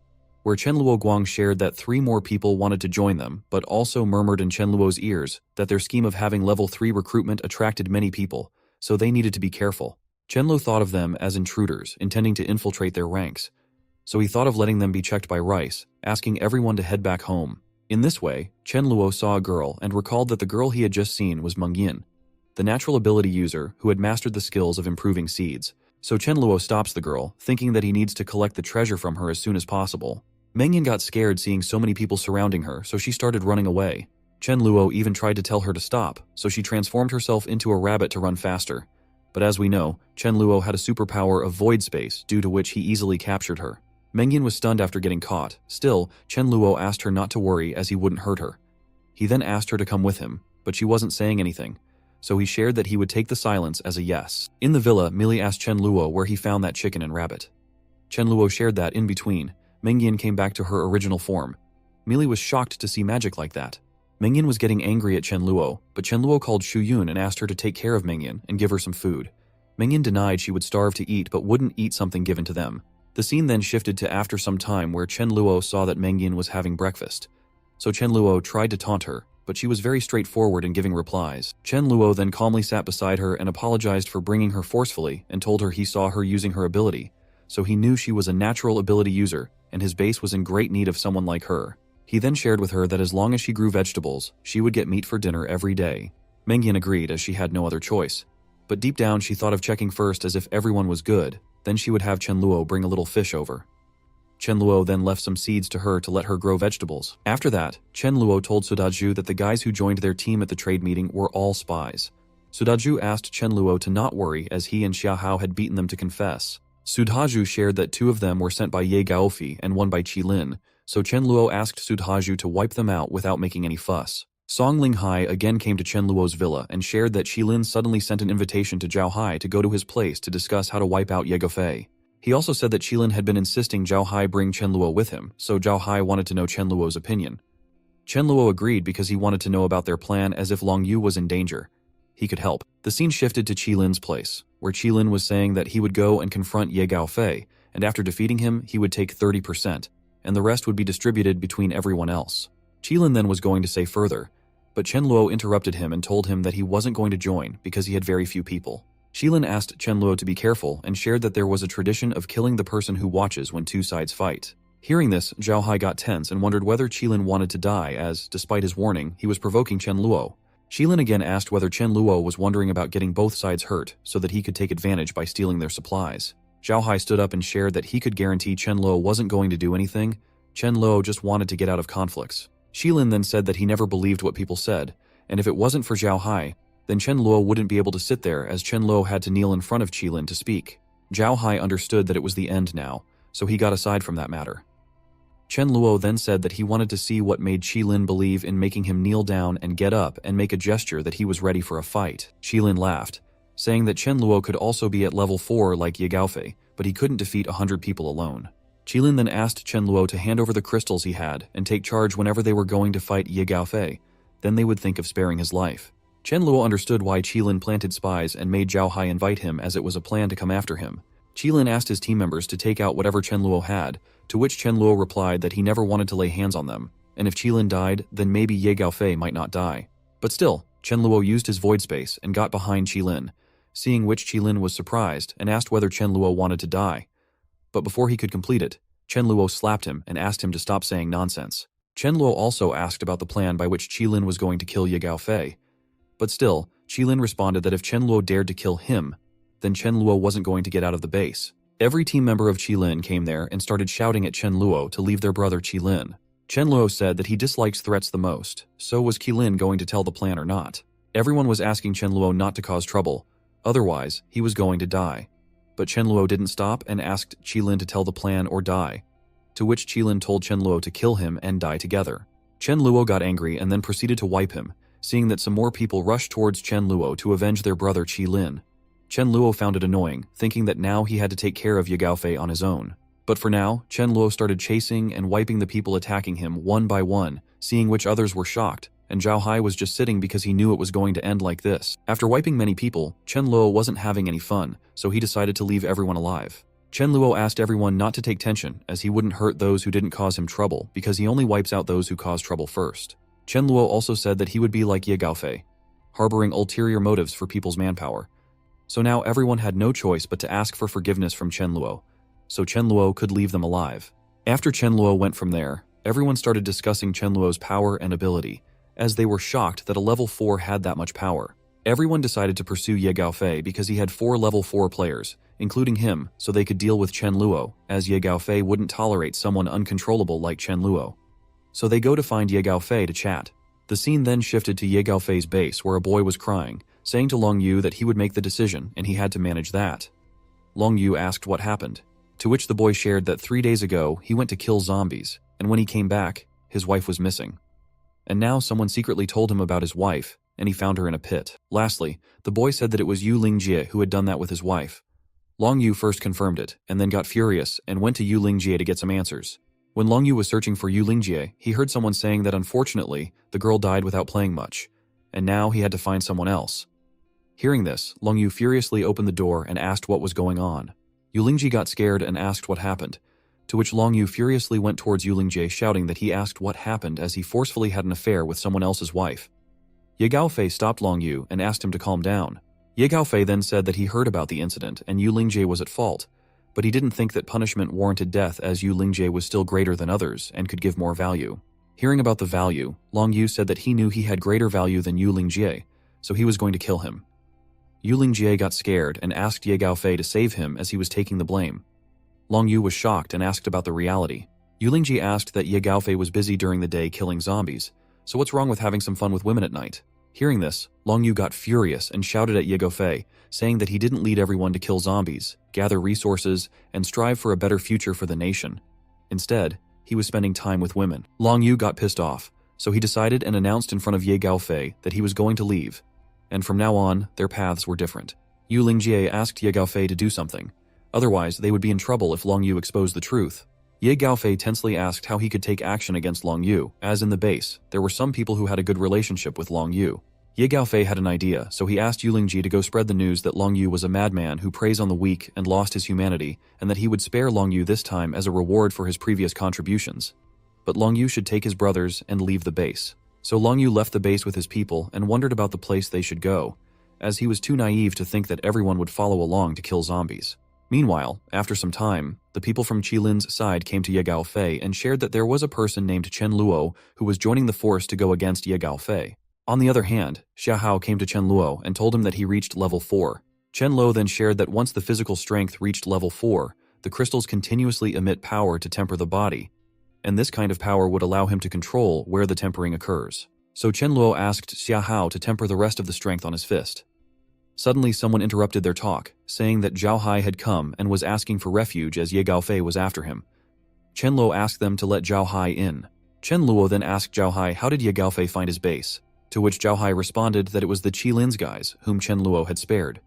where Chen Luo Guang shared that 3 more people wanted to join them, but also murmured in Chen Luo's ears that their scheme of having level 3 recruitment attracted many people, so they needed to be careful. Chen Luo thought of them as intruders, intending to infiltrate their ranks, so he thought of letting them be checked by Rice, asking everyone to head back home. In this way, Chen Luo saw a girl and recalled that the girl he had just seen was Meng Yin, the natural ability user who had mastered the skills of improving seeds. So Chen Luo stops the girl, thinking that he needs to collect the treasure from her as soon as possible. Meng Yin got scared seeing so many people surrounding her, so she started running away. Chen Luo even tried to tell her to stop, so she transformed herself into a rabbit to run faster. But as we know, Chen Luo had a superpower of void space, due to which he easily captured her. Meng Yin was stunned after getting caught. Still, Chen Luo asked her not to worry as he wouldn't hurt her. He then asked her to come with him, but she wasn't saying anything, so he shared that he would take the silence as a yes. In the villa, Millie asked Chen Luo where he found that chicken and rabbit. Chen Luo shared that in between, Meng Yin came back to her original form. Millie was shocked to see magic like that. Meng Yin was getting angry at Chen Luo, but Chen Luo called Shu Yun and asked her to take care of Meng Yin and give her some food. Meng Yin denied she would starve to eat but wouldn't eat something given to them. The scene then shifted to after some time where Chen Luo saw that Meng Yin was having breakfast. So Chen Luo tried to taunt her, but she was very straightforward in giving replies. Chen Luo then calmly sat beside her and apologized for bringing her forcefully and told her he saw her using her ability, so he knew she was a natural ability user and his base was in great need of someone like her. He then shared with her that as long as she grew vegetables, she would get meat for dinner every day. Meng Yin agreed as she had no other choice. But deep down she thought of checking first as if everyone was good, then she would have Chen Luo bring a little fish over. Chen Luo then left some seeds to her to let her grow vegetables. After that, Chen Luo told Sudaju that the guys who joined their team at the trade meeting were all spies. Sudaju asked Chen Luo to not worry as he and Xiahao had beaten them to confess. Sudhaju shared that 2 of them were sent by Ye Gaofi and 1 by Qilin, so Chen Luo asked Sudhaju to wipe them out without making any fuss. Song Linghai again came to Chen Luo's villa and shared that Qilin suddenly sent an invitation to Zhao Hai to go to his place to discuss how to wipe out Ye Gaofei. He also said that Qilin had been insisting Zhao Hai bring Chen Luo with him, so Zhao Hai wanted to know Chen Luo's opinion. Chen Luo agreed because he wanted to know about their plan as if Long Yu was in danger. He could help. The scene shifted to Qilin's place, where Qilin was saying that he would go and confront Ye Gaofei, and after defeating him, he would take 30%, and the rest would be distributed between everyone else. Qilin then was going to say further, but Chen Luo interrupted him and told him that he wasn't going to join because he had very few people. Qilin asked Chen Luo to be careful and shared that there was a tradition of killing the person who watches when 2 sides fight. Hearing this, Zhao Hai got tense and wondered whether Qilin wanted to die as, despite his warning, he was provoking Chen Luo. Qilin again asked whether Chen Luo was wondering about getting both sides hurt so that he could take advantage by stealing their supplies. Zhao Hai stood up and shared that he could guarantee Chen Luo wasn't going to do anything. Chen Luo just wanted to get out of conflicts. Qilin then said that he never believed what people said, and if it wasn't for Zhao Hai, then Chen Luo wouldn't be able to sit there as Chen Luo had to kneel in front of Qilin to speak. Zhao Hai understood that it was the end now, so he got aside from that matter. Chen Luo then said that he wanted to see what made Qilin believe in making him kneel down and get up and make a gesture that he was ready for a fight. Qilin laughed, saying that Chen Luo could also be at level 4 like Ye Gaofei, but he couldn't defeat 100 people alone. Qilin then asked Chen Luo to hand over the crystals he had and take charge whenever they were going to fight Ye Gaofei, then they would think of sparing his life. Chen Luo understood why Qilin planted spies and made Zhao Hai invite him as it was a plan to come after him. Qilin asked his team members to take out whatever Chen Luo had, to which Chen Luo replied that he never wanted to lay hands on them, and if Qilin died, then maybe Ye Gaofei might not die. But still, Chen Luo used his void space and got behind Qilin, seeing which Qilin was surprised and asked whether Chen Luo wanted to die. But before he could complete it, Chen Luo slapped him and asked him to stop saying nonsense. Chen Luo also asked about the plan by which Qilin was going to kill Ye Gaofei. But still, Qilin responded that if Chen Luo dared to kill him, then Chen Luo wasn't going to get out of the base. Every team member of Qilin came there and started shouting at Chen Luo to leave their brother Qilin. Chen Luo said that he dislikes threats the most, so was Qilin going to tell the plan or not? Everyone was asking Chen Luo not to cause trouble, otherwise he was going to die. But Chen Luo didn't stop and asked Qilin to tell the plan or die, to which Qilin told Chen Luo to kill him and die together. Chen Luo got angry and then proceeded to wipe him, seeing that some more people rushed towards Chen Luo to avenge their brother Qilin. Chen Luo found it annoying, thinking that now he had to take care of Ye Gaofei on his own. But for now, Chen Luo started chasing and wiping the people attacking him one by one, seeing which others were shocked, and Zhao Hai was just sitting because he knew it was going to end like this. After wiping many people, Chen Luo wasn't having any fun, so he decided to leave everyone alive. Chen Luo asked everyone not to take tension, as he wouldn't hurt those who didn't cause him trouble, because he only wipes out those who cause trouble first. Chen Luo also said that he would be like Ye Gaofei, harboring ulterior motives for people's manpower. So now everyone had no choice but to ask for forgiveness from Chen Luo, so Chen Luo could leave them alive. After Chen Luo went from there, everyone started discussing Chen Luo's power and ability, as they were shocked that a level 4 had that much power. Everyone decided to pursue Ye Gaofei because he had 4 level 4 players, including him, so they could deal with Chen Luo, as Ye Gaofei wouldn't tolerate someone uncontrollable like Chen Luo. So they go to find Ye Gaofei to chat. The scene then shifted to Ye Gaofei's base where a boy was crying, saying to Long Yu that he would make the decision and he had to manage that. Long Yu asked what happened, to which the boy shared that 3 days ago he went to kill zombies, and when he came back, his wife was missing. And now someone secretly told him about his wife, and he found her in a pit. Lastly, the boy said that it was Yu Lingjie who had done that with his wife. Long Yu first confirmed it, and then got furious and went to Yu Lingjie to get some answers. When Long Yu was searching for Yu Lingjie, he heard someone saying that unfortunately, the girl died without playing much, and now he had to find someone else. Hearing this, Long Yu furiously opened the door and asked what was going on. Yu Lingjie got scared and asked what happened, to which Long Yu furiously went towards Yu Lingjie shouting that he asked what happened as he forcefully had an affair with someone else's wife. Ye Gaofei stopped Long Yu and asked him to calm down. Ye Gaofei then said that he heard about the incident and Yu Lingjie was at fault, but he didn't think that punishment warranted death as Yu Lingjie was still greater than others and could give more value. Hearing about the value, Long Yu said that he knew he had greater value than Yu Lingjie, so he was going to kill him. Yu Lingjie got scared and asked Ye Gaofei to save him as he was taking the blame. Long Yu was shocked and asked about the reality. Yu Lingjie asked that Ye Gaofei was busy during the day killing zombies, so what's wrong with having some fun with women at night? Hearing this, Long Yu got furious and shouted at Ye Gaofei, saying that he didn't lead everyone to kill zombies, gather resources, and strive for a better future for the nation. Instead, he was spending time with women. Long Yu got pissed off, so he decided and announced in front of Ye Gaofei that he was going to leave, and from now on, their paths were different. Yu Lingjie asked Ye Gaofei to do something, otherwise they would be in trouble if Long Yu exposed the truth. Ye Gaofei tensely asked how he could take action against Long Yu, as in the base, there were some people who had a good relationship with Long Yu. Ye Gaofei had an idea, so he asked Yu Lingji to go spread the news that Long Yu was a madman who preys on the weak and lost his humanity, and that he would spare Long Yu this time as a reward for his previous contributions. But Long Yu should take his brothers and leave the base. So Long Yu left the base with his people and wondered about the place they should go, as he was too naive to think that everyone would follow along to kill zombies. Meanwhile, after some time, the people from Qilin's side came to Ye Gaofei and shared that there was a person named Chen Luo who was joining the force to go against Ye Gaofei. On the other hand, Xiahao came to Chen Luo and told him that he reached level 4. Chen Luo then shared that once the physical strength reached level 4, the crystals continuously emit power to temper the body, and this kind of power would allow him to control where the tempering occurs. So Chen Luo asked Xiahao to temper the rest of the strength on his fist. Suddenly someone interrupted their talk, saying that Zhao Hai had come and was asking for refuge as Ye Gaofei was after him. Chen Luo asked them to let Zhao Hai in. Chen Luo then asked Zhao Hai how did Ye Gaofei find his base, to which Zhao Hai responded that it was the Qilin's guys whom Chen Luo had spared.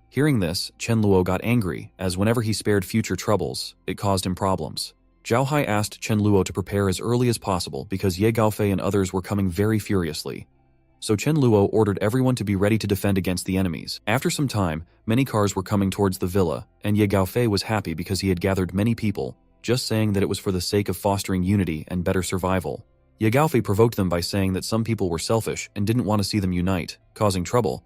Hearing this, Chen Luo got angry, as whenever he spared future troubles, it caused him problems. Zhao Hai asked Chen Luo to prepare as early as possible because Ye Gaofei and others were coming very furiously. So Chen Luo ordered everyone to be ready to defend against the enemies. After some time, many cars were coming towards the villa, and Ye Gaofei was happy because he had gathered many people, just saying that it was for the sake of fostering unity and better survival. Ye Gaofei provoked them by saying that some people were selfish and didn't want to see them unite, causing trouble,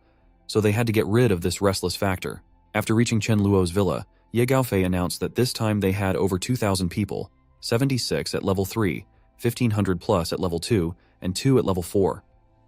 so they had to get rid of this restless factor. After reaching Chen Luo's villa, Ye Gaofei announced that this time they had over 2,000 people, 76 at level 3, 1,500 plus at level 2, and 2 at level 4.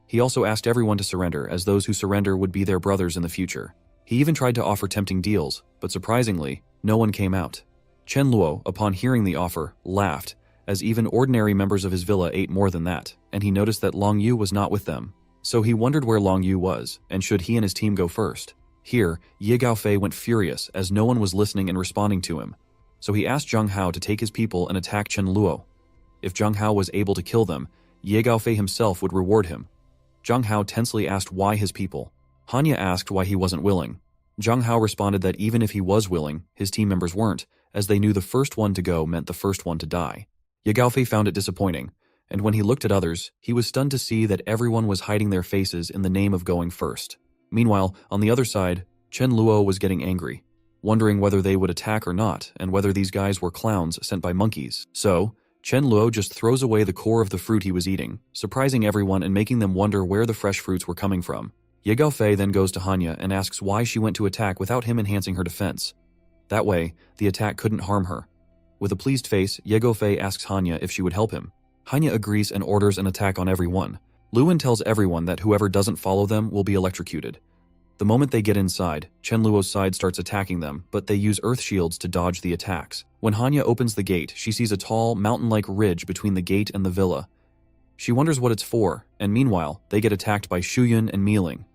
He also asked everyone to surrender, as those who surrender would be their brothers in the future. He even tried to offer tempting deals, but surprisingly, no one came out. Chen Luo, upon hearing the offer, laughed, as even ordinary members of his villa ate more than that, and he noticed that Long Yu was not with them. So he wondered where Long Yu was, and should he and his team go first. Here, Ye Gaofei went furious, as no one was listening and responding to him. So he asked Zhang Hao to take his people and attack Chen Luo. If Zhang Hao was able to kill them, Ye Gaofei himself would reward him. Zhang Hao tensely asked why his people. Hanya asked why he wasn't willing. Zhang Hao responded that even if he was willing, his team members weren't, as they knew the first one to go meant the first one to die. Ye Gaofei found it disappointing, and when he looked at others, he was stunned to see that everyone was hiding their faces in the name of going first. Meanwhile, on the other side, Chen Luo was getting angry, wondering whether they would attack or not, and whether these guys were clowns sent by monkeys. So, Chen Luo just throws away the core of the fruit he was eating, surprising everyone and making them wonder where the fresh fruits were coming from. Ye Gaofei then goes to Hanya and asks why she went to attack without him enhancing her defense. That way, the attack couldn't harm her. With a pleased face, Ye Gaofei asks Hanya if she would help him. Hanya agrees and orders an attack on everyone. Luin tells everyone that whoever doesn't follow them will be electrocuted. The moment they get inside, Chen Luo's side starts attacking them, but they use earth shields to dodge the attacks. When Hanya opens the gate, she sees a tall, mountain-like ridge between the gate and the villa. She wonders what it's for, and meanwhile, they get attacked by Shuyun and Mealing.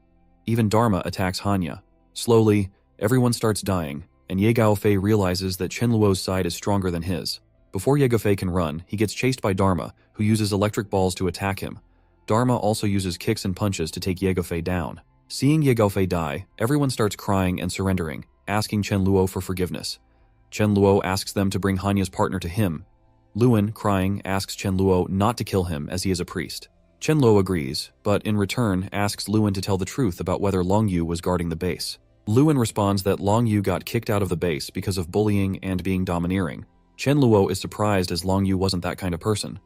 Even Dharma attacks Hanya. Slowly, everyone starts dying, and Ye Gaofei realizes that Chen Luo's side is stronger than his. Before Ye Gaofei can run, he gets chased by Dharma, who uses electric balls to attack him. Dharma also uses kicks and punches to take Ye Gaofei down. Seeing Ye Gaofei die, everyone starts crying and surrendering, asking Chen Luo for forgiveness. Chen Luo asks them to bring Hanya's partner to him. Luin, crying, asks Chen Luo not to kill him as he is a priest. Chen Luo agrees, but in return asks Luin to tell the truth about whether Long Yu was guarding the base. Luin responds that Long Yu got kicked out of the base because of bullying and being domineering. Chen Luo is surprised as Long Yu wasn't that kind of person.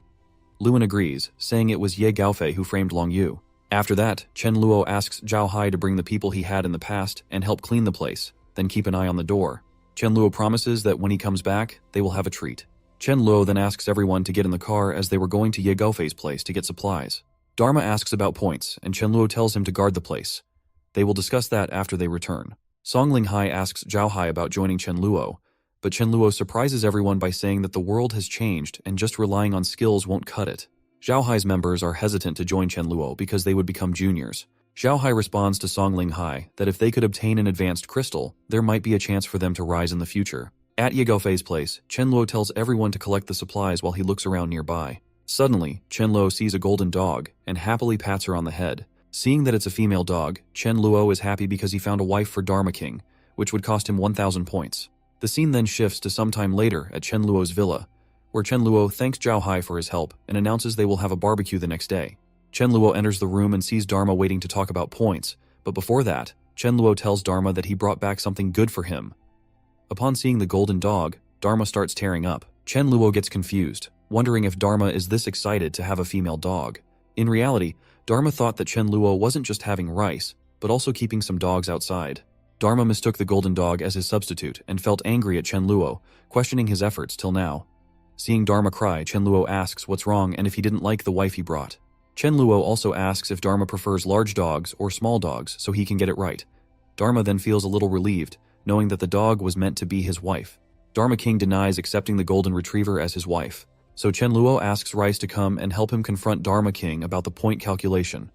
Luin agrees, saying it was Ye Gaofei who framed Long Yu. After that, Chen Luo asks Zhao Hai to bring the people he had in the past and help clean the place, then keep an eye on the door. Chen Luo promises that when he comes back, they will have a treat. Chen Luo then asks everyone to get in the car as they were going to Ye Gaofei's place to get supplies. Dharma asks about points, and Chen Luo tells him to guard the place. They will discuss that after they return. Songling Hai asks Zhao Hai about joining Chen Luo, but Chen Luo surprises everyone by saying that the world has changed and just relying on skills won't cut it. Zhao Hai's members are hesitant to join Chen Luo because they would become juniors. Xiao Hai responds to Song Ling Hai that if they could obtain an advanced crystal, there might be a chance for them to rise in the future. At Ye Gaofei's place, Chen Luo tells everyone to collect the supplies while he looks around nearby. Suddenly, Chen Luo sees a golden dog and happily pats her on the head. Seeing that it's a female dog, Chen Luo is happy because he found a wife for Dharma King, which would cost him 1,000 points. The scene then shifts to sometime later at Chen Luo's villa, where Chen Luo thanks Zhao Hai for his help and announces they will have a barbecue the next day. Chen Luo enters the room and sees Dharma waiting to talk about points, but before that, Chen Luo tells Dharma that he brought back something good for him. Upon seeing the golden dog, Dharma starts tearing up. Chen Luo gets confused, wondering if Dharma is this excited to have a female dog. In reality, Dharma thought that Chen Luo wasn't just having rice, but also keeping some dogs outside. Dharma mistook the golden dog as his substitute and felt angry at Chen Luo, questioning his efforts till now. Seeing Dharma cry, Chen Luo asks what's wrong and if he didn't like the wife he brought. Chen Luo also asks if Dharma prefers large dogs or small dogs so he can get it right. Dharma then feels a little relieved, knowing that the dog was meant to be his wife. Dharma King denies accepting the golden retriever as his wife, so Chen Luo asks Rice to come and help him confront Dharma King about the point calculation.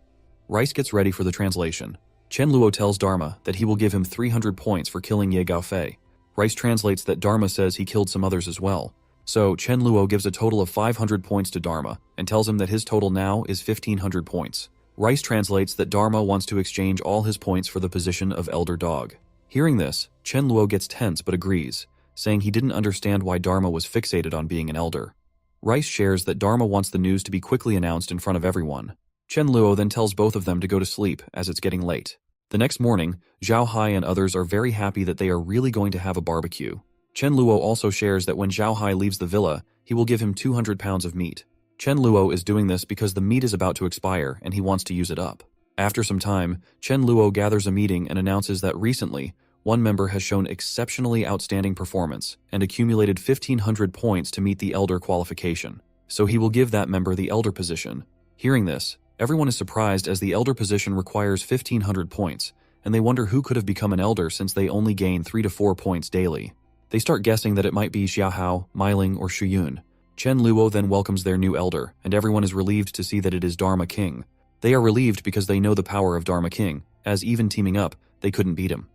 Rice gets ready for the translation. Chen Luo tells Dharma that he will give him 300 points for killing Ye Gaofei. Rice translates that Dharma says he killed some others as well. So Chen Luo gives a total of 500 points to Dharma and tells him that his total now is 1,500 points. Rice translates that Dharma wants to exchange all his points for the position of Elder Dog. Hearing this, Chen Luo gets tense but agrees, saying he didn't understand why Dharma was fixated on being an elder. Rice shares that Dharma wants the news to be quickly announced in front of everyone. Chen Luo then tells both of them to go to sleep as it's getting late. The next morning, Zhao Hai and others are very happy that they are really going to have a barbecue. Chen Luo also shares that when Zhao Hai leaves the villa, he will give him 200 pounds of meat. Chen Luo is doing this because the meat is about to expire and he wants to use it up. After some time, Chen Luo gathers a meeting and announces that recently, one member has shown exceptionally outstanding performance and accumulated 1,500 points to meet the elder qualification, so he will give that member the elder position. Hearing this, everyone is surprised as the elder position requires 1,500 points, and they wonder who could have become an elder since they only gain 3 to 4 points daily. They start guessing that it might be Xiaohao, Meiling, or Shuyun. Chen Luo then welcomes their new elder, and everyone is relieved to see that it is Dharma King. They are relieved because they know the power of Dharma King, as even teaming up, they couldn't beat him.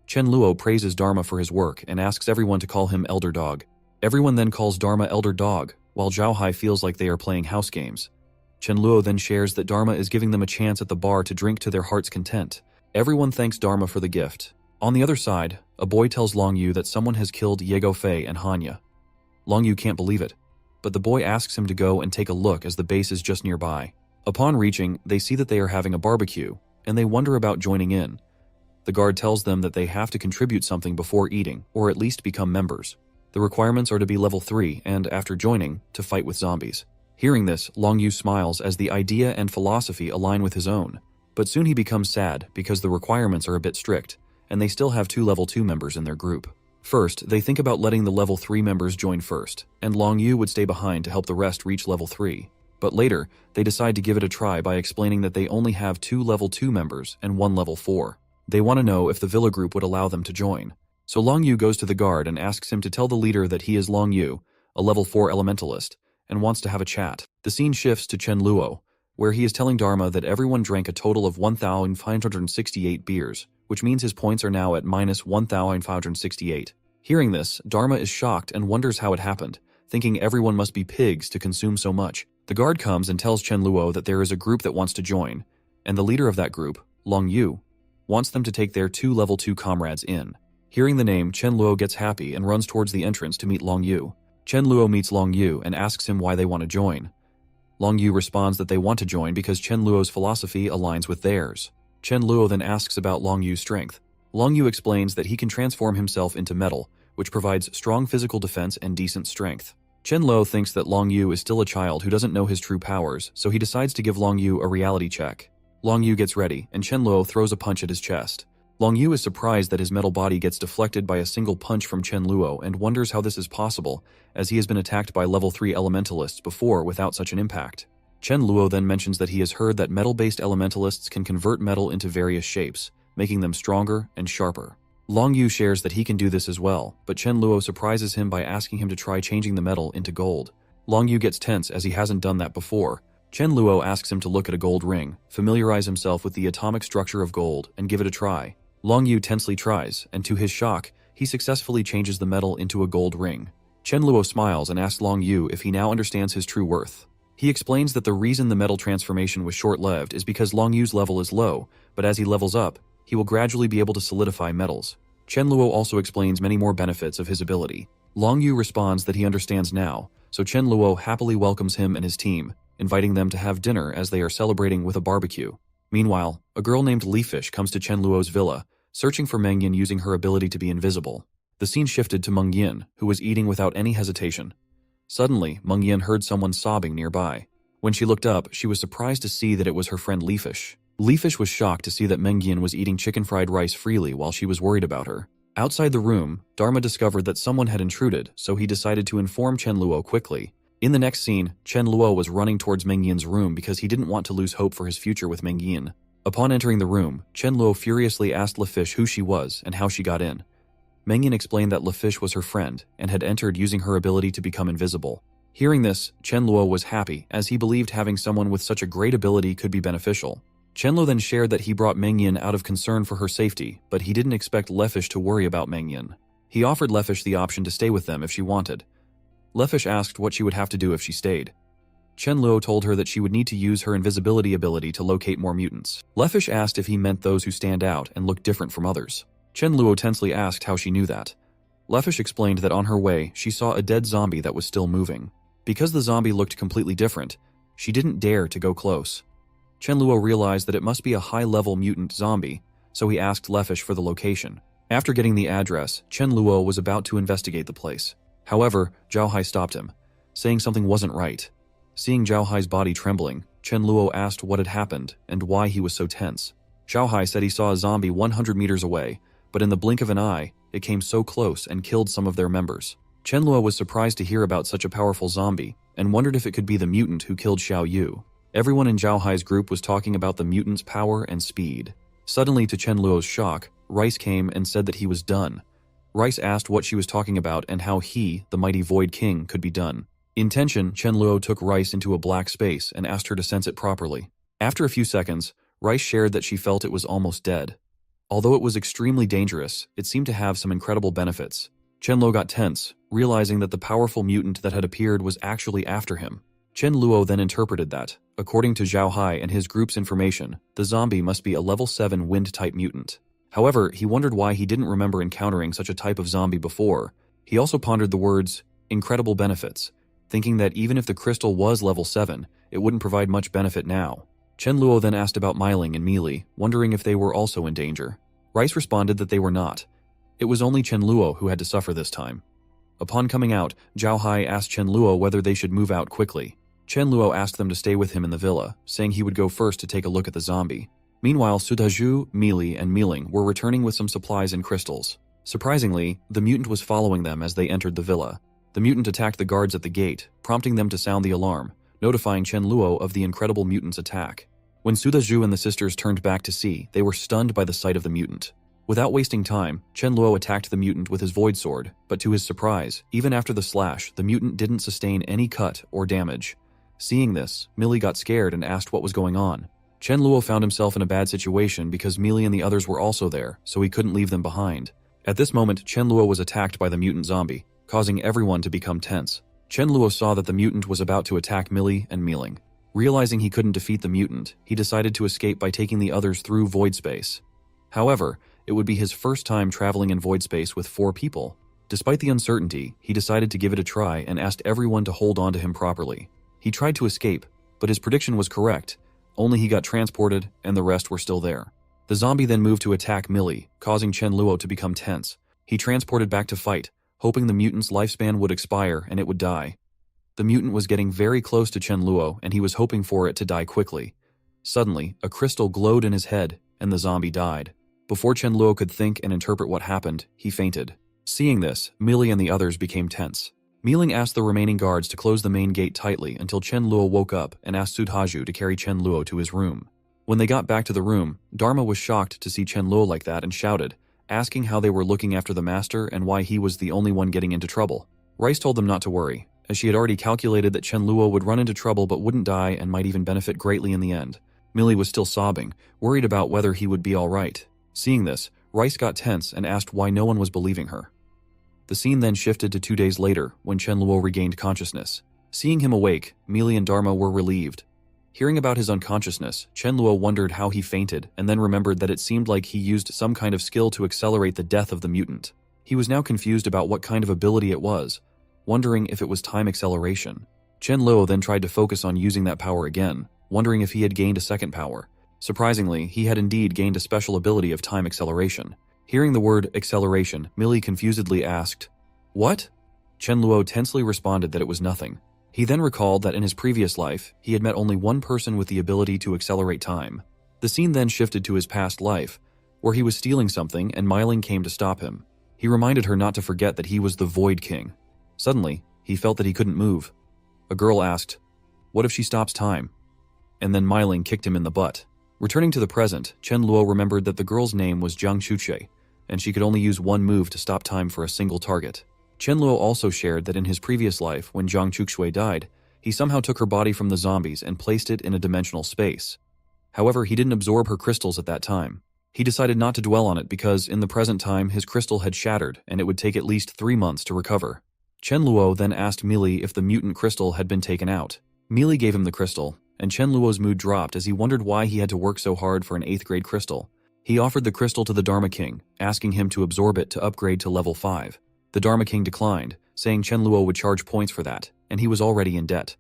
Chen Luo praises Dharma for his work and asks everyone to call him Elder Dog. Everyone then calls Dharma Elder Dog, while Zhao Hai feels like they are playing house games. Chen Luo then shares that Dharma is giving them a chance at the bar to drink to their heart's content. Everyone thanks Dharma for the gift. On the other side, a boy tells Long Yu that someone has killed Ye Gaofei and Hanya. Long Yu can't believe it, but the boy asks him to go and take a look as the base is just nearby. Upon reaching, they see that they are having a barbecue, and they wonder about joining in. The guard tells them that they have to contribute something before eating, or at least become members. The requirements are to be level 3 and, after joining, to fight with zombies. Hearing this, Long Yu smiles as the idea and philosophy align with his own, but soon he becomes sad because the requirements are a bit strict, and they still have 2 level 2 members in their group. First, they think about letting the level 3 members join first, and Long Yu would stay behind to help the rest reach level 3. But later, they decide to give it a try by explaining that they only have 2 level 2 members and 1 level 4. They want to know if the Villa group would allow them to join. So Long Yu goes to the guard and asks him to tell the leader that he is Long Yu, a level 4 elementalist, and wants to have a chat. The scene shifts to Chen Luo, where he is telling Dharma that everyone drank a total of 1,568 beers, which means his points are now at minus 1,568. Hearing this, Dharma is shocked and wonders how it happened, thinking everyone must be pigs to consume so much. The guard comes and tells Chen Luo that there is a group that wants to join, and the leader of that group, Long Yu, wants them to take their 2 level 2 comrades in. Hearing the name, Chen Luo gets happy and runs towards the entrance to meet Long Yu. Chen Luo meets Long Yu and asks him why they want to join. Long Yu responds that they want to join because Chen Luo's philosophy aligns with theirs. Chen Luo then asks about Long Yu's strength. Long Yu explains that he can transform himself into metal, which provides strong physical defense and decent strength. Chen Luo thinks that Long Yu is still a child who doesn't know his true powers, so he decides to give Long Yu a reality check. Long Yu gets ready, and Chen Luo throws a punch at his chest. Long Yu is surprised that his metal body gets deflected by a single punch from Chen Luo and wonders how this is possible, as he has been attacked by level 3 elementalists before without such an impact. Chen Luo then mentions that he has heard that metal-based elementalists can convert metal into various shapes, making them stronger and sharper. Long Yu shares that he can do this as well, but Chen Luo surprises him by asking him to try changing the metal into gold. Long Yu gets tense as he hasn't done that before. Chen Luo asks him to look at a gold ring, familiarize himself with the atomic structure of gold, and give it a try. Long Yu tensely tries, and to his shock, he successfully changes the metal into a gold ring. Chen Luo smiles and asks Long Yu if he now understands his true worth. He explains that the reason the metal transformation was short-lived is because Long Yu's level is low, but as he levels up, he will gradually be able to solidify metals. Chen Luo also explains many more benefits of his ability. Long Yu responds that he understands now, so Chen Luo happily welcomes him and his team, inviting them to have dinner as they are celebrating with a barbecue. Meanwhile, a girl named Leafish comes to Chen Luo's villa, searching for Meng Yin using her ability to be invisible. The scene shifted to Meng Yin, who was eating without any hesitation. Suddenly, Meng Yin heard someone sobbing nearby. When she looked up, she was surprised to see that it was her friend Leafish. Leafish was shocked to see that Meng Yin was eating chicken fried rice freely while she was worried about her. Outside the room, Dharma discovered that someone had intruded, so he decided to inform Chen Luo quickly. In the next scene, Chen Luo was running towards Meng Yin's room because he didn't want to lose hope for his future with Meng Yin. Upon entering the room, Chen Luo furiously asked Leafish who she was and how she got in. Meng Yin explained that Leafish was her friend and had entered using her ability to become invisible. Hearing this, Chen Luo was happy, as he believed having someone with such a great ability could be beneficial. Chen Luo then shared that he brought Meng Yin out of concern for her safety, but he didn't expect Leafish to worry about Meng Yin. He offered Leafish the option to stay with them if she wanted. Leafish asked what she would have to do if she stayed. Chen Luo told her that she would need to use her invisibility ability to locate more mutants. Leafish asked if he meant those who stand out and look different from others. Chen Luo tensely asked how she knew that. Leafish explained that on her way, she saw a dead zombie that was still moving. Because the zombie looked completely different, she didn't dare to go close. Chen Luo realized that it must be a high-level mutant zombie, so he asked Leafish for the location. After getting the address, Chen Luo was about to investigate the place. However, Zhao Hai stopped him, saying something wasn't right. Seeing Zhao Hai's body trembling, Chen Luo asked what had happened and why he was so tense. Zhao Hai said he saw a zombie 100 meters away, but in the blink of an eye, it came so close and killed some of their members. Chen Luo was surprised to hear about such a powerful zombie and wondered if it could be the mutant who killed Xiao Yu. Everyone in Zhao Hai's group was talking about the mutant's power and speed. Suddenly, to Chen Luo's shock, Rice came and said that he was done. Rice asked what she was talking about and how he, the mighty Void King, could be done. In tension, Chen Luo took Rice into a black space and asked her to sense it properly. After a few seconds, Rice shared that she felt it was almost dead. Although it was extremely dangerous, it seemed to have some incredible benefits. Chen Luo got tense, realizing that the powerful mutant that had appeared was actually after him. Chen Luo then interpreted that, according to Zhao Hai and his group's information, the zombie must be a level 7 wind-type mutant. However, he wondered why he didn't remember encountering such a type of zombie before. He also pondered the words, incredible benefits, thinking that even if the crystal was level 7, it wouldn't provide much benefit now. Chen Luo then asked about Meiling and Meili, wondering if they were also in danger. Rice responded that they were not. It was only Chen Luo who had to suffer this time. Upon coming out, Zhao Hai asked Chen Luo whether they should move out quickly. Chen Luo asked them to stay with him in the villa, saying he would go first to take a look at the zombie. Meanwhile, Sudaju, Meili, and Meiling were returning with some supplies and crystals. Surprisingly, the mutant was following them as they entered the villa. The mutant attacked the guards at the gate, prompting them to sound the alarm, notifying Chen Luo of the incredible mutant's attack. When Sudaju and the sisters turned back to see, they were stunned by the sight of the mutant. Without wasting time, Chen Luo attacked the mutant with his void sword, but to his surprise, even after the slash, the mutant didn't sustain any cut or damage. Seeing this, Meili got scared and asked what was going on. Chen Luo found himself in a bad situation because Meili and the others were also there, so he couldn't leave them behind. At this moment, Chen Luo was attacked by the mutant zombie, causing everyone to become tense. Chen Luo saw that the mutant was about to attack Meili and Meiling. Realizing he couldn't defeat the mutant, he decided to escape by taking the others through void space. However, it would be his first time traveling in void space with 4 people. Despite the uncertainty, he decided to give it a try and asked everyone to hold on to him properly. He tried to escape, but his prediction was correct. Only he got transported, and the rest were still there. The zombie then moved to attack Meili, causing Chen Luo to become tense. He transported back to fight, hoping the mutant's lifespan would expire and it would die. The mutant was getting very close to Chen Luo, and he was hoping for it to die quickly. Suddenly, a crystal glowed in his head, and the zombie died. Before Chen Luo could think and interpret what happened, he fainted. Seeing this, Meili and the others became tense. Meiling asked the remaining guards to close the main gate tightly until Chen Luo woke up and asked Sudhaju to carry Chen Luo to his room. When they got back to the room, Dharma was shocked to see Chen Luo like that and shouted, asking how they were looking after the master and why he was the only one getting into trouble. Rice told them not to worry, as she had already calculated that Chen Luo would run into trouble but wouldn't die and might even benefit greatly in the end. Millie was still sobbing, worried about whether he would be alright. Seeing this, Rice got tense and asked why no one was believing her. The scene then shifted to 2 days later, when Chen Luo regained consciousness. Seeing him awake, Millie and Dharma were relieved. Hearing about his unconsciousness, Chen Luo wondered how he fainted and then remembered that it seemed like he used some kind of skill to accelerate the death of the mutant. He was now confused about what kind of ability it was, wondering if it was time acceleration. Chen Luo then tried to focus on using that power again, wondering if he had gained a second power. Surprisingly, he had indeed gained a special ability of time acceleration. Hearing the word acceleration, Millie confusedly asked, "What?" Chen Luo tensely responded that it was nothing. He then recalled that in his previous life, he had met only one person with the ability to accelerate time. The scene then shifted to his past life, where he was stealing something and Myling came to stop him. He reminded her not to forget that he was the Void King. Suddenly, he felt that he couldn't move. A girl asked, "What if she stops time?" And then Myling kicked him in the butt. Returning to the present, Chen Luo remembered that the girl's name was Jiang Chuche, and she could only use one move to stop time for a single target. Chen Luo also shared that in his previous life, when Jiang Chuxue died, he somehow took her body from the zombies and placed it in a dimensional space. However, he didn't absorb her crystals at that time. He decided not to dwell on it because, in the present time, his crystal had shattered and it would take at least 3 months to recover. Chen Luo then asked Millie if the mutant crystal had been taken out. Millie gave him the crystal, and Chen Luo's mood dropped as he wondered why he had to work so hard for an 8th grade crystal. He offered the crystal to the Dharma King, asking him to absorb it to upgrade to level 5. The Dharma King declined, saying Chen Luo would charge points for that, and he was already in debt.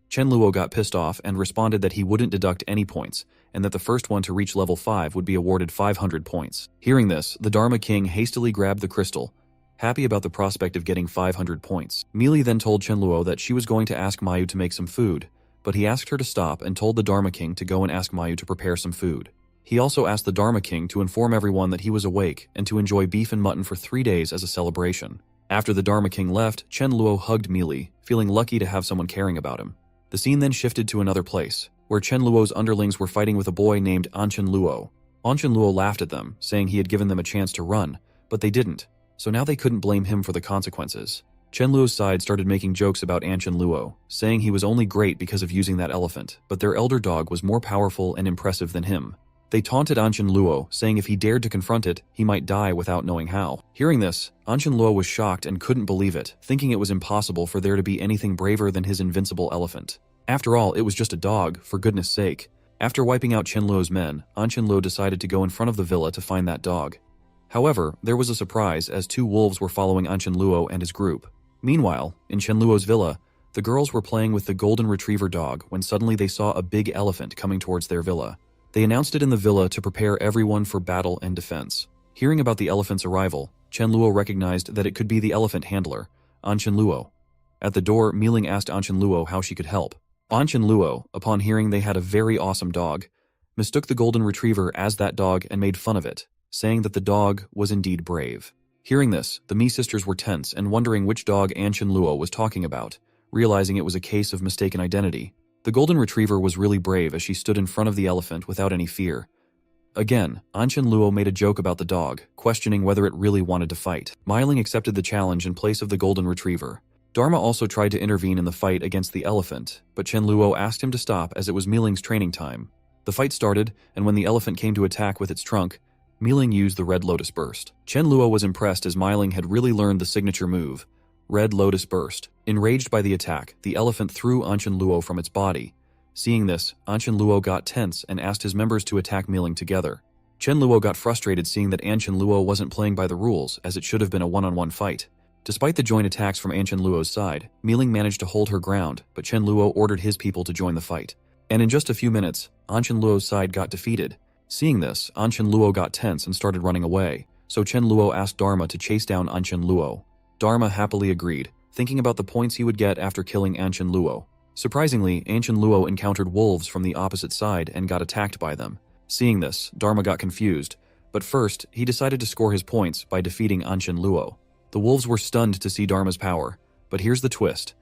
Chen Luo got pissed off and responded that he wouldn't deduct any points, and that the first one to reach level 5 would be awarded 500 points. Hearing this, the Dharma King hastily grabbed the crystal, happy about the prospect of getting 500 points. Millie then told Chen Luo that she was going to ask Mayu to make some food, but he asked her to stop and told the Dharma King to go and ask Mayu to prepare some food. He also asked the Dharma King to inform everyone that he was awake and to enjoy beef and mutton for 3 days as a celebration. After the Dharma King left, Chen Luo hugged Millie, feeling lucky to have someone caring about him. The scene then shifted to another place, where Chen Luo's underlings were fighting with a boy named Anchen Luo. Anchen Luo laughed at them, saying he had given them a chance to run, but they didn't, so now they couldn't blame him for the consequences. Chen Luo's side started making jokes about Anchen Luo, saying he was only great because of using that elephant, but their elder dog was more powerful and impressive than him. They taunted Anchen Luo, saying if he dared to confront it, he might die without knowing how. Hearing this, Anchen Luo was shocked and couldn't believe it, thinking it was impossible for there to be anything braver than his invincible elephant. After all, it was just a dog, for goodness sake. After wiping out Chen Luo's men, Anchen Luo decided to go in front of the villa to find that dog. However, there was a surprise as 2 wolves were following Anchen Luo and his group. Meanwhile, in Chen Luo's villa, the girls were playing with the golden retriever dog when suddenly they saw a big elephant coming towards their villa. They announced it in the villa to prepare everyone for battle and defense. Hearing about the elephant's arrival, Chen Luo recognized that it could be the elephant handler, Anchen Luo. At the door, Miling asked Anchen Luo how she could help. Anchen Luo, upon hearing they had a very awesome dog, mistook the golden retriever as that dog and made fun of it, saying that the dog was indeed brave. Hearing this, the Mi sisters were tense and wondering which dog Anchen Luo was talking about, realizing it was a case of mistaken identity. The golden retriever was really brave as she stood in front of the elephant without any fear. Again, Anchen Luo made a joke about the dog, questioning whether it really wanted to fight. Myling accepted the challenge in place of the golden retriever. Dharma also tried to intervene in the fight against the elephant, but Chen Luo asked him to stop as it was Miling's training time. The fight started, and when the elephant came to attack with its trunk, Miling used the Red Lotus Burst. Chen Luo was impressed as Myling had really learned the signature move, Red Lotus Burst. Enraged by the attack, the elephant threw Anchen Luo from its body. Seeing this, Anchen Luo got tense and asked his members to attack Miling together. Chen Luo got frustrated seeing that Anchen Luo wasn't playing by the rules, as it should have been a one-on-one fight. Despite the joint attacks from Anchen Luo's side, Miling managed to hold her ground, but Chen Luo ordered his people to join the fight. And in just a few minutes, Anchen Luo's side got defeated. Seeing this, Anchen Luo got tense and started running away, so Chen Luo asked Dharma to chase down Anchen Luo. Dharma happily agreed, thinking about the points he would get after killing Anchen Luo. Surprisingly, Anchen Luo encountered wolves from the opposite side and got attacked by them. Seeing this, Dharma got confused, but first, he decided to score his points by defeating Anchen Luo. The wolves were stunned to see Dharma's power, but here's the twist.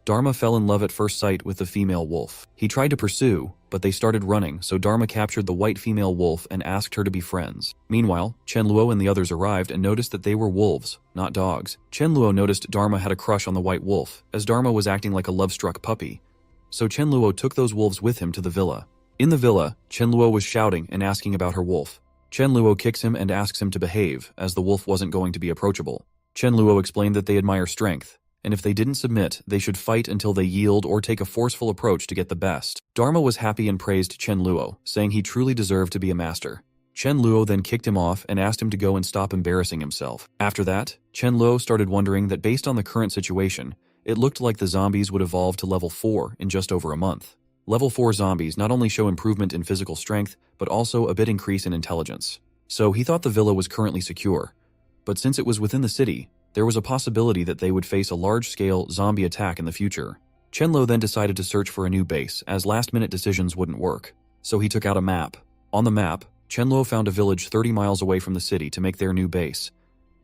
Dharma fell in love at first sight with the female wolf. He tried to pursue, but they started running, so Dharma captured the white female wolf and asked her to be friends. Meanwhile, Chen Luo and the others arrived and noticed that they were wolves, not dogs. Chen Luo noticed Dharma had a crush on the white wolf, as Dharma was acting like a love-struck puppy. So Chen Luo took those wolves with him to the villa. In the villa, Chen Luo was shouting and asking about her wolf. Chen Luo kicks him and asks him to behave, as the wolf wasn't going to be approachable. Chen Luo explained that they admire strength, and if they didn't submit, they should fight until they yield or take a forceful approach to get the best. Dharma was happy and praised Chen Luo, saying he truly deserved to be a master. Chen Luo then kicked him off and asked him to go and stop embarrassing himself. After that, Chen Luo started wondering that based on the current situation, it looked like the zombies would evolve to level 4 in just over a month. Level 4 zombies not only show improvement in physical strength, but also a bit increase in intelligence. So he thought the villa was currently secure. But since it was within the city, there was a possibility that they would face a large-scale zombie attack in the future. Chen Luo then decided to search for a new base, as last-minute decisions wouldn't work. So he took out a map. On the map, Chen Luo found a village 30 miles away from the city to make their new base.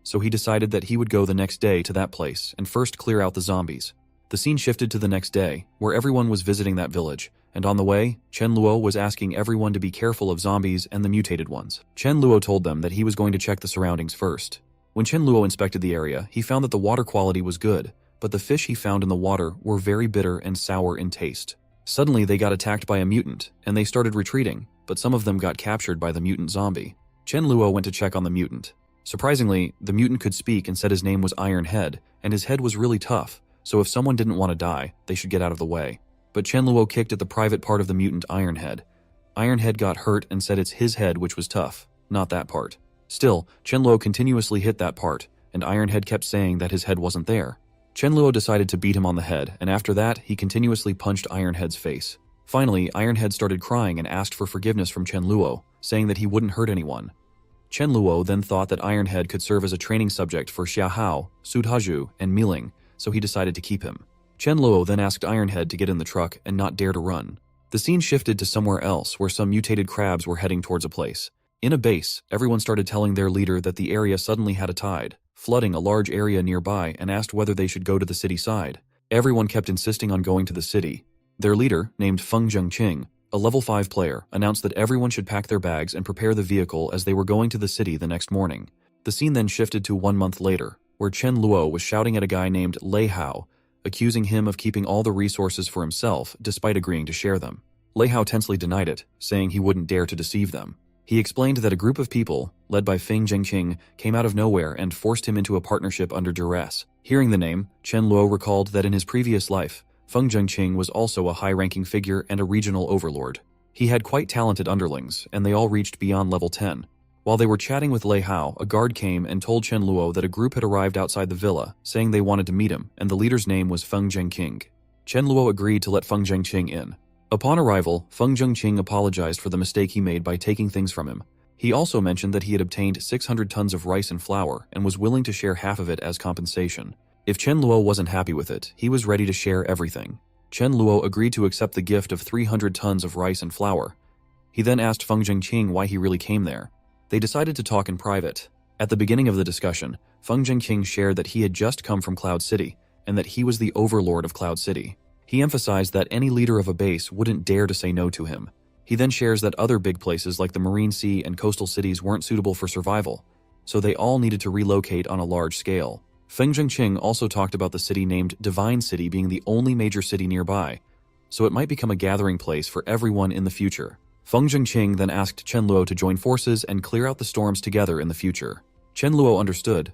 So he decided that he would go the next day to that place and first clear out the zombies. The scene shifted to the next day, where everyone was visiting that village, and on the way, Chen Luo was asking everyone to be careful of zombies and the mutated ones. Chen Luo told them that he was going to check the surroundings first. When Chen Luo inspected the area, he found that the water quality was good, but the fish he found in the water were very bitter and sour in taste. Suddenly, they got attacked by a mutant, and they started retreating, but some of them got captured by the mutant zombie. Chen Luo went to check on the mutant. Surprisingly, the mutant could speak and said his name was Iron Head, and his head was really tough, so if someone didn't want to die, they should get out of the way. But Chen Luo kicked at the private part of the mutant Iron Head. Iron Head got hurt and said it's his head which was tough, not that part. Still, Chen Luo continuously hit that part, and Iron Head kept saying that his head wasn't there. Chen Luo decided to beat him on the head, and after that, he continuously punched Iron Head's face. Finally, Iron Head started crying and asked for forgiveness from Chen Luo, saying that he wouldn't hurt anyone. Chen Luo then thought that Iron Head could serve as a training subject for Xiahao, Sudhaju, and Miling, so he decided to keep him. Chen Luo then asked Iron Head to get in the truck and not dare to run. The scene shifted to somewhere else where some mutated crabs were heading towards a place. In a base, everyone started telling their leader that the area suddenly had a tide, flooding a large area nearby, and asked whether they should go to the city side. Everyone kept insisting on going to the city. Their leader, named Feng Zhengqing, a level 5 player, announced that everyone should pack their bags and prepare the vehicle as they were going to the city the next morning. The scene then shifted to 1 month later, where Chen Luo was shouting at a guy named Lei Hao, accusing him of keeping all the resources for himself despite agreeing to share them. Lei Hao tensely denied it, saying he wouldn't dare to deceive them. He explained that a group of people, led by Feng Zhengqing, came out of nowhere and forced him into a partnership under duress. Hearing the name, Chen Luo recalled that in his previous life, Feng Zhengqing was also a high-ranking figure and a regional overlord. He had quite talented underlings, and they all reached beyond level 10. While they were chatting with Lei Hao, a guard came and told Chen Luo that a group had arrived outside the villa, saying they wanted to meet him, and the leader's name was Feng Zhengqing. Chen Luo agreed to let Feng Zhengqing in. Upon arrival, Feng Zhengqing apologized for the mistake he made by taking things from him. He also mentioned that he had obtained 600 tons of rice and flour and was willing to share half of it as compensation. If Chen Luo wasn't happy with it, he was ready to share everything. Chen Luo agreed to accept the gift of 300 tons of rice and flour. He then asked Feng Zhengqing why he really came there. They decided to talk in private. At the beginning of the discussion, Feng Zhengqing shared that he had just come from Cloud City and that he was the overlord of Cloud City. He emphasized that any leader of a base wouldn't dare to say no to him. He then shares that other big places like the Marine Sea and coastal cities weren't suitable for survival, so they all needed to relocate on a large scale. Feng Zhengqing also talked about the city named Divine City being the only major city nearby, so it might become a gathering place for everyone in the future. Feng Zhengqing then asked Chen Luo to join forces and clear out the storms together in the future. Chen Luo understood,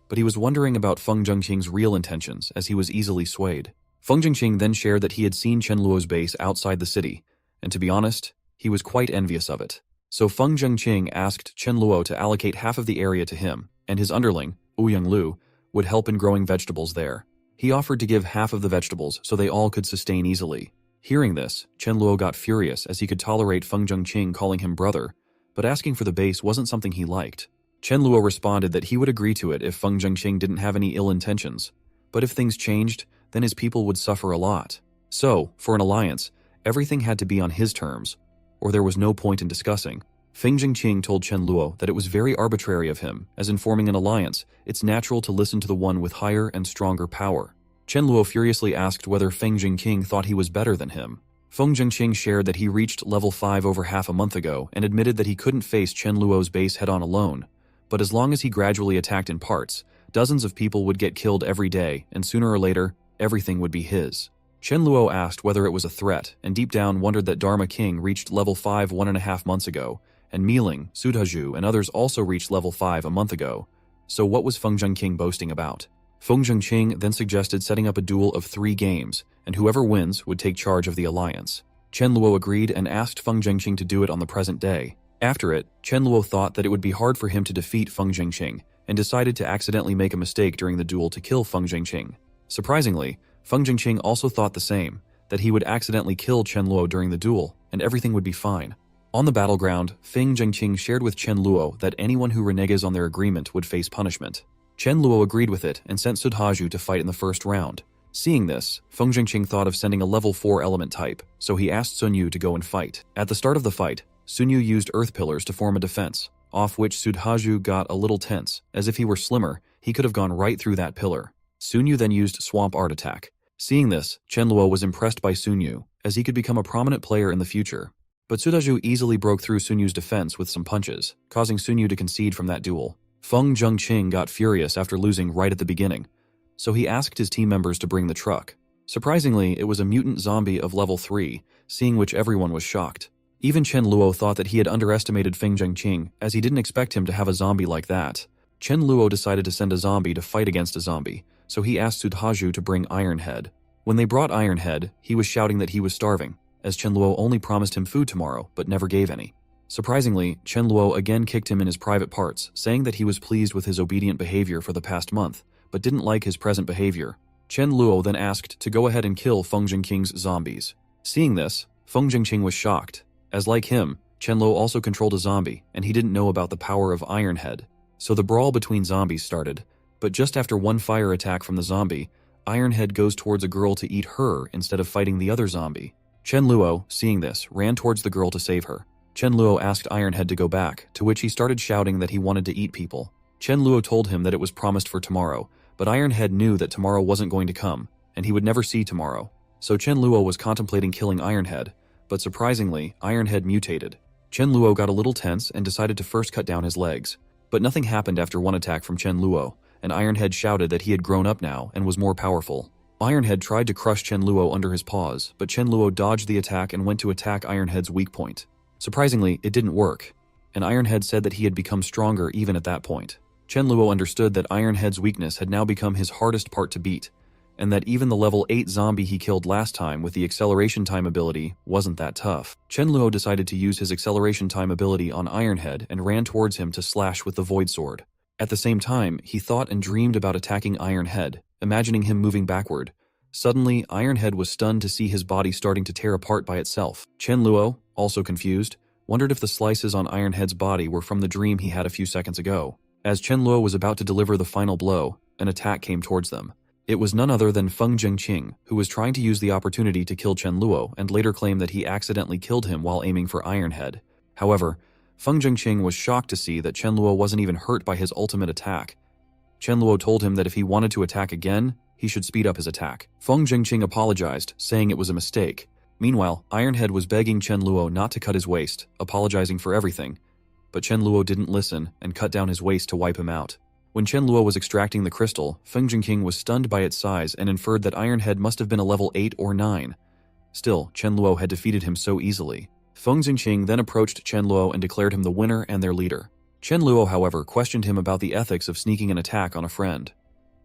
but he was wondering about Feng Zhengqing's real intentions as he was easily swayed. Feng Zhengqing then shared that he had seen Chen Luo's base outside the city, and to be honest, he was quite envious of it. So Feng Zhengqing asked Chen Luo to allocate half of the area to him, and his underling, Ouyang Lu, would help in growing vegetables there. He offered to give half of the vegetables so they all could sustain easily. Hearing this, Chen Luo got furious as he could tolerate Feng Zhengqing calling him brother, but asking for the base wasn't something he liked. Chen Luo responded that he would agree to it if Feng Zhengqing didn't have any ill intentions, but if things changed, then his people would suffer a lot. So, for an alliance, everything had to be on his terms, or there was no point in discussing. Feng Zhengqing told Chen Luo that it was very arbitrary of him, as in forming an alliance, it's natural to listen to the one with higher and stronger power. Chen Luo furiously asked whether Feng Jingqing thought he was better than him. Feng Jingqing shared that he reached level 5 over half a month ago and admitted that he couldn't face Chen Luo's base head-on alone, but as long as he gradually attacked in parts, dozens of people would get killed every day, and sooner or later, everything would be his. Chen Luo asked whether it was a threat, and deep down wondered that Dharma King reached level 5 1.5 months ago, and Miling, Sudhaju, and others also reached level 5 a month ago. So what was Feng Jingqing boasting about? Feng Jingqing then suggested setting up a duel of 3 games, and whoever wins would take charge of the alliance. Chen Luo agreed and asked Feng Jingqing to do it on the present day. After it, Chen Luo thought that it would be hard for him to defeat Feng Jingqing, and decided to accidentally make a mistake during the duel to kill Feng Jingqing. Surprisingly, Feng Jingqing also thought the same, that he would accidentally kill Chen Luo during the duel, and everything would be fine. On the battleground, Feng Jingqing shared with Chen Luo that anyone who reneges on their agreement would face punishment. Chen Luo agreed with it and sent Sudhaju to fight in the first round. Seeing this, Feng Jingqing thought of sending a level 4 element type, so he asked Sun Yu to go and fight. At the start of the fight, Sun Yu used earth pillars to form a defense, off which Sudhaju got a little tense. As if he were slimmer, he could have gone right through that pillar. Sun Yu then used swamp art attack. Seeing this, Chen Luo was impressed by Sun Yu, as he could become a prominent player in the future. But Sudhaju easily broke through Sun Yu's defense with some punches, causing Sun Yu to concede from that duel. Feng Jingqing got furious after losing right at the beginning, so he asked his team members to bring the truck. Surprisingly, it was a mutant zombie of level 3, seeing which everyone was shocked. Even Chen Luo thought that he had underestimated Feng Jingqing, as he didn't expect him to have a zombie like that. Chen Luo decided to send a zombie to fight against a zombie, so he asked Sudhaju to bring Ironhead. When they brought Ironhead, he was shouting that he was starving, as Chen Luo only promised him food tomorrow, but never gave any. Surprisingly, Chen Luo again kicked him in his private parts, saying that he was pleased with his obedient behavior for the past month, but didn't like his present behavior. Chen Luo then asked to go ahead and kill Feng Jingqing's zombies. Seeing this, Feng Jingqing was shocked, as like him, Chen Luo also controlled a zombie, and he didn't know about the power of Ironhead. So the brawl between zombies started, but just after one fire attack from the zombie, Ironhead goes towards a girl to eat her instead of fighting the other zombie. Chen Luo, seeing this, ran towards the girl to save her. Chen Luo asked Ironhead to go back, to which he started shouting that he wanted to eat people. Chen Luo told him that it was promised for tomorrow, but Ironhead knew that tomorrow wasn't going to come, and he would never see tomorrow. So Chen Luo was contemplating killing Ironhead, but surprisingly, Ironhead mutated. Chen Luo got a little tense and decided to first cut down his legs. But nothing happened after one attack from Chen Luo, and Ironhead shouted that he had grown up now and was more powerful. Ironhead tried to crush Chen Luo under his paws, but Chen Luo dodged the attack and went to attack Ironhead's weak point. Surprisingly, it didn't work, and Ironhead said that he had become stronger even at that point. Chen Luo understood that Ironhead's weakness had now become his hardest part to beat, and that even the level 8 zombie he killed last time with the acceleration time ability wasn't that tough. Chen Luo decided to use his acceleration time ability on Ironhead and ran towards him to slash with the Void Sword. At the same time, he thought and dreamed about attacking Ironhead, imagining him moving backward. Suddenly, Ironhead was stunned to see his body starting to tear apart by itself. Chen Luo, also confused, wondered if the slices on Ironhead's body were from the dream he had a few seconds ago. As Chen Luo was about to deliver the final blow, an attack came towards them. It was none other than Feng Jingqing, who was trying to use the opportunity to kill Chen Luo and later claimed that he accidentally killed him while aiming for Ironhead. However, Feng Jingqing was shocked to see that Chen Luo wasn't even hurt by his ultimate attack. Chen Luo told him that if he wanted to attack again, he should speed up his attack. Feng Jingqing apologized, saying it was a mistake. Meanwhile, Ironhead was begging Chen Luo not to cut his waist, apologizing for everything. But Chen Luo didn't listen and cut down his waist to wipe him out. When Chen Luo was extracting the crystal, Feng Jingqing was stunned by its size and inferred that Ironhead must have been a level 8 or 9. Still, Chen Luo had defeated him so easily. Feng Jingqing then approached Chen Luo and declared him the winner and their leader. Chen Luo, however, questioned him about the ethics of sneaking an attack on a friend.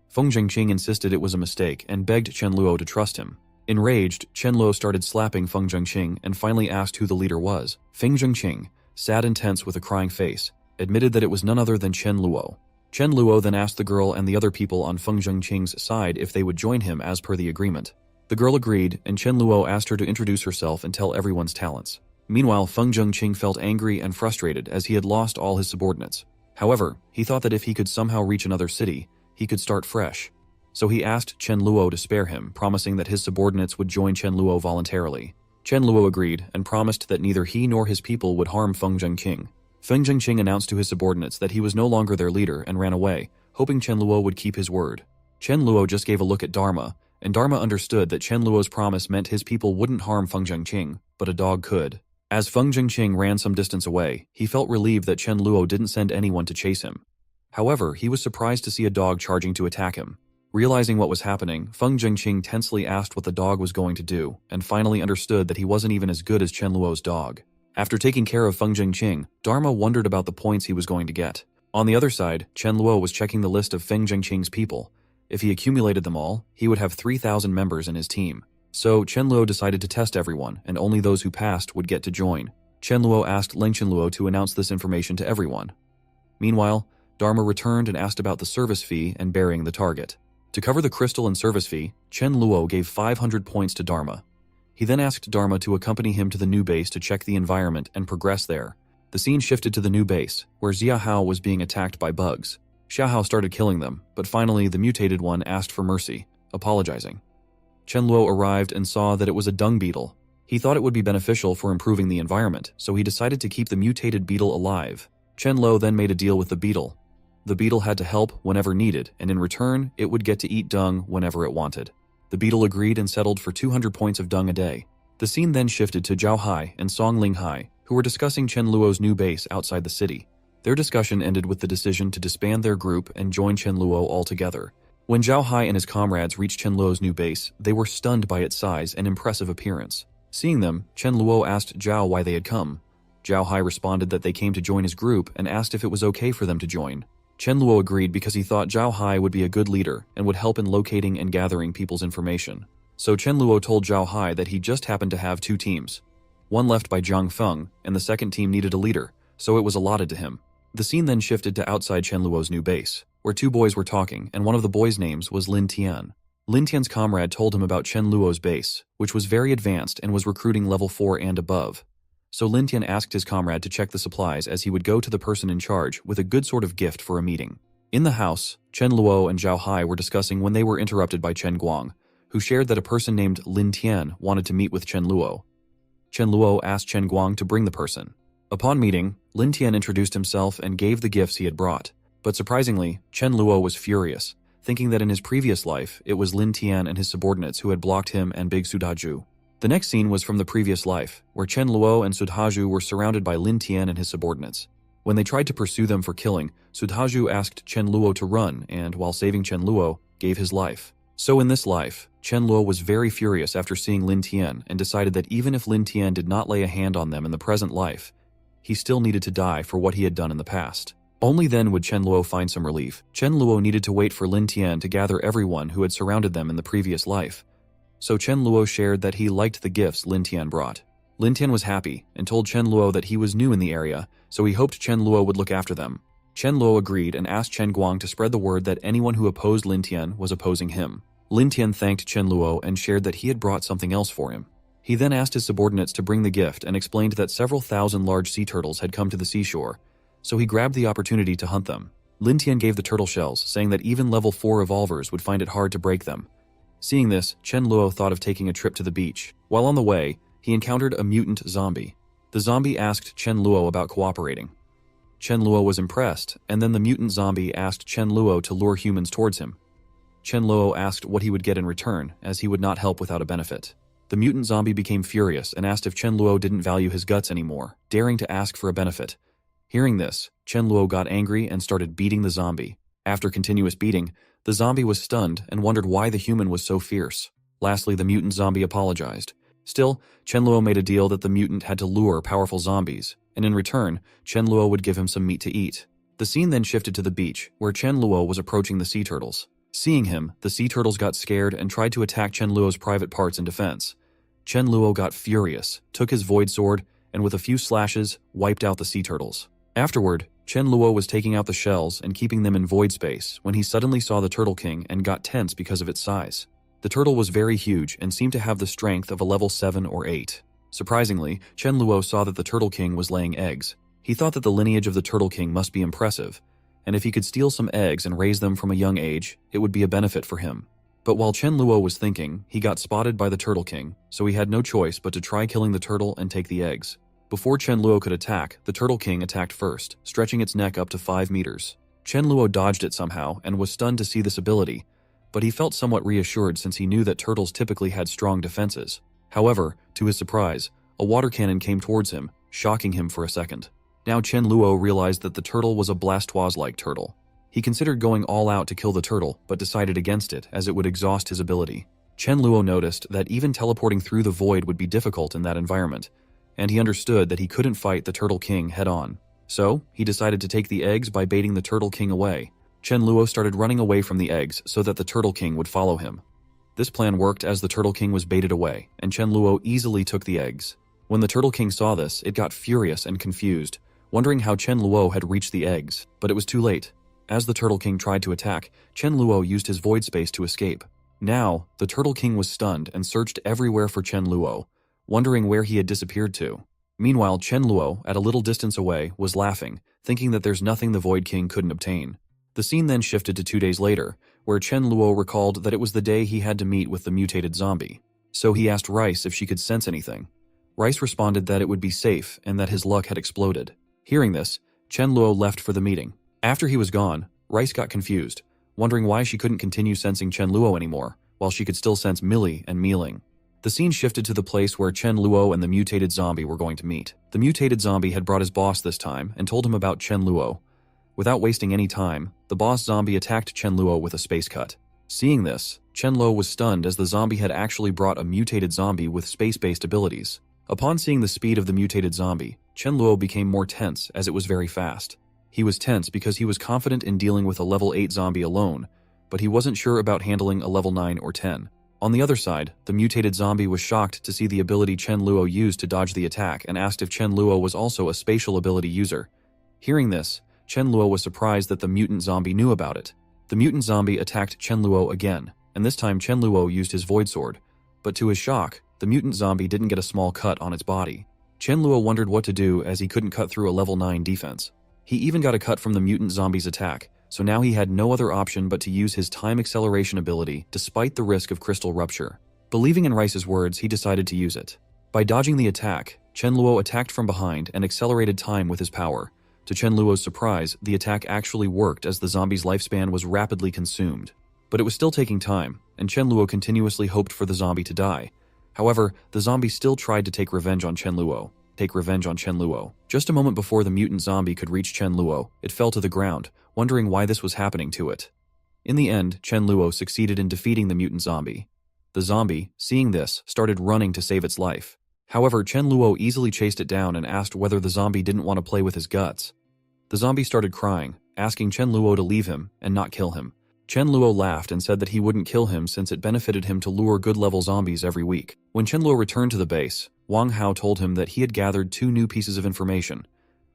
Feng Jingqing insisted it was a mistake and begged Chen Luo to trust him. Enraged, Chen Luo started slapping Feng Jingqing and finally asked who the leader was. Feng Jingqing, sad and tense with a crying face, admitted that it was none other than Chen Luo. Chen Luo then asked the girl and the other people on Feng Jingqing's side if they would join him as per the agreement. The girl agreed, and Chen Luo asked her to introduce herself and tell everyone's talents. Meanwhile, Feng Jingqing felt angry and frustrated as he had lost all his subordinates. However, he thought that if he could somehow reach another city, he could start fresh. So he asked Chen Luo to spare him, promising that his subordinates would join Chen Luo voluntarily. Chen Luo agreed and promised that neither he nor his people would harm Feng Jingqing. Feng Jingqing announced to his subordinates that he was no longer their leader and ran away, hoping Chen Luo would keep his word. Chen Luo just gave a look at Dharma, and Dharma understood that Chen Luo's promise meant his people wouldn't harm Feng Zhengqing, but a dog could. As Feng Zhengqing ran some distance away, he felt relieved that Chen Luo didn't send anyone to chase him. However, he was surprised to see a dog charging to attack him. Realizing what was happening, Feng Zhengqing tensely asked what the dog was going to do, and finally understood that he wasn't even as good as Chen Luo's dog. After taking care of Feng Zhengqing, Dharma wondered about the points he was going to get. On the other side, Chen Luo was checking the list of Feng Zhengqing's people. If he accumulated them all, he would have 3,000 members in his team. So Chen Luo decided to test everyone, and only those who passed would get to join. Chen Luo asked Leng Chen Luo to announce this information to everyone. Meanwhile, Dharma returned and asked about the service fee and burying the target. To cover the crystal and service fee, Chen Luo gave 500 points to Dharma. He then asked Dharma to accompany him to the new base to check the environment and progress there. The scene shifted to the new base, where Xia Hao was being attacked by bugs. Xia Hao started killing them, but finally the mutated one asked for mercy, apologizing. Chen Luo arrived and saw that it was a dung beetle. He thought it would be beneficial for improving the environment, so he decided to keep the mutated beetle alive. Chen Luo then made a deal with the beetle. The beetle had to help whenever needed, and in return, it would get to eat dung whenever it wanted. The beetle agreed and settled for 200 points of dung a day. The scene then shifted to Zhao Hai and Song Ling Hai, who were discussing Chen Luo's new base outside the city. Their discussion ended with the decision to disband their group and join Chen Luo altogether. When Zhao Hai and his comrades reached Chen Luo's new base, they were stunned by its size and impressive appearance. Seeing them, Chen Luo asked Zhao why they had come. Zhao Hai responded that they came to join his group and asked if it was okay for them to join. Chen Luo agreed because he thought Zhao Hai would be a good leader and would help in locating and gathering people's information. So Chen Luo told Zhao Hai that he just happened to have two teams. One left by Zhang Feng, and the second team needed a leader, so it was allotted to him. The scene then shifted to outside Chen Luo's new base, where two boys were talking, and one of the boys' names was Lin Tian. Lin Tian's comrade told him about Chen Luo's base, which was very advanced and was recruiting level 4 and above. So Lin Tian asked his comrade to check the supplies as he would go to the person in charge with a good sort of gift for a meeting. In the house, Chen Luo and Zhao Hai were discussing when they were interrupted by Chen Guang, who shared that a person named Lin Tian wanted to meet with Chen Luo. Chen Luo asked Chen Guang to bring the person. Upon meeting, Lin Tian introduced himself and gave the gifts he had brought. But surprisingly, Chen Luo was furious, thinking that in his previous life, it was Lin Tian and his subordinates who had blocked him and Big Sudaju. The next scene was from the previous life, where Chen Luo and Sudaju were surrounded by Lin Tian and his subordinates. When they tried to pursue them for killing, Sudaju asked Chen Luo to run and, while saving Chen Luo, gave his life. So in this life, Chen Luo was very furious after seeing Lin Tian and decided that even if Lin Tian did not lay a hand on them in the present life, he still needed to die for what he had done in the past. Only then would Chen Luo find some relief. Chen Luo needed to wait for Lin Tian to gather everyone who had surrounded them in the previous life. So Chen Luo shared that he liked the gifts Lin Tian brought. Lin Tian was happy and told Chen Luo that he was new in the area, so he hoped Chen Luo would look after them. Chen Luo agreed and asked Chen Guang to spread the word that anyone who opposed Lin Tian was opposing him. Lin Tian thanked Chen Luo and shared that he had brought something else for him. He then asked his subordinates to bring the gift and explained that several thousand large sea turtles had come to the seashore, so he grabbed the opportunity to hunt them. Lin Tian gave the turtle shells, saying that even level 4 evolvers would find it hard to break them. Seeing this, Chen Luo thought of taking a trip to the beach. While on the way, he encountered a mutant zombie. The zombie asked Chen Luo about cooperating. Chen Luo was impressed, and then the mutant zombie asked Chen Luo to lure humans towards him. Chen Luo asked what he would get in return, as he would not help without a benefit. The mutant zombie became furious and asked if Chen Luo didn't value his guts anymore, daring to ask for a benefit. Hearing this, Chen Luo got angry and started beating the zombie. After continuous beating, the zombie was stunned and wondered why the human was so fierce. Lastly, the mutant zombie apologized. Still, Chen Luo made a deal that the mutant had to lure powerful zombies, and in return, Chen Luo would give him some meat to eat. The scene then shifted to the beach, where Chen Luo was approaching the sea turtles. Seeing him, the sea turtles got scared and tried to attack Chen Luo's private parts in defense. Chen Luo got furious, took his void sword, and with a few slashes, wiped out the sea turtles. Afterward, Chen Luo was taking out the shells and keeping them in void space when he suddenly saw the Turtle King and got tense because of its size. The turtle was very huge and seemed to have the strength of a level 7 or 8. Surprisingly, Chen Luo saw that the Turtle King was laying eggs. He thought that the lineage of the Turtle King must be impressive, and if he could steal some eggs and raise them from a young age, it would be a benefit for him. But while Chen Luo was thinking, he got spotted by the Turtle King, so he had no choice but to try killing the turtle and take the eggs. Before Chen Luo could attack, the Turtle King attacked first, stretching its neck up to 5 meters. Chen Luo dodged it somehow and was stunned to see this ability, but he felt somewhat reassured since he knew that turtles typically had strong defenses. However, to his surprise, a water cannon came towards him, shocking him for a second. Now Chen Luo realized that the turtle was a Blastoise-like turtle. He considered going all out to kill the turtle, but decided against it as it would exhaust his ability. Chen Luo noticed that even teleporting through the void would be difficult in that environment, and he understood that he couldn't fight the Turtle King head-on. So, he decided to take the eggs by baiting the Turtle King away. Chen Luo started running away from the eggs so that the Turtle King would follow him. This plan worked as the Turtle King was baited away, and Chen Luo easily took the eggs. When the Turtle King saw this, it got furious and confused, wondering how Chen Luo had reached the eggs, but it was too late. As the Turtle King tried to attack, Chen Luo used his void space to escape. Now, the Turtle King was stunned and searched everywhere for Chen Luo, wondering where he had disappeared to. Meanwhile, Chen Luo, at a little distance away, was laughing, thinking that there's nothing the Void King couldn't obtain. The scene then shifted to 2 days later, where Chen Luo recalled that it was the day he had to meet with the mutated zombie. So he asked Rice if she could sense anything. Rice responded that it would be safe and that his luck had exploded. Hearing this, Chen Luo left for the meeting. After he was gone, Rice got confused, wondering why she couldn't continue sensing Chen Luo anymore, while she could still sense Millie and Mealing. The scene shifted to the place where Chen Luo and the mutated zombie were going to meet. The mutated zombie had brought his boss this time and told him about Chen Luo. Without wasting any time, the boss zombie attacked Chen Luo with a space cut. Seeing this, Chen Luo was stunned as the zombie had actually brought a mutated zombie with space-based abilities. Upon seeing the speed of the mutated zombie, Chen Luo became more tense as it was very fast. He was tense because he was confident in dealing with a level 8 zombie alone, but he wasn't sure about handling a level 9 or 10. On the other side, the mutated zombie was shocked to see the ability Chen Luo used to dodge the attack and asked if Chen Luo was also a spatial ability user. Hearing this, Chen Luo was surprised that the mutant zombie knew about it. The mutant zombie attacked Chen Luo again, and this time Chen Luo used his void sword, but to his shock, the mutant zombie didn't get a small cut on its body. Chen Luo wondered what to do as he couldn't cut through a level 9 defense. He even got a cut from the mutant zombie's attack, so now he had no other option but to use his time acceleration ability despite the risk of crystal rupture. Believing in Rice's words, he decided to use it. By dodging the attack, Chen Luo attacked from behind and accelerated time with his power. To Chen Luo's surprise, the attack actually worked as the zombie's lifespan was rapidly consumed. But it was still taking time, and Chen Luo continuously hoped for the zombie to die. However, the zombie still tried to take revenge on Chen Luo. Just a moment before the mutant zombie could reach Chen Luo, it fell to the ground, wondering why this was happening to it. In the end, Chen Luo succeeded in defeating the mutant zombie. The zombie, seeing this, started running to save its life. However, Chen Luo easily chased it down and asked whether the zombie didn't want to play with his guts. The zombie started crying, asking Chen Luo to leave him and not kill him. Chen Luo laughed and said that he wouldn't kill him since it benefited him to lure good-level zombies every week. When Chen Luo returned to the base, Wang Hao told him that he had gathered 2 new pieces of information.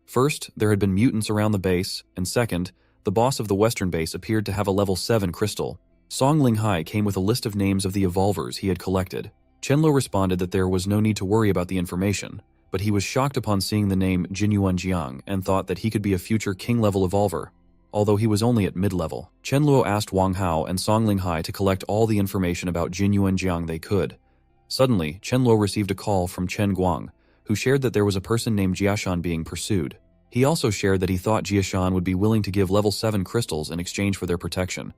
First, there had been mutants around the base, and second, the boss of the western base appeared to have a level 7 crystal. Song Linghai came with a list of names of the evolvers he had collected. Chen Luo responded that there was no need to worry about the information, but he was shocked upon seeing the name Jinyuan Jiang and thought that he could be a future king-level evolver. Although he was only at mid-level, Chen Luo asked Wang Hao and Song Linghai to collect all the information about Jinyuan Jiang they could. Suddenly, Chen Luo received a call from Chen Guang, who shared that there was a person named Jiashan being pursued. He also shared that he thought Jiashan would be willing to give level 7 crystals in exchange for their protection.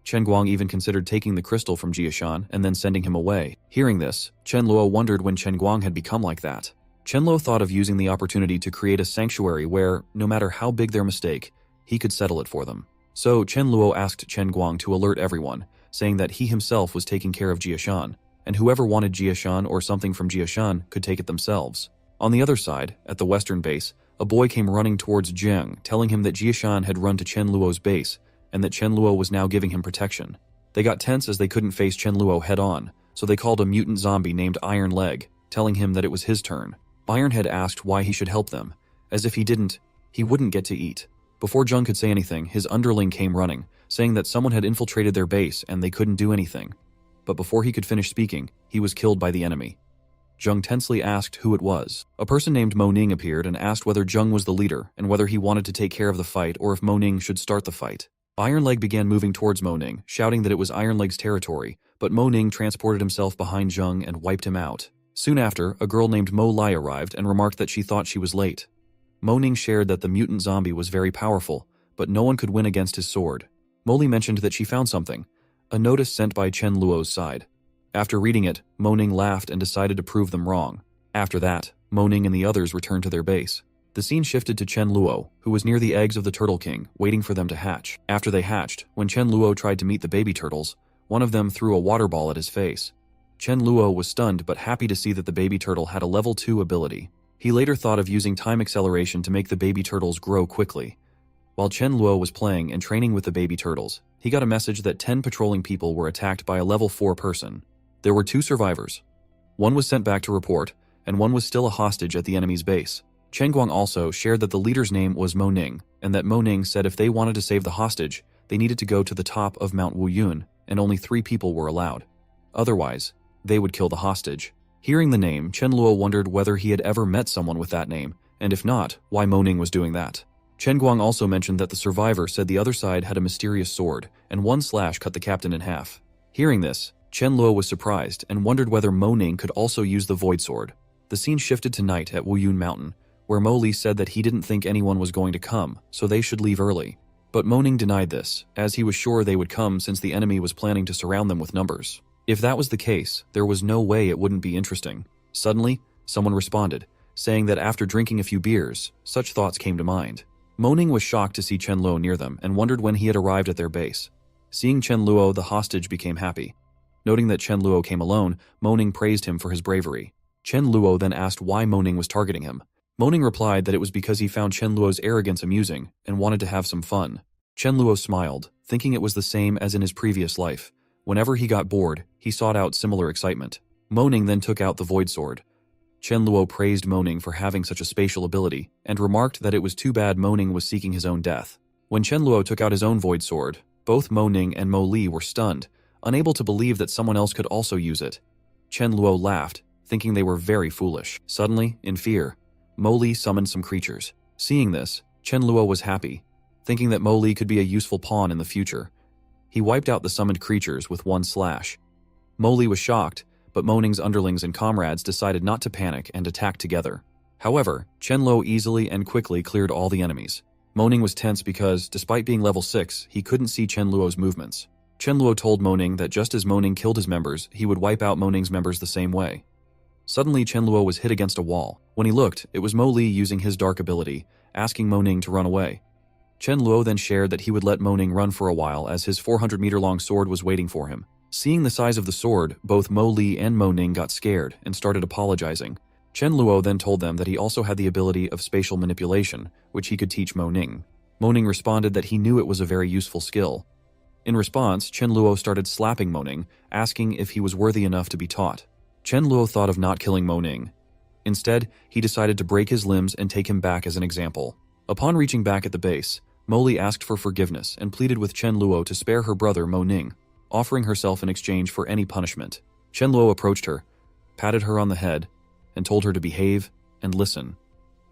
Chen Guang even considered taking the crystal from Jiashan and then sending him away. Hearing this, Chen Luo wondered when Chen Guang had become like that. Chen Luo thought of using the opportunity to create a sanctuary where, no matter how big their mistake, he could settle it for them. So Chen Luo asked Chen Guang to alert everyone, saying that he himself was taking care of Jiashan, and whoever wanted Jiashan or something from Jiashan could take it themselves. On the other side, at the western base, a boy came running towards Jiang, telling him that Jiashan had run to Chen Luo's base, and that Chen Luo was now giving him protection. They got tense as they couldn't face Chen Luo head-on, so they called a mutant zombie named Iron Leg, telling him that it was his turn. Ironhead asked why he should help them, as if he didn't, he wouldn't get to eat. Before Jiang could say anything, his underling came running, saying that someone had infiltrated their base and they couldn't do anything. But before he could finish speaking, he was killed by the enemy. Jiang tensely asked who it was. A person named Mo Ning appeared and asked whether Jiang was the leader and whether he wanted to take care of the fight or if Mo Ning should start the fight. Iron Leg began moving towards Mo Ning, shouting that it was Iron Leg's territory, but Mo Ning transported himself behind Jiang and wiped him out. Soon after, a girl named Mo Lai arrived and remarked that she thought she was late. Mo Ning shared that the mutant zombie was very powerful, but no one could win against his sword. Mo Li mentioned that she found something, a notice sent by Chen Luo's side. After reading it, Moning laughed and decided to prove them wrong. After that, Moning and the others returned to their base. The scene shifted to Chen Luo, who was near the eggs of the Turtle King, waiting for them to hatch. After they hatched, when Chen Luo tried to meet the baby turtles, one of them threw a water ball at his face. Chen Luo was stunned but happy to see that the baby turtle had a level 2 ability. He later thought of using time acceleration to make the baby turtles grow quickly. While Chen Luo was playing and training with the baby turtles, he got a message that 10 patrolling people were attacked by a level 4 person. There were 2 survivors. One was sent back to report, and one was still a hostage at the enemy's base. Chen Guang also shared that the leader's name was Mo Ning, and that Mo Ning said if they wanted to save the hostage, they needed to go to the top of Mount Wuyun, and only 3 people were allowed. Otherwise, they would kill the hostage. Hearing the name, Chen Luo wondered whether he had ever met someone with that name, and if not, why Mo Ning was doing that. Chen Guang also mentioned that the survivor said the other side had a mysterious sword, and one slash cut the captain in half. Hearing this, Chen Luo was surprised and wondered whether Mo Ning could also use the void sword. The scene shifted to night at Wuyun Mountain, where Mo Li said that he didn't think anyone was going to come, so they should leave early. But Mo Ning denied this, as he was sure they would come since the enemy was planning to surround them with numbers. If that was the case, there was no way it wouldn't be interesting. Suddenly, someone responded, saying that after drinking a few beers, such thoughts came to mind. Mo Ning was shocked to see Chen Luo near them and wondered when he had arrived at their base. Seeing Chen Luo, the hostage became happy. Noting that Chen Luo came alone, Mo Ning praised him for his bravery. Chen Luo then asked why Mo Ning was targeting him. Mo Ning replied that it was because he found Chen Luo's arrogance amusing and wanted to have some fun. Chen Luo smiled, thinking it was the same as in his previous life. Whenever he got bored, he sought out similar excitement. Mo Ning then took out the void sword. Chen Luo praised Mo Ning for having such a spatial ability, and remarked that it was too bad Mo Ning was seeking his own death. When Chen Luo took out his own void sword, both Mo Ning and Mo Li were stunned, unable to believe that someone else could also use it. Chen Luo laughed, thinking they were very foolish. Suddenly, in fear, Mo Li summoned some creatures. Seeing this, Chen Luo was happy, thinking that Mo Li could be a useful pawn in the future. He wiped out the summoned creatures with one slash. Mo Li was shocked, but Mo Ning's underlings and comrades decided not to panic and attack together. However, Chen Luo easily and quickly cleared all the enemies. Mo Ning was tense because, despite being level 6, he couldn't see Chen Luo's movements. Chen Luo told Mo Ning that just as Mo Ning killed his members, he would wipe out Mo Ning's members the same way. Suddenly, Chen Luo was hit against a wall. When he looked, it was Mo Li using his dark ability, asking Mo Ning to run away. Chen Luo then shared that he would let Mo Ning run for a while as his 400-meter-long sword was waiting for him. Seeing the size of the sword, both Mo Li and Mo Ning got scared and started apologizing. Chen Luo then told them that he also had the ability of spatial manipulation, which he could teach Mo Ning. Mo Ning responded that he knew it was a very useful skill. In response, Chen Luo started slapping Mo Ning, asking if he was worthy enough to be taught. Chen Luo thought of not killing Mo Ning. Instead, he decided to break his limbs and take him back as an example. Upon reaching back at the base, Mo Li asked for forgiveness and pleaded with Chen Luo to spare her brother Mo Ning, offering herself in exchange for any punishment. Chen Luo approached her, patted her on the head, and told her to behave and listen.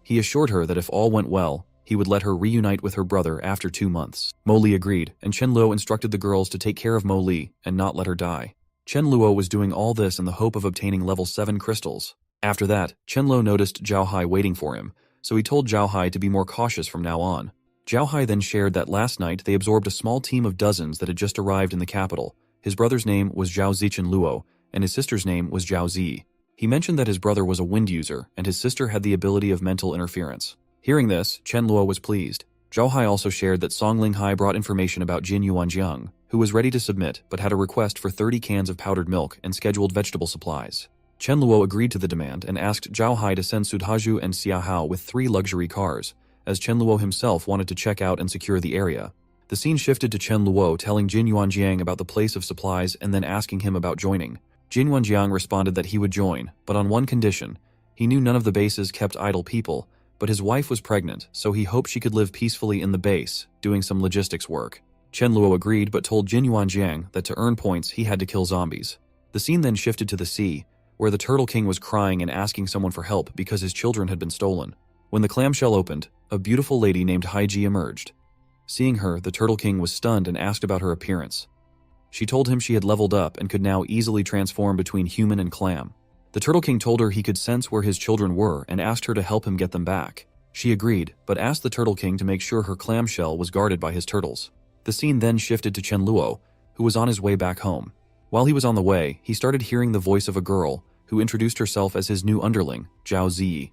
He assured her that if all went well, he would let her reunite with her brother after 2 months. Mo Li agreed, and Chen Luo instructed the girls to take care of Mo Li and not let her die. Chen Luo was doing all this in the hope of obtaining level 7 crystals. After that, Chen Luo noticed Zhao Hai waiting for him, so he told Zhao Hai to be more cautious from now on. Zhao Hai then shared that last night they absorbed a small team of dozens that had just arrived in the capital. His brother's name was Zhao Zichen Luo, and his sister's name was Zhao Zi. He mentioned that his brother was a wind user, and his sister had the ability of mental interference. Hearing this, Chen Luo was pleased. Zhao Hai also shared that Song Ling Hai brought information about Jin Yuanjiang, who was ready to submit but had a request for 30 cans of powdered milk and scheduled vegetable supplies. Chen Luo agreed to the demand and asked Zhao Hai to send Sudhaju and Xia Hao with 3 luxury cars, as Chen Luo himself wanted to check out and secure the area. The scene shifted to Chen Luo telling Jin Yuanjiang about the place of supplies and then asking him about joining. Jin Yuanjiang responded that he would join, but on one condition. He knew none of the bases kept idle people, but his wife was pregnant, so he hoped she could live peacefully in the base, doing some logistics work. Chen Luo agreed but told Jin Yuanjiang that to earn points he had to kill zombies. The scene then shifted to the sea, where the Turtle King was crying and asking someone for help because his children had been stolen. When the clamshell opened, a beautiful lady named Haiji emerged. Seeing her, the Turtle King was stunned and asked about her appearance. She told him she had leveled up and could now easily transform between human and clam. The Turtle King told her he could sense where his children were and asked her to help him get them back. She agreed, but asked the Turtle King to make sure her clamshell was guarded by his turtles. The scene then shifted to Chen Luo, who was on his way back home. While he was on the way, he started hearing the voice of a girl who introduced herself as his new underling, Zhao Ziyi.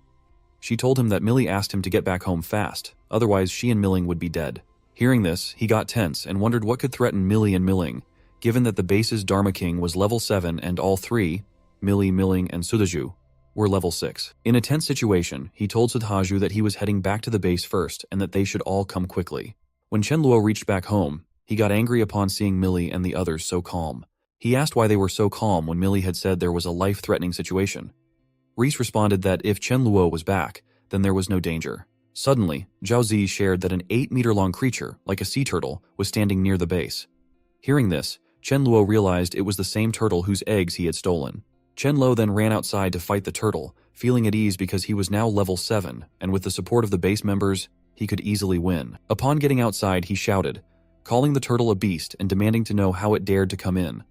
She told him that Millie asked him to get back home fast, otherwise she and Milling would be dead. Hearing this, he got tense and wondered what could threaten Millie and Milling, given that the base's Dharma King was level 7 and all three, Millie, Milling, and Sudaju, were level 6. In a tense situation, he told Sudhaju that he was heading back to the base first and that they should all come quickly. When Chen Luo reached back home, he got angry upon seeing Millie and the others so calm. He asked why they were so calm when Millie had said there was a life-threatening situation. Reese responded that if Chen Luo was back, then there was no danger. Suddenly, Zhao Zi shared that an 8-meter-long creature, like a sea turtle, was standing near the base. Hearing this, Chen Luo realized it was the same turtle whose eggs he had stolen. Chen Luo then ran outside to fight the turtle, feeling at ease because he was now level 7, and with the support of the base members, he could easily win. Upon getting outside, he shouted, calling the turtle a beast and demanding to know how it dared to come in.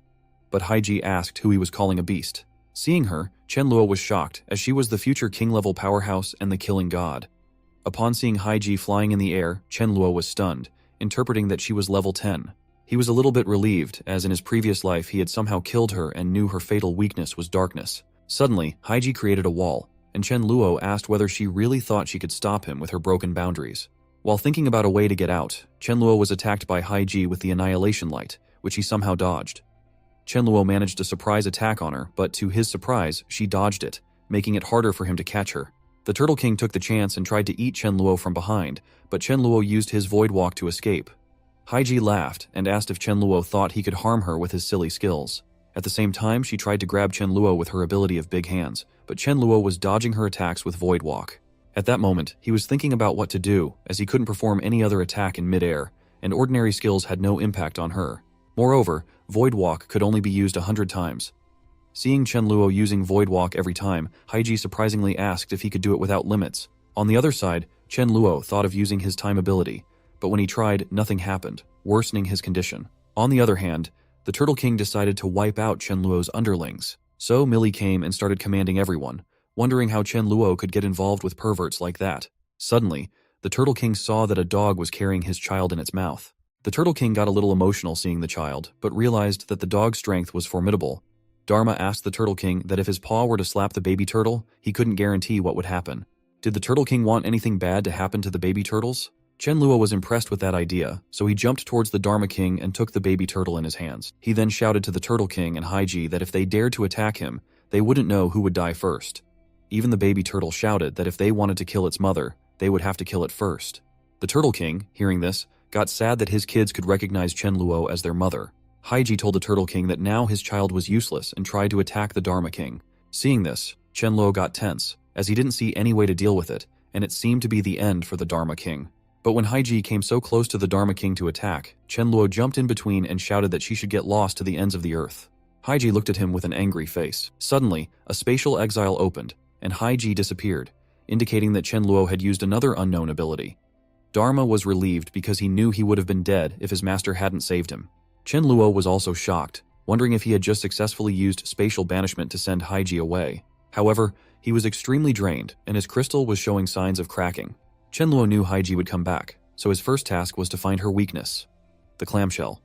But Haiji asked who he was calling a beast. Seeing her, Chen Luo was shocked, as she was the future king-level powerhouse and the killing god. Upon seeing Haiji flying in the air, Chen Luo was stunned, interpreting that she was level 10. He was a little bit relieved, as in his previous life he had somehow killed her and knew her fatal weakness was darkness. Suddenly, Haiji created a wall, and Chen Luo asked whether she really thought she could stop him with her broken boundaries. While thinking about a way to get out, Chen Luo was attacked by Haiji with the Annihilation Light, which he somehow dodged. Chen Luo managed a surprise attack on her, but to his surprise, she dodged it, making it harder for him to catch her. The Turtle King took the chance and tried to eat Chen Luo from behind, but Chen Luo used his Void Walk to escape. Haiji laughed and asked if Chen Luo thought he could harm her with his silly skills. At the same time, she tried to grab Chen Luo with her ability of Big Hands, but Chen Luo was dodging her attacks with Void Walk. At that moment, he was thinking about what to do, as he couldn't perform any other attack in mid-air, and ordinary skills had no impact on her. Moreover, Void Walk could only be used 100 times. Seeing Chen Luo using Void Walk every time, Haiji surprisingly asked if he could do it without limits. On the other side, Chen Luo thought of using his time ability, but when he tried, nothing happened, worsening his condition. On the other hand, the Turtle King decided to wipe out Chen Luo's underlings. So Millie came and started commanding everyone, wondering how Chen Luo could get involved with perverts like that. Suddenly, the Turtle King saw that a dog was carrying his child in its mouth. The Turtle King got a little emotional seeing the child, but realized that the dog's strength was formidable. Dharma asked the Turtle King that if his paw were to slap the baby turtle, he couldn't guarantee what would happen. Did the Turtle King want anything bad to happen to the baby turtles? Chen Luo was impressed with that idea, so he jumped towards the Dharma King and took the baby turtle in his hands. He then shouted to the Turtle King and Haiji that if they dared to attack him, they wouldn't know who would die first. Even the baby turtle shouted that if they wanted to kill its mother, they would have to kill it first. The Turtle King, hearing this, got sad that his kids could recognize Chen Luo as their mother. Haiji told the Turtle King that now his child was useless and tried to attack the Dharma King. Seeing this, Chen Luo got tense, as he didn't see any way to deal with it, and it seemed to be the end for the Dharma King. But when Haiji came so close to the Dharma King to attack, Chen Luo jumped in between and shouted that she should get lost to the ends of the earth. Haiji looked at him with an angry face. Suddenly, a spatial exile opened, and Haiji disappeared, indicating that Chen Luo had used another unknown ability. Dharma was relieved because he knew he would have been dead if his master hadn't saved him. Chen Luo was also shocked, wondering if he had just successfully used spatial banishment to send Haiji away. However, he was extremely drained, and his crystal was showing signs of cracking. Chen Luo knew Haiji would come back, so his first task was to find her weakness, the clamshell.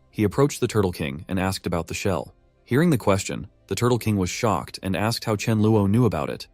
He approached the Turtle King and asked about the shell. Hearing the question, the Turtle King was shocked and asked how Chen Luo knew about it.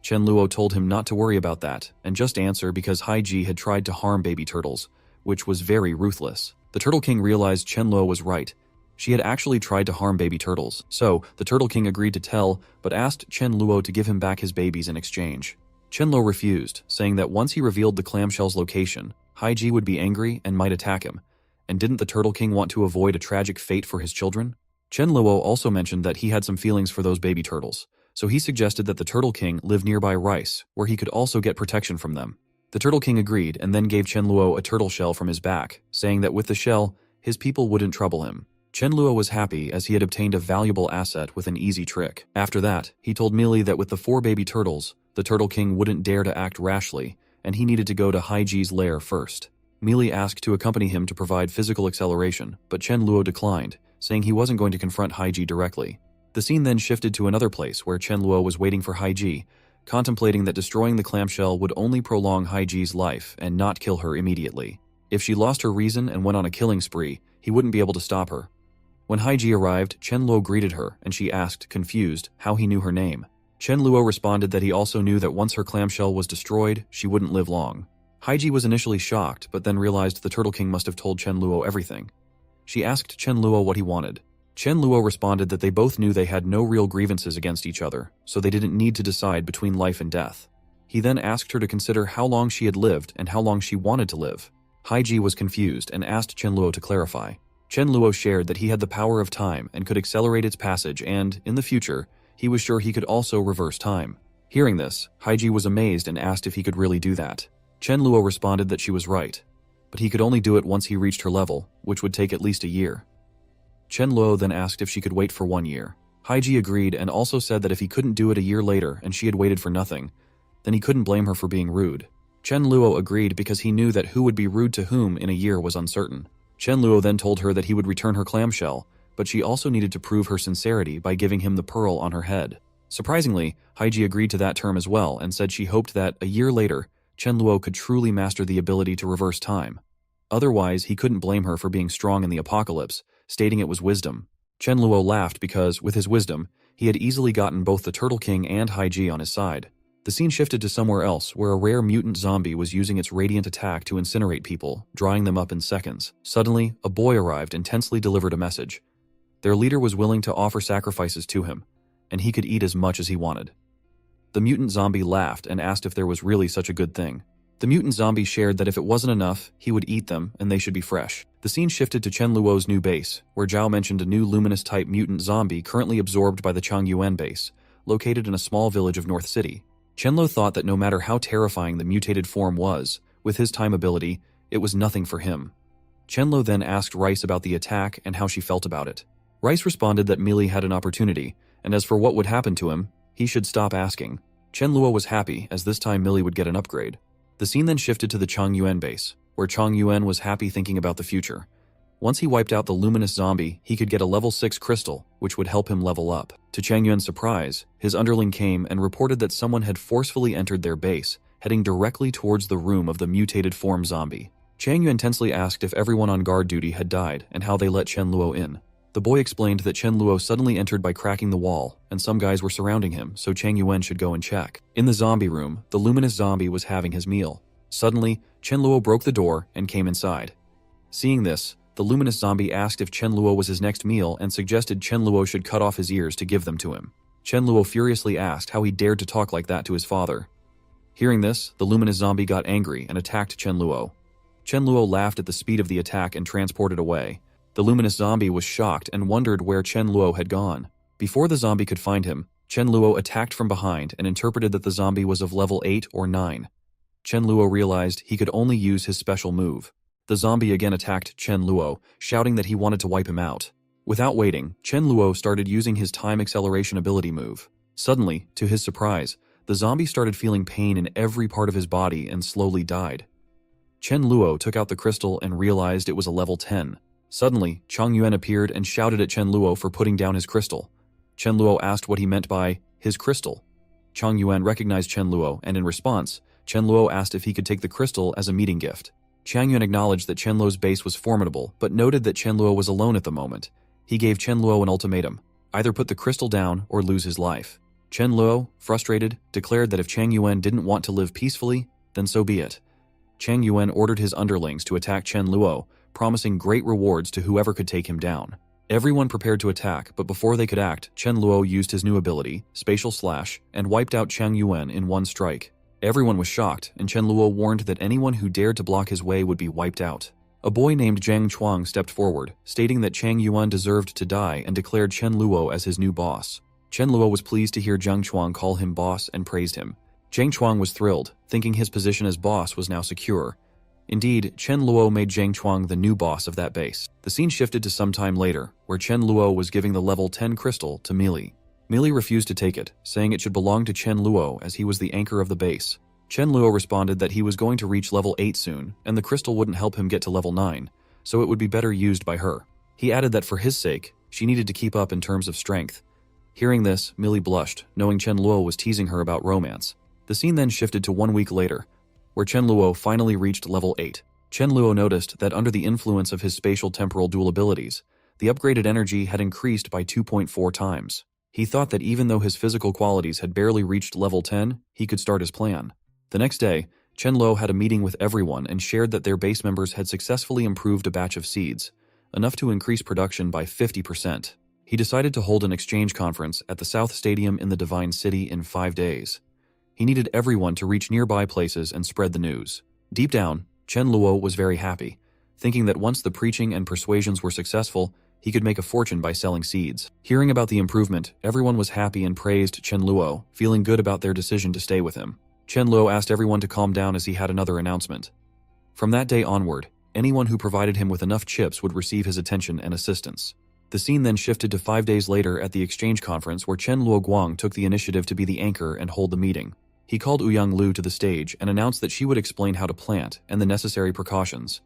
Chen Luo told him not to worry about that, and just answer because Haiji had tried to harm baby turtles, which was very ruthless. The Turtle King realized Chen Luo was right. She had actually tried to harm baby turtles, so the Turtle King agreed to tell, but asked Chen Luo to give him back his babies in exchange. Chen Luo refused, saying that once he revealed the clamshell's location, Haiji would be angry and might attack him. And didn't the Turtle King want to avoid a tragic fate for his children? Chen Luo also mentioned that he had some feelings for those baby turtles, so he suggested that the Turtle King live nearby Rice, where he could also get protection from them. The Turtle King agreed and then gave Chen Luo a turtle shell from his back, saying that with the shell, his people wouldn't trouble him. Chen Luo was happy as he had obtained a valuable asset with an easy trick. After that, he told Millie that with the 4 baby turtles, the Turtle King wouldn't dare to act rashly, and he needed to go to Haiji's lair first. Millie asked to accompany him to provide physical acceleration, but Chen Luo declined, saying he wasn't going to confront Haiji directly. The scene then shifted to another place where Chen Luo was waiting for Haiji, contemplating that destroying the clamshell would only prolong Haiji's life and not kill her immediately. If she lost her reason and went on a killing spree, he wouldn't be able to stop her. When Haiji arrived, Chen Luo greeted her, and she asked, confused, how he knew her name. Chen Luo responded that he also knew that once her clamshell was destroyed, she wouldn't live long. Haiji was initially shocked, but then realized the Turtle King must have told Chen Luo everything. She asked Chen Luo what he wanted. Chen Luo responded that they both knew they had no real grievances against each other, so they didn't need to decide between life and death. He then asked her to consider how long she had lived and how long she wanted to live. Haiji was confused and asked Chen Luo to clarify. Chen Luo shared that he had the power of time and could accelerate its passage and, in the future, he was sure he could also reverse time. Hearing this, Haiji was amazed and asked if he could really do that. Chen Luo responded that she was right, but he could only do it once he reached her level, which would take at least a year. Chen Luo then asked if she could wait for 1 year. Haiji agreed and also said that if he couldn't do it a year later and she had waited for nothing, then he couldn't blame her for being rude. Chen Luo agreed because he knew that who would be rude to whom in a year was uncertain. Chen Luo then told her that he would return her clamshell, but she also needed to prove her sincerity by giving him the pearl on her head. Surprisingly, Haiji agreed to that term as well and said she hoped that, a year later, Chen Luo could truly master the ability to reverse time. Otherwise, he couldn't blame her for being strong in the apocalypse, stating it was wisdom. Chen Luo laughed because, with his wisdom, he had easily gotten both the Turtle King and Haiji on his side. The scene shifted to somewhere else, where a rare mutant zombie was using its radiant attack to incinerate people, drying them up in seconds. Suddenly, a boy arrived and tensely delivered a message. Their leader was willing to offer sacrifices to him, and he could eat as much as he wanted. The mutant zombie laughed and asked if there was really such a good thing. The mutant zombie shared that if it wasn't enough, he would eat them and they should be fresh. The scene shifted to Chen Luo's new base, where Zhao mentioned a new luminous-type mutant zombie currently absorbed by the Changyuan base, located in a small village of North City. Chen Luo thought that no matter how terrifying the mutated form was, with his time ability, it was nothing for him. Chen Luo then asked Rice about the attack and how she felt about it. Rice responded that Mealy had an opportunity, and as for what would happen to him, he should stop asking. Chen Luo was happy, as this time Mealy would get an upgrade. The scene then shifted to the Changyuan base, where Changyuan was happy thinking about the future. Once he wiped out the luminous zombie, he could get a level 6 crystal, which would help him level up. To Changyuan's surprise, his underling came and reported that someone had forcefully entered their base, heading directly towards the room of the mutated form zombie. Changyuan tensely asked if everyone on guard duty had died and how they let Chen Luo in. The boy explained that Chen Luo suddenly entered by cracking the wall, and some guys were surrounding him, so Changyuan should go and check. In the zombie room, the luminous zombie was having his meal. Suddenly, Chen Luo broke the door and came inside. Seeing this, the luminous zombie asked if Chen Luo was his next meal and suggested Chen Luo should cut off his ears to give them to him. Chen Luo furiously asked how he dared to talk like that to his father. Hearing this, the luminous zombie got angry and attacked Chen Luo. Chen Luo laughed at the speed of the attack and transported away. The luminous zombie was shocked and wondered where Chen Luo had gone. Before the zombie could find him, Chen Luo attacked from behind and interpreted that the zombie was of level 8 or 9. Chen Luo realized he could only use his special move. The zombie again attacked Chen Luo, shouting that he wanted to wipe him out. Without waiting, Chen Luo started using his time acceleration ability move. Suddenly, to his surprise, the zombie started feeling pain in every part of his body and slowly died. Chen Luo took out the crystal and realized it was a level 10. Suddenly, Changyuan appeared and shouted at Chen Luo for putting down his crystal. Chen Luo asked what he meant by his crystal. Changyuan recognized Chen Luo, and in response, Chen Luo asked if he could take the crystal as a meeting gift. Changyuan acknowledged that Chen Luo's base was formidable, but noted that Chen Luo was alone at the moment. He gave Chen Luo an ultimatum: either put the crystal down or lose his life. Chen Luo, frustrated, declared that if Changyuan didn't want to live peacefully, then so be it. Changyuan ordered his underlings to attack Chen Luo, promising great rewards to whoever could take him down. Everyone prepared to attack, but before they could act, Chen Luo used his new ability, Spatial Slash, and wiped out Changyuan in one strike. Everyone was shocked, and Chen Luo warned that anyone who dared to block his way would be wiped out. A boy named Zhang Chuang stepped forward, stating that Chang Yuan deserved to die and declared Chen Luo as his new boss. Chen Luo was pleased to hear Zhang Chuang call him boss and praised him. Zhang Chuang was thrilled, thinking his position as boss was now secure. Indeed, Chen Luo made Zhang Chuang the new boss of that base. The scene shifted to some time later, where Chen Luo was giving the level 10 crystal to Mealy. Mealy refused to take it, saying it should belong to Chen Luo as he was the anchor of the base. Chen Luo responded that he was going to reach level 8 soon, and the crystal wouldn't help him get to level 9, so it would be better used by her. He added that for his sake, she needed to keep up in terms of strength. Hearing this, Mealy blushed, knowing Chen Luo was teasing her about romance. The scene then shifted to 1 week later, where Chen Luo finally reached level 8. Chen Luo noticed that under the influence of his spatial temporal dual abilities, the upgraded energy had increased by 2.4 times. He thought that even though his physical qualities had barely reached level 10, he could start his plan. The next day, Chen Luo had a meeting with everyone and shared that their base members had successfully improved a batch of seeds, enough to increase production by 50%. He decided to hold an exchange conference at the South Stadium in the Divine City in 5 days. He needed everyone to reach nearby places and spread the news. Deep down, Chen Luo was very happy, thinking that once the preaching and persuasions were successful, he could make a fortune by selling seeds. Hearing about the improvement, everyone was happy and praised Chen Luo, feeling good about their decision to stay with him. Chen Luo asked everyone to calm down as he had another announcement. From that day onward, anyone who provided him with enough chips would receive his attention and assistance. The scene then shifted to 5 days later at the exchange conference where Chen Luo Guang took the initiative to be the anchor and hold the meeting. He called Ouyang Lu to the stage and announced that she would explain how to plant and the necessary precautions.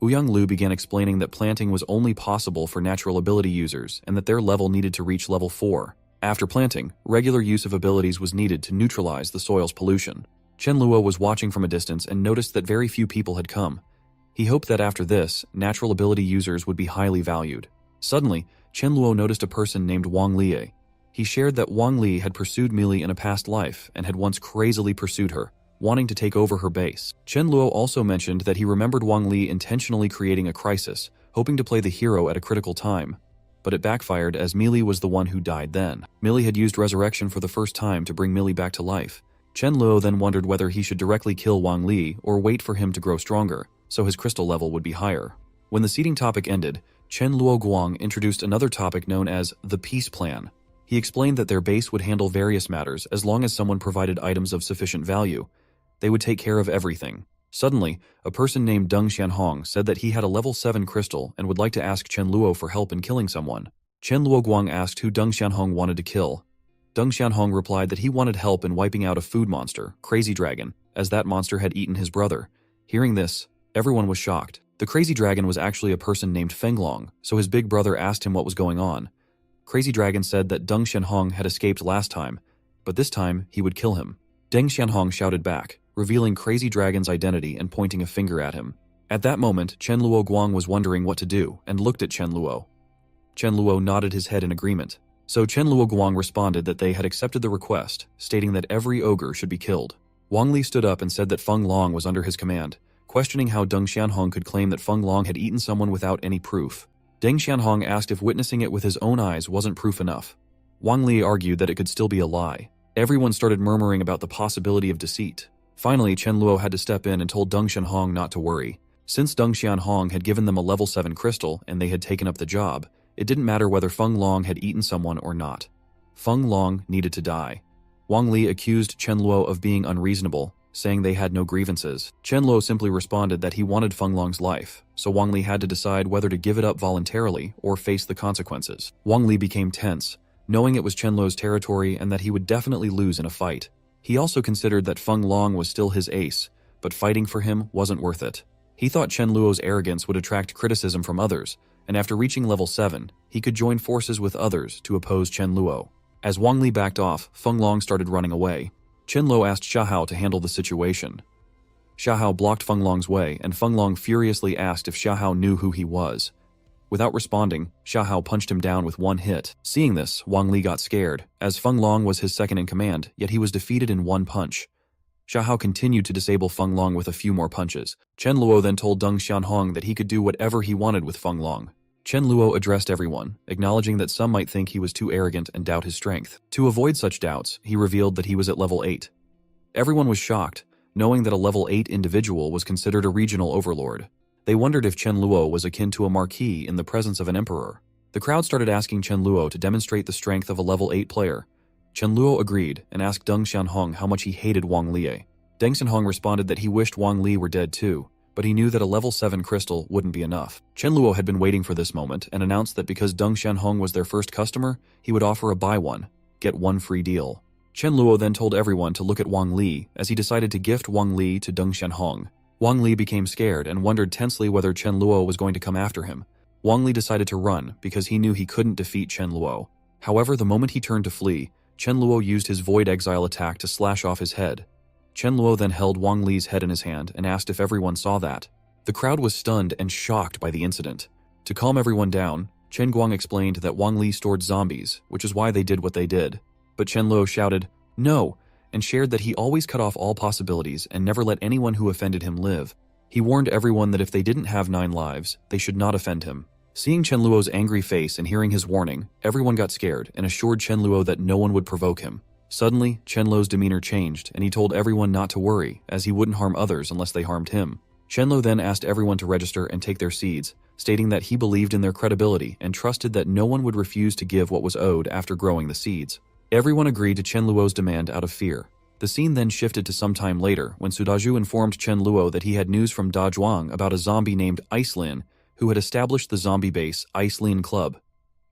Ouyang Lu began explaining that planting was only possible for natural ability users and that their level needed to reach level 4. After planting, regular use of abilities was needed to neutralize the soil's pollution. Chen Luo was watching from a distance and noticed that very few people had come. He hoped that after this, natural ability users would be highly valued. Suddenly, Chen Luo noticed a person named Wang Lie. He shared that Wang Li had pursued Mili in a past life and had once crazily pursued her, wanting to take over her base. Chen Luo also mentioned that he remembered Wang Li intentionally creating a crisis, hoping to play the hero at a critical time. But it backfired as Mili was the one who died then. Mili had used resurrection for the first time to bring Mili back to life. Chen Luo then wondered whether he should directly kill Wang Li or wait for him to grow stronger, so his crystal level would be higher. When the seeding topic ended, Chen Luo Guang introduced another topic known as the Peace Plan. He explained that their base would handle various matters as long as someone provided items of sufficient value. They would take care of everything. Suddenly, a person named Deng Xianhong said that he had a level 7 crystal and would like to ask Chen Luo for help in killing someone. Chen Luo Guang asked who Deng Xianhong wanted to kill. Deng Xianhong replied that he wanted help in wiping out a food monster, Crazy Dragon, as that monster had eaten his brother. Hearing this, everyone was shocked. The Crazy Dragon was actually a person named Fenglong, so his big brother asked him what was going on. Crazy Dragon said that Deng Xianhong had escaped last time, but this time he would kill him. Deng Xianhong shouted back, revealing Crazy Dragon's identity and pointing a finger at him. At that moment, Chen Luo Guang was wondering what to do and looked at Chen Luo. Chen Luo nodded his head in agreement, so Chen Luo Guang responded that they had accepted the request, stating that every ogre should be killed. Wang Li stood up and said that Feng Long was under his command, questioning how Deng Xianhong could claim that Feng Long had eaten someone without any proof. Deng Xianhong asked if witnessing it with his own eyes wasn't proof enough. Wang Li argued that it could still be a lie. Everyone started murmuring about the possibility of deceit. Finally, Chen Luo had to step in and told Deng Xianhong not to worry. Since Deng Xianhong had given them a level 7 crystal and they had taken up the job, it didn't matter whether Feng Long had eaten someone or not. Feng Long needed to die. Wang Li accused Chen Luo of being unreasonable, saying they had no grievances. Chen Luo simply responded that he wanted Feng Long's life, so Wang Li had to decide whether to give it up voluntarily or face the consequences. Wang Li became tense, knowing it was Chen Luo's territory and that he would definitely lose in a fight. He also considered that Feng Long was still his ace, but fighting for him wasn't worth it. He thought Chen Luo's arrogance would attract criticism from others, and after reaching level 7, he could join forces with others to oppose Chen Luo. As Wang Li backed off, Feng Long started running away. Chen Luo asked Xiahao to handle the situation. Xiahao blocked Feng Long's way, and Feng Long furiously asked if Xiahao knew who he was. Without responding, Xiahao punched him down with one hit. Seeing this, Wang Li got scared, as Feng Long was his second in command, yet he was defeated in one punch. Xiahao continued to disable Feng Long with a few more punches. Chen Luo then told Deng Xianhong that he could do whatever he wanted with Feng Long. Chen Luo addressed everyone, acknowledging that some might think he was too arrogant and doubt his strength. To avoid such doubts, he revealed that he was at level 8. Everyone was shocked, knowing that a level 8 individual was considered a regional overlord. They wondered if Chen Luo was akin to a marquis in the presence of an emperor. The crowd started asking Chen Luo to demonstrate the strength of a level 8 player. Chen Luo agreed and asked Deng Xianhong how much he hated Wang Li. Deng Xianhong responded that he wished Wang Li were dead too, but he knew that a level 7 crystal wouldn't be enough. Chen Luo had been waiting for this moment and announced that because Deng Xianhong was their first customer, he would offer a buy one, get one free deal. Chen Luo then told everyone to look at Wang Li as he decided to gift Wang Li to Deng Xianhong. Wang Li became scared and wondered tensely whether Chen Luo was going to come after him. Wang Li decided to run because he knew he couldn't defeat Chen Luo. However, the moment he turned to flee, Chen Luo used his Void Exile attack to slash off his head. Chen Luo then held Wang Li's head in his hand and asked if everyone saw that. The crowd was stunned and shocked by the incident. To calm everyone down, Chen Guang explained that Wang Li stored zombies, which is why they did what they did. But Chen Luo shouted, "No!" and shared that he always cut off all possibilities and never let anyone who offended him live. He warned everyone that if they didn't have 9 lives, they should not offend him. Seeing Chen Luo's angry face and hearing his warning, everyone got scared and assured Chen Luo that no one would provoke him. Suddenly, Chen Luo's demeanor changed and he told everyone not to worry, as he wouldn't harm others unless they harmed him. Chen Luo then asked everyone to register and take their seeds, stating that he believed in their credibility and trusted that no one would refuse to give what was owed after growing the seeds. Everyone agreed to Chen Luo's demand out of fear. The scene then shifted to some time later when Sudaju informed Chen Luo that he had news from Da Zhuang about a zombie named Iselin, who had established the zombie base Iselin Club.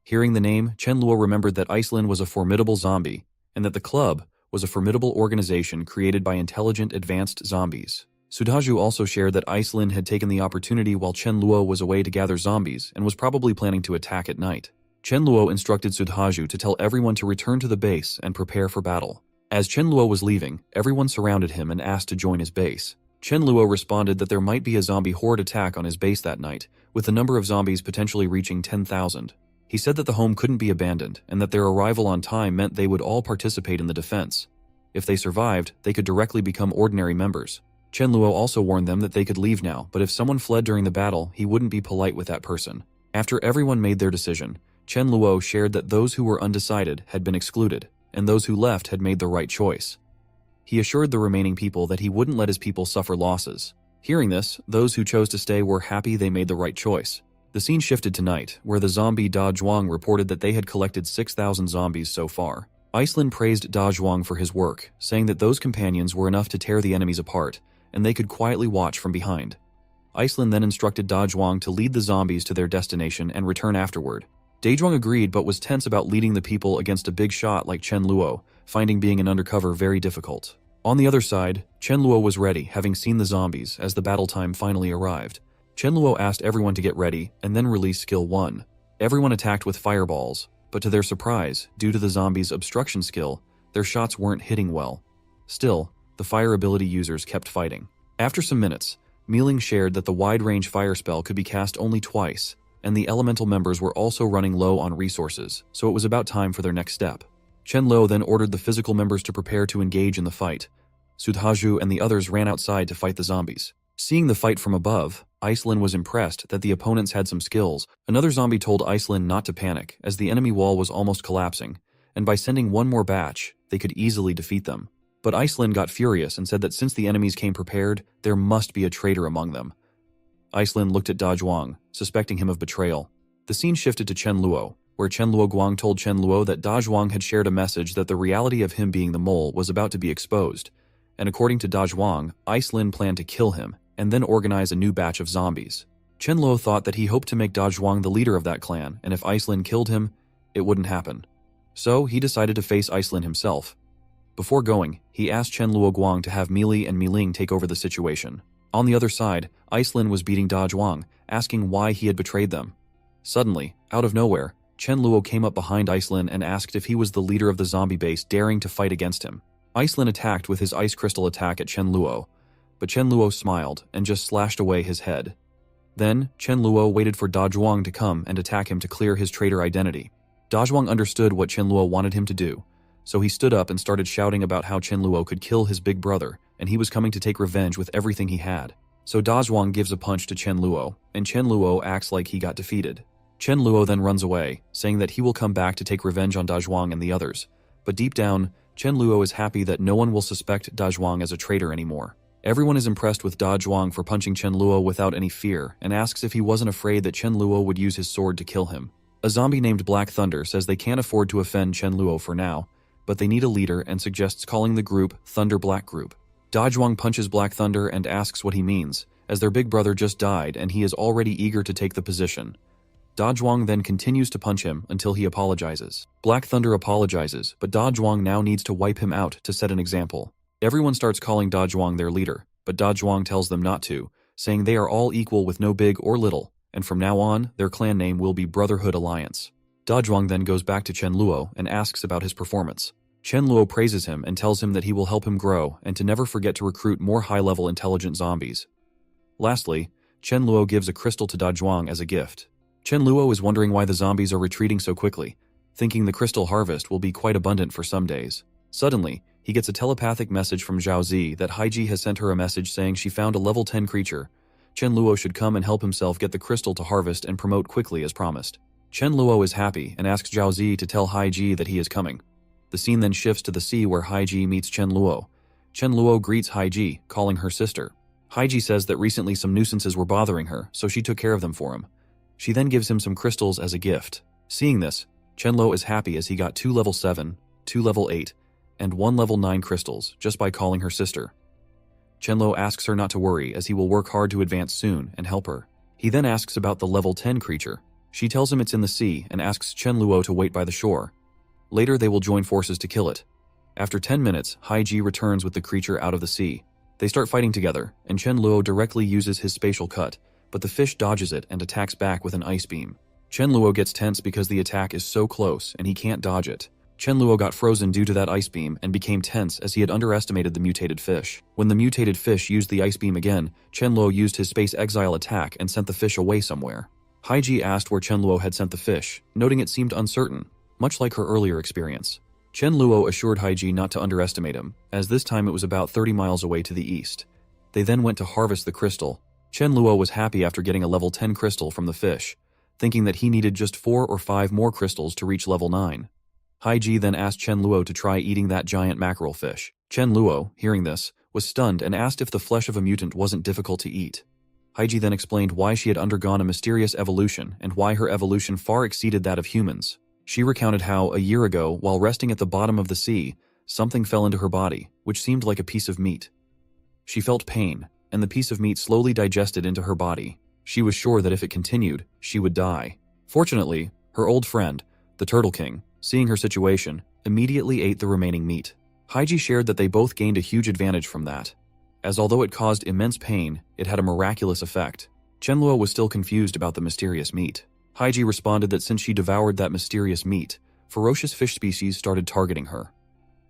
Hearing the name, Chen Luo remembered that Iselin was a formidable zombie, and that the club was a formidable organization created by intelligent advanced zombies. Sudaju also shared that Iselin had taken the opportunity while Chen Luo was away to gather zombies and was probably planning to attack at night. Chen Luo instructed Sudaju to tell everyone to return to the base and prepare for battle. As Chen Luo was leaving, everyone surrounded him and asked to join his base. Chen Luo responded that there might be a zombie horde attack on his base that night, with the number of zombies potentially reaching 10,000. He said that the home couldn't be abandoned and that their arrival on time meant they would all participate in the defense. If they survived, they could directly become ordinary members. Chen Luo also warned them that they could leave now, but if someone fled during the battle, he wouldn't be polite with that person. After everyone made their decision, Chen Luo shared that those who were undecided had been excluded, and those who left had made the right choice. He assured the remaining people that he wouldn't let his people suffer losses. Hearing this, those who chose to stay were happy they made the right choice. The scene shifted to night, where the zombie Da Zhuang reported that they had collected 6,000 zombies so far. Iselin praised Da Zhuang for his work, saying that those companions were enough to tear the enemies apart, and they could quietly watch from behind. Iselin then instructed Da Zhuang to lead the zombies to their destination and return afterward. Da Zhuang agreed but was tense about leading the people against a big shot like Chen Luo, finding being an undercover very difficult. On the other side, Chen Luo was ready, having seen the zombies as the battle time finally arrived. Chen Luo asked everyone to get ready and then released skill 1. Everyone attacked with fireballs, but to their surprise, due to the zombies' obstruction skill, their shots weren't hitting well. Still, the fire ability users kept fighting. After some minutes, Mealing shared that the wide-range fire spell could be cast only twice, and the elemental members were also running low on resources, so it was about time for their next step. Chen Luo then ordered the physical members to prepare to engage in the fight. Sudhaju and the others ran outside to fight the zombies. Seeing the fight from above, Iselin was impressed that the opponents had some skills. Another zombie told Iselin not to panic, as the enemy wall was almost collapsing, and by sending one more batch, they could easily defeat them. But Iselin got furious and said that since the enemies came prepared, there must be a traitor among them. Iselin looked at Da Zhuang, suspecting him of betrayal. The scene shifted to Chen Luo, where Chen Luo Guang told Chen Luo that Da Zhuang had shared a message that the reality of him being the mole was about to be exposed, and according to Da Zhuang, Iselin planned to kill him and then organize a new batch of zombies. Chen Luo thought that he hoped to make Da Zhuang the leader of that clan, and if Iselin killed him, it wouldn't happen. So he decided to face Iselin himself. Before going, he asked Chen Luo Guang to have Meili and Miling take over the situation. On the other side, Iselin was beating Da Zhuang, asking why he had betrayed them. Suddenly, out of nowhere, Chen Luo came up behind Iselin and asked if he was the leader of the zombie base daring to fight against him. Iselin attacked with his ice crystal attack at Chen Luo, but Chen Luo smiled and just slashed away his head. Then, Chen Luo waited for Da Zhuang to come and attack him to clear his traitor identity. Da Zhuang understood what Chen Luo wanted him to do, so he stood up and started shouting about how Chen Luo could kill his big brother, and he was coming to take revenge with everything he had. So Da Zhuang gives a punch to Chen Luo, and Chen Luo acts like he got defeated. Chen Luo then runs away, saying that he will come back to take revenge on Da Zhuang and the others. But deep down, Chen Luo is happy that no one will suspect Da Zhuang as a traitor anymore. Everyone is impressed with Da Zhuang for punching Chen Luo without any fear, and asks if he wasn't afraid that Chen Luo would use his sword to kill him. A zombie named Black Thunder says they can't afford to offend Chen Luo for now, but they need a leader and suggests calling the group Thunder Black Group. Da Zhuang punches Black Thunder and asks what he means, as their big brother just died and he is already eager to take the position. Da Zhuang then continues to punch him until he apologizes. Black Thunder apologizes, but Da Zhuang now needs to wipe him out to set an example. Everyone starts calling Da Zhuang their leader, but Da Zhuang tells them not to, saying they are all equal with no big or little, and from now on, their clan name will be Brotherhood Alliance. Da Zhuang then goes back to Chen Luo and asks about his performance. Chen Luo praises him and tells him that he will help him grow and to never forget to recruit more high-level intelligent zombies. Lastly, Chen Luo gives a crystal to Da Zhuang as a gift. Chen Luo is wondering why the zombies are retreating so quickly, thinking the crystal harvest will be quite abundant for some days. Suddenly, he gets a telepathic message from Zhao Zi that Haiji has sent her a message saying she found a level 10 creature. Chen Luo should come and help himself get the crystal to harvest and promote quickly as promised. Chen Luo is happy and asks Zhao Zi to tell Haiji that he is coming. The scene then shifts to the sea where Haiji meets Chen Luo. Chen Luo greets Haiji, calling her sister. Haiji says that recently some nuisances were bothering her, so she took care of them for him. She then gives him some crystals as a gift. Seeing this, Chen Luo is happy as he got 2 level 7, 2 level 8, and 1 level 9 crystals just by calling her sister. Chen Luo asks her not to worry as he will work hard to advance soon and help her. He then asks about the level 10 creature. She tells him it's in the sea and asks Chen Luo to wait by the shore. Later they will join forces to kill it. After 10 minutes, Haiji returns with the creature out of the sea. They start fighting together, and Chen Luo directly uses his spatial cut, but the fish dodges it and attacks back with an ice beam. Chen Luo gets tense because the attack is so close and he can't dodge it. Chen Luo got frozen due to that ice beam and became tense as he had underestimated the mutated fish. When the mutated fish used the ice beam again, Chen Luo used his space exile attack and sent the fish away somewhere. Haiji asked where Chen Luo had sent the fish, noting it seemed uncertain, much like her earlier experience. Chen Luo assured Haiji not to underestimate him, as this time it was about 30 miles away to the east. They then went to harvest the crystal. Chen Luo was happy after getting a level 10 crystal from the fish, thinking that he needed just 4 or 5 more crystals to reach level 9. Haiji then asked Chen Luo to try eating that giant mackerel fish. Chen Luo, hearing this, was stunned and asked if the flesh of a mutant wasn't difficult to eat. Haiji then explained why she had undergone a mysterious evolution and why her evolution far exceeded that of humans. She recounted how, a year ago, while resting at the bottom of the sea, something fell into her body, which seemed like a piece of meat. She felt pain, and the piece of meat slowly digested into her body. She was sure that if it continued, she would die. Fortunately, her old friend, the Turtle King, seeing her situation, immediately ate the remaining meat. Haiji shared that they both gained a huge advantage from that, as although it caused immense pain, it had a miraculous effect. Chen Luo was still confused about the mysterious meat. Haiji responded that since she devoured that mysterious meat, ferocious fish species started targeting her.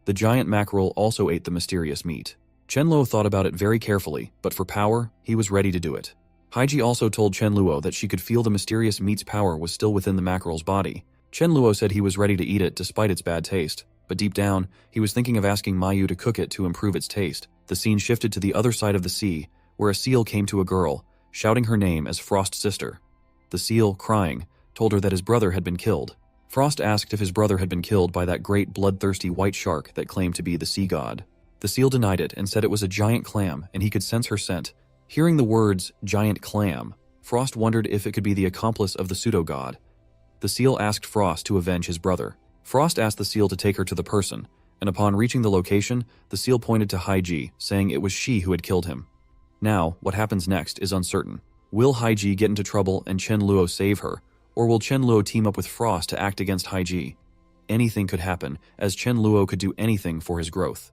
The giant mackerel also ate the mysterious meat. Chen Luo thought about it very carefully, but for power, he was ready to do it. Haiji also told Chen Luo that she could feel the mysterious meat's power was still within the mackerel's body. Chen Luo said he was ready to eat it despite its bad taste, but deep down, he was thinking of asking Mayu to cook it to improve its taste. The scene shifted to the other side of the sea, where a seal came to a girl, shouting her name as Frost's sister. The seal, crying, told her that his brother had been killed. Frost asked if his brother had been killed by that great bloodthirsty white shark that claimed to be the sea god. The seal denied it and said it was a giant clam and he could sense her scent. Hearing the words, giant clam, Frost wondered if it could be the accomplice of the pseudo-god. The seal asked Frost to avenge his brother. Frost asked the seal to take her to the person, and upon reaching the location, the seal pointed to Haiji, saying it was she who had killed him. Now, what happens next is uncertain. Will Haiji get into trouble and Chen Luo save her, or will Chen Luo team up with Frost to act against Haiji? Anything could happen, as Chen Luo could do anything for his growth.